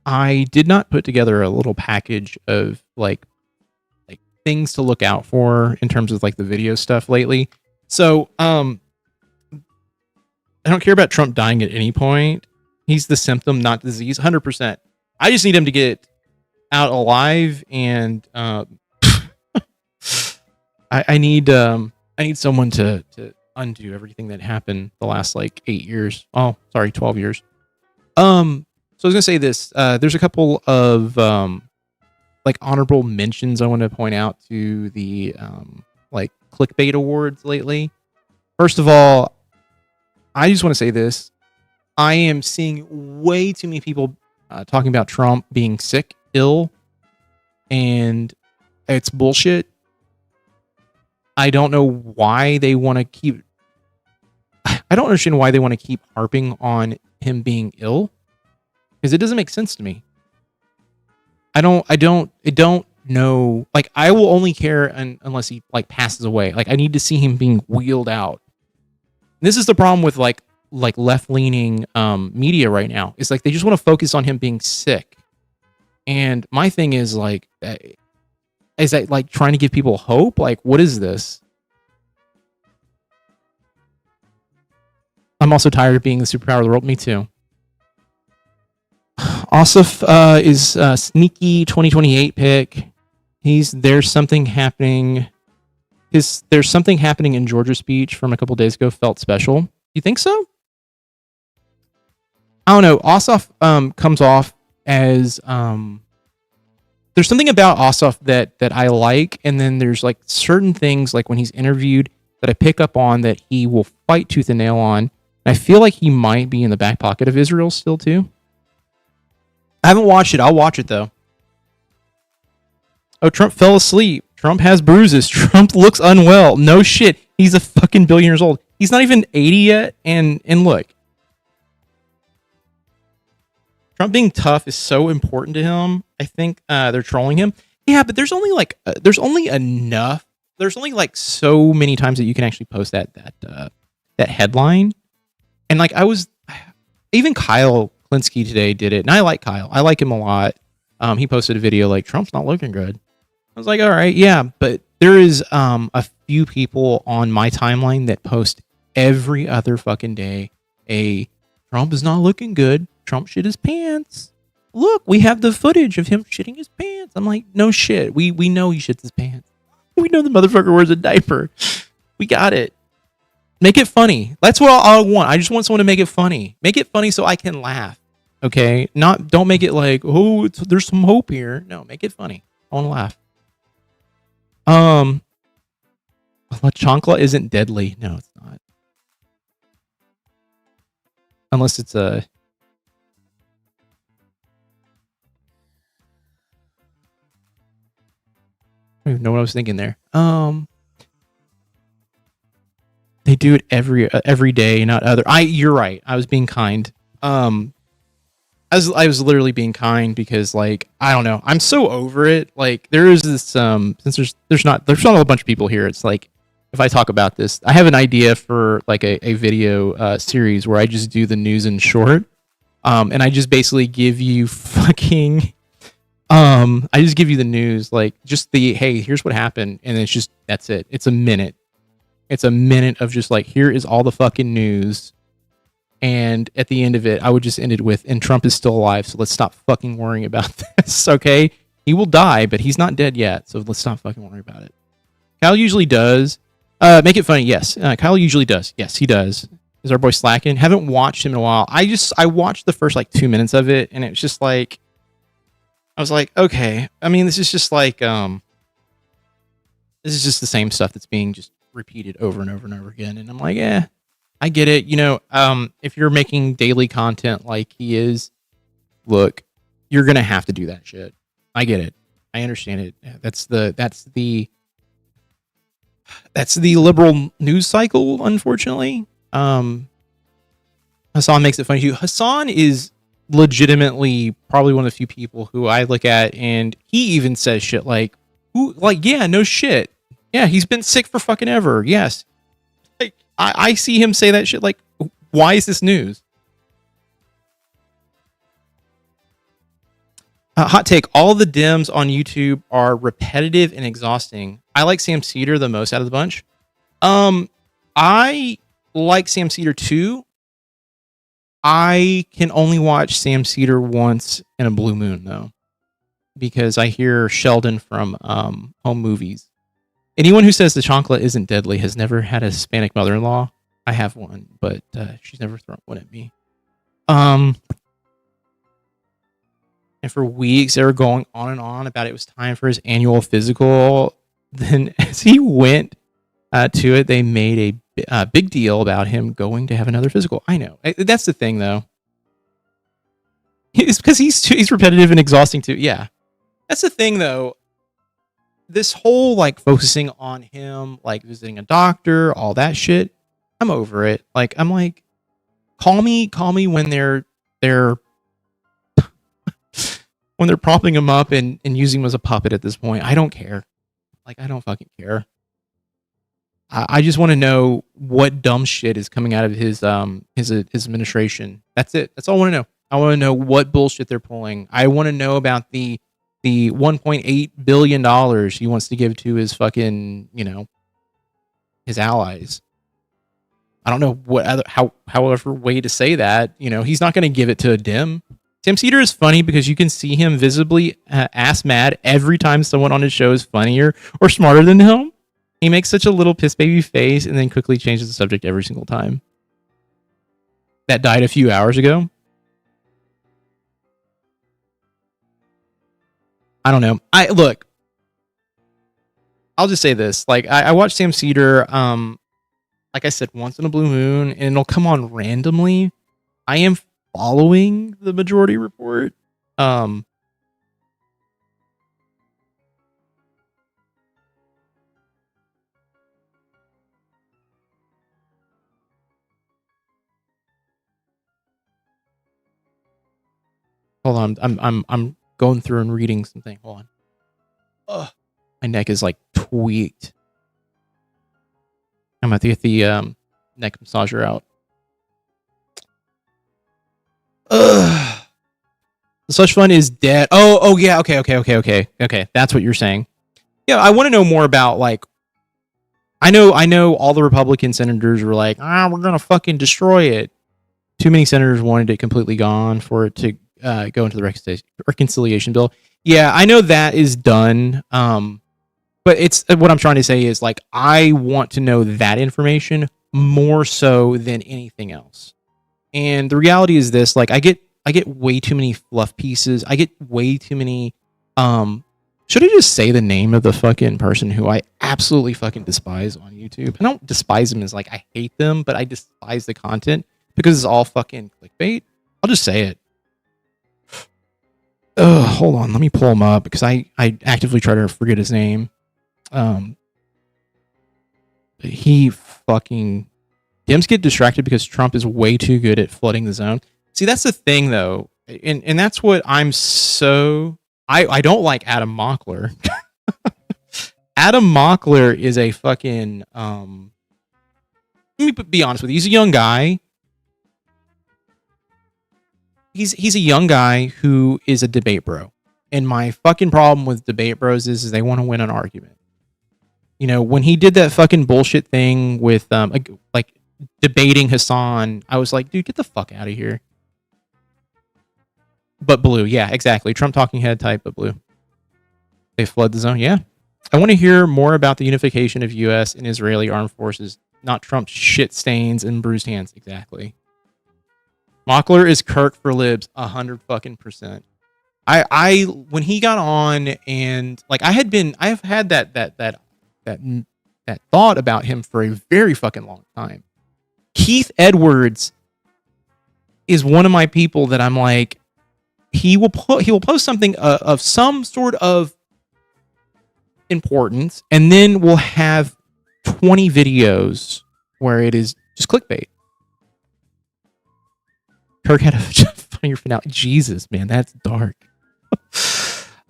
I did not put together a little package of like things to look out for in terms of like the video stuff lately. So I don't care about Trump dying at any point. He's the symptom, not disease, 100%. I just need him to get out alive, and I need someone to undo everything that happened the last like 8 years. Oh, sorry, 12 years. So I was gonna say this. There's a couple of like honorable mentions I want to point out to the like clickbait awards lately. First of all, I just want to say this. I am seeing way too many people talking about Trump being sick, ill, and it's bullshit. I don't know why they want to keep... I don't understand why they want to keep harping on him being ill, because it doesn't make sense to me. I don't know. Like, I will only care unless he like passes away. Like, I need to see him being wheeled out. And this is the problem with like left leaning media right now. It's like they just want to focus on him being sick. And my thing is like, is that like trying to give people hope? Like, what is this? I'm also tired of being the superpower of the world. Me too. Asif is a sneaky 2028 pick. There's something happening. There's something happening in Georgia's speech from a couple days ago felt special. You think so? I don't know. Asif comes off as there's something about Asif that I like, and then there's like certain things like when he's interviewed that I pick up on that he will fight tooth and nail on. And I feel like he might be in the back pocket of Israel still too. I haven't watched it. I'll watch it though. Oh, Trump fell asleep. Trump has bruises. Trump looks unwell. No shit. He's a fucking billion years old. He's not even 80 yet. And look, Trump being tough is so important to him. I think they're trolling him. Yeah, but there's only like enough. There's only like so many times that you can actually post that headline. And like even Kyle Klinsky today did it, and I like Kyle. I like him a lot. He posted a video like Trump's not looking good. I was like, all right, yeah, but there is a few people on my timeline that post every other fucking day. Trump is not looking good. Trump shit his pants. Look, we have the footage of him shitting his pants. I'm like, no shit. We know he shits his pants. We know the motherfucker wears a diaper. We got it. Make it funny. That's what I want. I just want someone to make it funny. Make it funny so I can laugh. Okay? Don't make it like, oh, there's some hope here. No, make it funny. I want to laugh. La chancla isn't deadly. No, it's not. Unless it's a... I don't even know what I was thinking there. They do it every day, not other. You're right. I was being kind. I was literally being kind because, like, I don't know. I'm so over it. Like, there is this since there's not a whole bunch of people here. It's like, if I talk about this, I have an idea for like a video series where I just do the news in short, and I just basically give you fucking. I just give you the news, like just hey, here's what happened, and that's it. It's a minute. It's a minute of just like, here is all the fucking news. And at the end of it, I would just end it with, and Trump is still alive, so let's stop fucking worrying about this, okay? He will die, but he's not dead yet, so let's stop fucking worrying about it. Kyle usually does. Make it funny, yes. Kyle usually does. Yes, he does. Is our boy slacking? Haven't watched him in a while. I watched the first like 2 minutes of it, and it was just like, I was like, okay. I mean, this is just like, this is just the same stuff that's being just repeated over and over and over again. And I'm like, I get it. You know, if you're making daily content like he is, look, you're going to have to do that shit. I get it. I understand it. That's the liberal news cycle, unfortunately. Hassan makes it funny too. Hassan is legitimately probably one of the few people who I look at, and he even says shit like, yeah, no shit. Yeah, he's been sick for fucking ever. Yes. Like, I see him say that shit like, why is this news? Hot take. All the Dems on YouTube are repetitive and exhausting. I like Sam Cedar the most out of the bunch. I like Sam Cedar too. I can only watch Sam Cedar once in a blue moon though, because I hear Sheldon from Home Movies. Anyone who says the chancla isn't deadly has never had a Hispanic mother-in-law. I have one, but she's never thrown one at me. And for weeks, they were going on and on about it was time for his annual physical. Then as he went to it, they made a big deal about him going to have another physical. I know. That's the thing, though. It's because he's repetitive and exhausting, too. Yeah. That's the thing, though. This whole, like, focusing on him, like, visiting a doctor, all that shit, I'm over it. Like, I'm like, call me when they're when they're propping him up and using him as a puppet at this point. I don't care. Like, I don't fucking care. I just want to know what dumb shit is coming out of his administration. That's it. That's all I want to know. I want to know what bullshit they're pulling. I want to know about the $1.8 billion he wants to give to his fucking, his allies. I don't know what other however way to say that. He's not going to give it to a Dem. Tim Cedar is funny because you can see him visibly ass mad every time someone on his show is funnier or smarter than him. He makes such a little piss baby face and then quickly changes the subject every single time. That died a few hours ago. I don't know. I'll just say this. Like, I watched Sam Cedar, like I said, once in a blue moon, and it'll come on randomly. I am following the Majority Report. Hold on, I'm going through and reading something. Hold on. Ugh, my neck is like tweaked. I'm gonna have to get the neck massager out. Ugh. Such fun is dead. Oh yeah. Okay. That's what you're saying. Yeah, I want to know more about, like. I know all the Republican senators were like, we're gonna fucking destroy it. Too many senators wanted it completely gone for it to go into the reconciliation bill. Yeah, I know that is done. But it's what I'm trying to say is, like, I want to know that information more so than anything else. And the reality is this: like, I get way too many fluff pieces. I get way too many. Should I just say the name of the fucking person who I absolutely fucking despise on YouTube? I don't despise them as, like, I hate them, but I despise the content because it's all fucking clickbait. I'll just say it. Hold on, let me pull him up because I actively try to forget his name. He fucking Dems get distracted because Trump is way too good at flooding the zone. See, that's the thing though, and that's what I'm so I don't like Adam Mockler. Adam Mockler is a fucking let me be honest with you. He's a young guy. He's a young guy who is a debate bro. And my fucking problem with debate bros is they want to win an argument. When he did that fucking bullshit thing with like debating Hassan, I was like, dude, get the fuck out of here. But blue, yeah, exactly. Trump talking head type, but blue. They flood the zone, yeah. I want to hear more about the unification of U.S. and Israeli armed forces, not Trump's shit stains and bruised hands. Exactly. Mockler is Kirk for libs, 100%. I when he got on and like I have had that thought about him for a very fucking long time. Keith Edwards is one of my people that I'm like, he will post something of some sort of importance, and then we'll have 20 videos where it is just clickbait. Kirk had a funnier finale. Jesus, man, that's dark.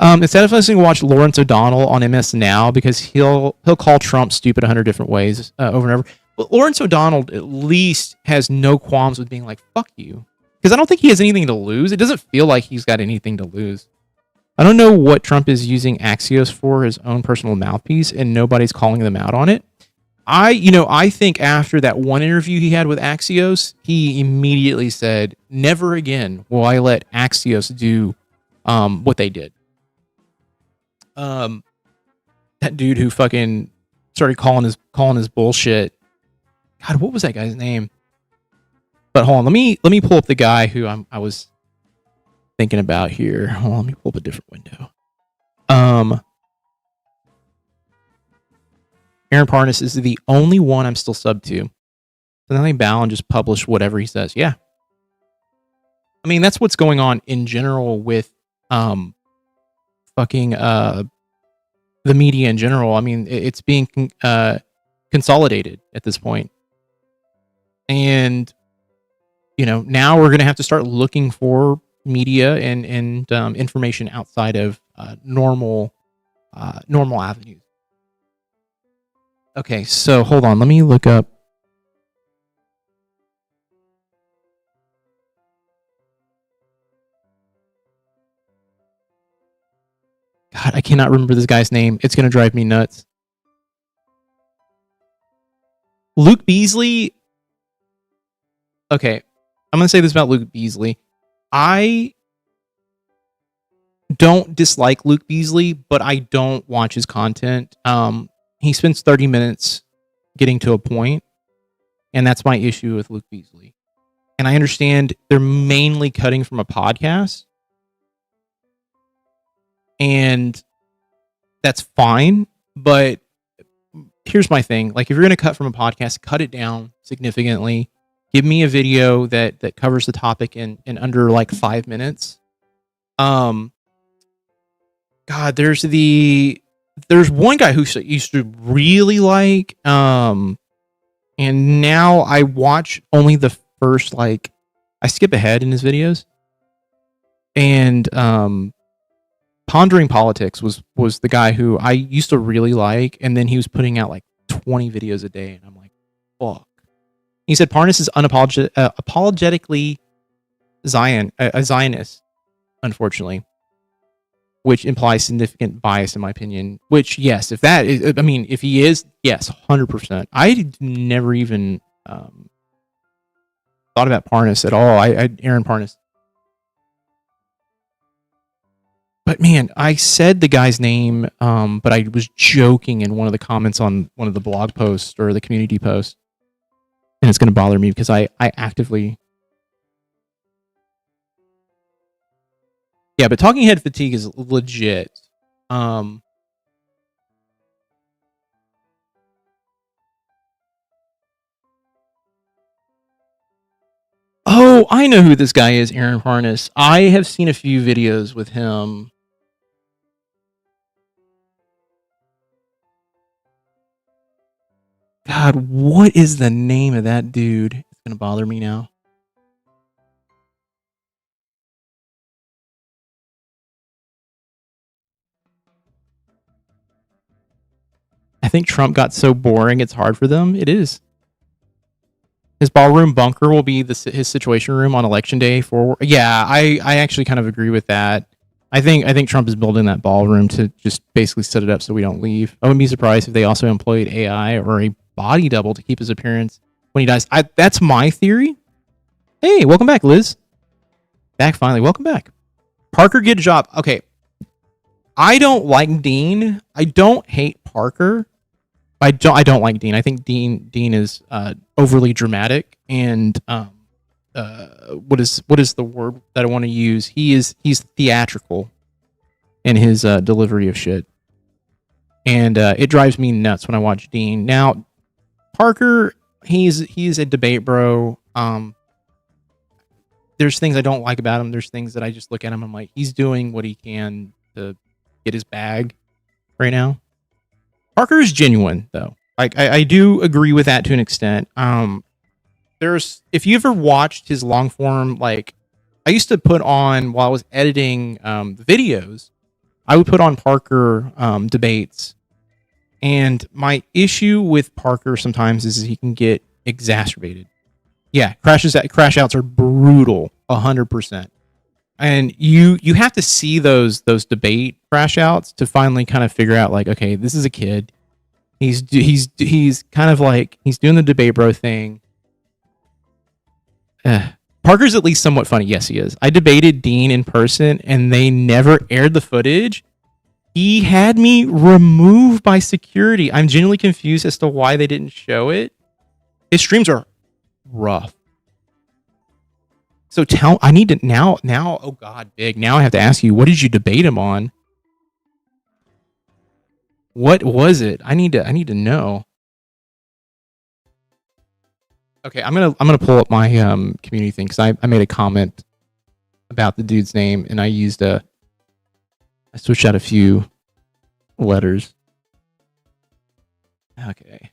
Instead of listening to watch Lawrence O'Donnell on MS Now because he'll call Trump stupid 100 different ways over and over. But Lawrence O'Donnell at least has no qualms with being like, fuck you. Because I don't think he has anything to lose. It doesn't feel like he's got anything to lose. I don't know what Trump is using Axios for, his own personal mouthpiece, and nobody's calling them out on it. I think after that one interview he had with Axios, he immediately said, never again will I let Axios do what they did. That dude who fucking started calling his bullshit. God, what was that guy's name? But hold on, let me pull up the guy who I was thinking about here. Hold on, let me pull up a different window. Aaron Parnas is the only one I'm still sub to. So then they bow and just publish whatever he says. Yeah. I mean, that's what's going on in general with fucking the media in general. I mean, it's being consolidated at this point. And now we're going to have to start looking for media and information outside of normal avenues. Okay, so hold on. Let me look up. God, I cannot remember this guy's name. It's going to drive me nuts. Luke Beasley. Okay, I'm going to say this about Luke Beasley. I don't dislike Luke Beasley, but I don't watch his content. He spends 30 minutes getting to a point, and that's my issue with Luke Beasley. And I understand they're mainly cutting from a podcast, and that's fine, but here's my thing. Like, if you're going to cut from a podcast, cut it down significantly. Give me a video that covers the topic in under like 5 minutes. God, there's one guy who used to really like, and now I watch only the first, like, I skip ahead in his videos. And Pondering Politics was the guy who I used to really like, and then he was putting out like 20 videos a day, and I'm like, fuck. He said Parnas is apologetically a Zionist, unfortunately, which implies significant bias in my opinion. Which, yes, if he is, yes, 100%. I never even thought about Parnas at all. Aaron Parnas. But man, I said the guy's name, but I was joking in one of the comments on one of the blog posts or the community posts. And it's going to bother me because I actively... Yeah, but talking head fatigue is legit. Oh, I know who this guy is, Aaron Harness. I have seen a few videos with him. God, what is the name of that dude? It's going to bother me now. I think Trump got so boring, it's hard for them. It is. His ballroom bunker will be his situation room on election day forward. Yeah, I actually kind of agree with that. I think Trump is building that ballroom to just basically set it up so we don't leave. I wouldn't be surprised if they also employed AI or a body double to keep his appearance when he dies. That's my theory. Hey, welcome back, Liz. Back finally. Welcome back. Parker, get a job. Okay. I don't like Dean. I don't hate Parker. I don't like Dean. I think Dean is overly dramatic and what is the word that I want to use? He's theatrical in his delivery of shit, and it drives me nuts when I watch Dean. Now, Parker, he's a debate bro. There's things I don't like about him. There's things that I just look at him. I'm like, he's doing what he can to get his bag right now. Parker is genuine, though. I do agree with that to an extent. If you ever watched his long form, like, I used to put on while I was editing the videos, I would put on Parker debates. And my issue with Parker sometimes is he can get exacerbated. Yeah, crash outs are brutal, 100%. And you have to see those debate crash outs to finally kind of figure out, like, okay, this is a kid. He's kind of like, he's doing the debate bro thing. Parker's at least somewhat funny. Yes, he is. I debated Dean in person, and they never aired the footage. He had me removed by security. I'm genuinely confused as to why they didn't show it. His streams are rough. So I need to now, oh God, Big. Now I have to ask you, what did you debate him on? What was it? I need to know. Okay, I'm gonna pull up my community thing because I made a comment about the dude's name and I switched out a few letters. Okay.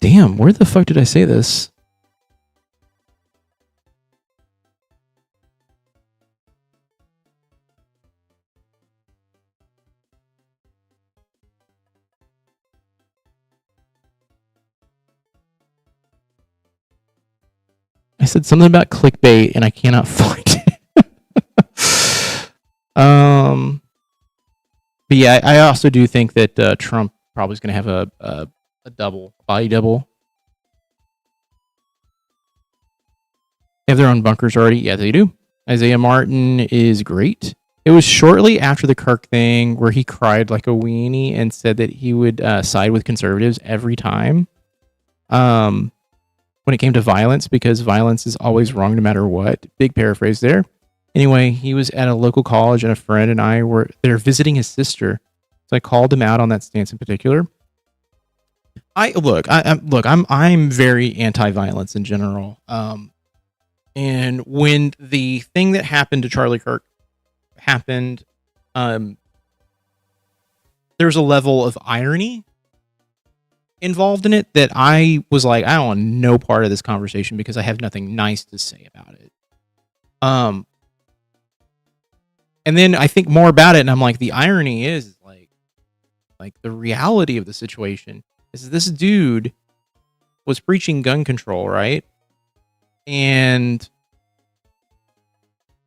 Damn, where the fuck did I say this? I said something about clickbait and I cannot find it. But yeah, I also do think that Trump probably is going to have a body double. They have their own bunkers already. Yeah, they do. Isaiah Martin is great. It was shortly after the Kirk thing where he cried like a weenie and said that he would side with conservatives every time. When it came to violence, because violence is always wrong no matter what. Big paraphrase there. Anyway, he was at a local college and a friend and I were there visiting his sister. So I called him out on that stance in particular. I'm very anti-violence in general. And when the thing that happened to Charlie Kirk happened, there's a level of irony involved in it that I was like, I don't want no part of this conversation because I have nothing nice to say about it. And then I think more about it and I'm like, the irony is like the reality of the situation is this dude was preaching gun control, right? And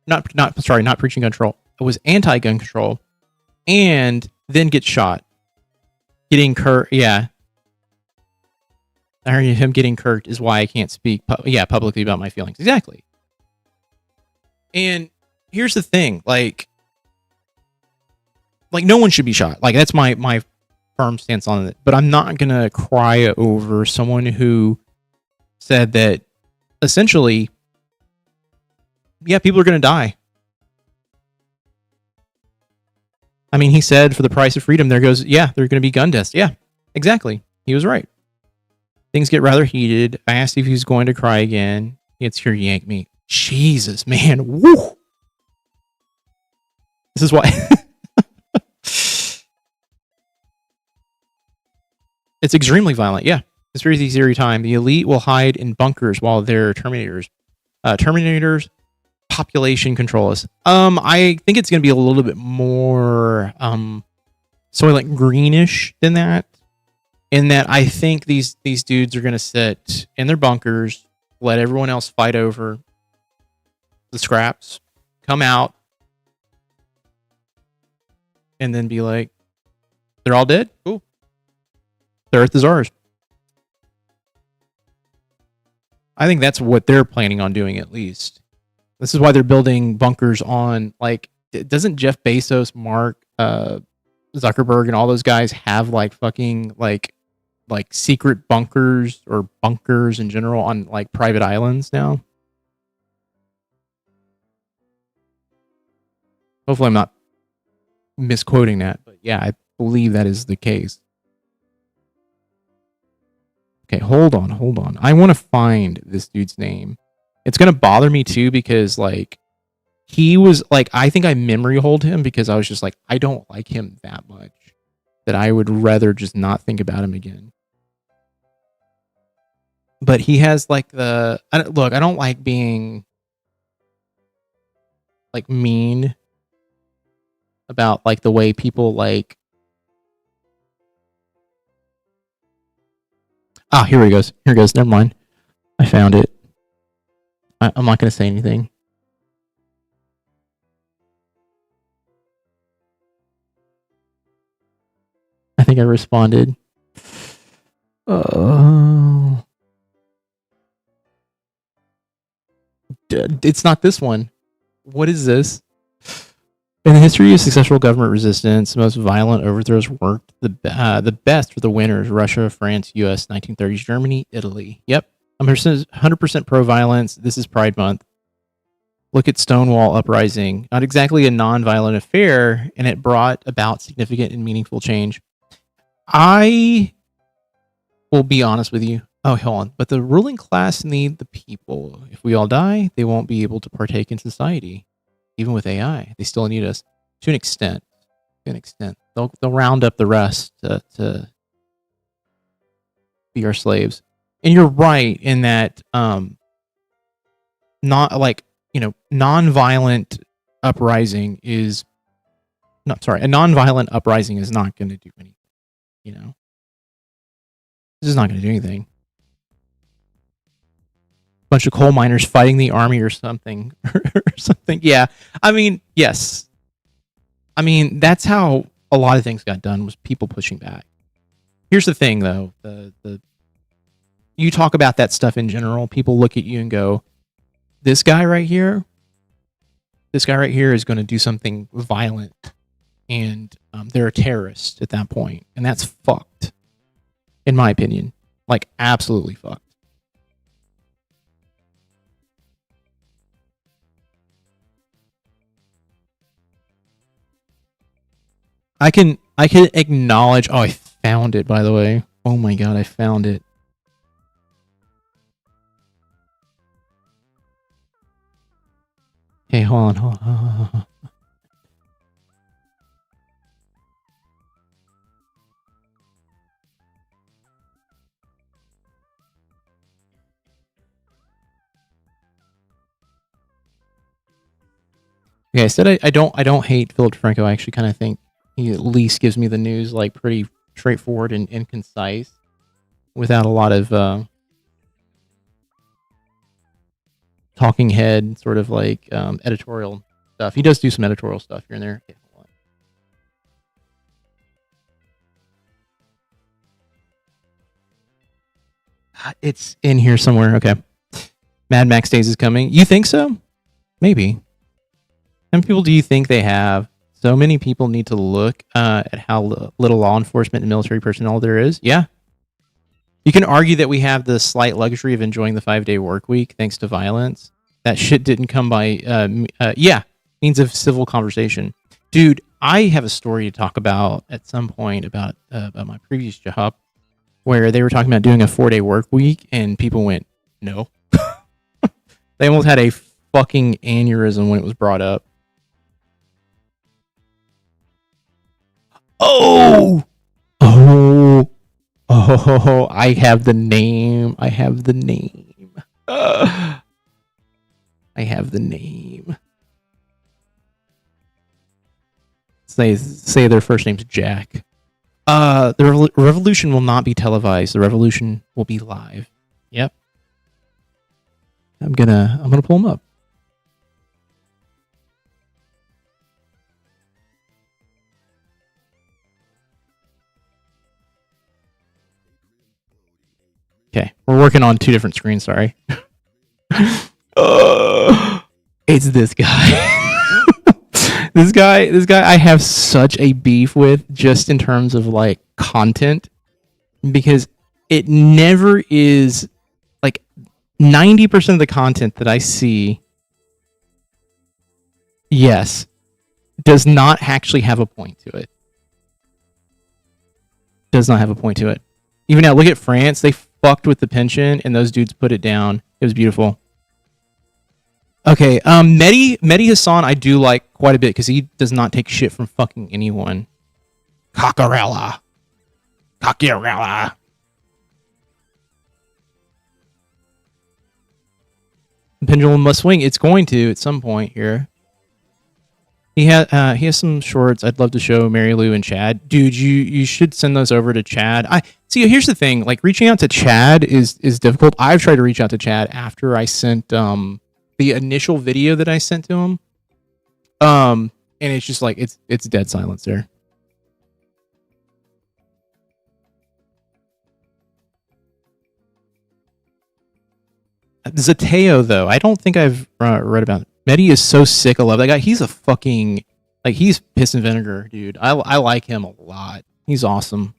not preaching gun control. It was anti-gun control and then gets shot. Getting Kirk, yeah. I heard him getting kirked is why I can't speak publicly about my feelings. Exactly. And here's the thing, like no one should be shot. Like that's my firm stance on it. But I'm not gonna cry over someone who said that essentially, yeah, people are gonna die. I mean, he said for the price of freedom, there's gonna be gun deaths. Yeah, exactly. He was right. Things get rather heated. I asked if he was going to cry again. It's here, yank me. Jesus, man. Woo! This is why. It's extremely violent. Yeah. Conspiracy theory time. The elite will hide in bunkers while they're Terminators. Terminators population control us. I think it's going to be a little bit more sort of like greenish than that. In that I think these dudes are going to sit in their bunkers, let everyone else fight over the scraps, come out, and then be like, they're all dead? Cool. The Earth is ours. I think that's what they're planning on doing at least. This is why they're building bunkers on, like, doesn't Jeff Bezos, Mark Zuckerberg, and all those guys have like fucking like secret bunkers or bunkers in general on like private islands now? Hopefully I'm not misquoting that, but yeah, I believe that is the case. Okay, hold on. I want to find this dude's name. It's going to bother me too because like he was like, I think I memory hold him because I was just like, I don't like him that much that I would rather just not think about him again. But he has like I don't like being like mean about like the way people like. Here he goes. Never mind. I found it. I'm not going to say anything. I think I responded. It's not this one. What is this? In the history of successful government resistance, most violent overthrows worked the best for the winners: Russia, France, U.S., 1930s, Germany, Italy. Yep, I'm 100% pro-violence. This is Pride Month. Look at Stonewall Uprising. Not exactly a non-violent affair, and it brought about significant and meaningful change. I will be honest with you. Oh, hold on. But the ruling class need the people. If we all die, they won't be able to partake in society. Even with AI, they still need us to an extent. They'll round up the rest to be our slaves. And you're right in that not like, non-violent uprising is not sorry, a non-violent uprising is not going to do anything, you know. This is not going to do anything. Bunch of coal miners fighting the army or something or something. Yeah. I mean, yes. I mean, that's how a lot of things got done, was people pushing back. Here's the thing though, the you talk about that stuff in general, people look at you and go, this guy right here is going to do something violent, and they're a terrorist at that point, and that's fucked, in my opinion. Like, absolutely fucked. I can acknowledge. Oh, I found it, by the way. Oh my god, I found it. Hey, hold on. Okay, I said I don't hate Philip DeFranco. I actually kind of think he at least gives me the news like pretty straightforward and concise, without a lot of talking head sort of like editorial stuff. He does do some editorial stuff here and there. Okay, hold on. It's in here somewhere. Okay. Mad Max Days is coming. You think so? Maybe. How many people do you think they have? So many people need to look at how little law enforcement and military personnel there is. Yeah. You can argue that we have the slight luxury of enjoying the 5-day work week thanks to violence. That shit didn't come by, means of civil conversation. Dude, I have a story to talk about at some point about my previous job, where they were talking about doing a 4-day work week, and people went, no. They almost had a fucking aneurysm when it was brought up. Oh, I have the name. I have the name. Say their first name's Jack. The revolution will not be televised. The revolution will be live. Yep. I'm gonna pull them up. Okay, we're working on 2 different screens. Sorry. It's this guy. This guy. I have such a beef with, just in terms of like content, because it never is like 90% of the content that I see. Yes, does not actually have a point to it. Does not have a point to it. Even now, look at France. They fucked with the pension, and those dudes put it down. It was beautiful. Okay, Mehdi Hassan I do like quite a bit, because he does not take shit from fucking anyone. Coccarella. The pendulum must swing. It's going to at some point here. He has some shorts I'd love to show Mary Lou and Chad. Dude, you should send those over to Chad. See, here's the thing. Like, reaching out to Chad is difficult. I've tried to reach out to Chad after I sent the initial video that I sent to him. And it's just like it's dead silence there. Zateo, though, I don't think I've read about it. Mehdi is so sick. I love that guy. He's a fucking, like, he's piss and vinegar, dude. I like him a lot. He's awesome.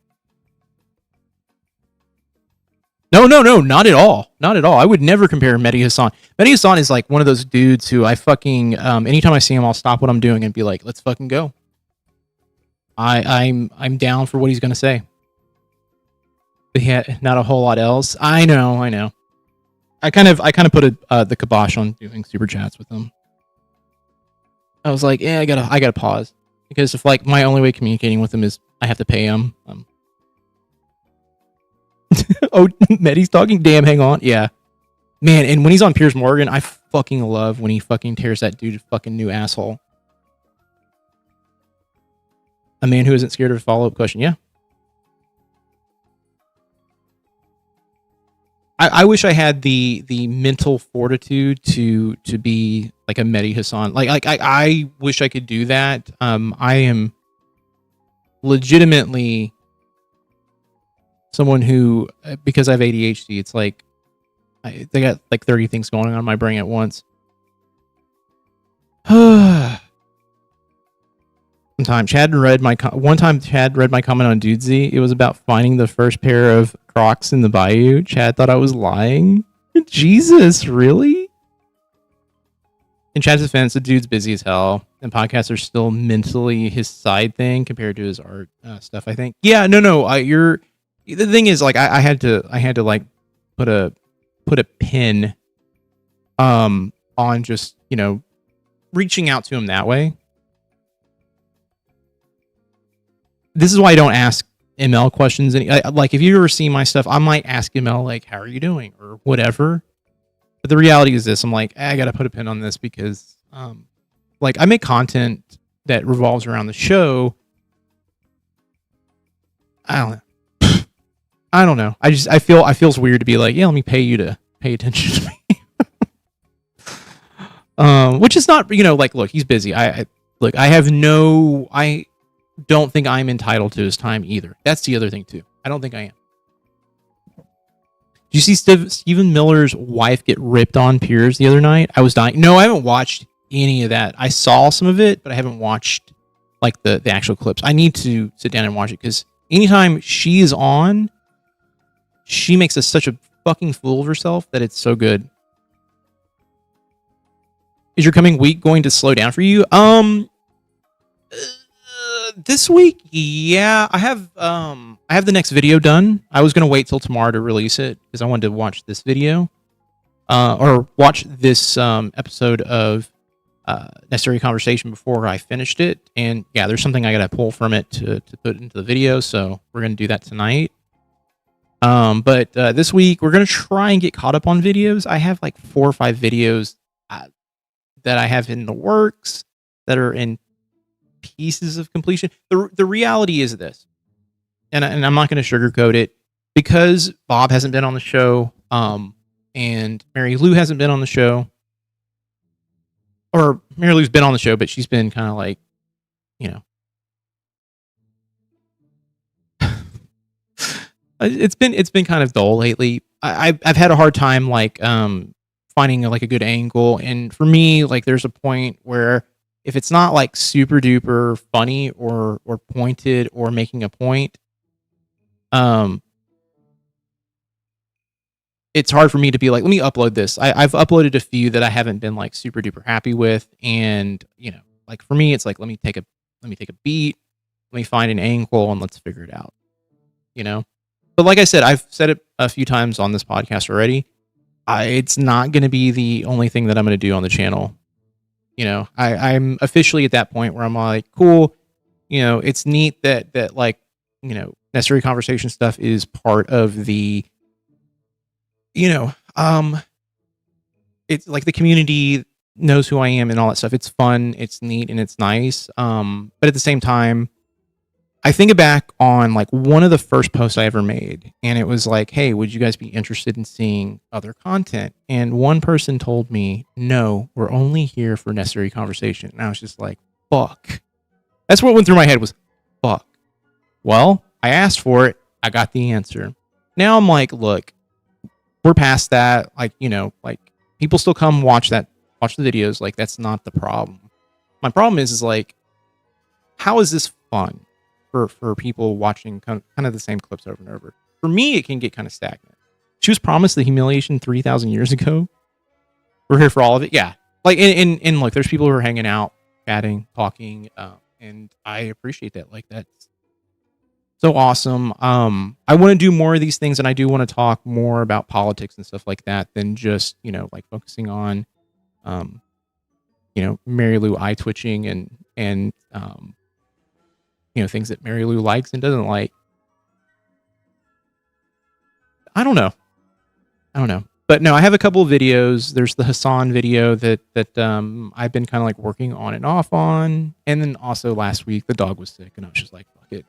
No, not at all. Not at all. I would never compare Mehdi Hassan. Mehdi Hassan is like one of those dudes who I fucking, anytime I see him, I'll stop what I'm doing and be like, let's fucking go. I'm down for what he's gonna say. But yeah, not a whole lot else. I know. I kind of put the kibosh on doing super chats with him. I was like, yeah, I gotta pause, because if like my only way of communicating with him is I have to pay him. Oh, Medi's talking. Damn, hang on. Yeah, man. And when he's on Piers Morgan, I fucking love when he fucking tears that dude a fucking new asshole. A man who isn't scared of a follow-up question. Yeah. I wish I had the mental fortitude to be like a Mehdi Hassan. I wish I could do that. I am legitimately someone who, because I have ADHD, it's like they got like 30 things going on in my brain at once. One time Chad read my comment on Dudesy. It was about finding the first pair of Crocs in the bayou. Chad thought I was lying. Jesus, really? In Chad's defense, the dude's busy as hell, and podcasts are still mentally his side thing compared to his art stuff. I think. Yeah, no. The thing is, like, I had to like put a pin, on just reaching out to him that way. This is why I don't ask ML questions. Like, if you ever see my stuff, I might ask ML, like, how are you doing? Or whatever. But the reality is this. I'm like, I got to put a pin on this because, like, I make content that revolves around the show. I don't know. I feel it's weird to be like, yeah, let me pay you to pay attention to me. Which is not, like, look, he's busy. I don't think I'm entitled to his time either. That's the other thing too. I don't think I am. Did you see Stephen Miller's wife get ripped on Piers the other night? I was dying. No, I haven't watched any of that. I saw some of it, but I haven't watched like the actual clips. I need to sit down and watch it because anytime she is on, she makes such a fucking fool of herself that it's so good. Is your coming week going to slow down for you? This week, yeah, I have the next video done. I was gonna wait till tomorrow to release it because I wanted to watch this video, or watch this episode of Necessary Conversation before I finished it. And yeah, there's something I gotta pull from it to put into the video, so we're gonna do that tonight. But this week we're gonna try and get caught up on videos. I have like 4 or 5 videos that I have in the works that are in pieces of completion. The reality is this, and I'm not going to sugarcoat it, because Bob hasn't been on the show, and Mary Lou hasn't been on the show, or Mary Lou's been on the show, but she's been kind of like, it's been kind of dull lately. I've had a hard time like finding like a good angle, and for me, like, there's a point where if it's not like super duper funny or pointed or making a point, it's hard for me to be like, let me upload this. I've uploaded a few that I haven't been like super duper happy with, and like for me, it's like let me take a beat, let me find an angle, and let's figure it out. But like I said, I've said it a few times on this podcast already. It's not going to be the only thing that I'm going to do on the channel. I'm officially at that point where I'm like, cool. It's neat that like, Necessary Conversation stuff is part of the, it's like the community knows who I am and all that stuff. It's fun, it's neat, and it's nice. But at the same time, I think back on like one of the first posts I ever made, and it was like, hey, would you guys be interested in seeing other content? And one person told me, no, we're only here for Necessary Conversation. And I was just like, fuck. That's what went through my head was, fuck. Well, I asked for it. I got the answer. Now I'm like, look, we're past that. Like, like people still come watch the videos. Like, that's not the problem. My problem is like, how is this fun for people watching kind of the same clips over and over? For me, it can get kind of stagnant. She was promised the humiliation 3,000 years ago. We're here for all of it. Yeah. Like, and look, there's people who are hanging out, chatting, talking, and I appreciate that. Like, that's so awesome. I want to do more of these things, and I do want to talk more about politics and stuff like that than just, like focusing on, Mary Lou eye twitching and things that Mary Lou likes and doesn't like. I don't know. But no, I have a couple of videos. There's the Hassan video that I've been kind of like working on and off on, and then also last week the dog was sick, and I was just like, fuck it.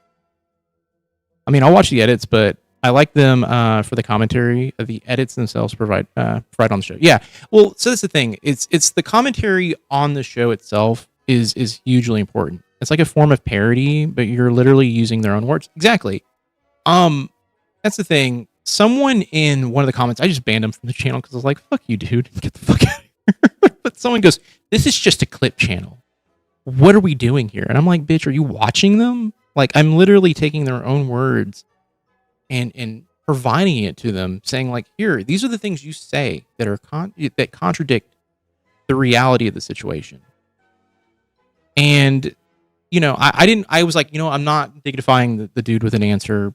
I mean, I'll watch the edits, but I like them for the commentary. The edits themselves provide on the show. Yeah. Well, so that's the thing. It's the commentary on the show itself is hugely important. It's like a form of parody, but you're literally using their own words. Exactly. That's the thing. Someone in one of the comments, I just banned him from the channel because I was like, fuck you, dude. Get the fuck out of here. But someone goes, this is just a clip channel. What are we doing here? And I'm like, bitch, are you watching them? Like, I'm literally taking their own words and providing it to them, saying like, here, these are the things you say that are that contradict the reality of the situation. And, you know, I was like, you know, I'm not dignifying the dude with an answer.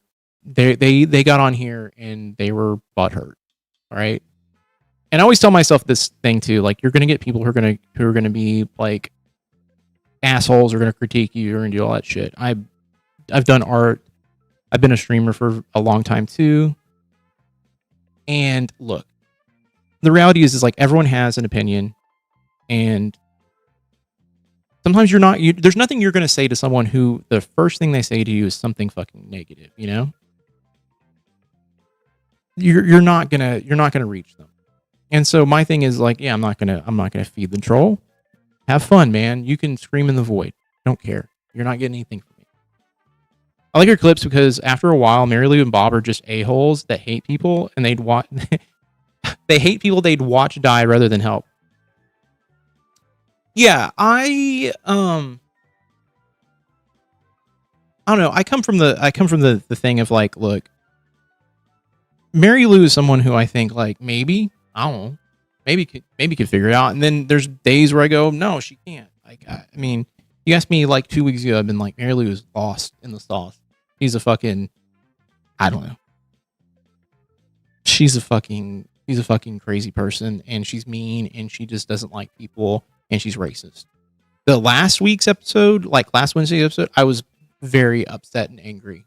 They got on here and they were butthurt. All right. And I always tell myself this thing too, like, you're going to get people who are going to be like assholes, are going to critique you, you're going to do all that shit. I've done art. I've been a streamer for a long time too. And look, the reality is like everyone has an opinion, and sometimes there's nothing you're going to say to someone who the first thing they say to you is something fucking negative, you know? You're not gonna reach them. And so my thing is like, yeah, I'm not gonna feed the troll. Have fun, man. You can scream in the void. Don't care. You're not getting anything from me. I like your clips because after a while, Mary Lou and Bob are just a-holes that hate people, and they'd watch they hate people they'd watch die rather than help. Yeah, I don't know. I come from the thing of like, look, Mary Lou is someone who I think like maybe, I don't know, maybe could figure it out. And then there's days where I go, no, she can't. Like, I mean, you asked me like 2 weeks ago, I've been like, Mary Lou is lost in the sauce. She's a fucking, I don't know. She's a fucking crazy person, and she's mean, and she just doesn't like people, and she's racist. The last week's episode, like last Wednesday's episode, I was very upset and angry.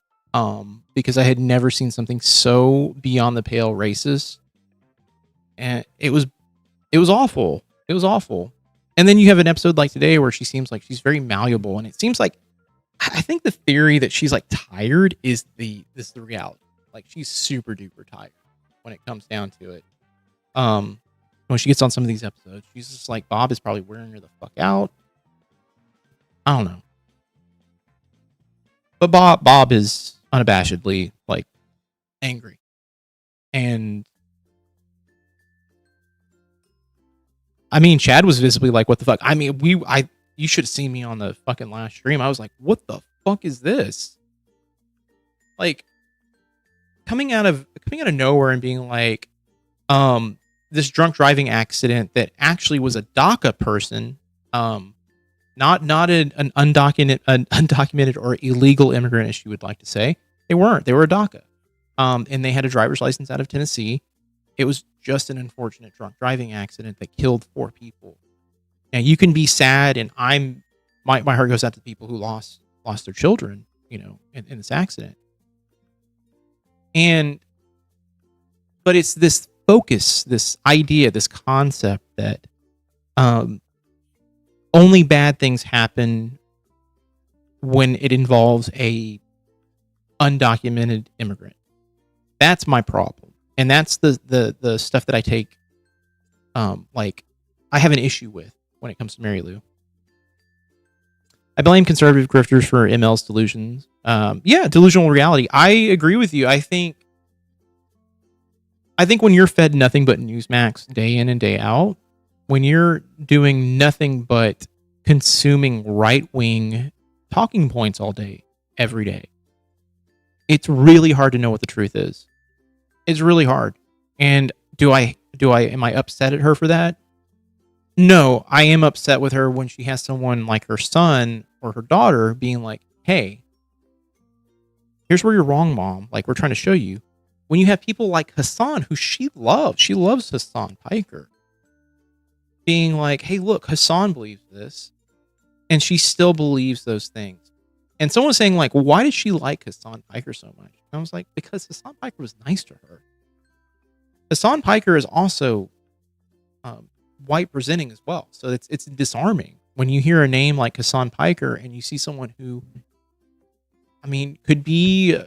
Because I had never seen something so beyond the pale racist, and it was awful. It was awful. And then you have an episode like today where she seems like she's very malleable, and it seems like, I think the theory that she's like tired is the reality. Like, she's super duper tired when it comes down to it. When she gets on some of these episodes, she's just like, Bob is probably wearing her the fuck out. I don't know. But Bob is unabashedly like angry, and I mean, Chad was visibly like, what the fuck? I mean, you should have seen me on the fucking last stream. I was like, what the fuck is this? Like, coming out of nowhere and being like, this drunk driving accident that actually was a DACA person, not an undocumented or illegal immigrant, as you would like to say. They weren't. They were a DACA. And they had a driver's license out of Tennessee. It was just an unfortunate drunk driving accident that killed 4 people. And you can be sad, and my heart goes out to the people who lost their children, you know, in this accident. But it's this focus, this idea, this concept that only bad things happen when it involves a undocumented immigrant. That's my problem. And that's the stuff that I take, like, I have an issue with when it comes to Mary Lou. I blame conservative grifters for ML's delusions. Yeah, delusional reality. I agree with you. I think when you're fed nothing but Newsmax day in and day out, when you're doing nothing but consuming right-wing talking points all day, every day, it's really hard to know what the truth is. It's really hard. And am I upset at her for that? No, I am upset with her when she has someone like her son or her daughter being like, hey, here's where you're wrong, Mom. Like, we're trying to show you. When you have people like Hassan, who she loves Hassan Piker, being like, hey, look, Hassan believes this, and she still believes those things. And someone was saying, like, why did she like Hassan Piker so much? And I was like, because Hassan Piker was nice to her. Hassan Piker is also white presenting as well. So it's disarming when you hear a name like Hassan Piker and you see someone who, I mean, could be,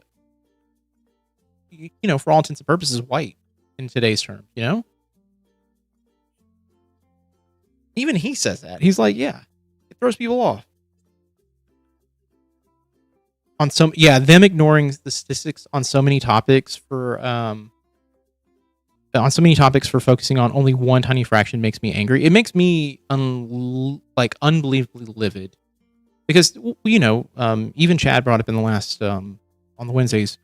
for all intents and purposes, white in today's terms, Even he says that. He's like, yeah, it throws people off. Them ignoring the statistics on so many topics for focusing on only one tiny fraction makes me angry. It makes me unbelievably livid because even Chad brought up in the last on the Wednesday's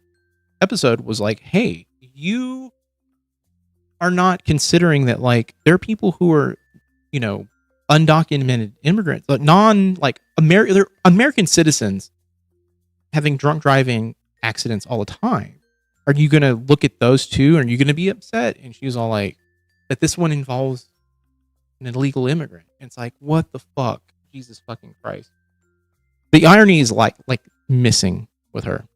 episode was like, hey, you are not considering that there are people who are undocumented immigrants, they're American citizens having drunk driving accidents all the time. Are you going to look at those too? And are you going to be upset? And she was all like, that this one involves an illegal immigrant. And it's like, what the fuck? Jesus fucking Christ. The irony is like missing with her.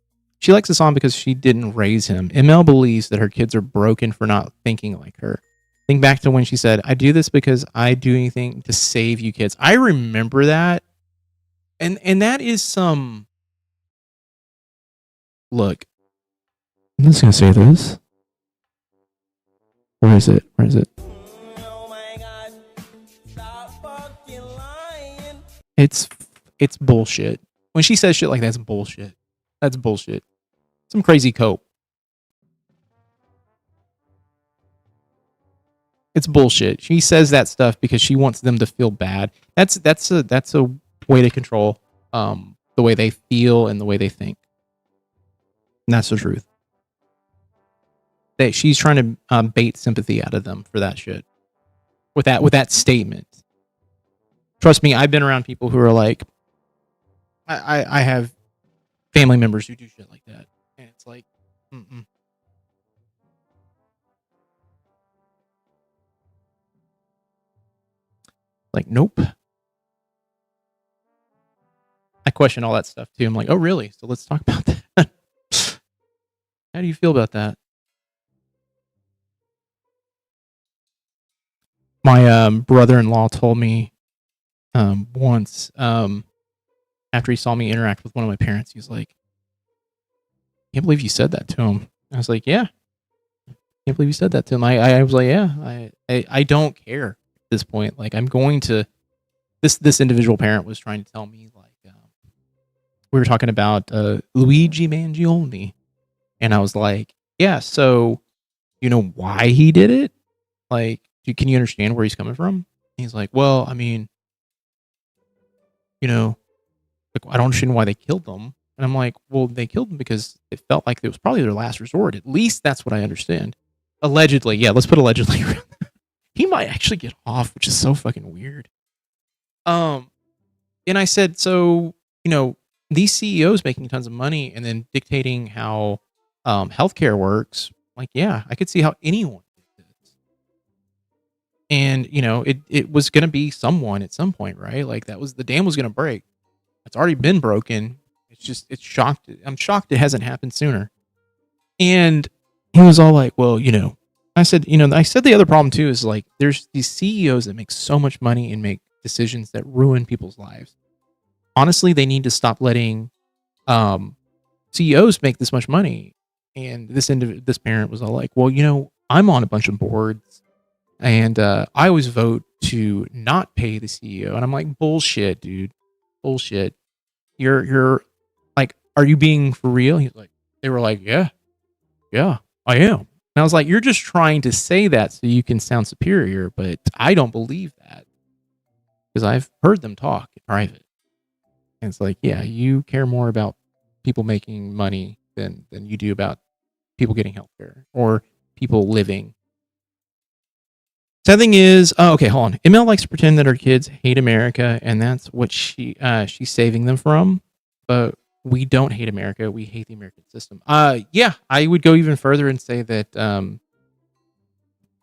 She likes Hassan because she didn't raise him. ML believes that her kids are broken for not thinking like her. Think back to when she said, I do this because I do anything to save you kids. I remember that. And that is some... Look, I'm just going to say this. Where is it? Oh my God. Stop fucking lying. It's bullshit. When she says shit like that's bullshit. That's bullshit. Some crazy cope. It's bullshit. She says that stuff because she wants them to feel bad. That's a way to control the way they feel and the way they think. And that's the truth. She's trying to bait sympathy out of them for that shit. With that statement. Trust me, I've been around people who are like, I have family members who do shit like that. And it's like, like, nope. I question all that stuff too. I'm like, oh really? So let's talk about that. How do you feel about that? My brother-in-law told me once after he saw me interact with one of my parents, he was like, I can't believe you said that to him. I was like, yeah. I can't believe you said that to him. I was like, yeah, I don't care at this point. Like, I'm going to... This individual parent was trying to tell me, like, we were talking about Luigi Mangione. And I was like, yeah, so you know why he did it? Like, can you understand where he's coming from? And he's like, well, I mean, I don't understand why they killed them. And I'm like, well, they killed them because it felt like it was probably their last resort. At least that's what I understand. Allegedly. Yeah, let's put allegedly around. He might actually get off, which is so fucking weird. And I said, so, these CEOs making tons of money and then dictating how healthcare works, like, yeah, I could see how anyone did this. And, it was going to be someone at some point, right? Like, the dam was going to break. It's already been broken. It's shocked. I'm shocked it hasn't happened sooner. And he was all like, well, I said the other problem too is like, there's these CEOs that make so much money and make decisions that ruin people's lives. Honestly, they need to stop letting CEOs make this much money. And this parent was all like, well, I'm on a bunch of boards and I always vote to not pay the CEO. And I'm like, bullshit, dude. Bullshit. You're like, are you being for real? They were like, yeah, I am. And I was like, you're just trying to say that so you can sound superior, but I don't believe that because I've heard them talk in private. And it's like, yeah, you care more about people making money than you do about people getting healthcare or people living. Sad thing is, okay, hold on. ML likes to pretend that her kids hate America, and that's what she's saving them from. But we don't hate America. We hate the American system. Yeah, I would go even further and say that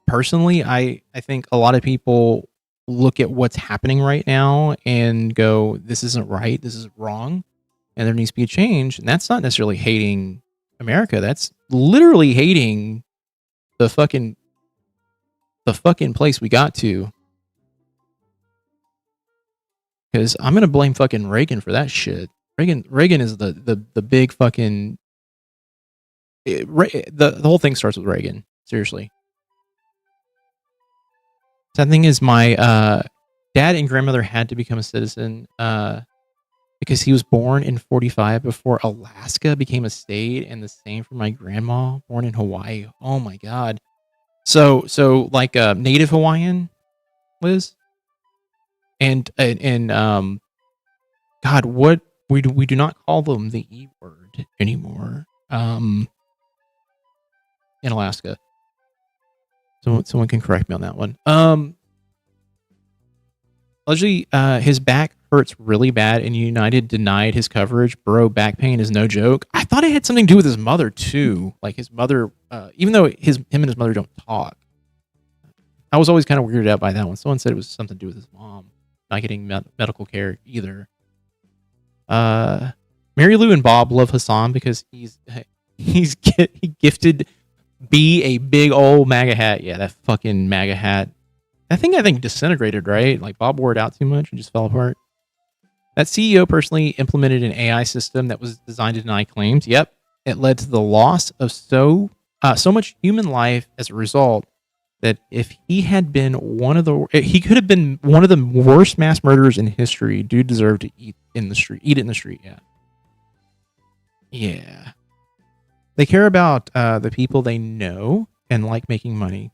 personally, I think a lot of people look at what's happening right now and go, this isn't right, this is wrong, and there needs to be a change. And that's not necessarily hating America. That's literally hating the fucking the fucking place we got to. Because I'm gonna blame fucking Reagan for that shit. Reagan is the big fucking. The whole thing starts with Reagan. Seriously. Sad thing is, my dad and grandmother had to become a citizen because he was born in 1945 before Alaska became a state, and the same for my grandma, born in Hawaii. Oh my god. So like Native Hawaiian, Liz, and God, what we do not call them the E word anymore. In Alaska. Someone can correct me on that one. Allegedly, his back hurts really bad, and United denied his coverage. Bro, back pain is no joke. I thought it had something to do with his mother too. Like his mother, even though him and his mother don't talk. I was always kind of weirded out by that one. Someone said it was something to do with his mom not getting medical care either. Mary Lou and Bob love Hassan because he gifted B a big old MAGA hat. Yeah, that fucking MAGA hat. I think disintegrated, right? Like Bob wore it out too much and just fell apart. That CEO personally implemented an AI system that was designed to deny claims. Yep, it led to the loss of so much human life as a result that if he had been he could have been one of the worst mass murderers in history. Dude deserved to eat it in the street. Yeah. They care about the people they know and like making money.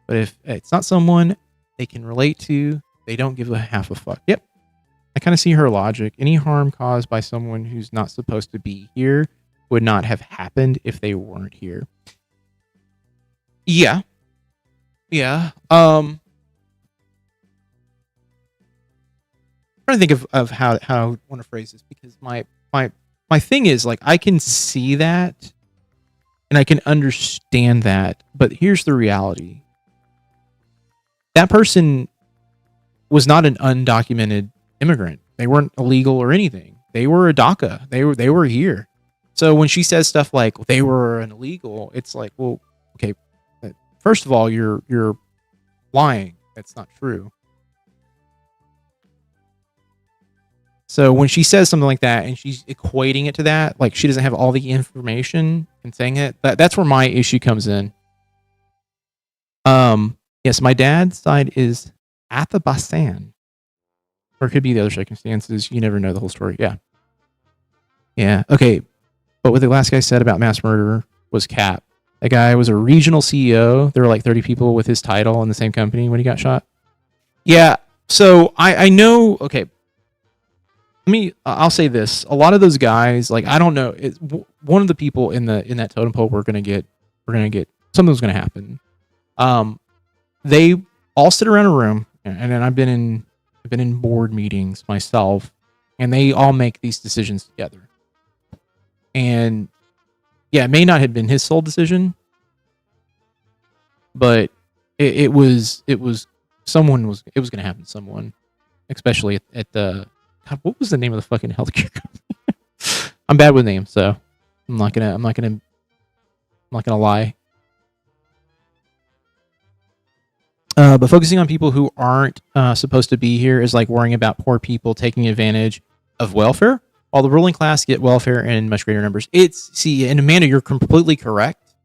But if it's not someone they can relate to, they don't give a half a fuck. Yep. I kind of see her logic. Any harm caused by someone who's not supposed to be here would not have happened if they weren't here. Yeah. Yeah. I'm trying to think of how I want to phrase this, because my thing is, like, I can see that and I can understand that, but here's the reality. That person was not an undocumented immigrant. They weren't illegal or anything. They were a DACA. They were here. So when she says stuff like they were an illegal, it's like, well, okay. First of all, you're lying. That's not true. So when she says something like that and she's equating it to that, like she doesn't have all the information and saying it, that's where my issue comes in. Yes, my dad's side is Athabascan. Or it could be the other circumstances. You never know the whole story. Yeah. Yeah. Okay. But what the last guy said about mass murder was cap. That guy was a regional CEO. There were like 30 people with his title in the same company when he got shot. Yeah. So I know. Okay. I'll say this. A lot of those guys, like, I don't know. One of the people in that totem pole we're gonna get something's gonna happen. They all sit around a room, and then I've been in board meetings myself, and they all make these decisions together. And yeah, it may not have been his sole decision, but it was going to happen to someone, especially at the, God, what was the name of the fucking healthcare company? I'm bad with names, so I'm not gonna lie. But focusing on people who aren't supposed to be here is like worrying about poor people taking advantage of welfare, while the ruling class get welfare in much greater numbers. And Amanda, you're completely correct.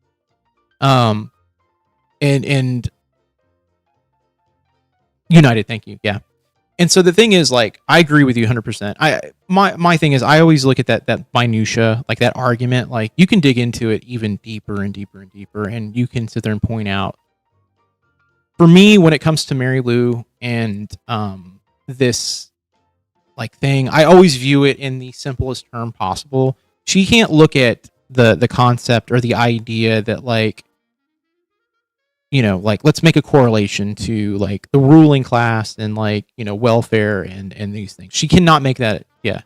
And United, thank you. Yeah. And so the thing is, like, I agree with you 100%. My thing is, I always look at that minutia, like that argument, like you can dig into it even deeper and deeper and deeper, and you can sit there and point out. For me, when it comes to Mary Lou and this like thing, I always view it in the simplest term possible. She can't look at the concept or the idea that, like, you know, like, let's make a correlation to like the ruling class and, like, you know, welfare and these things. She cannot make that. Yeah.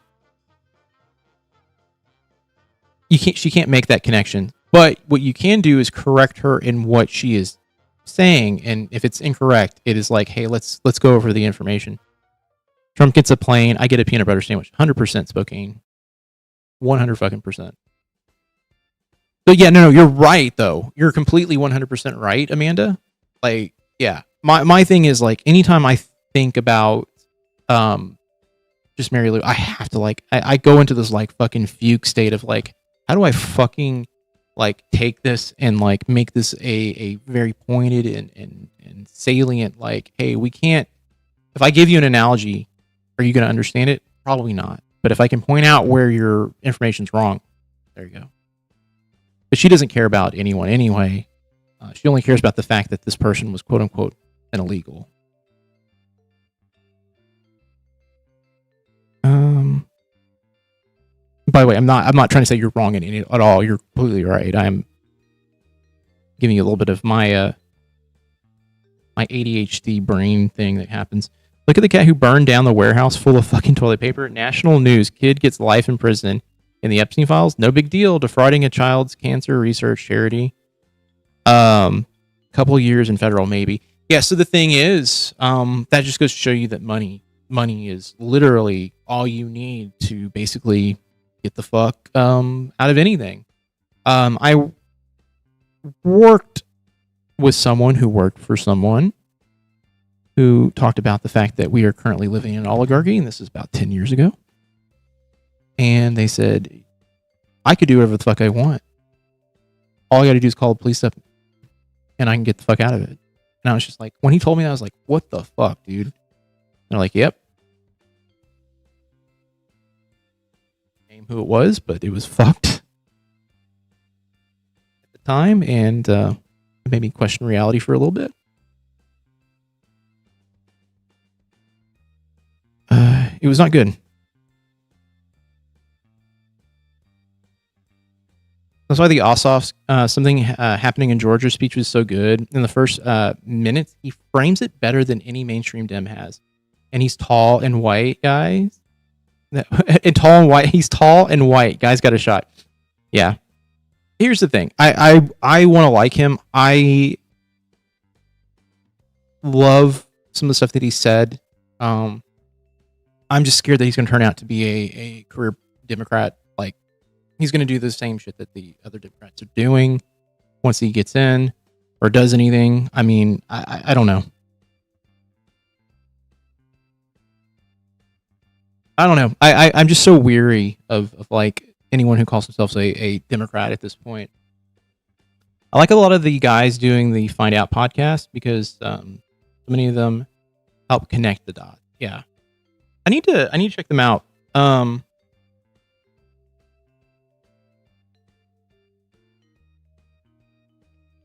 She can't make that connection. But what you can do is correct her in what she is saying, and if it's incorrect, it is like, hey, let's go over the information. Trump gets a plane, I get a peanut butter sandwich. 100% Spokane. 100 fucking percent. But yeah, no, you're right though. You're completely 100% right, Amanda. Like, Yeah. My thing is like anytime I think about just Mary Lou, I have to like I go into this like fucking fugue state of like, how do I fucking like take this and like make this a very pointed and salient like, hey, we can't, if I give you an analogy, are you going to understand it? Probably not. But if I can point out where your information's wrong, there you go. But she doesn't care about anyone anyway. She only cares about the fact that this person was quote unquote an illegal. By the way, I'm not trying to say you're wrong at all. You're completely right. I'm giving you a little bit of my my ADHD brain thing that happens. Look at the cat who burned down the warehouse full of fucking toilet paper. National news. Kid gets life in prison. In the Epstein files, no big deal. Defrauding a child's cancer research charity. Couple years in federal, maybe. Yeah, so the thing is, that just goes to show you that money is literally all you need to basically get the fuck out of anything. I worked with someone who worked for someone who talked about the fact that we are currently living in an oligarchy, and this is about 10 years ago. And they said, I could do whatever the fuck I want. All I got to do is call the police up and I can get the fuck out of it. And I was just like, when he told me that, I was like, what the fuck, dude? And they're like, yep. Name who it was, but it was fucked at the time. And it made me question reality for a little bit. It was not good. That's why the Ossoff's something happening in Georgia speech was so good. In the first minutes, he frames it better than any mainstream Dem has. And he's tall and white, guys. And tall and white. He's tall and white. Guys got a shot. Yeah. Here's the thing. I want to like him. I love some of the stuff that he said. I'm just scared that he's going to turn out to be a career Democrat. Like, he's going to do the same shit that the other Democrats are doing once he gets in or does anything. I mean, I don't know. I don't know. I'm just so weary of like anyone who calls themselves a Democrat at this point. I like a lot of the guys doing the Find Out podcast because so many of them help connect the dots. Yeah. I need to check them out. The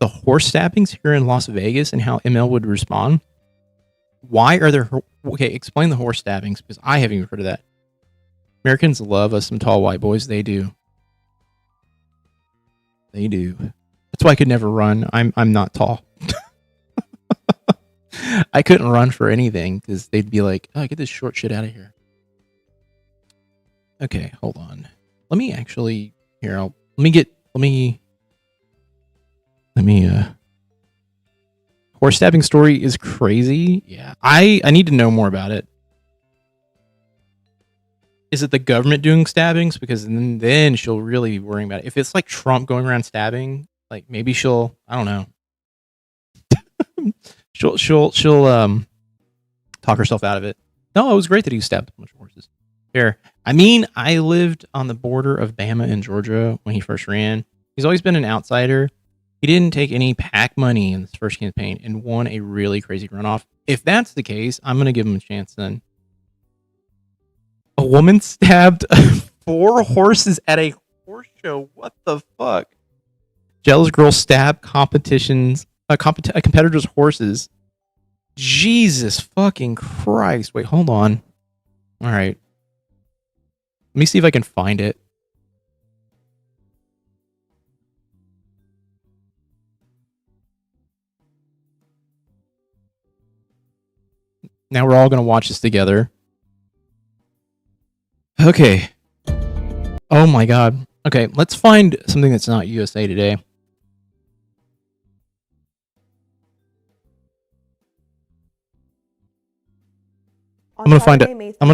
horse stabbings here in Las Vegas and how ML would respond. Why are there... Okay, explain the horse stabbings, because I haven't even heard of that. Americans love us some tall white boys. They do. They do. That's why I could never run. I'm not tall. I couldn't run for anything, because they'd be like, oh, get this short shit out of here. Okay, hold on. Let me actually... Here, let me horse stabbing story is crazy. Yeah, I need to know more about it. Is it the government doing stabbings? Because then she'll really be worrying about it. If it's like Trump going around stabbing, like maybe she'll, I don't know. she'll talk herself out of it. No, it was great that he stabbed a bunch of horses. Here, I mean, I lived on the border of Bama and Georgia when he first ran. He's always been an outsider. He didn't take any PAC money in his first campaign and won a really crazy runoff. If that's the case, I'm going to give him a chance then. A woman stabbed 4 horses at a horse show. What the fuck? Jealous girl stabbed competitor's horses. Jesus fucking Christ. Wait, hold on. All right. Let me see if I can find it. Now we're all going to watch this together. Okay. Oh my god. Okay, let's find something that's not USA Today. I'm gonna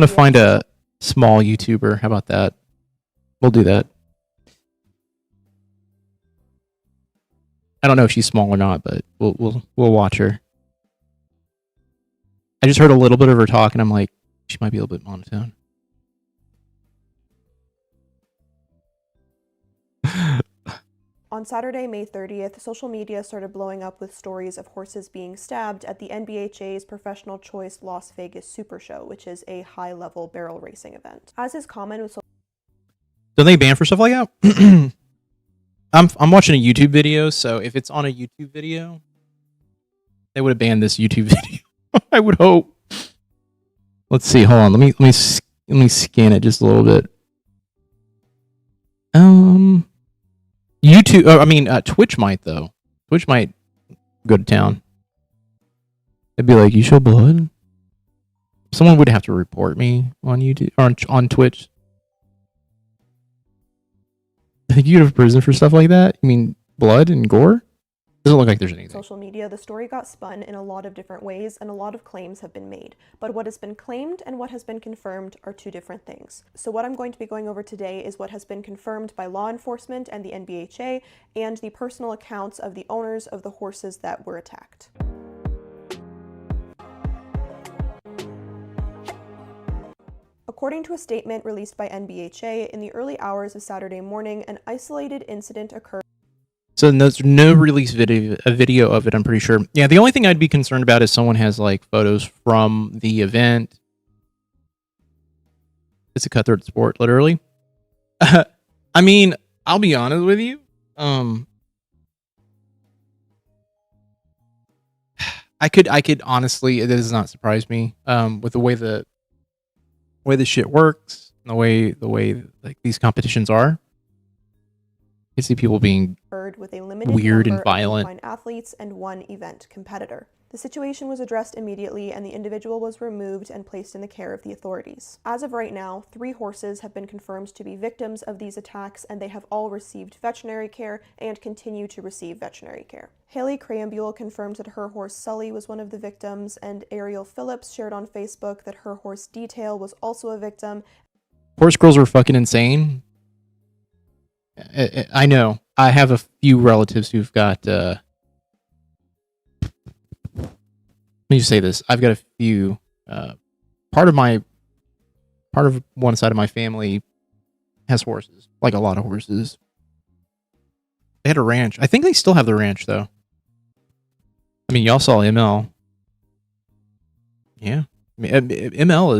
find a small YouTuber. How about that? We'll do that. I don't know if she's small or not, but we'll watch her. I just heard a little bit of her talk, and I'm like, she might be a little bit monotone. On Saturday, May 30th, social media started blowing up with stories of horses being stabbed at the NBHA's Professional Choice Las Vegas Super Show, which is a high-level barrel racing event. As is common with Don't they ban for stuff like that? I'm watching a YouTube video, so if it's on a YouTube video, they would have banned this YouTube video. I would hope. Let's see. Hold on. Let me scan it just a little bit. YouTube. Twitch might though. Twitch might go to town. They'd be like, "You show blood." Someone would have to report me on YouTube or on Twitch. I think you go to prison for stuff like that. You mean blood and gore? Doesn't look like there's anything. Social media, the story got spun in a lot of different ways, and a lot of claims have been made. But what has been claimed and what has been confirmed are two different things. So what I'm going to be going over today is what has been confirmed by law enforcement and the NBHA, and the personal accounts of the owners of the horses that were attacked. According to a statement released by NBHA, in the early hours of Saturday morning, an isolated incident occurred. So there's no release video of it, I'm pretty sure. Yeah, the only thing I'd be concerned about is someone has like photos from the event. It's a cutthroat sport, literally. I mean, I'll be honest with you. I could honestly, it does not surprise me. With the way the shit works, and the way like these competitions are. You see people being with a limited weird number and violent. of athletes and one event competitor. The situation was addressed immediately, and the individual was removed and placed in the care of the authorities. As of right now, 3 horses have been confirmed to be victims of these attacks, and they have all received veterinary care and continue to receive veterinary care. Haley Crayambule confirmed that her horse Sully was one of the victims, and Ariel Phillips shared on Facebook that her horse Detail was also a victim. Horse girls are fucking insane. I know. I have a few relatives who've got. Let me just say this. I've got a few. Part of one side of my family has horses, like a lot of horses. They had a ranch. I think they still have the ranch though. I mean, y'all saw ML. Yeah, I mean, ML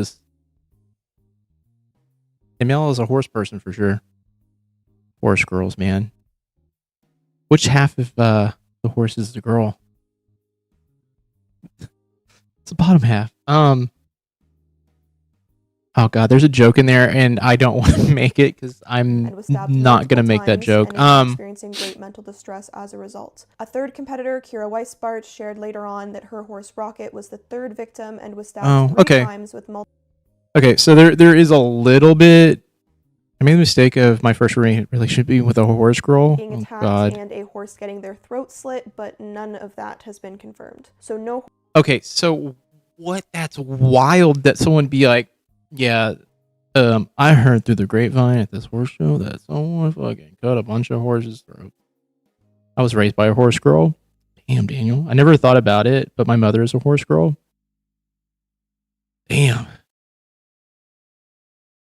is a horse person for sure. Horse girls, man. Which half of the horse is the girl? It's the bottom half. Oh god, there's a joke in there, and I don't want to make it because I'm not gonna make that joke. Experiencing great mental distress as a result. A third competitor, Kira Weisbart, shared later on that her horse Rocket was the third victim and was stabbed 3 times with multiple. Okay, so there is a little bit. I made the mistake of my first relationship being with a horse girl. Being attacked and a horse getting their throat slit, but none of that has been confirmed. So no. Okay, so what? That's wild that someone be like, yeah, I heard through the grapevine at this horse show that someone fucking cut a bunch of horses' throats. I was raised by a horse girl. Damn, Daniel. I never thought about it, but my mother is a horse girl. Damn.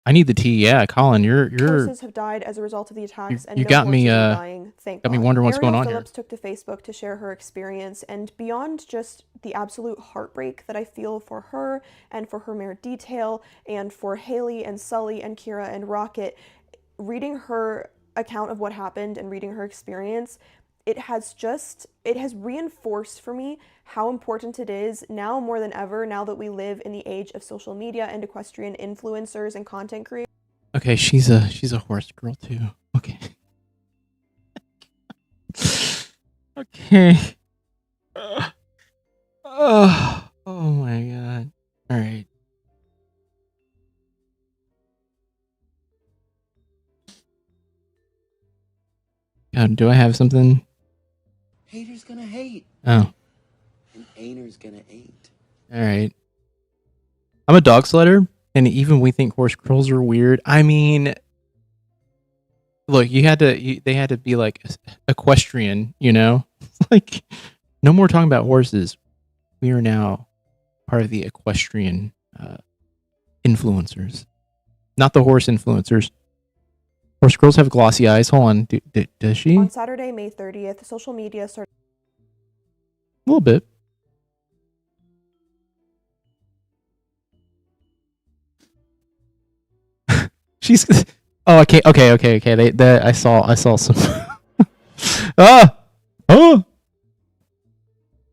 I need the tea. Yeah, Colin, you're horses have died as a result of the attacks, and you no got me dying, thank got me God. wondering what's Ariel going on Phillips here. took to Facebook to share her experience, and beyond just the absolute heartbreak that I feel for her and for her mare Detail and for Haley and Sully and Kira and Rocket, reading her account of what happened and reading her experience, it has reinforced for me how important it is now more than ever, now that we live in the age of social media and equestrian influencers and content creators. Okay, she's a horse girl too. Okay. Okay. Oh my god. All right. God, do I have something? Haters gonna hate. Oh. And ain'ters gonna ain't. All right. I'm a dog sledder, and even we think horse girls are weird. I mean, look, they had to be like equestrian, you know? Like, no more talking about horses. We are now part of the equestrian influencers, not the horse influencers. Horse girls have glossy eyes. Hold on, does she? On Saturday, May 30th, social media started. A little bit. She's. Oh, okay. I saw some. Ah, oh.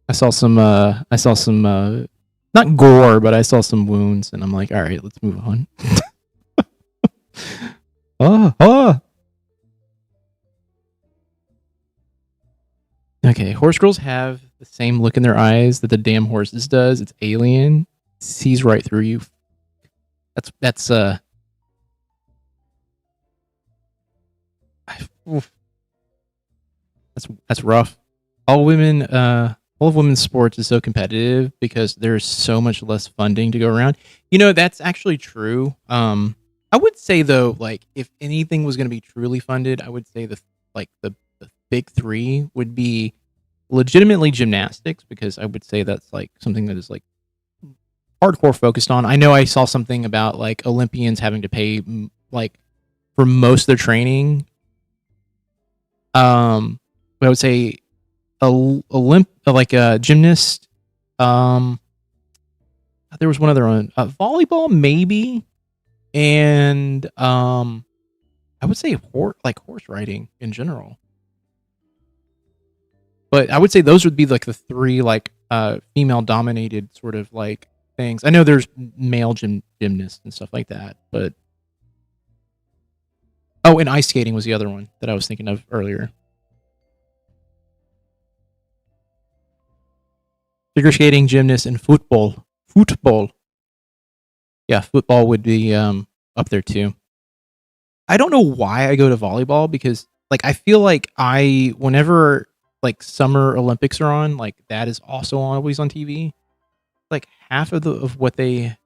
I saw some. Not gore, but I saw some wounds, and I'm like, all right, let's move on. Okay, horse girls have the same look in their eyes that the damn horses does. It's alien. It sees right through you. That's rough. All of women's sports is so competitive because there's so much less funding to go around. You know, that's actually true. I would say though, like if anything was going to be truly funded, I would say the big three would be legitimately gymnastics, because I would say that's like something that is like hardcore focused on. I know I saw something about like Olympians having to pay like for most of their training. I would say a gymnast. There was one other one, volleyball maybe, and I would say horse riding in general. But I would say those would be like the three like female dominated sort of like things. I know there's male gymnasts and stuff like that, but and ice skating was the other one that I was thinking of earlier. Figure skating, gymnast, and football. Yeah, football would be up there too. I don't know why I go to volleyball, because like I feel like whenever like summer Olympics are on, like that is also always on TV. Like half of what the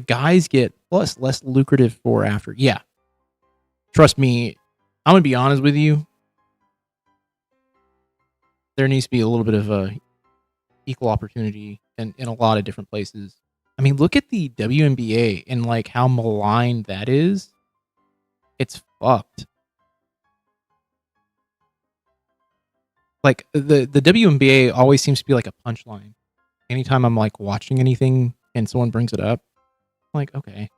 guys get plus less lucrative for after. Yeah. Trust me, I'm gonna be honest with you. There needs to be a little bit of a equal opportunity in a lot of different places. I mean, look at the WNBA and like how maligned that is. It's fucked. Like the WNBA always seems to be like a punchline. Anytime I'm like watching anything and someone brings it up, I'm like, okay.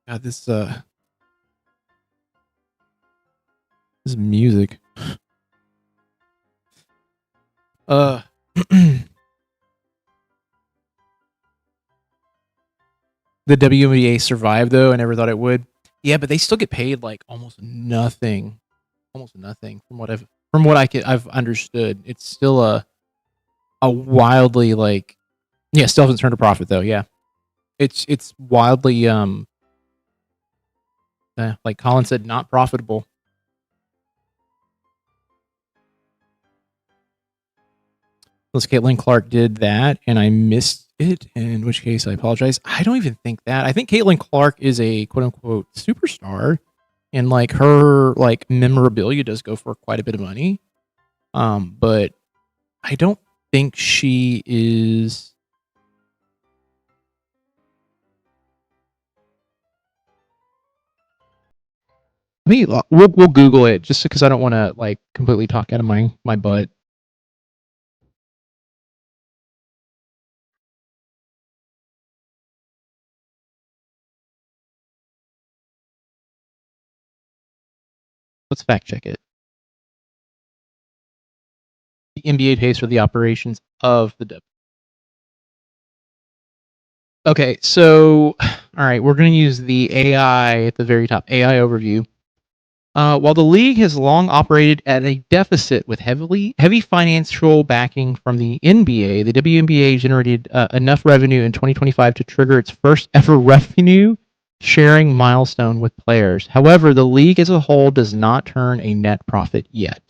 God, this music. The WNBA survived though. I never thought it would. Yeah, but they still get paid like almost nothing from what I've understood. It's still a wildly like, yeah, still hasn't turned a profit though. Yeah, it's wildly like Colin said, not profitable. Unless Caitlin Clark did that and I missed it, in which case I apologize. I don't even think that. I think Caitlin Clark is a quote unquote superstar, and like her like memorabilia does go for quite a bit of money. But I don't think she is. We'll Google it just because I don't want to like completely talk out of my butt. Let's fact check it. The NBA pays for the operations of the W. Okay, so all right, we're going to use the AI at the very top. AI overview. While the league has long operated at a deficit with heavy financial backing from the NBA, the WNBA generated enough revenue in 2025 to trigger its first ever revenue sharing milestone with players. However, the league as a whole does not turn a net profit yet.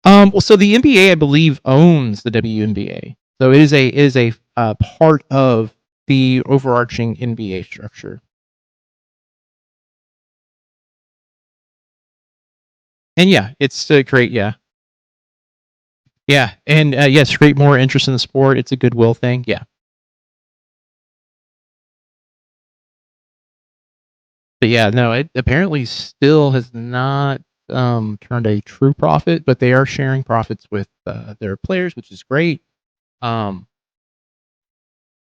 Well, so the NBA, I believe, owns the WNBA. So it is a part of the overarching NBA structure. And yeah, it's to create, yeah, and yes, create more interest in the sport. It's a goodwill thing, yeah. But yeah, no, it apparently still has not turned a true profit, but they are sharing profits with their players, which is great.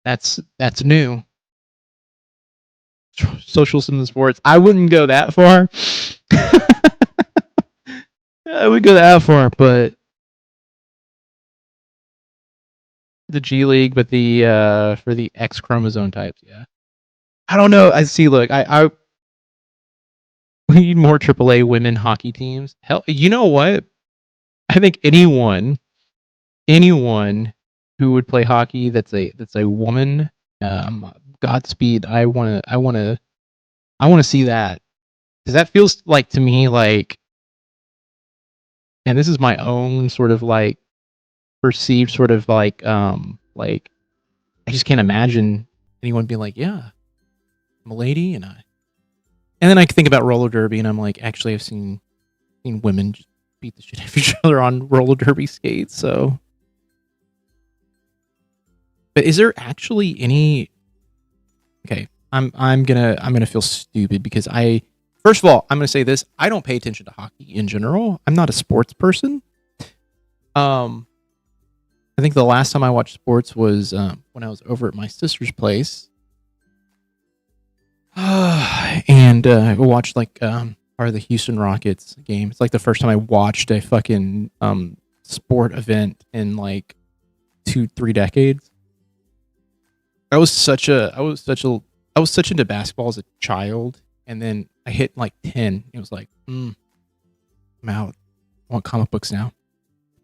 That's new. Socialism in the sports. I wouldn't go that far. I would go that far, but the G League, but the for the X chromosome types, yeah. I don't know. I see. Look, I we need more AAA women hockey teams. Hell, you know what? I think anyone who would play hockey that's a woman, Godspeed. I wanna see that because that feels like to me like, and this is my own sort of like perceived sort of like I just can't imagine anyone being like, yeah, I'm a lady, and then I think about roller derby, and I'm like, actually, I've seen women just beat the shit out of each other on roller derby skates. So, but is there actually any? Okay, I'm gonna feel stupid because first of all, I'm gonna say this: I don't pay attention to hockey in general. I'm not a sports person. I think the last time I watched sports was when I was over at my sister's place. And I watched like part of the Houston Rockets game. It's like the first time I watched a fucking sport event in like 2-3 decades. I was such into basketball as a child, and then I hit like 10. It was like, I'm out. I want comic books now.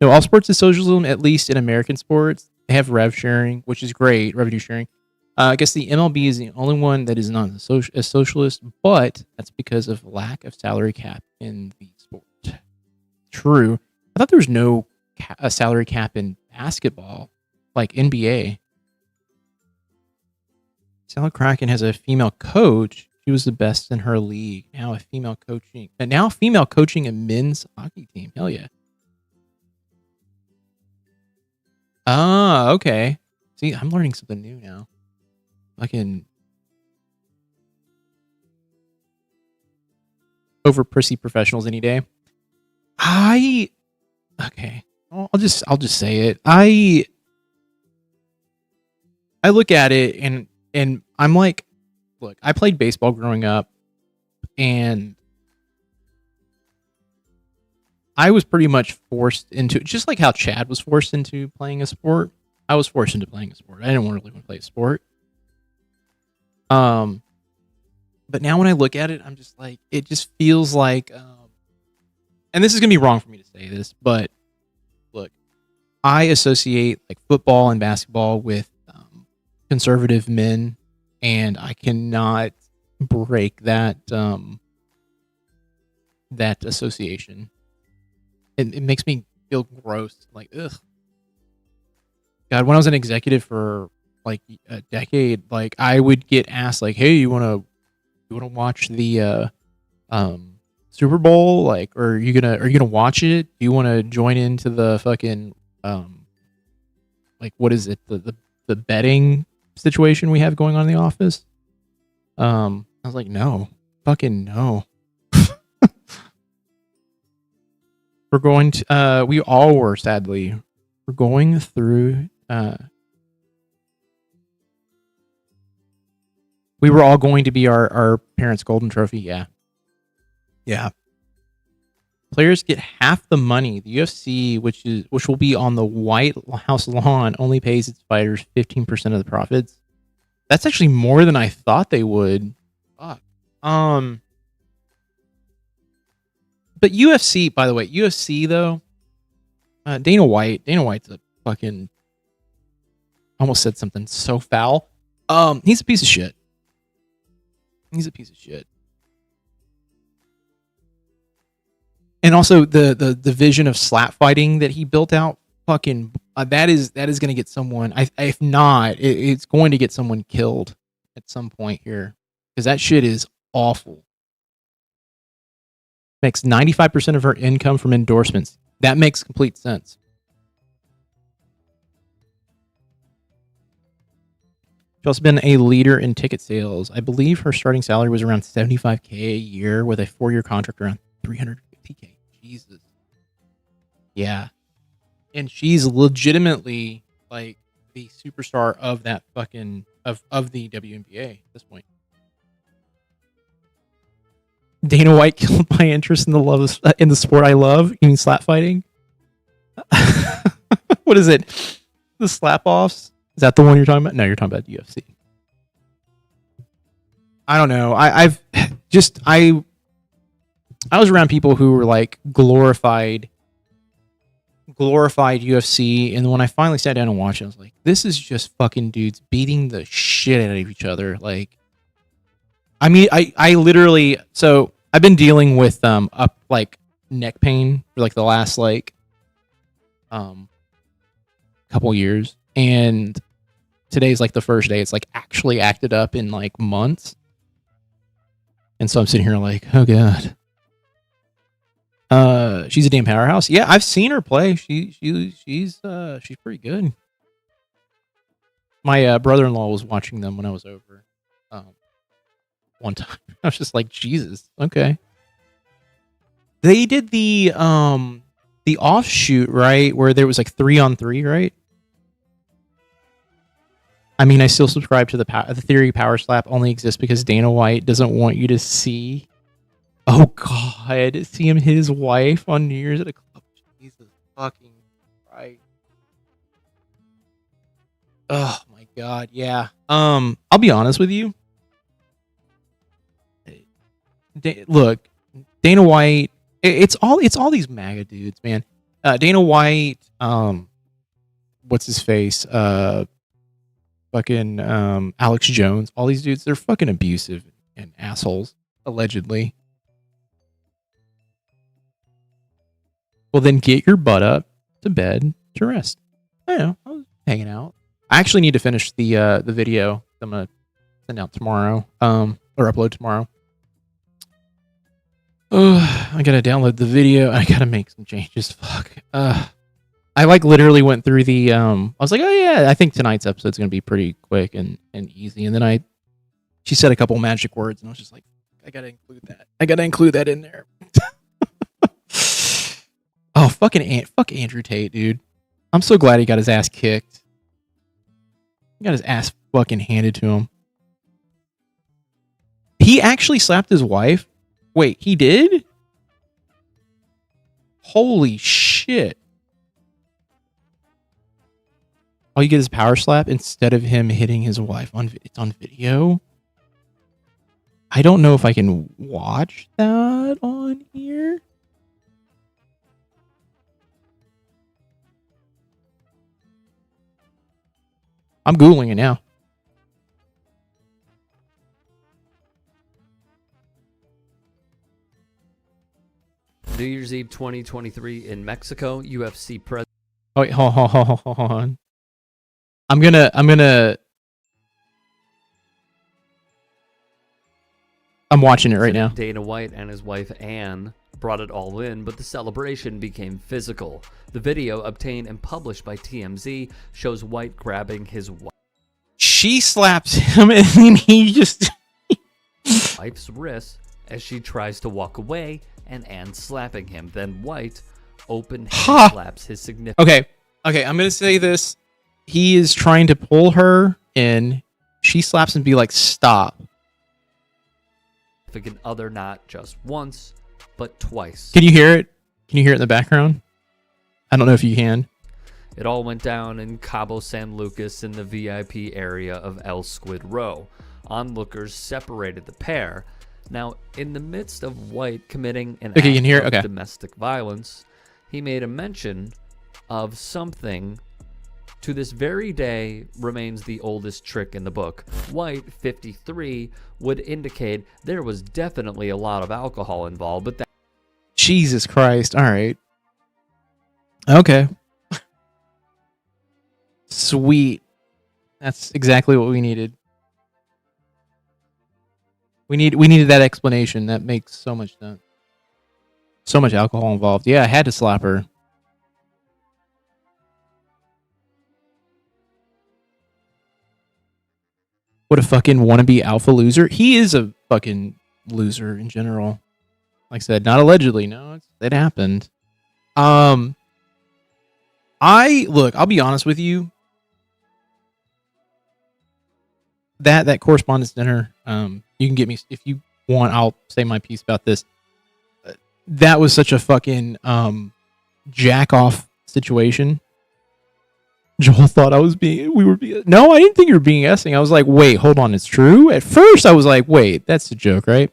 No, all sports is socialism, at least in American sports. They have rev sharing, which is great, revenue sharing. I guess the MLB is the only one that is not a socialist, but that's because of lack of salary cap in the sport. True. I thought there was no a salary cap in basketball, like NBA. Sal Kraken has a female coach. She was the best in her league. Now female coaching a men's hockey team. Hell yeah. Ah, okay. See, I'm learning something new now. Fucking over prissy professionals any day. Okay. I'll just say it. I look at it and I'm like, look, I played baseball growing up, and I was pretty much forced into it, just like how Chad was forced into playing a sport. I was forced into playing a sport. I didn't really want to play a sport. But now when I look at it, I'm just like, it just feels like, and this is gonna be wrong for me to say this, but look, I associate like football and basketball with conservative men, and I cannot break that that association. It makes me feel gross. Like, ugh. God, when I was an executive for like a decade, like I would get asked, like, "Hey, you want to watch the Super Bowl? Like, are you gonna watch it? Do you want to join into the fucking like what is it the betting situation we have going on in the office?" I was like, no, fucking no. We're going to we all were, sadly. We're going through we were all going to be our parents' golden trophy, yeah. Yeah. Players get half the money. The UFC, which will be on the White House lawn, only pays its fighters 15% of the profits. That's actually more than I thought they would. Fuck. But UFC, by the way, UFC though, Dana White's a fucking, almost said something so foul. He's a piece of shit. He's a piece of shit. And also the vision of slap fighting that he built out fucking That is going to get someone. If not, it's going to get someone killed at some point here because that shit is awful. Makes 95% of her income from endorsements. That makes complete sense. She's also been a leader in ticket sales. I believe her starting salary was around $75K a year with a 4-year contract around $350K. Jesus. Yeah. And she's legitimately like the superstar of that fucking of the WNBA at this point. Dana White killed my interest in the sport I love. You mean slap fighting? What is it? The slap offs? Is that the one you're talking about? No, you're talking about UFC. I don't know. I was around people who were like glorified UFC, and when I finally sat down and watched it, I was like, this is just fucking dudes beating the shit out of each other. Like, I mean, I literally, so I've been dealing with up like neck pain for like the last like couple years, and today's like the first day it's like actually acted up in like months, and so I'm sitting here like, oh god. She's a damn powerhouse. Yeah, I've seen her play. She's pretty good. My brother-in-law was watching them when I was over one time. I was just like, Jesus, okay. They did the offshoot, right, where there was like 3-on-3, right? I mean, I still subscribe to the theory power slap only exists because Dana White doesn't want you to see. Oh God, see him hit his wife on New Year's at a club. Jesus fucking Christ. Oh my God, yeah. I'll be honest with you. Look, Dana White. It's all these MAGA dudes, man. Dana White. What's his face? Fucking Alex Jones. All these dudes, they're fucking abusive and assholes, allegedly. Well, then get your butt up to bed to rest. I know. I was hanging out. I actually need to finish the video I'm gonna send out tomorrow, or upload tomorrow. I gotta download the video. I gotta make some changes. Fuck. I like literally went through the. I was like, oh yeah, I think tonight's episode's gonna be pretty quick and easy. And then she said a couple magic words, and I was just like, I gotta include that. I gotta include that in there. Oh, fuck Andrew Tate, dude. I'm so glad he got his ass kicked. He got his ass fucking handed to him. He actually slapped his wife? Wait, he did? Holy shit. Oh, you get his power slap instead of him hitting his wife it's on video? I don't know if I can watch that on here. I'm Googling it now. New Year's Eve 2023 in Mexico, UFC president. Oh, wait, hold on. I'm gonna. I'm watching it right now. Dana White and his wife Anne brought it all in, but the celebration became physical. The video, obtained and published by TMZ, shows White grabbing his wife. She slaps him, and then he just wife's wrist as she tries to walk away, and Anne slapping him. Then White open hand slaps his significant. Okay. I'm gonna say this. He is trying to pull her in. She slaps him and be like, "Stop." Other, not just once, but twice. Can you hear it? Can you hear it in the background? I don't know if you can. It all went down in Cabo San Lucas in the VIP area of El Squid Row. Onlookers separated the pair. Now, in the midst of White committing an act of domestic violence, he made a mention of something to this very day remains the oldest trick in the book. White, 53, would indicate there was definitely a lot of alcohol involved, but that... Jesus Christ. All right. Okay. Sweet. That's exactly what we needed. We needed that explanation. That makes so much sense. So much alcohol involved. Yeah, I had to slap her. What a fucking wannabe alpha loser. He is a fucking loser in general. Like I said, not allegedly. No, it happened. I'll be honest with you. That correspondence dinner, you can get me if you want. I'll say my piece about this. That was such a fucking jack off situation. Joel thought no, I didn't think you were being essing. I was like, wait, hold on, it's true. At first, I was like, wait, that's a joke, right?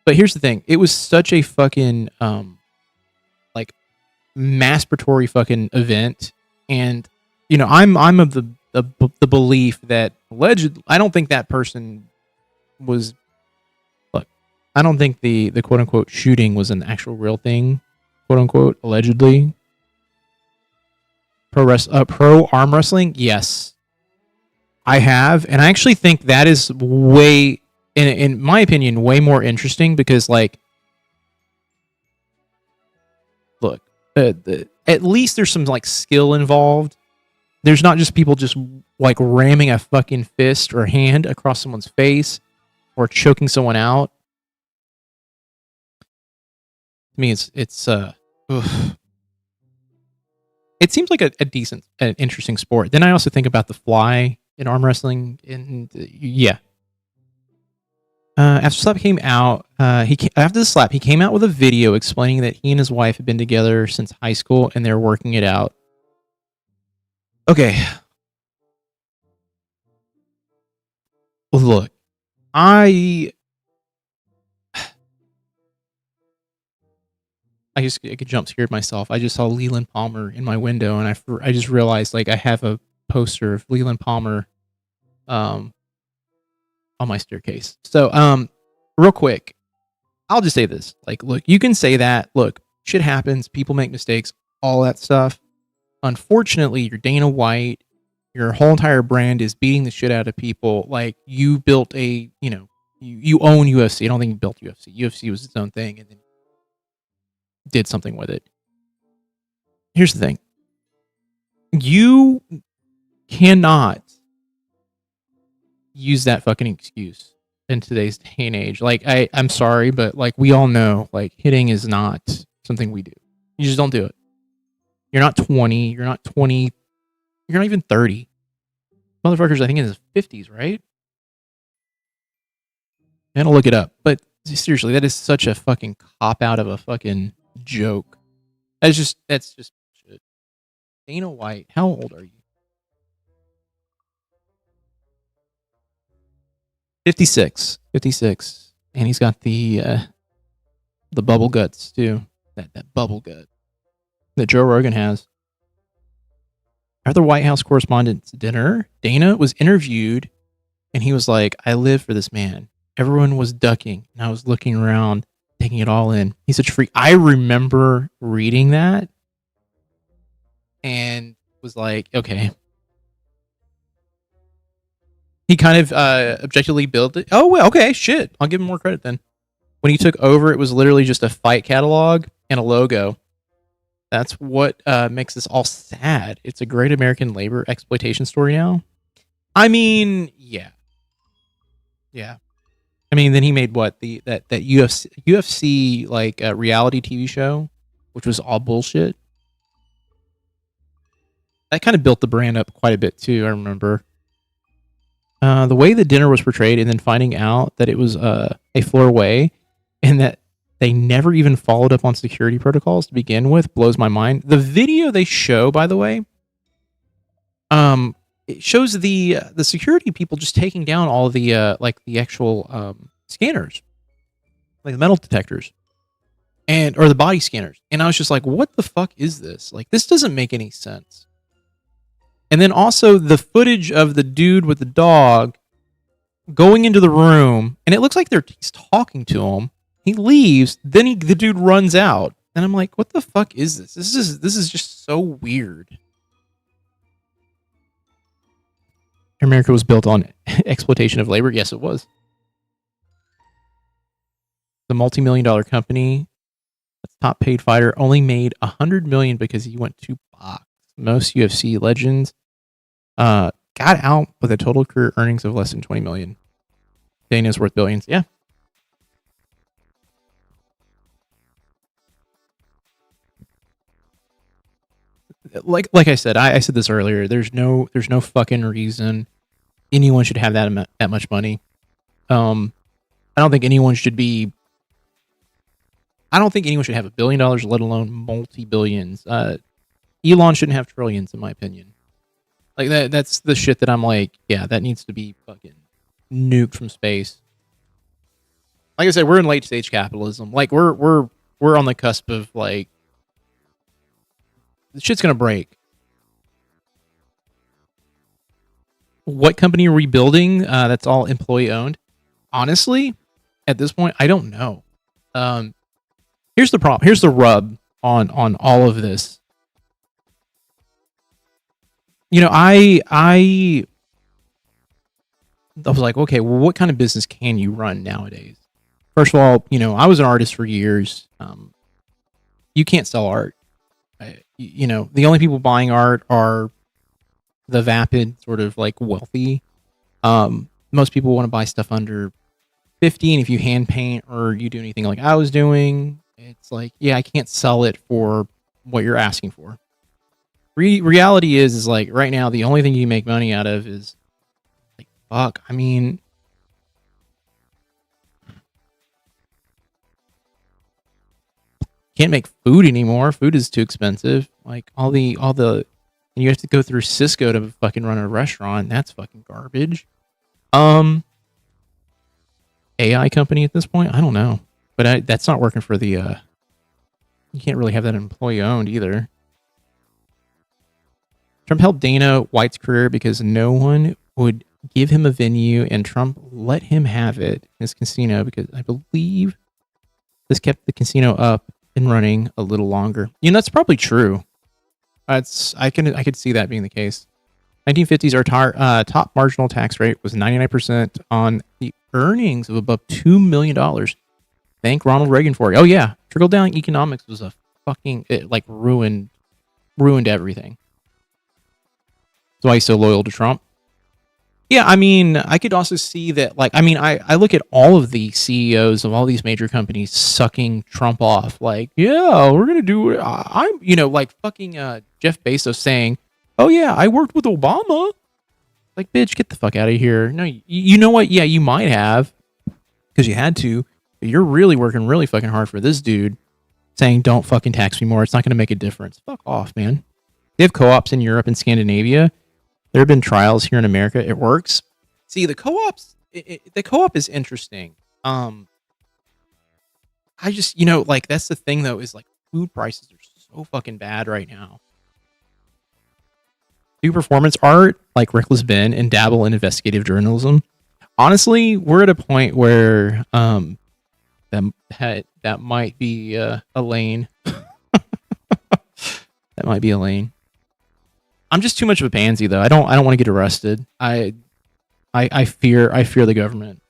But here's the thing: it was such a fucking like masturbatory fucking event, and you know, I'm of the belief that I don't think that person was. Look, I don't think the quote unquote shooting was an actual real thing, quote unquote, allegedly. Pro arm wrestling, yes, I have, and I actually think that is way, in my opinion, way more interesting because, like, look, at least there's some like skill involved. There's not just people just like ramming a fucking fist or hand across someone's face or choking someone out. To me, it's it seems like a decent, interesting sport. Then I also think about the fly in arm wrestling, and yeah. After Slap came out, after the slap, he came out with a video explaining that he and his wife had been together since high school and they're working it out. Okay. Look, I could jump scared myself. I just saw Leland Palmer in my window, and I just realized like I have a poster of Leland Palmer, on my staircase. So, real quick, I'll just say this: like, look, you can say that. Look, shit happens. People make mistakes. All that stuff. Unfortunately, you're Dana White. Your whole entire brand is beating the shit out of people. Like, you built you own UFC. I don't think you built UFC. UFC was its own thing, and then did something with it. Here's the thing. You cannot use that fucking excuse in today's day and age. Like, I'm sorry, but like we all know, like hitting is not something we do. You just don't do it. You're not 20. You're not 20. You're not even 30. Motherfuckers, I think in his 50s, right? And I'll look it up. But seriously, that is such a fucking cop out of a fucking joke. That's just shit. Dana White, how old are you? 56. And he's got the bubble guts too. That bubble gut that Joe Rogan has. At the White House Correspondents' Dinner, Dana was interviewed, and he was like, I live for this man. Everyone was ducking, and I was looking around, taking it all in. He's such a freak. I remember reading that, and was like, okay. He kind of objectively built it. Oh, well, okay, shit. I'll give him more credit then. When he took over, it was literally just a fight catalog and a logo. That's what makes this all sad. It's a great American labor exploitation story now. I mean, yeah. I mean, then he made what that UFC like reality TV show, which was all bullshit. That kind of built the brand up quite a bit too. I remember the way the dinner was portrayed, and then finding out that it was a floor away, and that they never even followed up on security protocols to begin with, blows my mind. The video they show, by the way, it shows the security people just taking down all the like the actual scanners, like the metal detectors, or the body scanners. And I was just like, what the fuck is this? Like, this doesn't make any sense. And then also the footage of the dude with the dog going into the room, and it looks like he's talking to him. He leaves, then the dude runs out, and I'm like, what the fuck is this? This is just so weird. America was built on exploitation of labor. Yes, it was. The multi-million-dollar company, top paid fighter, only made $100 million because he went to box. Most UFC legends got out with a total career earnings of less than $20 million. Dana's worth billions. Yeah. Like I said, I said this earlier. There's no fucking reason anyone should have that much money. I don't think anyone should be. I don't think anyone should have $1 billion, let alone multi-billions. Elon shouldn't have trillions, in my opinion. Like that's the shit that I'm like, yeah, that needs to be fucking nuked from space. Like I said, we're in late stage capitalism. Like we're on the cusp of like the shit's gonna break. What company are we building? That's all employee owned. Honestly, at this point, I don't know. Here's the problem. Here's the rub on all of this. You know, I was like, okay, well, what kind of business can you run nowadays? First of all, you know, I was an artist for years. You can't sell art. You know, the only people buying art are the vapid, sort of like wealthy. Most people want to buy stuff under 50, and if you hand paint or you do anything like I was doing, it's like, yeah, I can't sell it for what you're asking for. Reality is like right now, the only thing you make money out of is like, fuck. I mean, can't make food anymore. Food is too expensive. Like all the, and you have to go through Cisco to fucking run a restaurant. That's fucking garbage. AI company at this point, I don't know, but that's not working for the. You can't really have that employee owned either. Trump helped Dana White's career because no one would give him a venue, and Trump let him have it in his casino because I believe this kept the casino up and running a little longer. You know, that's probably true. I could see that being the case. 1950s, our top marginal tax rate was 99% on the earnings of above $2 million. Thank Ronald Reagan for it. Oh yeah, trickle down economics was a fucking ruined everything. That's why he's so loyal to Trump. Yeah, I mean, I could also see that. Like, I mean, I look at all of the CEOs of all these major companies sucking Trump off. Like, yeah, we're gonna do it. I'm, you know, like fucking Jeff Bezos saying, "Oh yeah, I worked with Obama." Like, bitch, get the fuck out of here. No, you know what? Yeah, you might have because you had to. But you're really working really fucking hard for this dude, saying, "Don't fucking tax me more. It's not gonna make a difference." Fuck off, man. They have co-ops in Europe and Scandinavia. There have been trials here in America. It works. See, the co-ops, the co-op is interesting. I just, you know, like that's the thing though, is like food prices are so fucking bad right now. Do performance art like Reckless Ben and dabble in investigative journalism. Honestly, we're at a point where that might be a lane. That might be a lane. I'm just too much of a pansy though. I don't want to get arrested. I fear the government.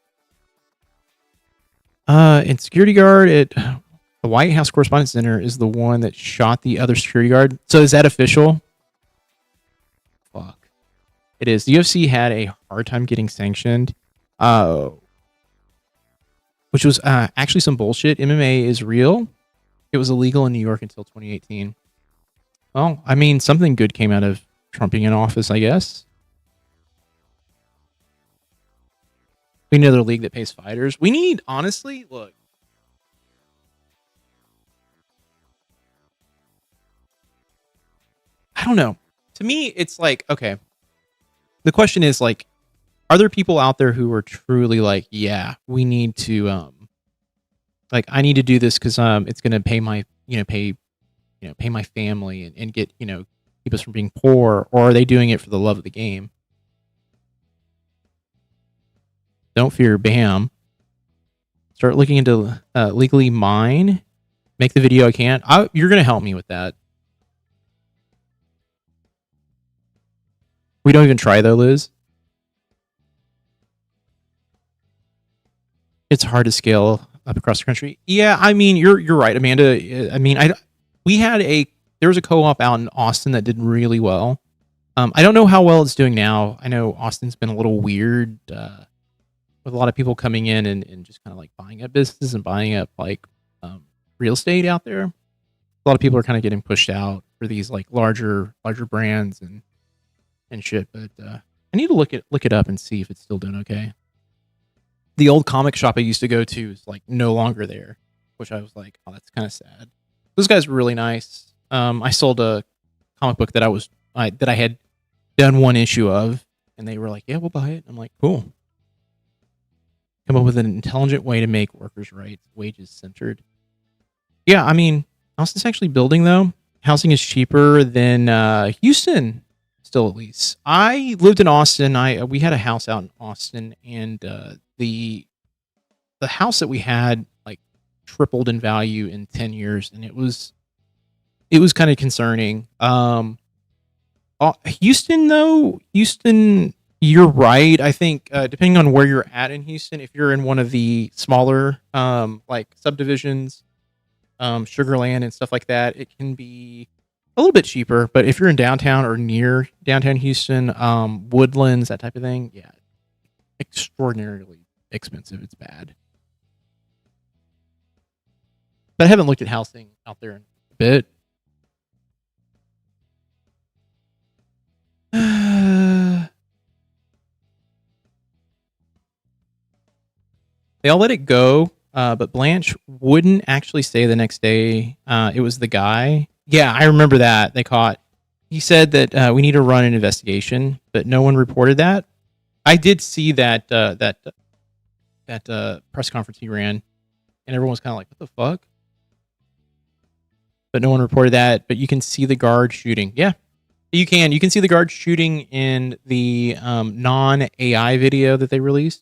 And security guard at the White House Correspondents' Center is the one that shot the other security guard. So is that official? Fuck. It is. The UFC had a hard time getting sanctioned. Which was actually some bullshit. MMA is real. It was illegal in New York until 2018. Well, I mean, something good came out of Trump being in office, I guess. We need another league that pays fighters. We need, honestly, look. I don't know. To me, it's like, okay. The question is like, are there people out there who are truly like, yeah, we need to, like, I need to do this because it's going to pay my, pay my family and get, keep us from being poor, or are they doing it for the love of the game? Don't fear, bam. Start looking into legally mine. Make the video I can. You're going to help me with that. We don't even try though, Liz. it's hard to scale up across the country. Yeah, I mean, you're right, Amanda. I mean, there was a co-op out in Austin that did really well. I don't know how well it's doing now. I know Austin's been a little weird with a lot of people coming in and just kind of like buying up businesses and buying up like real estate out there. A lot of people are kind of getting pushed out for these like larger brands and shit. But I need to look it up and see if it's still doing okay. The old comic shop I used to go to is like no longer there, which I was like, oh, that's kind of sad. Those guys were really nice. I sold a comic book that I had done one issue of, and they were like, yeah, we'll buy it. I'm like, cool. Come up with an intelligent way to make workers' rights, wages centered. Yeah, I mean, Austin's actually building though. Housing is cheaper than Houston, still at least. I lived in Austin. We had a house out in Austin, and the house that we had like tripled in value in 10 years, and it was kind of concerning. Houston, you're right. I think depending on where you're at in Houston, if you're in one of the smaller like subdivisions, Sugarland and stuff like that, it can be a little bit cheaper. But if you're in downtown or near downtown Houston, Woodlands, that type of thing, yeah, extraordinarily expensive. It's bad. But I haven't looked at housing out there in a bit. They all let it go, but Blanche wouldn't actually say the next day it was the guy. Yeah, I remember that. He said that we need to run an investigation, but no one reported that. I did see that press conference he ran, and everyone was kind of like, what the fuck? But no one reported that, but you can see the guard shooting. Yeah, you can see the guard shooting in the non-AI video that they released.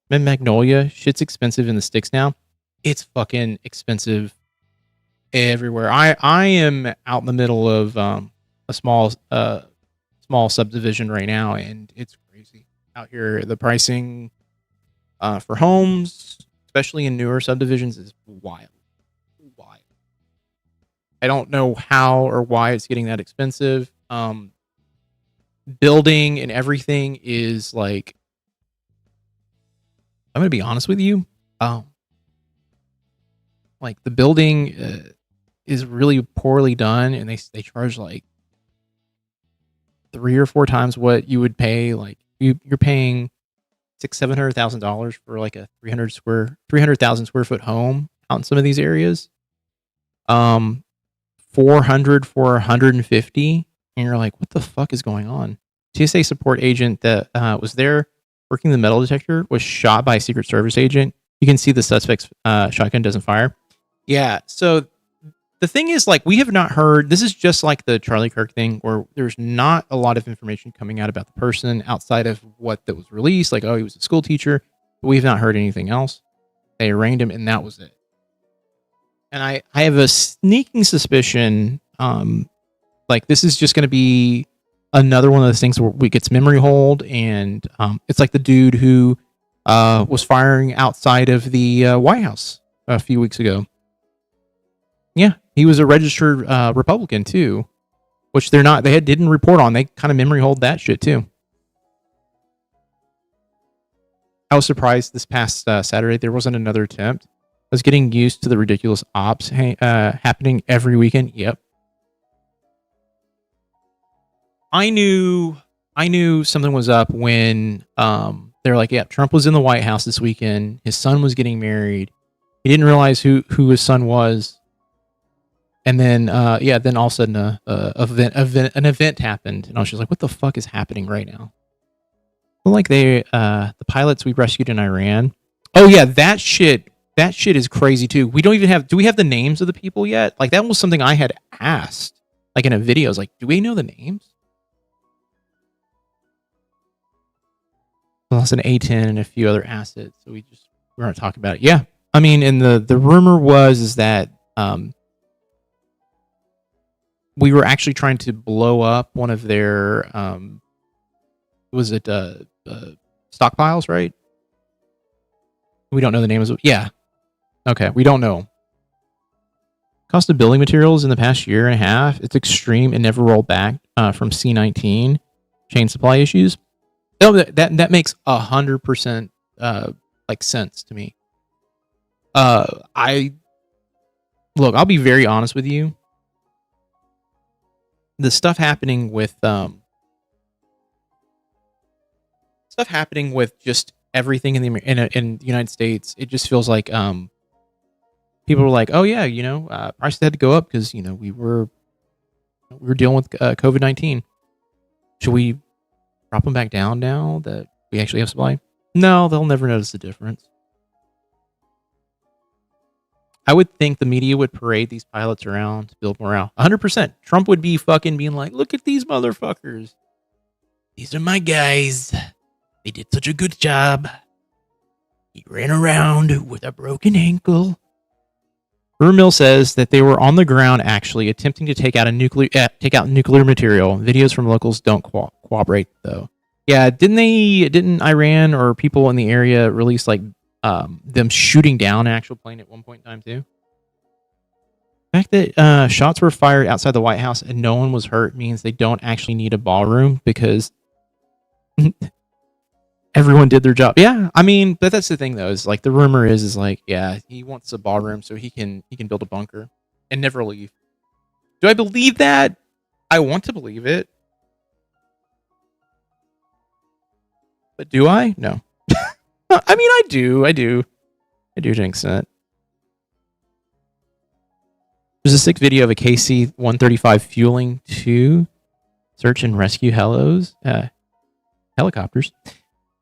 In Magnolia, shit's expensive in the sticks now. It's fucking expensive everywhere. I am out in the middle of a small subdivision right now, and it's crazy out here. The pricing for homes, especially in newer subdivisions, is wild. I don't know how or why it's getting that expensive. Building and everything is like, I'm going to be honest with you. Like the building is really poorly done, and they charge like 3 or 4 times what you would pay. Like you're paying $700,000 for like a 300,000 square foot home out in some of these areas. 400 for 150, and you're like, what the fuck is going on? TSA support agent that was there working the metal detector was shot by a Secret Service agent. You can see the suspect's shotgun doesn't fire. Yeah, so the thing is, like, we have not heard, this is just like the Charlie Kirk thing, where there's not a lot of information coming out about the person outside of what that was released, like, oh, he was a school teacher. But we've not heard anything else. They arraigned him, and that was it. And I have a sneaking suspicion, like, this is just going to be another one of those things where we gets memory hold, and it's like the dude who was firing outside of the White House a few weeks ago. Yeah, he was a registered Republican too, which they didn't report on. They kind of memory hold that shit too. I was surprised this past Saturday there wasn't another attempt. I was getting used to the ridiculous ops happening every weekend. Yep. I knew something was up when they're like, yeah, Trump was in the White House this weekend. His son was getting married. He didn't realize who his son was. And then, then all of a sudden an event happened. And I was just like, what the fuck is happening right now? Like the pilots we rescued in Iran. Oh yeah, that shit is crazy too. We don't even do we have the names of the people yet? Like that was something I had asked, like in a video. I was like, do we know the names? We lost an A-10 and a few other assets, so we're not talking about it. Yeah, I mean, and the rumor is that we were actually trying to blow up one of their stockpiles, right? We don't know the name of it. Yeah. Okay, we don't know. Cost of building materials in the past year and a half, it's extreme and never rolled back from C19 chain supply issues. Oh, that makes 100% like sense to me. I'll be very honest with you. The stuff happening with just everything in the United States, it just feels like people were like, oh yeah, prices had to go up because we were dealing with COVID-19. Should we drop them back down now that we actually have supply? No, they'll never notice the difference. I would think the media would parade these pilots around to build morale. 100%. Trump would be fucking being like, look at these motherfuckers. These are my guys. They did such a good job. He ran around with a broken ankle. Rumor says that they were on the ground actually attempting to take out nuclear material. Videos from locals don't corroborate though. Yeah, didn't Iran or people in the area release like them shooting down an actual plane at one point in time too? The fact that shots were fired outside the White House and no one was hurt means they don't actually need a ballroom because everyone did their job. Yeah, I mean, but that's the thing though, is like the rumor is like, yeah, he wants a ballroom so he can build a bunker and never leave. Do I believe that? I want to believe it. But do I? No. I mean, I do jinx it. There's a sick video of a KC-135 fueling two search and rescue helicopters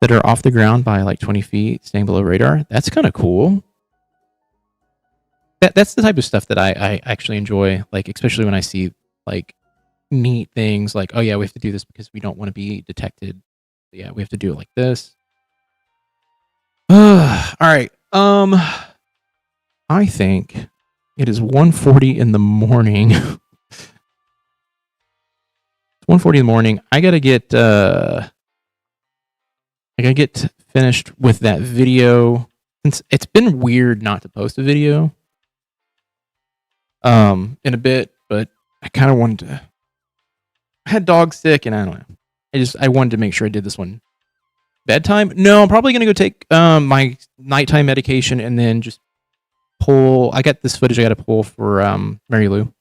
that are off the ground by like 20 feet, staying below radar. That's kind of cool. That's the type of stuff that I actually enjoy, like especially when I see like neat things like, oh yeah, we have to do this because we don't want to be detected. Yeah, we have to do it like this. All right. I think it is 1:40 in the morning. It's 1:40 in the morning. I gotta get finished with that video. It's been weird not to post a video in a bit, but I kind of wanted to. I had dog sick, and I don't know. I wanted to make sure I did this one. Bedtime? No, I'm probably gonna go take my nighttime medication and then just pull. I got this footage I got to pull for Mary Lou.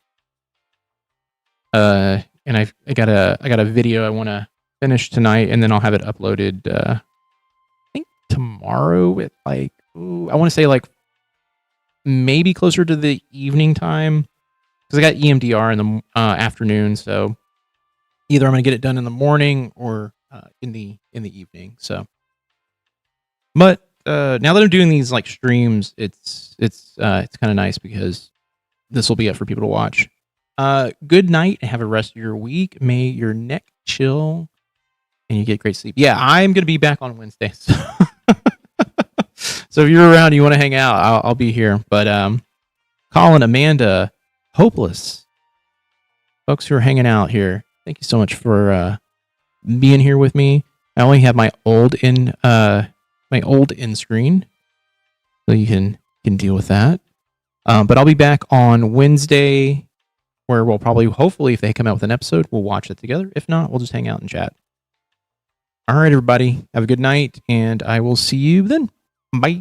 And I got a video I want to finish tonight, and then I'll have it uploaded. I think tomorrow at like I want to say like maybe closer to the evening time because I got EMDR in the afternoon, so either I'm gonna get it done in the morning or in the evening. So, but now that I'm doing these like streams, it's kind of nice because this will be up for people to watch. Good night and have a rest of your week. May your neck chill and you get great sleep. Yeah, I'm gonna be back on Wednesday. So if you're around and you want to hang out, I'll be here. But Colin, Amanda, Hopeless, folks who are hanging out here, thank you so much for being here with me. I only have my old in screen, so you can deal with that. But I'll be back on Wednesday, where we'll probably, hopefully, if they come out with an episode, we'll watch it together. If not, we'll just hang out and chat. All right, everybody, have a good night, and I will see you then. Bye.